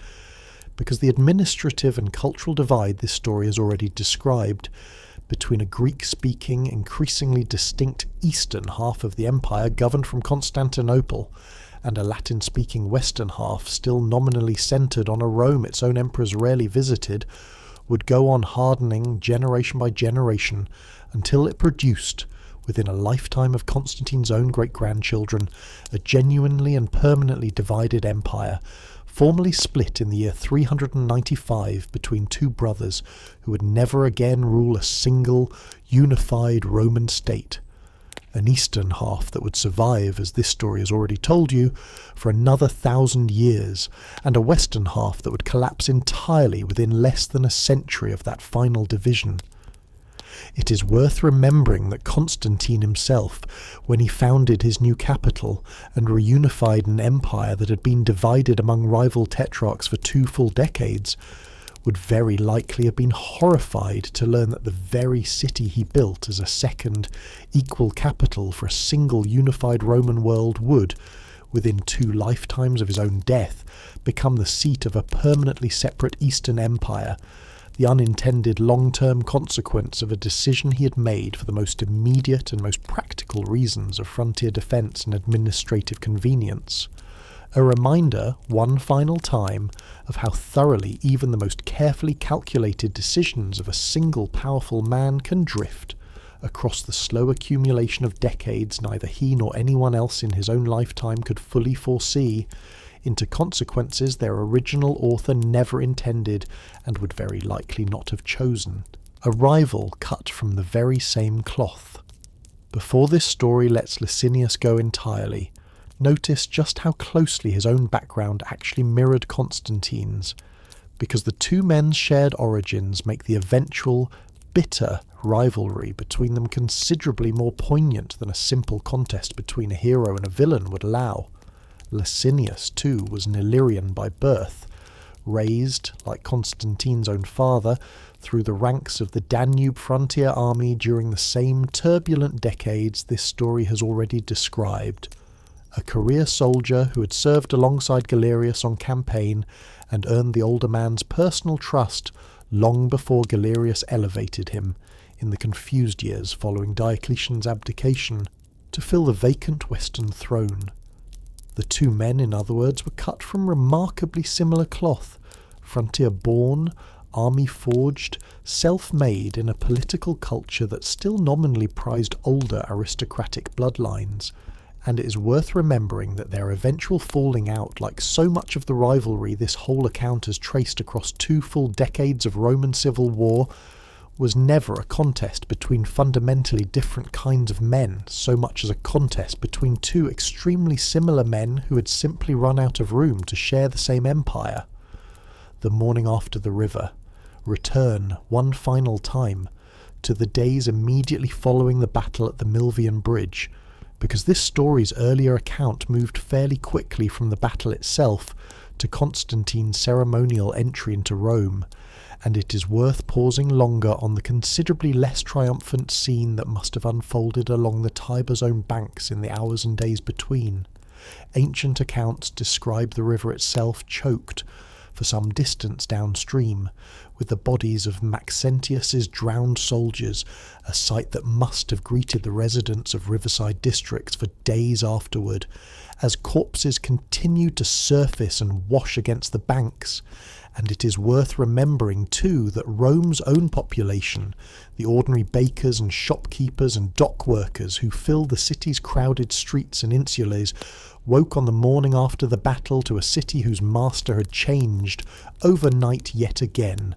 because the administrative and cultural divide this story has already described, between a Greek-speaking, increasingly distinct eastern half of the empire governed from Constantinople, and a Latin-speaking western half still nominally centred on a Rome its own emperors rarely visited, would go on hardening generation by generation until it produced, within a lifetime of Constantine's own great-grandchildren, a genuinely and permanently divided empire, formally split in the year 395 between 2 brothers who would never again rule a single, unified Roman state. An eastern half that would survive, as this story has already told you, for another 1,000 years, and a western half that would collapse entirely within less than a century of that final division. It is worth remembering that Constantine himself, when he founded his new capital and reunified an empire that had been divided among rival tetrarchs for 2 full decades, would very likely have been horrified to learn that the very city he built as a second, equal capital for a single unified Roman world would, within 2 lifetimes of his own death, become the seat of a permanently separate Eastern Empire, the unintended long-term consequence of a decision he had made for the most immediate and most practical reasons of frontier defence and administrative convenience. A reminder, one final time, of how thoroughly even the most carefully calculated decisions of a single powerful man can drift, across the slow accumulation of decades neither he nor anyone else in his own lifetime could fully foresee, into consequences their original author never intended and would very likely not have chosen. A rival cut from the very same cloth. Before this story lets Licinius go entirely, notice just how closely his own background actually mirrored Constantine's, because the 2 men's shared origins make the eventual, bitter rivalry between them considerably more poignant than a simple contest between a hero and a villain would allow. Licinius, too, was an Illyrian by birth, raised, like Constantine's own father, through the ranks of the Danube frontier army during the same turbulent decades this story has already described. A career soldier who had served alongside Galerius on campaign and earned the older man's personal trust long before Galerius elevated him, in the confused years following Diocletian's abdication, to fill the vacant western throne. The two men, in other words, were cut from remarkably similar cloth, frontier-born, army-forged, self-made in a political culture that still nominally prized older aristocratic bloodlines, and it is worth remembering that their eventual falling out, like so much of the rivalry this whole account has traced across 2 full decades of Roman civil war, was never a contest between fundamentally different kinds of men so much as a contest between two extremely similar men who had simply run out of room to share the same empire. The morning after the river, return one final time to the days immediately following the battle at the Milvian Bridge, because this story's earlier account moved fairly quickly from the battle itself to Constantine's ceremonial entry into Rome, and it is worth pausing longer on the considerably less triumphant scene that must have unfolded along the Tiber's own banks in the hours and days between. Ancient accounts describe the river itself choked for some distance downstream, with the bodies of Maxentius's drowned soldiers, a sight that must have greeted the residents of riverside districts for days afterward, as corpses continued to surface and wash against the banks. And it is worth remembering too that Rome's own population, the ordinary bakers and shopkeepers and dock workers who filled the city's crowded streets and insulas, woke on the morning after the battle to a city whose master had changed overnight yet again,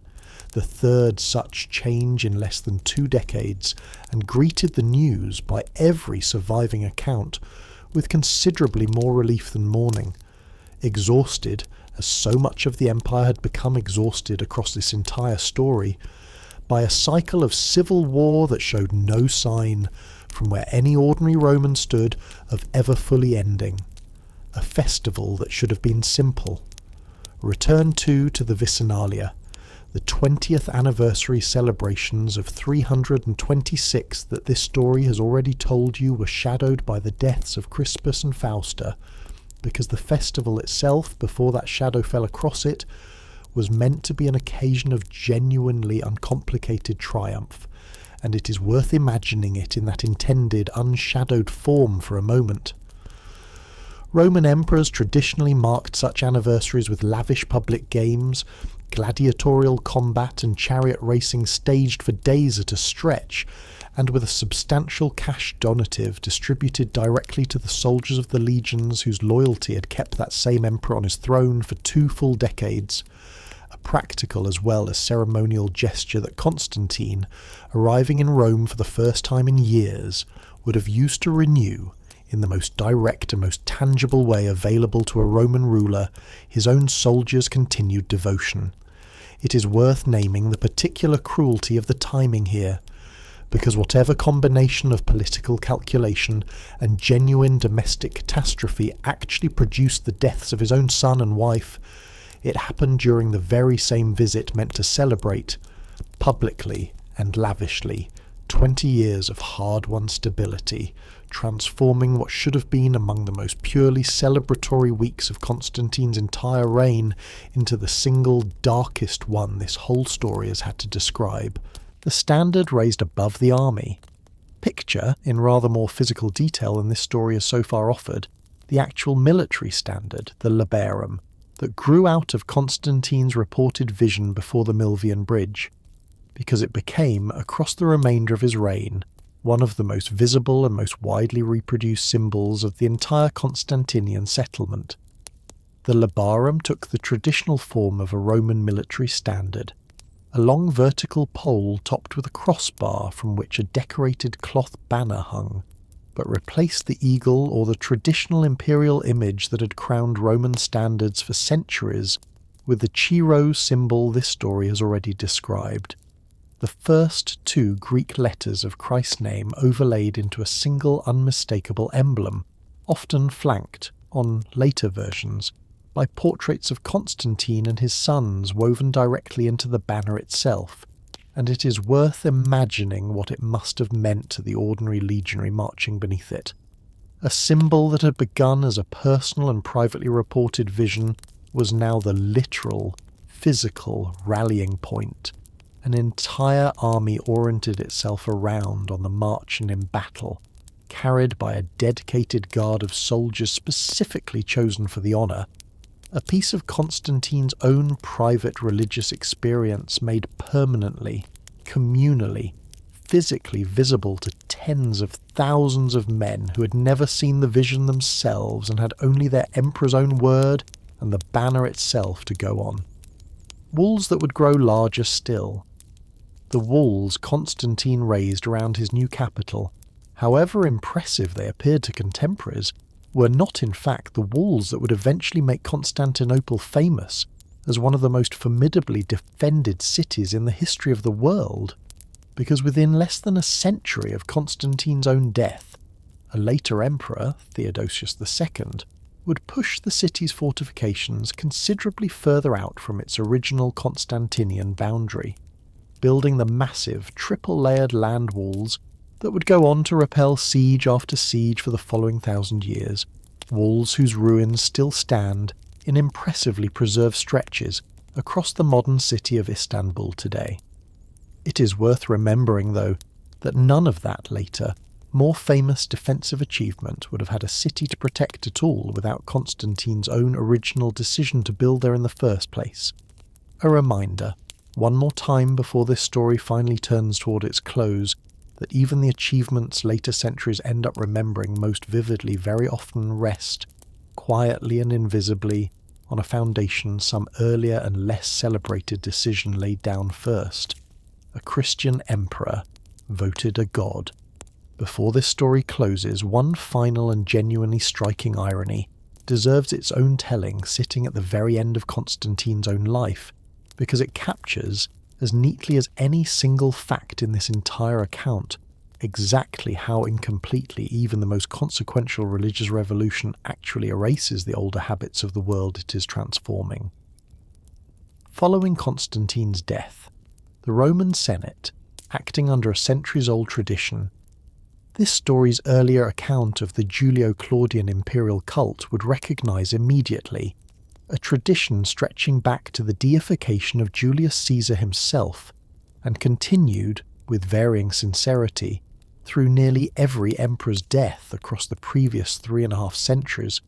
the third such change in less than 2 decades, and greeted the news, by every surviving account, with considerably more relief than mourning. Exhausted, as so much of the empire had become exhausted across this entire story, by a cycle of civil war that showed no sign, from where any ordinary Roman stood, of ever fully ending. A festival that should have been simple. Return to the Vicinalia, the 20th anniversary celebrations of 326 that this story has already told you were shadowed by the deaths of Crispus and Fausta, because the festival itself, before that shadow fell across it, was meant to be an occasion of genuinely uncomplicated triumph, and it is worth imagining it in that intended unshadowed form for a moment. Roman emperors traditionally marked such anniversaries with lavish public games, gladiatorial combat and chariot racing staged for days at a stretch, and with a substantial cash donative distributed directly to the soldiers of the legions whose loyalty had kept that same emperor on his throne for 2 full decades, a practical as well as ceremonial gesture that Constantine, arriving in Rome for the first time in years, would have used to renew, in the most direct and most tangible way available to a Roman ruler, his own soldiers' continued devotion. It is worth naming the particular cruelty of the timing here, because whatever combination of political calculation and genuine domestic catastrophe actually produced the deaths of his own son and wife, it happened during the very same visit meant to celebrate, publicly and lavishly, 20 years of hard-won stability, transforming what should have been among the most purely celebratory weeks of Constantine's entire reign into the single darkest one this whole story has had to describe. The standard raised above the army. Picture, in rather more physical detail than this story has so far offered, the actual military standard, the Labarum, that grew out of Constantine's reported vision before the Milvian Bridge, because it became, across the remainder of his reign, one of the most visible and most widely reproduced symbols of the entire Constantinian settlement. The Labarum took the traditional form of a Roman military standard, a long vertical pole topped with a crossbar from which a decorated cloth banner hung, but replaced the eagle or the traditional imperial image that had crowned Roman standards for centuries with the Chi symbol this story has already described. The first 2 Greek letters of Christ's name overlaid into a single unmistakable emblem, often flanked, on later versions, by portraits of Constantine and his sons woven directly into the banner itself, and it is worth imagining what it must have meant to the ordinary legionary marching beneath it. A symbol that had begun as a personal and privately reported vision was now the literal, physical rallying point. An entire army oriented itself around on the march and in battle, carried by a dedicated guard of soldiers specifically chosen for the honour, a piece of Constantine's own private religious experience made permanently, communally, physically visible to tens of thousands of men who had never seen the vision themselves and had only their emperor's own word and the banner itself to go on. Walls that would grow larger still. The walls Constantine raised around his new capital, however impressive they appeared to contemporaries, were not in fact the walls that would eventually make Constantinople famous as one of the most formidably defended cities in the history of the world, because within less than a century of Constantine's own death, a later emperor, Theodosius II, would push the city's fortifications considerably further out from its original Constantinian boundary, building the massive triple-layered land walls that would go on to repel siege after siege for the following 1,000 years, walls whose ruins still stand in impressively preserved stretches across the modern city of Istanbul today. It is worth remembering, though, that none of that later, more famous defensive achievement would have had a city to protect at all without Constantine's own original decision to build there in the first place. A reminder, one more time before this story finally turns toward its close, that even the achievements later centuries end up remembering most vividly very often rest, quietly and invisibly, on a foundation some earlier and less celebrated decision laid down first. A Christian emperor voted a god. Before this story closes, one final and genuinely striking irony deserves its own telling sitting at the very end of Constantine's own life, because it captures, as neatly as any single fact in this entire account, exactly how incompletely even the most consequential religious revolution actually erases the older habits of the world it is transforming. Following Constantine's death, the Roman Senate, acting under a centuries-old tradition, this story's earlier account of the Julio-Claudian imperial cult would recognise immediately a tradition stretching back to the deification of Julius Caesar himself, and continued, with varying sincerity, through nearly every emperor's death across the previous 3.5 centuries,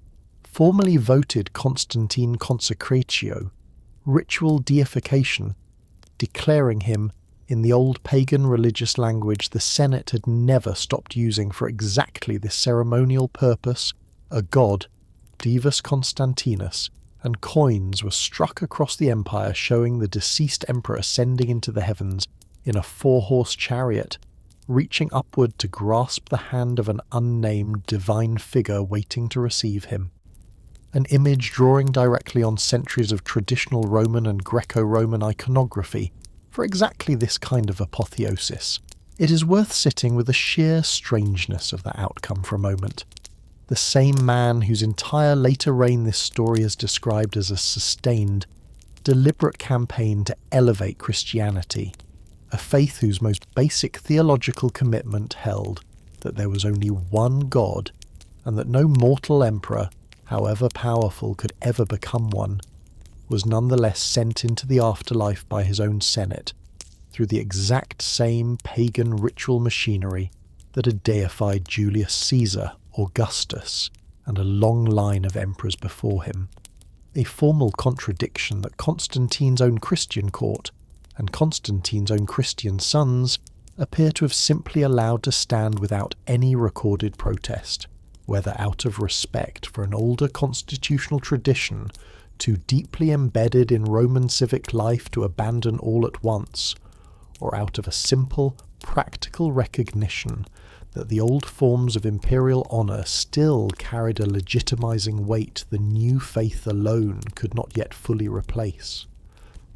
formally voted Constantine consecratio, ritual deification, declaring him, in the old pagan religious language the Senate had never stopped using for exactly this ceremonial purpose, a god, Divus Constantinus, and coins were struck across the empire showing the deceased emperor ascending into the heavens in a 4-horse chariot, reaching upward to grasp the hand of an unnamed divine figure waiting to receive him. An image drawing directly on centuries of traditional Roman and Greco-Roman iconography for exactly this kind of apotheosis. It is worth sitting with the sheer strangeness of that outcome for a moment. The same man whose entire later reign this story is described as a sustained, deliberate campaign to elevate Christianity, a faith whose most basic theological commitment held that there was only one God, and that no mortal emperor, however powerful, could ever become one, was nonetheless sent into the afterlife by his own Senate, through the exact same pagan ritual machinery that had deified Julius Caesar, Augustus, and a long line of emperors before him. A formal contradiction that Constantine's own Christian court and Constantine's own Christian sons appear to have simply allowed to stand without any recorded protest, whether out of respect for an older constitutional tradition too deeply embedded in Roman civic life to abandon all at once, or out of a simple, practical recognition that the old forms of imperial honour still carried a legitimizing weight the new faith alone could not yet fully replace.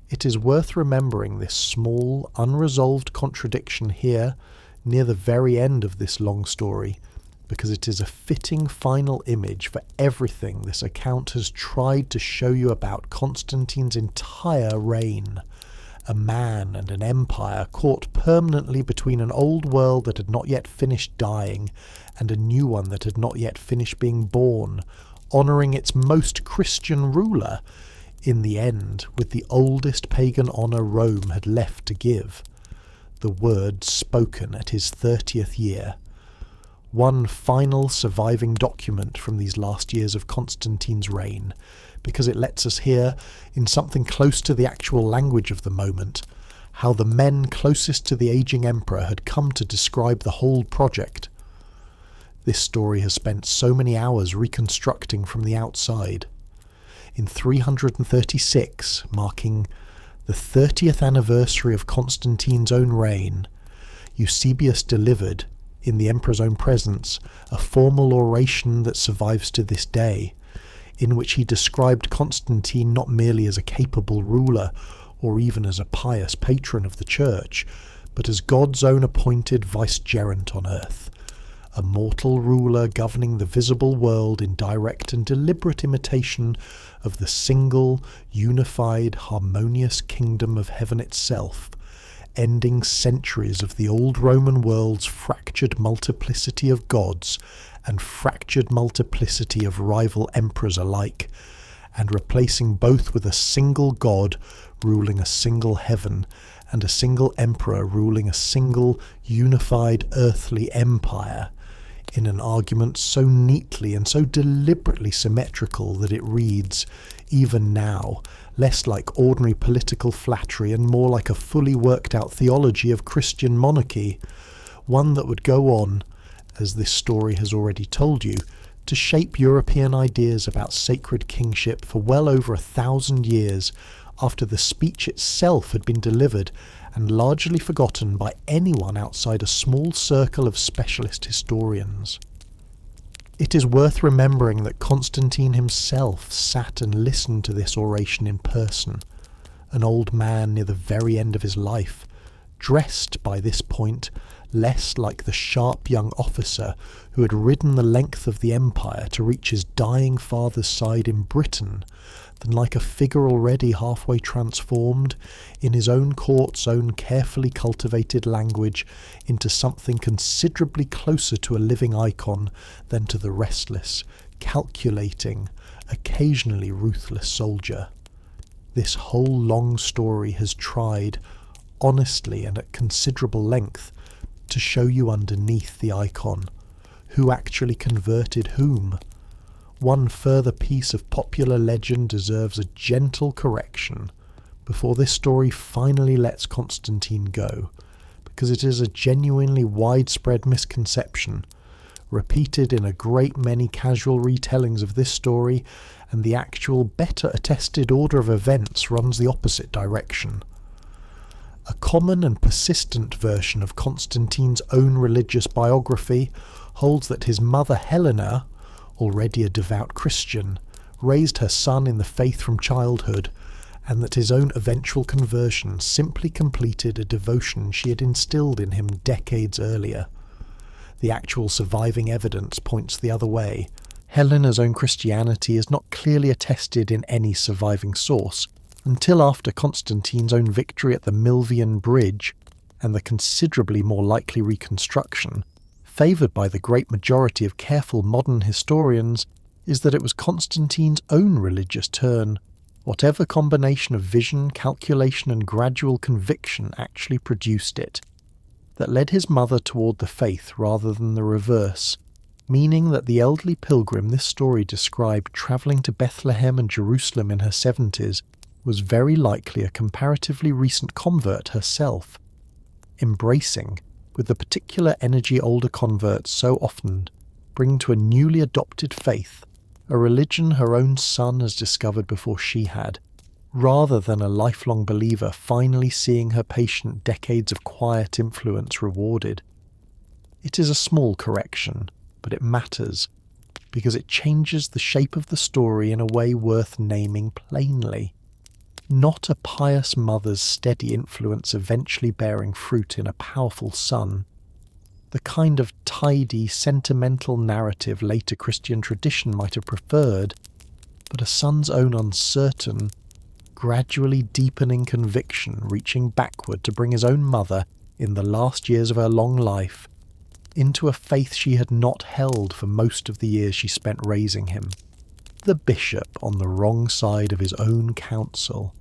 It is worth remembering this small, unresolved contradiction here, near the very end of this long story, because it is a fitting final image for everything this account has tried to show you about Constantine's entire reign. A man and an empire caught permanently between an old world that had not yet finished dying and a new one that had not yet finished being born, honouring its most Christian ruler, in the end, with the oldest pagan honour Rome had left to give, the words spoken at his 30th year. One final surviving document from these last years of Constantine's reign, because it lets us hear, in something close to the actual language of the moment, how the men closest to the ageing emperor had come to describe the whole project. This story has spent so many hours reconstructing from the outside. In 336, marking the 30th anniversary of Constantine's own reign, Eusebius delivered, in the emperor's own presence, a formal oration that survives to this day, in which he described Constantine not merely as a capable ruler, or even as a pious patron of the church, but as God's own appointed vicegerent on earth, a mortal ruler governing the visible world in direct and deliberate imitation of the single, unified, harmonious kingdom of heaven itself, ending centuries of the old Roman world's fractured multiplicity of gods and fractured multiplicity of rival emperors alike, and replacing both with a single God ruling a single heaven and a single emperor ruling a single unified earthly empire, in an argument so neatly and so deliberately symmetrical that it reads, even now, less like ordinary political flattery and more like a fully worked out theology of Christian monarchy, one that would go on, as this story has already told you, to shape European ideas about sacred kingship for well over 1,000 years after the speech itself had been delivered and largely forgotten by anyone outside a small circle of specialist historians. It is worth remembering that Constantine himself sat and listened to this oration in person, an old man near the very end of his life, dressed by this point less like the sharp young officer who had ridden the length of the empire to reach his dying father's side in Britain, than like a figure already halfway transformed, in his own court's own carefully cultivated language, into something considerably closer to a living icon than to the restless, calculating, occasionally ruthless soldier. This whole long story has tried, honestly and at considerable length, to show you underneath the icon who actually converted whom. One further piece of popular legend deserves a gentle correction before this story finally lets Constantine go, because it is a genuinely widespread misconception, repeated in a great many casual retellings of this story, and the actual better attested order of events runs the opposite direction. A common and persistent version of Constantine's own religious biography holds that his mother Helena, already a devout Christian, raised her son in the faith from childhood, and that his own eventual conversion simply completed a devotion she had instilled in him decades earlier. The actual surviving evidence points the other way. Helena's own Christianity is not clearly attested in any surviving source, until after Constantine's own victory at the Milvian Bridge, and the considerably more likely reconstruction, favoured by the great majority of careful modern historians, is that it was Constantine's own religious turn, whatever combination of vision, calculation and gradual conviction actually produced it, that led his mother toward the faith rather than the reverse, meaning that the elderly pilgrim this story described travelling to Bethlehem and Jerusalem in her 70s was very likely a comparatively recent convert herself, embracing, with the particular energy older converts so often bring to a newly adopted faith, a religion her own son has discovered before she had, rather than a lifelong believer finally seeing her patient decades of quiet influence rewarded. It is a small correction, but it matters, because it changes the shape of the story in a way worth naming plainly. Not a pious mother's steady influence eventually bearing fruit in a powerful son, the kind of tidy, sentimental narrative later Christian tradition might have preferred, but a son's own uncertain, gradually deepening conviction reaching backward to bring his own mother, in the last years of her long life, into a faith she had not held for most of the years she spent raising him. the bishop on the wrong side of his own council.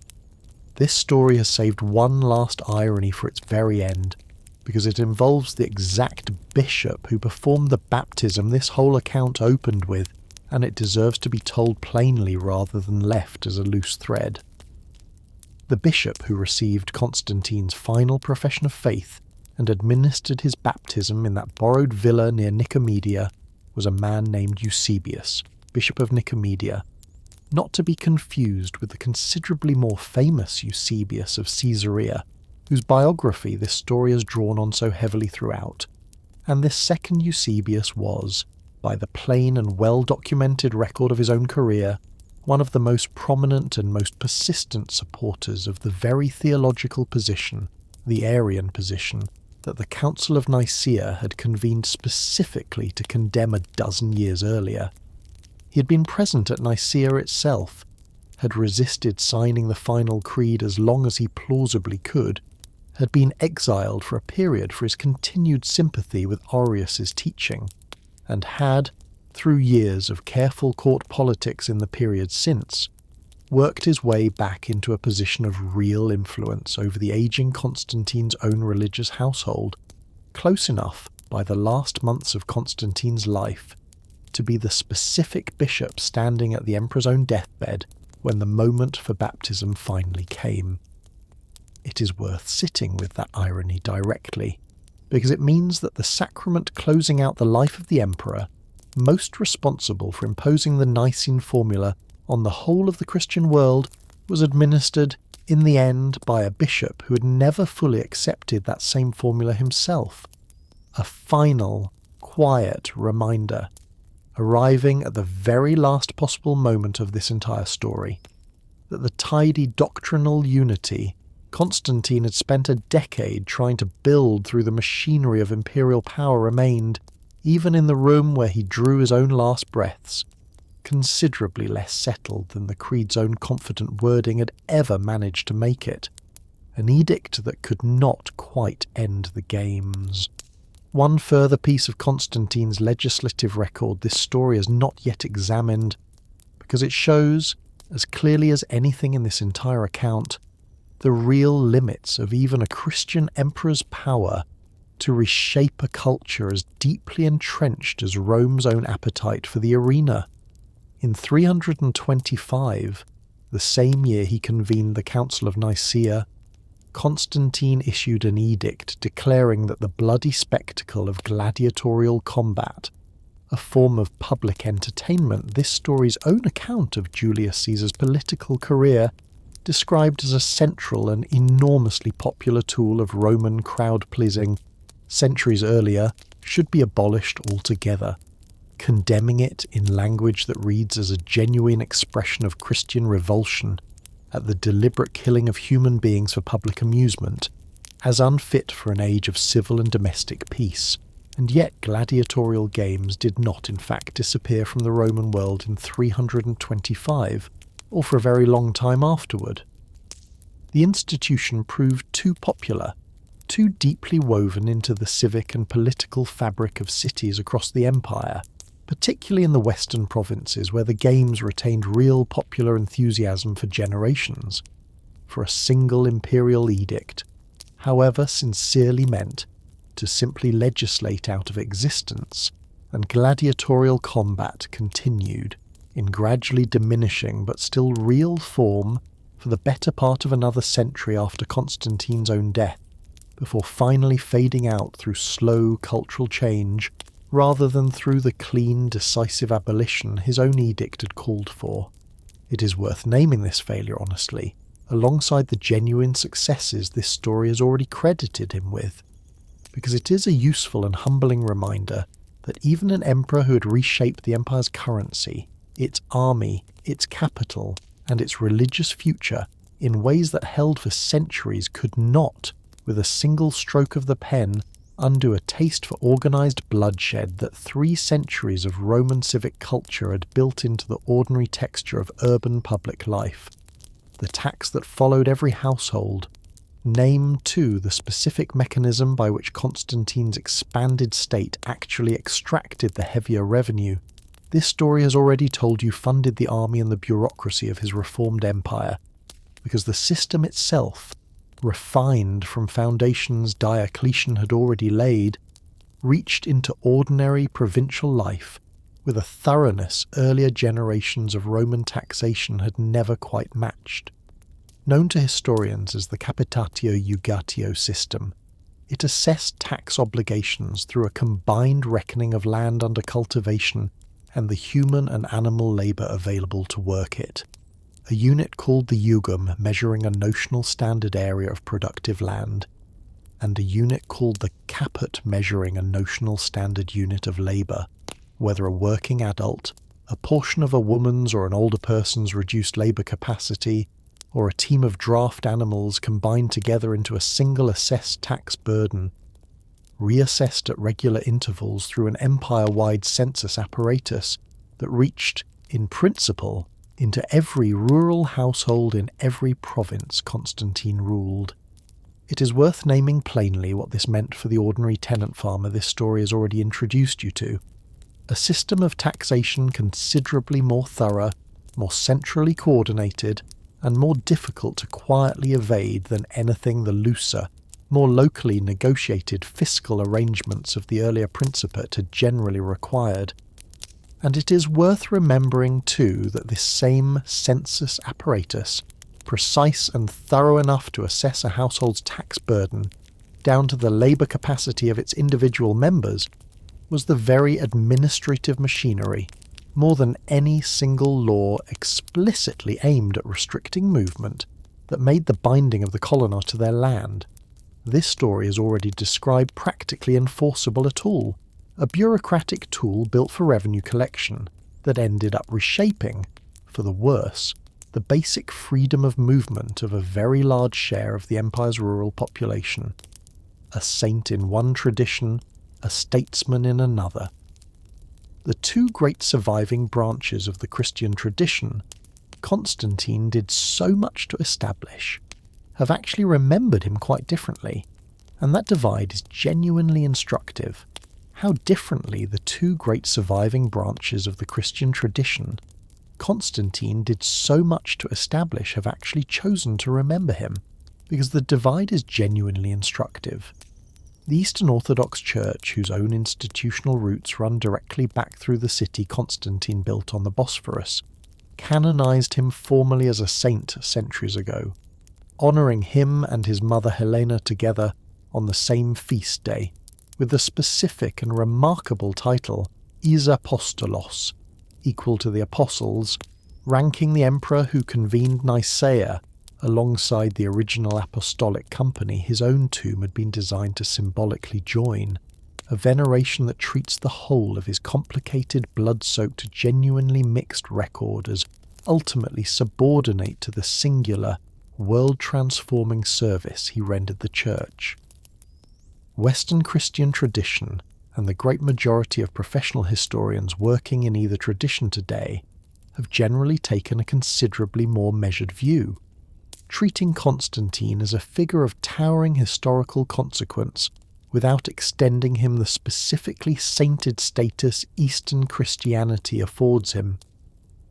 This story has saved one last irony for its very end, because it involves the exact bishop who performed the baptism this whole account opened with, and it deserves to be told plainly rather than left as a loose thread. The bishop who received Constantine's final profession of faith and administered his baptism in that borrowed villa near Nicomedia was a man named Eusebius, Bishop of Nicomedia, not to be confused with the considerably more famous Eusebius of Caesarea, whose biography this story has drawn on so heavily throughout. And this second Eusebius was, by the plain and well-documented record of his own career, one of the most prominent and most persistent supporters of the very theological position, the Arian position, that the Council of Nicaea had convened specifically to condemn a dozen years earlier. He had been present at Nicaea itself, had resisted signing the final creed as long as he plausibly could, had been exiled for a period for his continued sympathy with Arius's teaching, and had, through years of careful court politics in the period since, worked his way back into a position of real influence over the aging Constantine's own religious household, close enough, by the last months of Constantine's life, to be the specific bishop standing at the emperor's own deathbed when the moment for baptism finally came. It is worth sitting with that irony directly, because it means that the sacrament closing out the life of the emperor, most responsible for imposing the Nicene formula on the whole of the Christian world, was administered, in the end, by a bishop who had never fully accepted that same formula himself. A final, quiet reminder, arriving at the very last possible moment of this entire story, that the tidy doctrinal unity Constantine had spent a decade trying to build through the machinery of imperial power remained, even in the room where he drew his own last breaths, considerably less settled than the creed's own confident wording had ever managed to make it. An edict that could not quite end the games. One further piece of Constantine's legislative record this story has not yet examined, because it shows, as clearly as anything in this entire account, the real limits of even a Christian emperor's power to reshape a culture as deeply entrenched as Rome's own appetite for the arena. In 325, the same year he convened the Council of Nicaea, Constantine issued an edict declaring that the bloody spectacle of gladiatorial combat, a form of public entertainment this story's own account of Julius Caesar's political career described as a central and enormously popular tool of Roman crowd-pleasing, centuries earlier, should be abolished altogether, condemning it in language that reads as a genuine expression of Christian revulsion at the deliberate killing of human beings for public amusement, as unfit for an age of civil and domestic peace. And yet gladiatorial games did not in fact disappear from the Roman world in 325, or for a very long time afterward. The institution proved too popular, too deeply woven into the civic and political fabric of cities across the empire, particularly in the western provinces where the games retained real popular enthusiasm for generations, for a single imperial edict, however sincerely meant, to simply legislate out of existence, and gladiatorial combat continued, in gradually diminishing but still real form for the better part of another century after Constantine's own death, before finally fading out through slow cultural change rather than through the clean, decisive abolition his own edict had called for. It is worth naming this failure honestly, alongside the genuine successes this story has already credited him with, because it is a useful and humbling reminder that even an emperor who had reshaped the empire's currency, its army, its capital, and its religious future in ways that held for centuries could not, with a single stroke of the pen, undo a taste for organised bloodshed that 3 centuries of Roman civic culture had built into the ordinary texture of urban public life. The tax that followed every household, name too the specific mechanism by which Constantine's expanded state actually extracted the heavier revenue. this story has already told you funded the army and the bureaucracy of his reformed empire, because the system itself, refined from foundations Diocletian had already laid, reached into ordinary provincial life with a thoroughness earlier generations of Roman taxation had never quite matched. Known to historians as the capitatio iugatio system, it assessed tax obligations through a combined reckoning of land under cultivation and the human and animal labour available to work it, a unit called the jugum measuring a notional standard area of productive land, and a unit called the caput measuring a notional standard unit of labour, whether a working adult, a portion of a woman's or an older person's reduced labour capacity, or a team of draft animals combined together into a single assessed tax burden, reassessed at regular intervals through an empire-wide census apparatus that reached, in principle, into every rural household in every province Constantine ruled. It is worth naming plainly what this meant for the ordinary tenant farmer this story has already introduced you to. A system of taxation considerably more thorough, more centrally coordinated, and more difficult to quietly evade than anything the looser, more locally negotiated fiscal arrangements of the earlier Principate had generally required. And it is worth remembering too that this same census apparatus, precise and thorough enough to assess a household's tax burden, down to the labour capacity of its individual members, was the very administrative machinery, more than any single law explicitly aimed at restricting movement, that made the binding of the colony to their land. This story has already described practically enforceable at all, a bureaucratic tool built for revenue collection that ended up reshaping, for the worse, the basic freedom of movement of a very large share of the empire's rural population. A saint in one tradition, a statesman in another. The two great surviving branches of the Christian tradition Constantine did so much to establish, have actually remembered him quite differently, and that divide is genuinely instructive. How differently the two great surviving branches of the Christian tradition Constantine did so much to establish have actually chosen to remember him, because the divide is genuinely instructive. The Eastern Orthodox Church, whose own institutional roots run directly back through the city Constantine built on the Bosphorus, canonized him formally as a saint centuries ago, honouring him and his mother Helena together on the same feast day, with the specific and remarkable title Is Apostolos, equal to the Apostles, ranking the emperor who convened Nicaea alongside the original apostolic company his own tomb had been designed to symbolically join, a veneration that treats the whole of his complicated, blood-soaked, genuinely mixed record as ultimately subordinate to the singular, world-transforming service he rendered the Church. Western Christian tradition, and the great majority of professional historians working in either tradition today, have generally taken a considerably more measured view, treating Constantine as a figure of towering historical consequence without extending him the specifically sainted status Eastern Christianity affords him,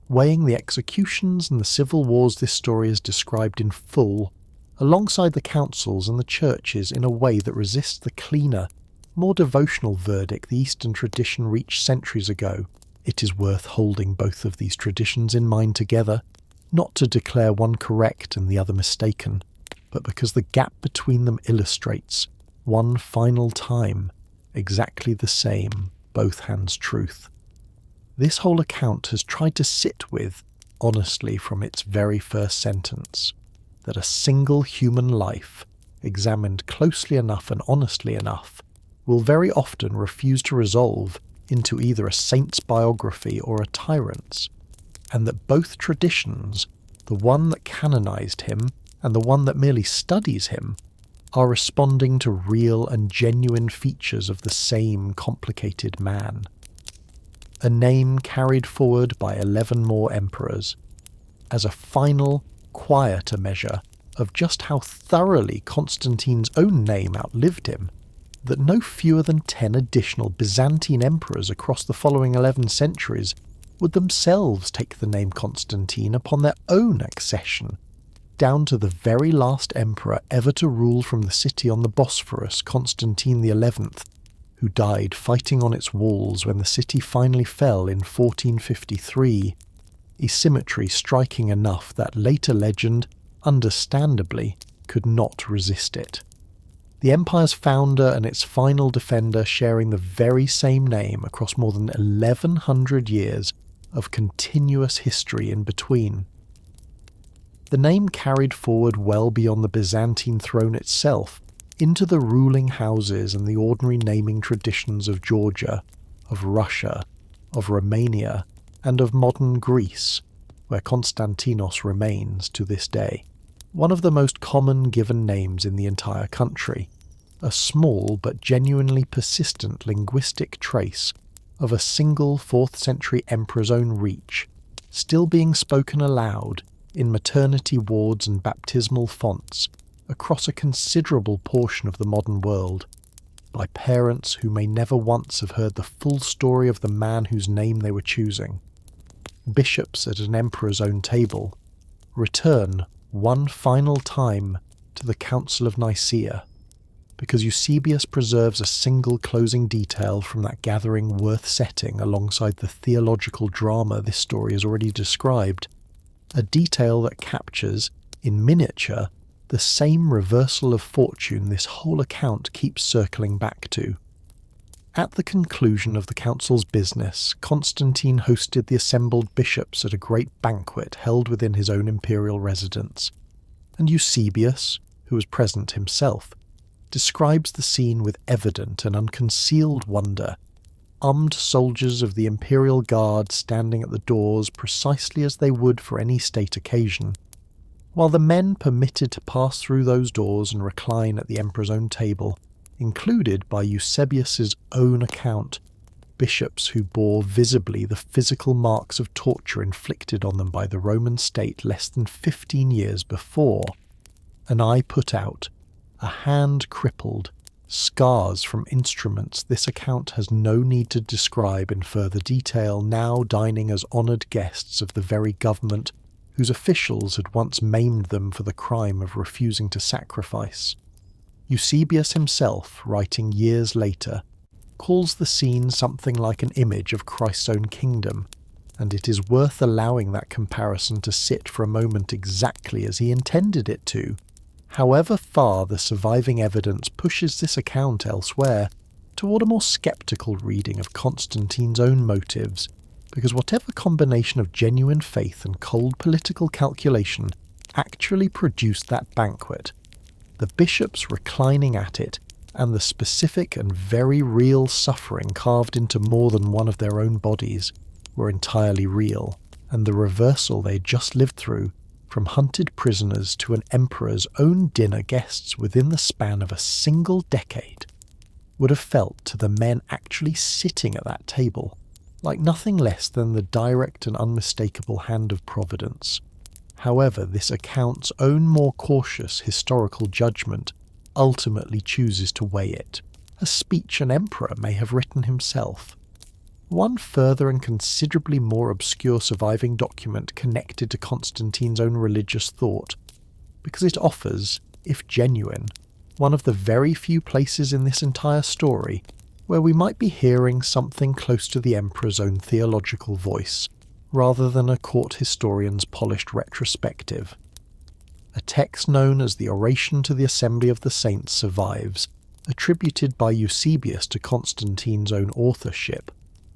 weighing the executions and the civil wars this story is described in full, alongside the councils and the churches in a way that resists the cleaner, more devotional verdict the Eastern tradition reached centuries ago. It is worth holding both of these traditions in mind together, not to declare one correct and the other mistaken, but because the gap between them illustrates, one final time, exactly the same, both hands truth. This whole account has tried to sit with, honestly from its very first sentence, that a single human life, examined closely enough and honestly enough, will very often refuse to resolve into either a saint's biography or a tyrant's, and that both traditions, the one that canonized him and the one that merely studies him, are responding to real and genuine features of the same complicated man. A name carried forward by 11 more emperors, as a final, quieter measure of just how thoroughly Constantine's own name outlived him, that no fewer than 10 additional Byzantine emperors across the following 11 centuries would themselves take the name Constantine upon their own accession, down to the very last emperor ever to rule from the city on the Bosphorus, Constantine the 11th, who died fighting on its walls when the city finally fell in 1453, a symmetry striking enough that later legend, understandably, could not resist it. The empire's founder and its final defender sharing the very same name across more than 1100 years of continuous history in between. The name carried forward well beyond the Byzantine throne itself, into the ruling houses and the ordinary naming traditions of Georgia, of Russia, of Romania, and of modern Greece, where Konstantinos remains to this day. One of the most common given names in the entire country, a small but genuinely persistent linguistic trace of a single 4th century emperor's own reach, still being spoken aloud in maternity wards and baptismal fonts across a considerable portion of the modern world, by parents who may never once have heard the full story of the man whose name they were choosing. Bishops at an emperor's own table return one final time to the Council of Nicaea, because Eusebius preserves a single closing detail from that gathering worth setting alongside the theological drama this story has already described, a detail that captures, in miniature, the same reversal of fortune this whole account keeps circling back to. At the conclusion of the council's business, Constantine hosted the assembled bishops at a great banquet held within his own imperial residence, and Eusebius, who was present himself, describes the scene with evident and unconcealed wonder, armed soldiers of the imperial guard standing at the doors precisely as they would for any state occasion, while the men permitted to pass through those doors and recline at the emperor's own table, included by Eusebius's own account, bishops who bore visibly the physical marks of torture inflicted on them by the Roman state less than 15 years before, an eye put out, a hand crippled, scars from instruments this account has no need to describe in further detail, now dining as honoured guests of the very government whose officials had once maimed them for the crime of refusing to sacrifice. Eusebius himself, writing years later, calls the scene something like an image of Christ's own kingdom, and it is worth allowing that comparison to sit for a moment exactly as he intended it to, however far the surviving evidence pushes this account elsewhere toward a more sceptical reading of Constantine's own motives, because whatever combination of genuine faith and cold political calculation actually produced that banquet, the bishops reclining at it, and the specific and very real suffering carved into more than one of their own bodies, were entirely real, and the reversal they had just lived through, from hunted prisoners to an emperor's own dinner guests within the span of a single decade, would have felt to the men actually sitting at that table like nothing less than the direct and unmistakable hand of Providence. However, this account's own more cautious historical judgment ultimately chooses to weigh it, a speech an emperor may have written himself. One further and considerably more obscure surviving document connected to Constantine's own religious thought, because it offers, if genuine, one of the very few places in this entire story where we might be hearing something close to the emperor's own theological voice, rather than a court historian's polished retrospective. A text known as the Oration to the Assembly of the Saints survives, attributed by Eusebius to Constantine's own authorship,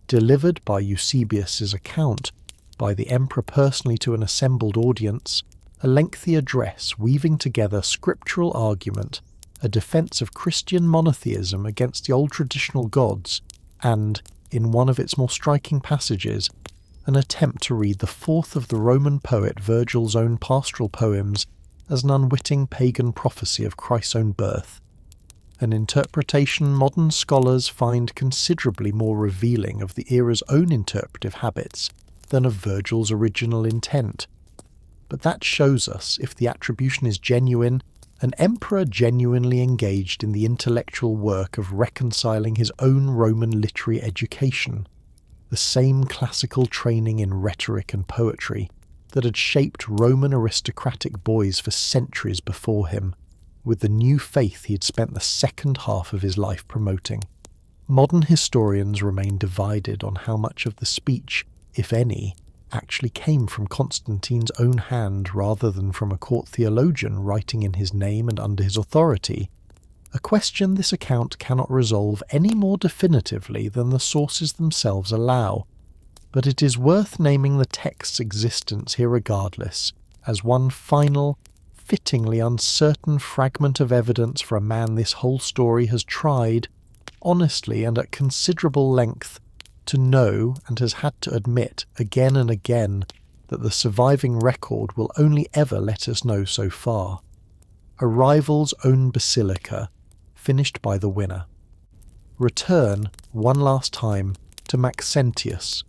delivered by Eusebius's account by the emperor personally to an assembled audience, a lengthy address weaving together scriptural argument, a defence of Christian monotheism against the old traditional gods, and, in one of its more striking passages, an attempt to read the fourth of the Roman poet Virgil's own pastoral poems as an unwitting pagan prophecy of Christ's own birth, an interpretation modern scholars find considerably more revealing of the era's own interpretive habits than of Virgil's original intent. But that shows us, if the attribution is genuine, an emperor genuinely engaged in the intellectual work of reconciling his own Roman literary education. the same classical training in rhetoric and poetry that had shaped Roman aristocratic boys for centuries before him, with the new faith he had spent the second half of his life promoting. Modern historians remain divided on how much of the speech, if any, actually came from Constantine's own hand rather than from a court theologian writing in his name and under his authority, a question this account cannot resolve any more definitively than the sources themselves allow, but it is worth naming the text's existence here regardless, as one final, fittingly uncertain fragment of evidence for a man this whole story has tried, honestly and at considerable length, to know and has had to admit again and again that the surviving record will only ever let us know so far. A rival's own basilica, finished by the winner. Return, one last time, to Maxentius,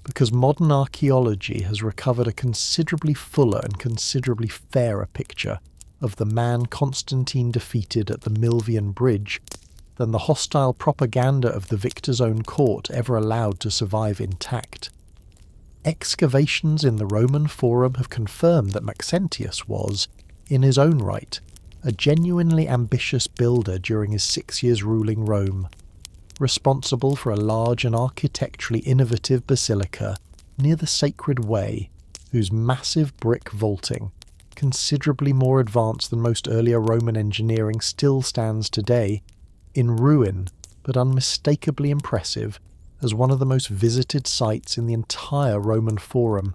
because modern archaeology has recovered a considerably fuller and considerably fairer picture of the man Constantine defeated at the Milvian Bridge than the hostile propaganda of the victor's own court ever allowed to survive intact. Excavations in the Roman Forum have confirmed that Maxentius was, in his own right, a genuinely ambitious builder during his 6 years ruling Rome, responsible for a large and architecturally innovative basilica near the Sacred Way, whose massive brick vaulting, considerably more advanced than most earlier Roman engineering, still stands today, in ruin but unmistakably impressive, as one of the most visited sites in the entire Roman Forum,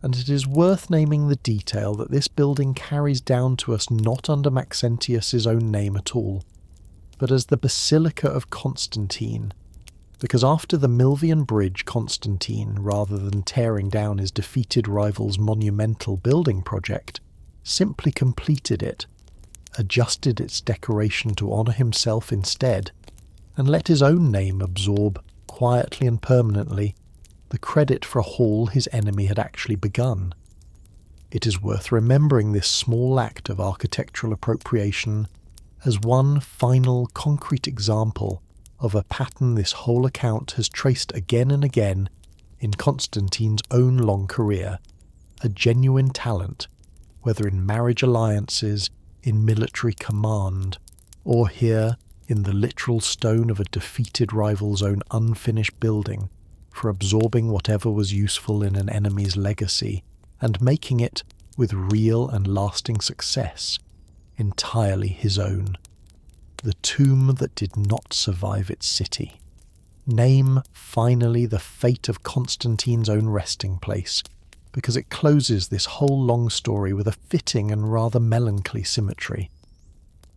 and it is worth naming the detail that this building carries down to us not under Maxentius's own name at all, but as the Basilica of Constantine, because after the Milvian Bridge Constantine, rather than tearing down his defeated rival's monumental building project, simply completed it, adjusted its decoration to honour himself instead, and let his own name absorb, quietly and permanently, the credit for a hall his enemy had actually begun. It is worth remembering this small act of architectural appropriation as one final concrete example of a pattern this whole account has traced again and again in Constantine's own long career, a genuine talent, whether in marriage alliances, in military command, or here in the literal stone of a defeated rival's own unfinished building, for absorbing whatever was useful in an enemy's legacy and making it, with real and lasting success, entirely his own. The tomb that did not survive its city. Name, finally, the fate of Constantine's own resting place, because it closes this whole long story with a fitting and rather melancholy symmetry.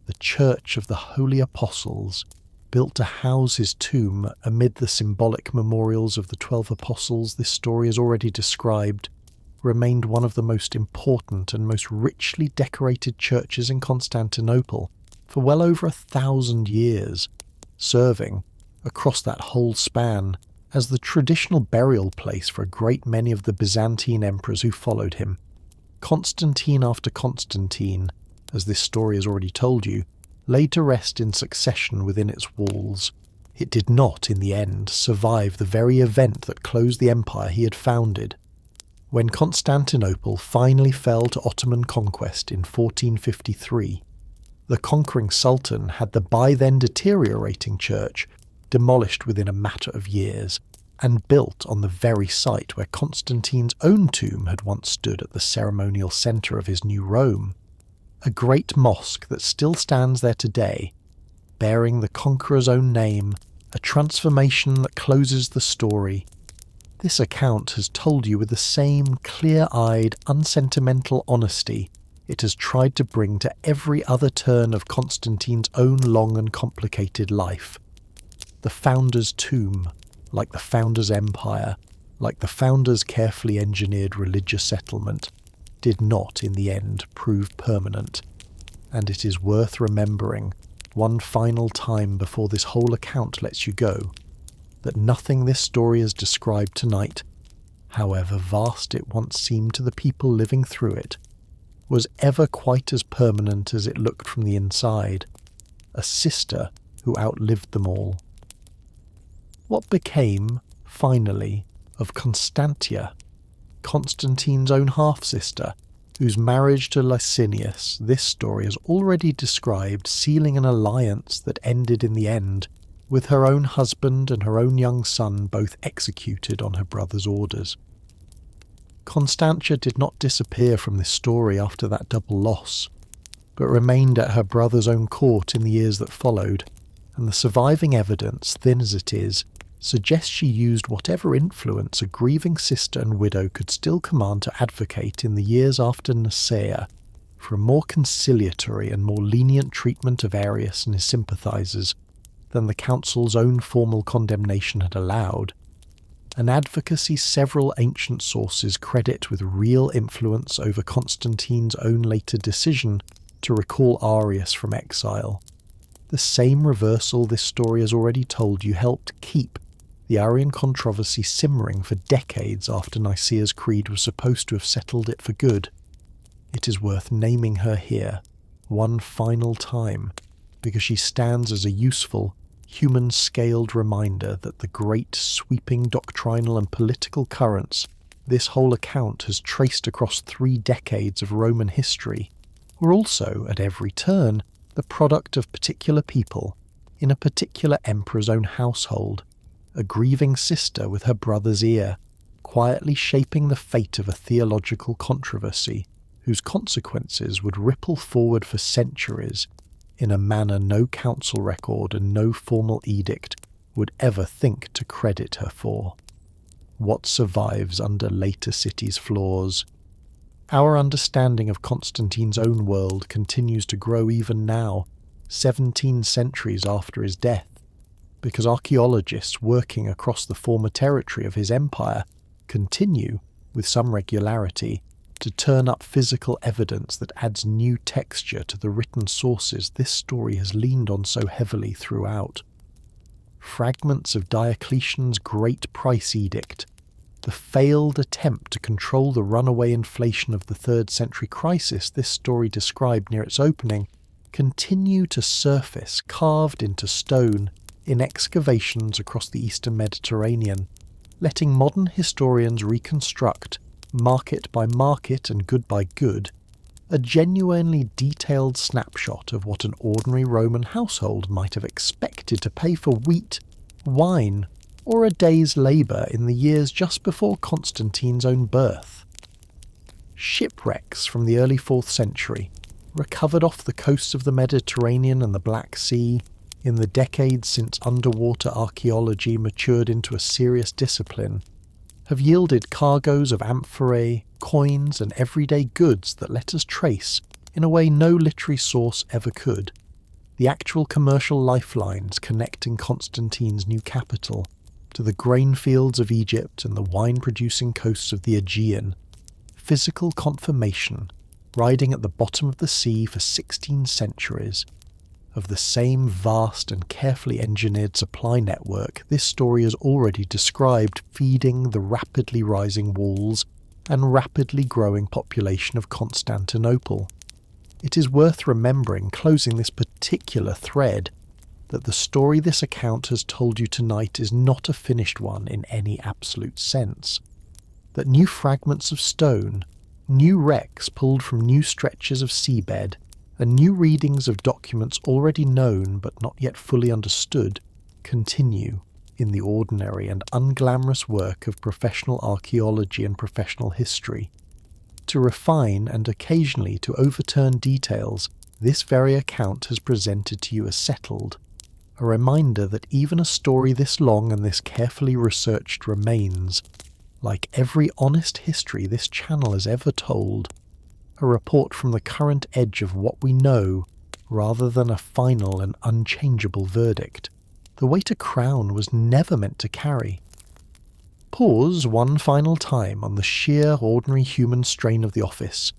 The Church of the Holy Apostles, built to house his tomb amid the symbolic memorials of the 12 apostles this story has already described, remained one of the most important and most richly decorated churches in Constantinople for well over 1,000 years, serving, across that whole span, as the traditional burial place for a great many of the Byzantine emperors who followed him. Constantine after Constantine, as this story has already told you, laid to rest in succession within its walls. It did not, in the end, survive the very event that closed the empire he had founded. When Constantinople finally fell to Ottoman conquest in 1453, the conquering sultan had the by then deteriorating church demolished within a matter of years, and built on the very site where Constantine's own tomb had once stood at the ceremonial centre of his new Rome. A great mosque that still stands there today, bearing the conqueror's own name, a transformation that closes the story. This account has told you with the same clear-eyed, unsentimental honesty it has tried to bring to every other turn of Constantine's own long and complicated life. The founder's tomb, like the founder's empire, like the founder's carefully engineered religious settlement, did not in the end prove permanent, and it is worth remembering, one final time before this whole account lets you go, that nothing this story has described tonight, however vast it once seemed to the people living through it, was ever quite as permanent as it looked from the inside, a sister who outlived them all. What became, finally, of Constantia, Constantine's own half-sister, whose marriage to Licinius this story has already described sealing an alliance that ended in the end, with her own husband and her own young son both executed on her brother's orders. Constantia did not disappear from this story after that double loss, but remained at her brother's own court in the years that followed, and the surviving evidence, thin as it is, suggests she used whatever influence a grieving sister and widow could still command to advocate in the years after Nicaea for a more conciliatory and more lenient treatment of Arius and his sympathisers than the council's own formal condemnation had allowed, an advocacy several ancient sources credit with real influence over Constantine's own later decision to recall Arius from exile. The same reversal this story has already told you helped keep the Arian controversy simmering for decades after Nicaea's creed was supposed to have settled it for good. It is worth naming her here, one final time, because she stands as a useful, human-scaled reminder that the great sweeping doctrinal and political currents this whole account has traced across 3 decades of Roman history were also, at every turn, the product of particular people in a particular emperor's own household, a grieving sister with her brother's ear, quietly shaping the fate of a theological controversy whose consequences would ripple forward for centuries in a manner no council record and no formal edict would ever think to credit her for. What survives under later cities' flaws? Our understanding of Constantine's own world continues to grow even now, 17 centuries after his death, because archaeologists working across the former territory of his empire continue, with some regularity, to turn up physical evidence that adds new texture to the written sources this story has leaned on so heavily throughout. Fragments of Diocletian's Great Price Edict, the failed attempt to control the runaway inflation of the 3rd century crisis this story described near its opening, continue to surface carved into stone in excavations across the eastern Mediterranean, letting modern historians reconstruct, market by market and good by good, a genuinely detailed snapshot of what an ordinary Roman household might have expected to pay for wheat, wine, or a day's labour in the years just before Constantine's own birth. Shipwrecks from the early 4th century, recovered off the coasts of the Mediterranean and the Black Sea, in the decades since underwater archaeology matured into a serious discipline, have yielded cargoes of amphorae, coins and everyday goods that let us trace, in a way no literary source ever could, the actual commercial lifelines connecting Constantine's new capital to the grain fields of Egypt and the wine-producing coasts of the Aegean, physical confirmation, riding at the bottom of the sea for 16 centuries, of the same vast and carefully engineered supply network this story has already described feeding the rapidly rising walls and rapidly growing population of Constantinople. It is worth remembering, closing this particular thread, that the story this account has told you tonight is not a finished one in any absolute sense, that new fragments of stone, new wrecks pulled from new stretches of seabed, and new readings of documents already known but not yet fully understood continue in the ordinary and unglamorous work of professional archaeology and professional history. To refine and occasionally to overturn details this very account has presented to you as settled, a reminder that even a story this long and this carefully researched remains, like every honest history this channel has ever told, a report from the current edge of what we know, rather than a final and unchangeable verdict, the weight a crown was never meant to carry. Pause one final time on the sheer ordinary human strain of the office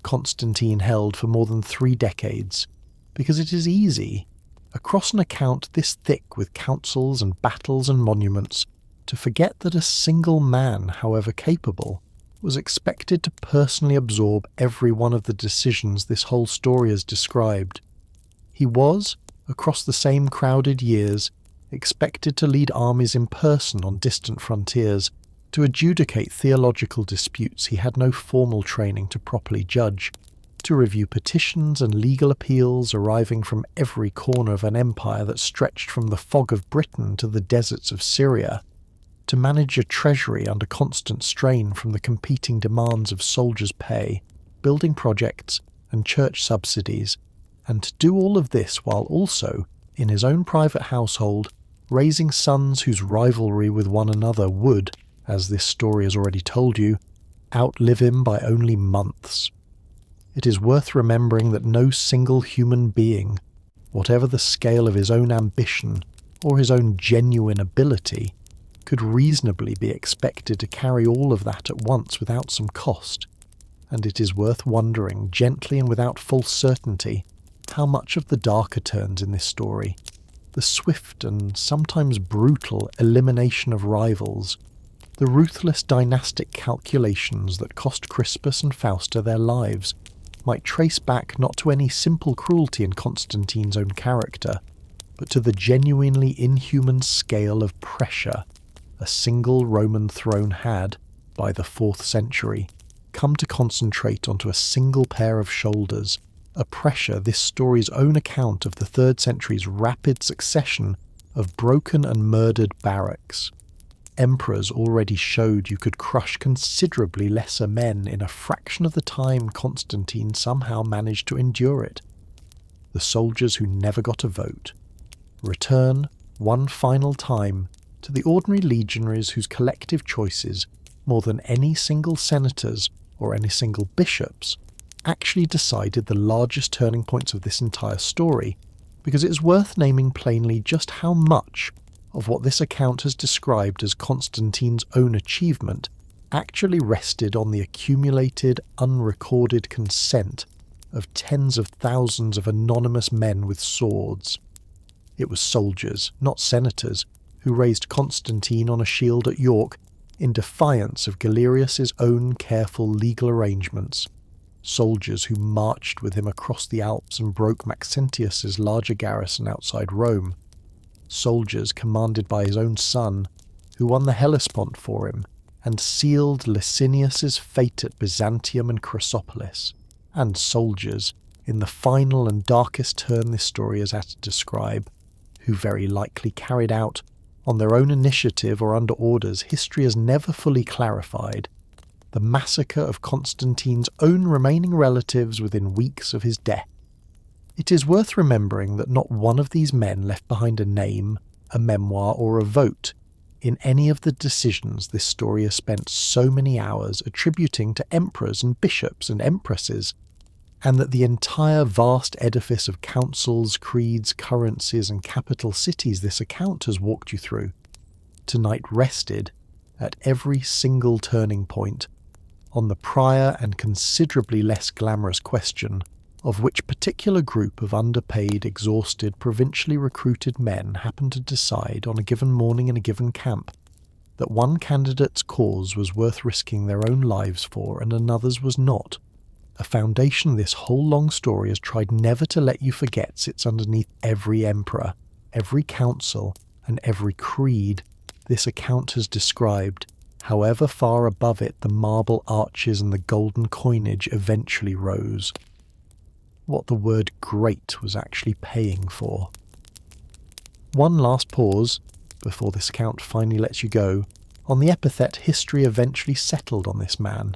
Constantine held for more than 3 decades, because it is easy, across an account this thick with councils and battles and monuments, to forget that a single man, however capable, was expected to personally absorb every one of the decisions this whole story has described. He was, across the same crowded years, expected to lead armies in person on distant frontiers, to adjudicate theological disputes he had no formal training to properly judge, to review petitions and legal appeals arriving from every corner of an empire that stretched from the fog of Britain to the deserts of Syria, to manage a treasury under constant strain from the competing demands of soldiers' pay, building projects, and church subsidies, and to do all of this while also, in his own private household, raising sons whose rivalry with one another would, as this story has already told you, outlive him by only months. It is worth remembering that no single human being, whatever the scale of his own ambition or his own genuine ability, could reasonably be expected to carry all of that at once without some cost, and it is worth wondering, gently and without false certainty, how much of the darker turns in this story, the swift and sometimes brutal elimination of rivals, the ruthless dynastic calculations that cost Crispus and Fausta their lives, might trace back not to any simple cruelty in Constantine's own character, but to the genuinely inhuman scale of pressure a single Roman throne had, by the 4th century, come to concentrate onto a single pair of shoulders, a pressure this story's own account of the 3rd century's rapid succession of broken and murdered barracks. Emperors already showed you could crush considerably lesser men in a fraction of the time Constantine somehow managed to endure it. The soldiers who never got a vote. Return, one final time, to the ordinary legionaries whose collective choices, more than any single senators or any single bishops, actually decided the largest turning points of this entire story, because it is worth naming plainly just how much of what this account has described as Constantine's own achievement actually rested on the accumulated, unrecorded consent of tens of thousands of anonymous men with swords. It was soldiers, not senators, who raised Constantine on a shield at York in defiance of Galerius's own careful legal arrangements, soldiers who marched with him across the Alps and broke Maxentius's larger garrison outside Rome, soldiers commanded by his own son, who won the Hellespont for him and sealed Licinius's fate at Byzantium and Chrysopolis, and soldiers, in the final and darkest turn this story has had to describe, who very likely carried out, on their own initiative or under orders history has never fully clarified, the massacre of Constantine's own remaining relatives within weeks of his death. It is worth remembering that not one of these men left behind a name, a memoir, or a vote in any of the decisions this story has spent so many hours attributing to emperors and bishops and empresses, and that the entire vast edifice of councils, creeds, currencies, and capital cities this account has walked you through, tonight rested, at every single turning point, on the prior and considerably less glamorous question of which particular group of underpaid, exhausted, provincially recruited men happened to decide on a given morning in a given camp that one candidate's cause was worth risking their own lives for and another's was not. A foundation this whole long story has tried never to let you forget sits underneath every emperor, every council, and every creed this account has described, however far above it the marble arches and the golden coinage eventually rose. What the word great was actually paying for. One last pause, before this account finally lets you go, on the epithet history eventually settled on this man,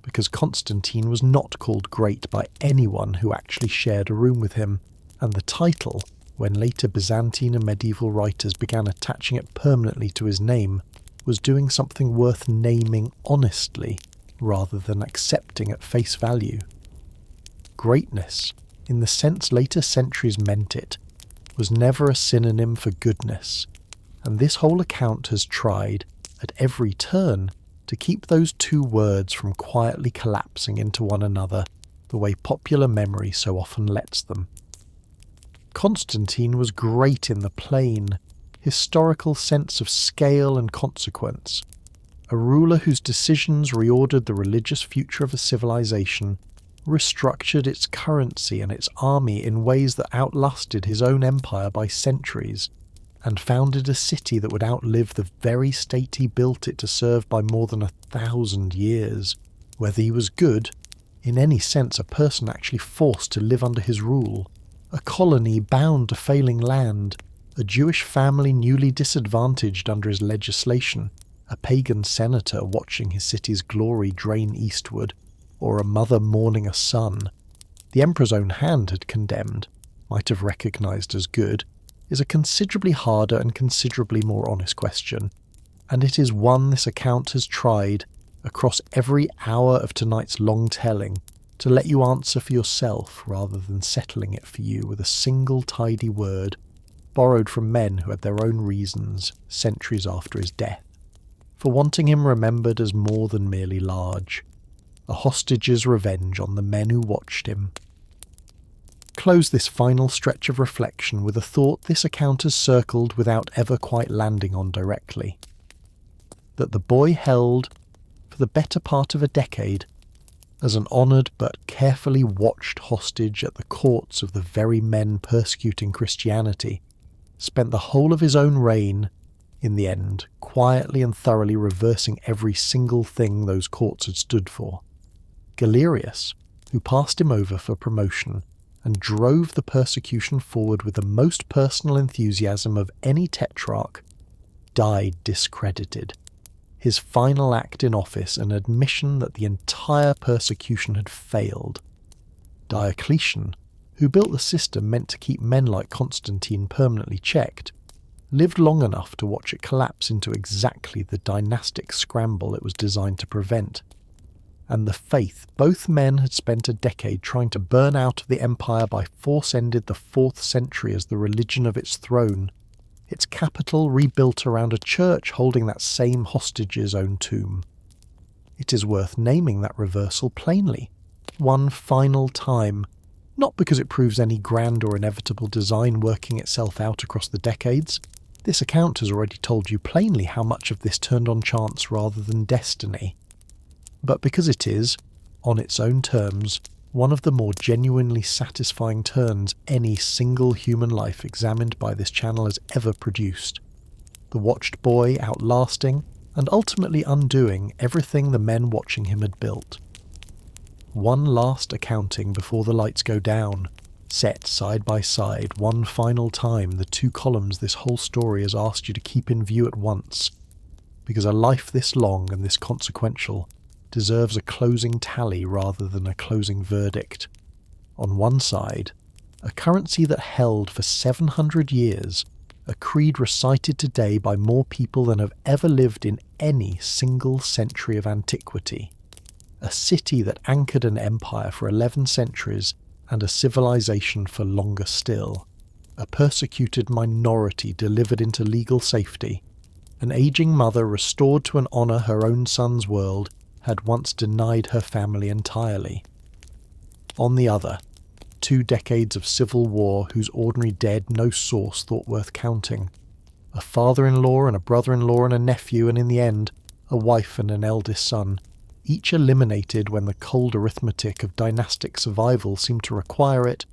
because Constantine was not called great by anyone who actually shared a room with him, and the title, when later Byzantine and medieval writers began attaching it permanently to his name, was doing something worth naming honestly, rather than accepting at face value. Greatness, in the sense later centuries meant it, was never a synonym for goodness, and this whole account has tried, at every turn, to keep those two words from quietly collapsing into one another the way popular memory so often lets them. Constantine was great in the plain, historical sense of scale and consequence, a ruler whose decisions reordered the religious future of a civilization, restructured its currency and its army in ways that outlasted his own empire by centuries, and founded a city that would outlive the very state he built it to serve by more than 1,000 years. Whether he was good, in any sense a person actually forced to live under his rule, a colony bound to failing land, a Jewish family newly disadvantaged under his legislation, a pagan senator watching his city's glory drain eastward, or a mother mourning a son, the emperor's own hand had condemned, might have recognised as good, is a considerably harder and considerably more honest question, and it is one this account has tried, across every hour of tonight's long telling, to let you answer for yourself rather than settling it for you with a single tidy word, borrowed from men who had their own reasons centuries after his death, for wanting him remembered as more than merely large, a hostage's revenge on the men who watched him. Close this final stretch of reflection with a thought this account has circled without ever quite landing on directly. That the boy held, for the better part of a decade, as an honoured but carefully watched hostage at the courts of the very men persecuting Christianity, spent the whole of his own reign, in the end, quietly and thoroughly reversing every single thing those courts had stood for. Galerius, who passed him over for promotion, and drove the persecution forward with the most personal enthusiasm of any tetrarch, died discredited, his final act in office an admission that the entire persecution had failed. Diocletian, who built the system meant to keep men like Constantine permanently checked, lived long enough to watch it collapse into exactly the dynastic scramble it was designed to prevent. And the faith both men had spent a decade trying to burn out of the empire by force ended the 4th century as the religion of its throne, its capital rebuilt around a church holding that same hostage's own tomb. It is worth naming that reversal plainly, one final time, not because it proves any grand or inevitable design working itself out across the decades. This account has already told you plainly how much of this turned on chance rather than destiny. But because it is, on its own terms, one of the more genuinely satisfying turns any single human life examined by this channel has ever produced. The watched boy outlasting and ultimately undoing everything the men watching him had built. One last accounting before the lights go down, set side by side one final time the two columns this whole story has asked you to keep in view at once, because a life this long and this consequential deserves a closing tally rather than a closing verdict. On one side, a currency that held for 700 years, a creed recited today by more people than have ever lived in any single century of antiquity, a city that anchored an empire for 11 centuries and a civilization for longer still, a persecuted minority delivered into legal safety, an aging mother restored to an honour her own son's world had once denied her family entirely. On the other, 2 decades of civil war whose ordinary dead no source thought worth counting, a father-in-law and a brother-in-law and a nephew, and in the end, a wife and an eldest son, each eliminated when the cold arithmetic of dynastic survival seemed to require it,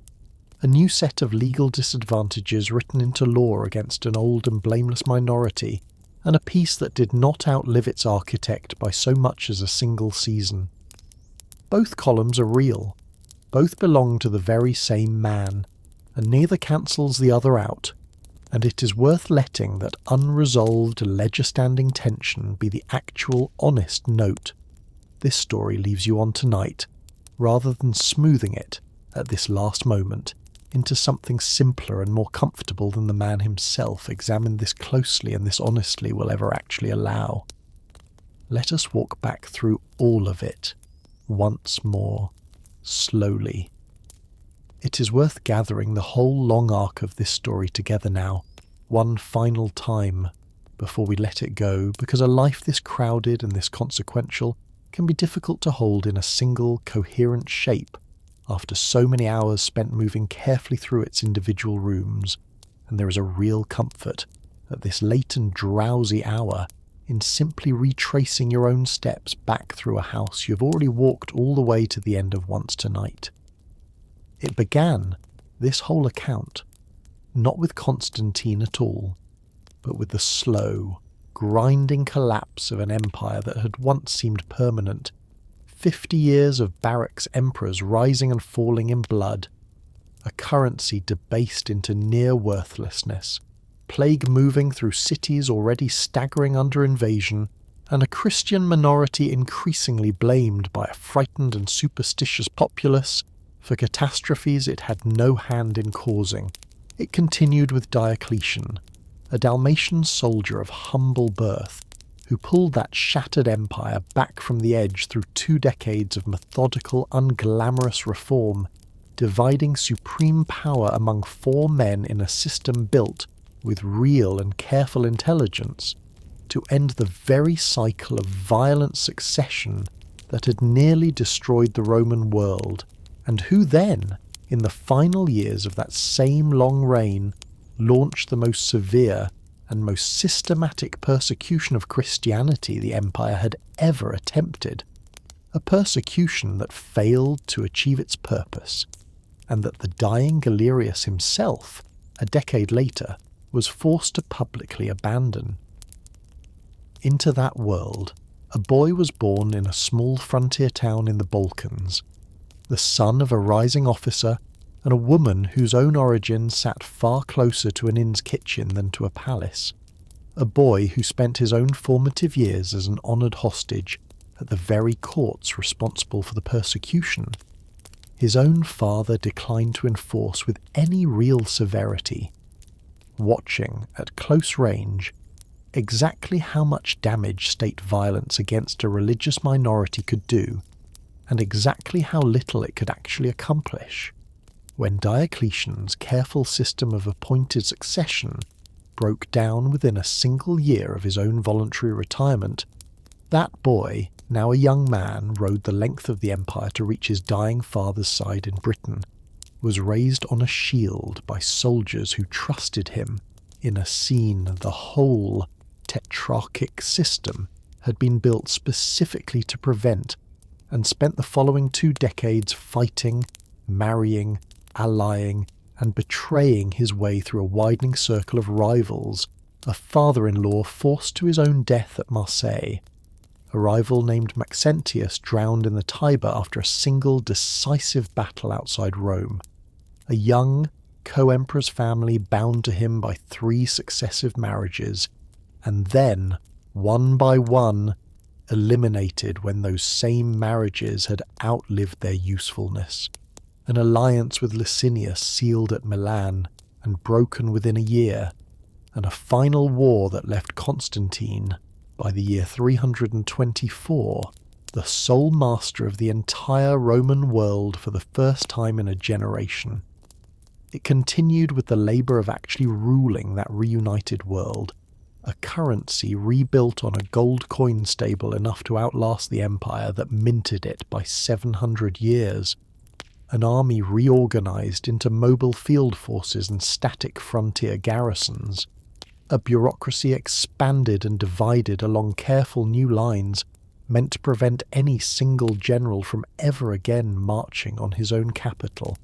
a new set of legal disadvantages written into law against an old and blameless minority, and a peace that did not outlive its architect by so much as a single season. Both columns are real, both belong to the very same man, and neither cancels the other out, and it is worth letting that unresolved ledger-standing tension be the actual honest note this story leaves you on tonight, rather than smoothing it, at this last moment, into something simpler and more comfortable than the man himself examined this closely and this honestly will ever actually allow. Let us walk back through all of it, once more, slowly. It is worth gathering the whole long arc of this story together now, one final time, before we let it go, because a life this crowded and this consequential can be difficult to hold in a single, coherent shape after so many hours spent moving carefully through its individual rooms, and there is a real comfort at this late and drowsy hour in simply retracing your own steps back through a house you have already walked all the way to the end of once tonight. It began, this whole account, not with Constantine at all, but with the slow, grinding collapse of an empire that had once seemed permanent, 50 years of barracks emperors rising and falling in blood, a currency debased into near worthlessness, plague moving through cities already staggering under invasion, and a Christian minority increasingly blamed by a frightened and superstitious populace for catastrophes it had no hand in causing. It continued with Diocletian, a Dalmatian soldier of humble birth, who pulled that shattered empire back from the edge through 2 decades of methodical, unglamorous reform, dividing supreme power among 4 men in a system built with real and careful intelligence to end the very cycle of violent succession that had nearly destroyed the Roman world, and who then, in the final years of that same long reign, launched the most severe and most systematic persecution of Christianity the empire had ever attempted, a persecution that failed to achieve its purpose, and that the dying Galerius himself, a decade later, was forced to publicly abandon. Into that world, a boy was born in a small frontier town in the Balkans, the son of a rising officer and a woman whose own origins sat far closer to an inn's kitchen than to a palace, a boy who spent his own formative years as an honoured hostage at the very courts responsible for the persecution. His own father declined to enforce with any real severity, watching at close range exactly how much damage state violence against a religious minority could do, and exactly how little it could actually accomplish. When Diocletian's careful system of appointed succession broke down within a single year of his own voluntary retirement, that boy, now a young man, rode the length of the empire to reach his dying father's side in Britain, was raised on a shield by soldiers who trusted him in a scene the whole Tetrarchic system had been built specifically to prevent, and spent the following 2 decades fighting, marrying, allying, and betraying his way through a widening circle of rivals, a father-in-law forced to his own death at Marseille, a rival named Maxentius drowned in the Tiber after a single decisive battle outside Rome, a young co-emperor's family bound to him by 3 successive marriages, and then, one by one, eliminated when those same marriages had outlived their usefulness, an alliance with Licinius sealed at Milan and broken within a year, and a final war that left Constantine, by the year 324, the sole master of the entire Roman world for the first time in a generation. It continued with the labour of actually ruling that reunited world, a currency rebuilt on a gold coin stable enough to outlast the empire that minted it by 700 years, an army reorganised into mobile field forces and static frontier garrisons, a bureaucracy expanded and divided along careful new lines meant to prevent any single general from ever again marching on his own capital,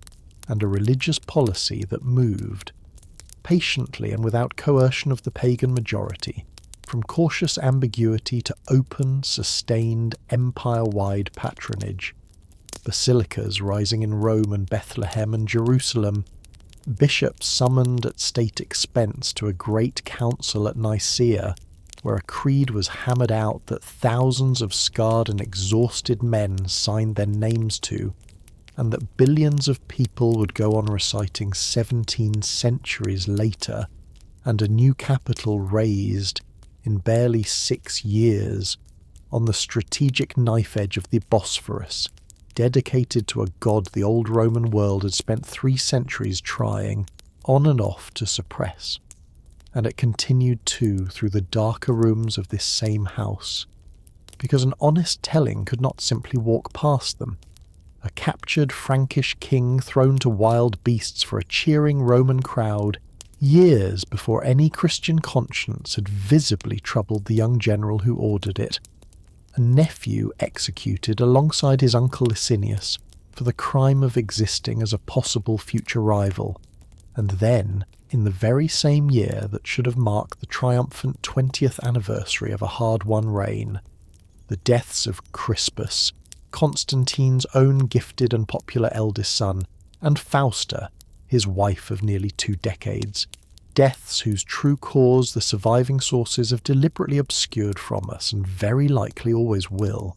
and a religious policy that moved, patiently and without coercion of the pagan majority, from cautious ambiguity to open, sustained, empire-wide patronage. Basilicas rising in Rome and Bethlehem and Jerusalem, bishops summoned at state expense to a great council at Nicaea, where a creed was hammered out that thousands of scarred and exhausted men signed their names to, and that billions of people would go on reciting 17 centuries later, and a new capital raised in barely 6 years on the strategic knife edge of the Bosphorus, dedicated to a god the old Roman world had spent 3 centuries trying, on and off, to suppress. And it continued too through the darker rooms of this same house, because an honest telling could not simply walk past them. A captured Frankish king thrown to wild beasts for a cheering Roman crowd, years before any Christian conscience had visibly troubled the young general who ordered it. A nephew executed alongside his uncle Licinius for the crime of existing as a possible future rival, And then, in the very same year that should have marked the triumphant 20th anniversary of a hard-won reign, the deaths of Crispus, Constantine's own gifted and popular eldest son, and Fausta, his wife of nearly 2 decades, deaths whose true cause the surviving sources have deliberately obscured from us and very likely always will.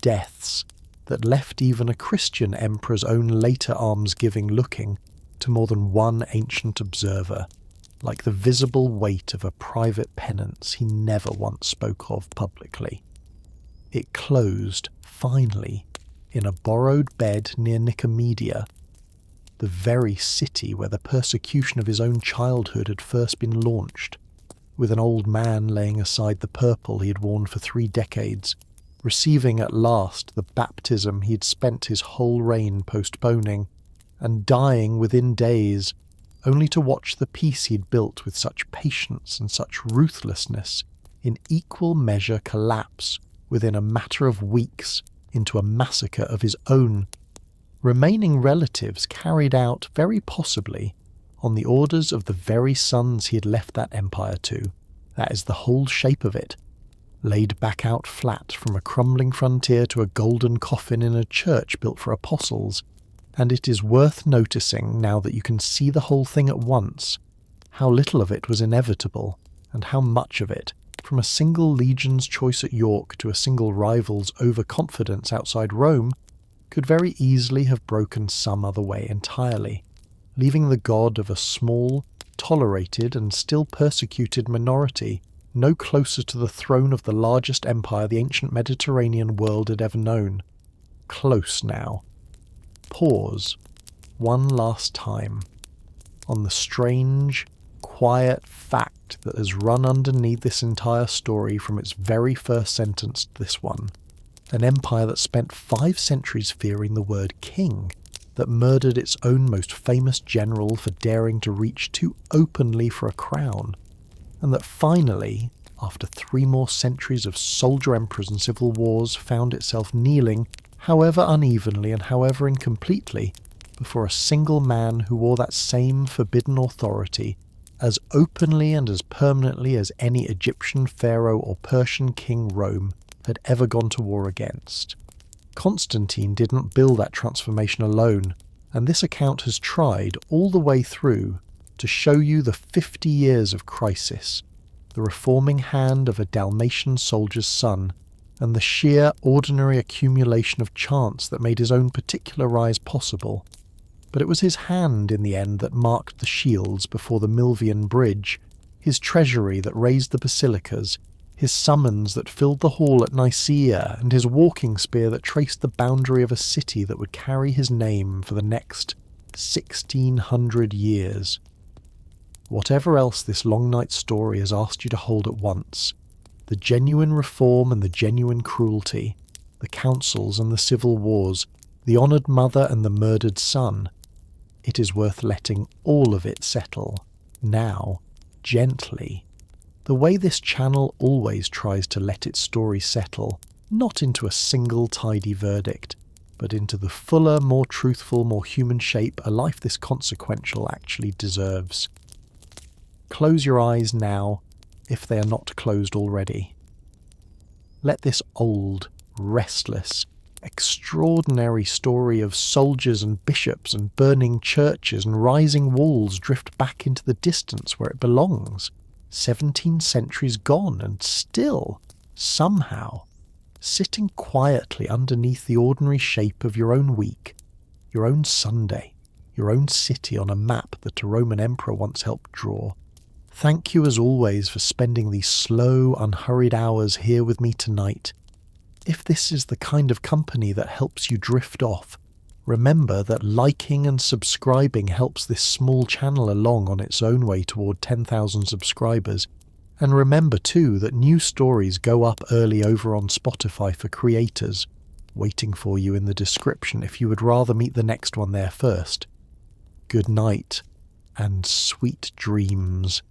Deaths that left even a Christian emperor's own later almsgiving looking, to more than one ancient observer, like the visible weight of a private penance he never once spoke of publicly. It closed, finally, in a borrowed bed near Nicomedia, the very city where the persecution of his own childhood had first been launched, with an old man laying aside the purple he had worn for 3 decades, receiving at last the baptism he had spent his whole reign postponing, and dying within days, only to watch the peace he had built with such patience and such ruthlessness in equal measure collapse within a matter of weeks into a massacre of his own remaining relatives, carried out, very possibly, on the orders of the very sons he had left that empire to. That is the whole shape of it, laid back out flat from a crumbling frontier to a golden coffin in a church built for apostles. And it is worth noticing, now that you can see the whole thing at once, how little of it was inevitable, and how much of it, from a single legion's choice at York to a single rival's overconfidence outside Rome, could very easily have broken some other way entirely, leaving the god of a small, tolerated and still persecuted minority no closer to the throne of the largest empire the ancient Mediterranean world had ever known. Close now. Pause, one last time, on the strange, quiet fact that has run underneath this entire story from its very first sentence to this one. An empire that spent 5 centuries fearing the word king, that murdered its own most famous general for daring to reach too openly for a crown, and that finally, after 3 more centuries of soldier emperors and civil wars, found itself kneeling, however unevenly and however incompletely, before a single man who wore that same forbidden authority as openly and as permanently as any Egyptian pharaoh or Persian king Rome had ever gone to war against. Constantine didn't build that transformation alone, and this account has tried all the way through to show you the 50 years of crisis, the reforming hand of a Dalmatian soldier's son, and the sheer ordinary accumulation of chance that made his own particular rise possible. But it was his hand in the end that marked the shields before the Milvian Bridge, his treasury that raised the basilicas, his summons that filled the hall at Nicaea, and his walking spear that traced the boundary of a city that would carry his name for the next 1600 years. Whatever else this long night story has asked you to hold at once, the genuine reform and the genuine cruelty, the councils and the civil wars, the honoured mother and the murdered son, it is worth letting all of it settle, now, gently, the way this channel always tries to let its story settle, not into a single tidy verdict, but into the fuller, more truthful, more human shape a life this consequential actually deserves. Close your eyes now, if they are not closed already. Let this old, restless, extraordinary story of soldiers and bishops and burning churches and rising walls drift back into the distance where it belongs. 17 centuries gone, and still, somehow, sitting quietly underneath the ordinary shape of your own week, your own Sunday, your own city on a map that a Roman emperor once helped draw. Thank you as always for spending these slow, unhurried hours here with me tonight. If this is the kind of company that helps you drift off, remember that liking and subscribing helps this small channel along on its own way toward 10,000 subscribers. And remember too that new stories go up early over on Spotify for creators, waiting for you in the description if you would rather meet the next one there first. Good night, and sweet dreams.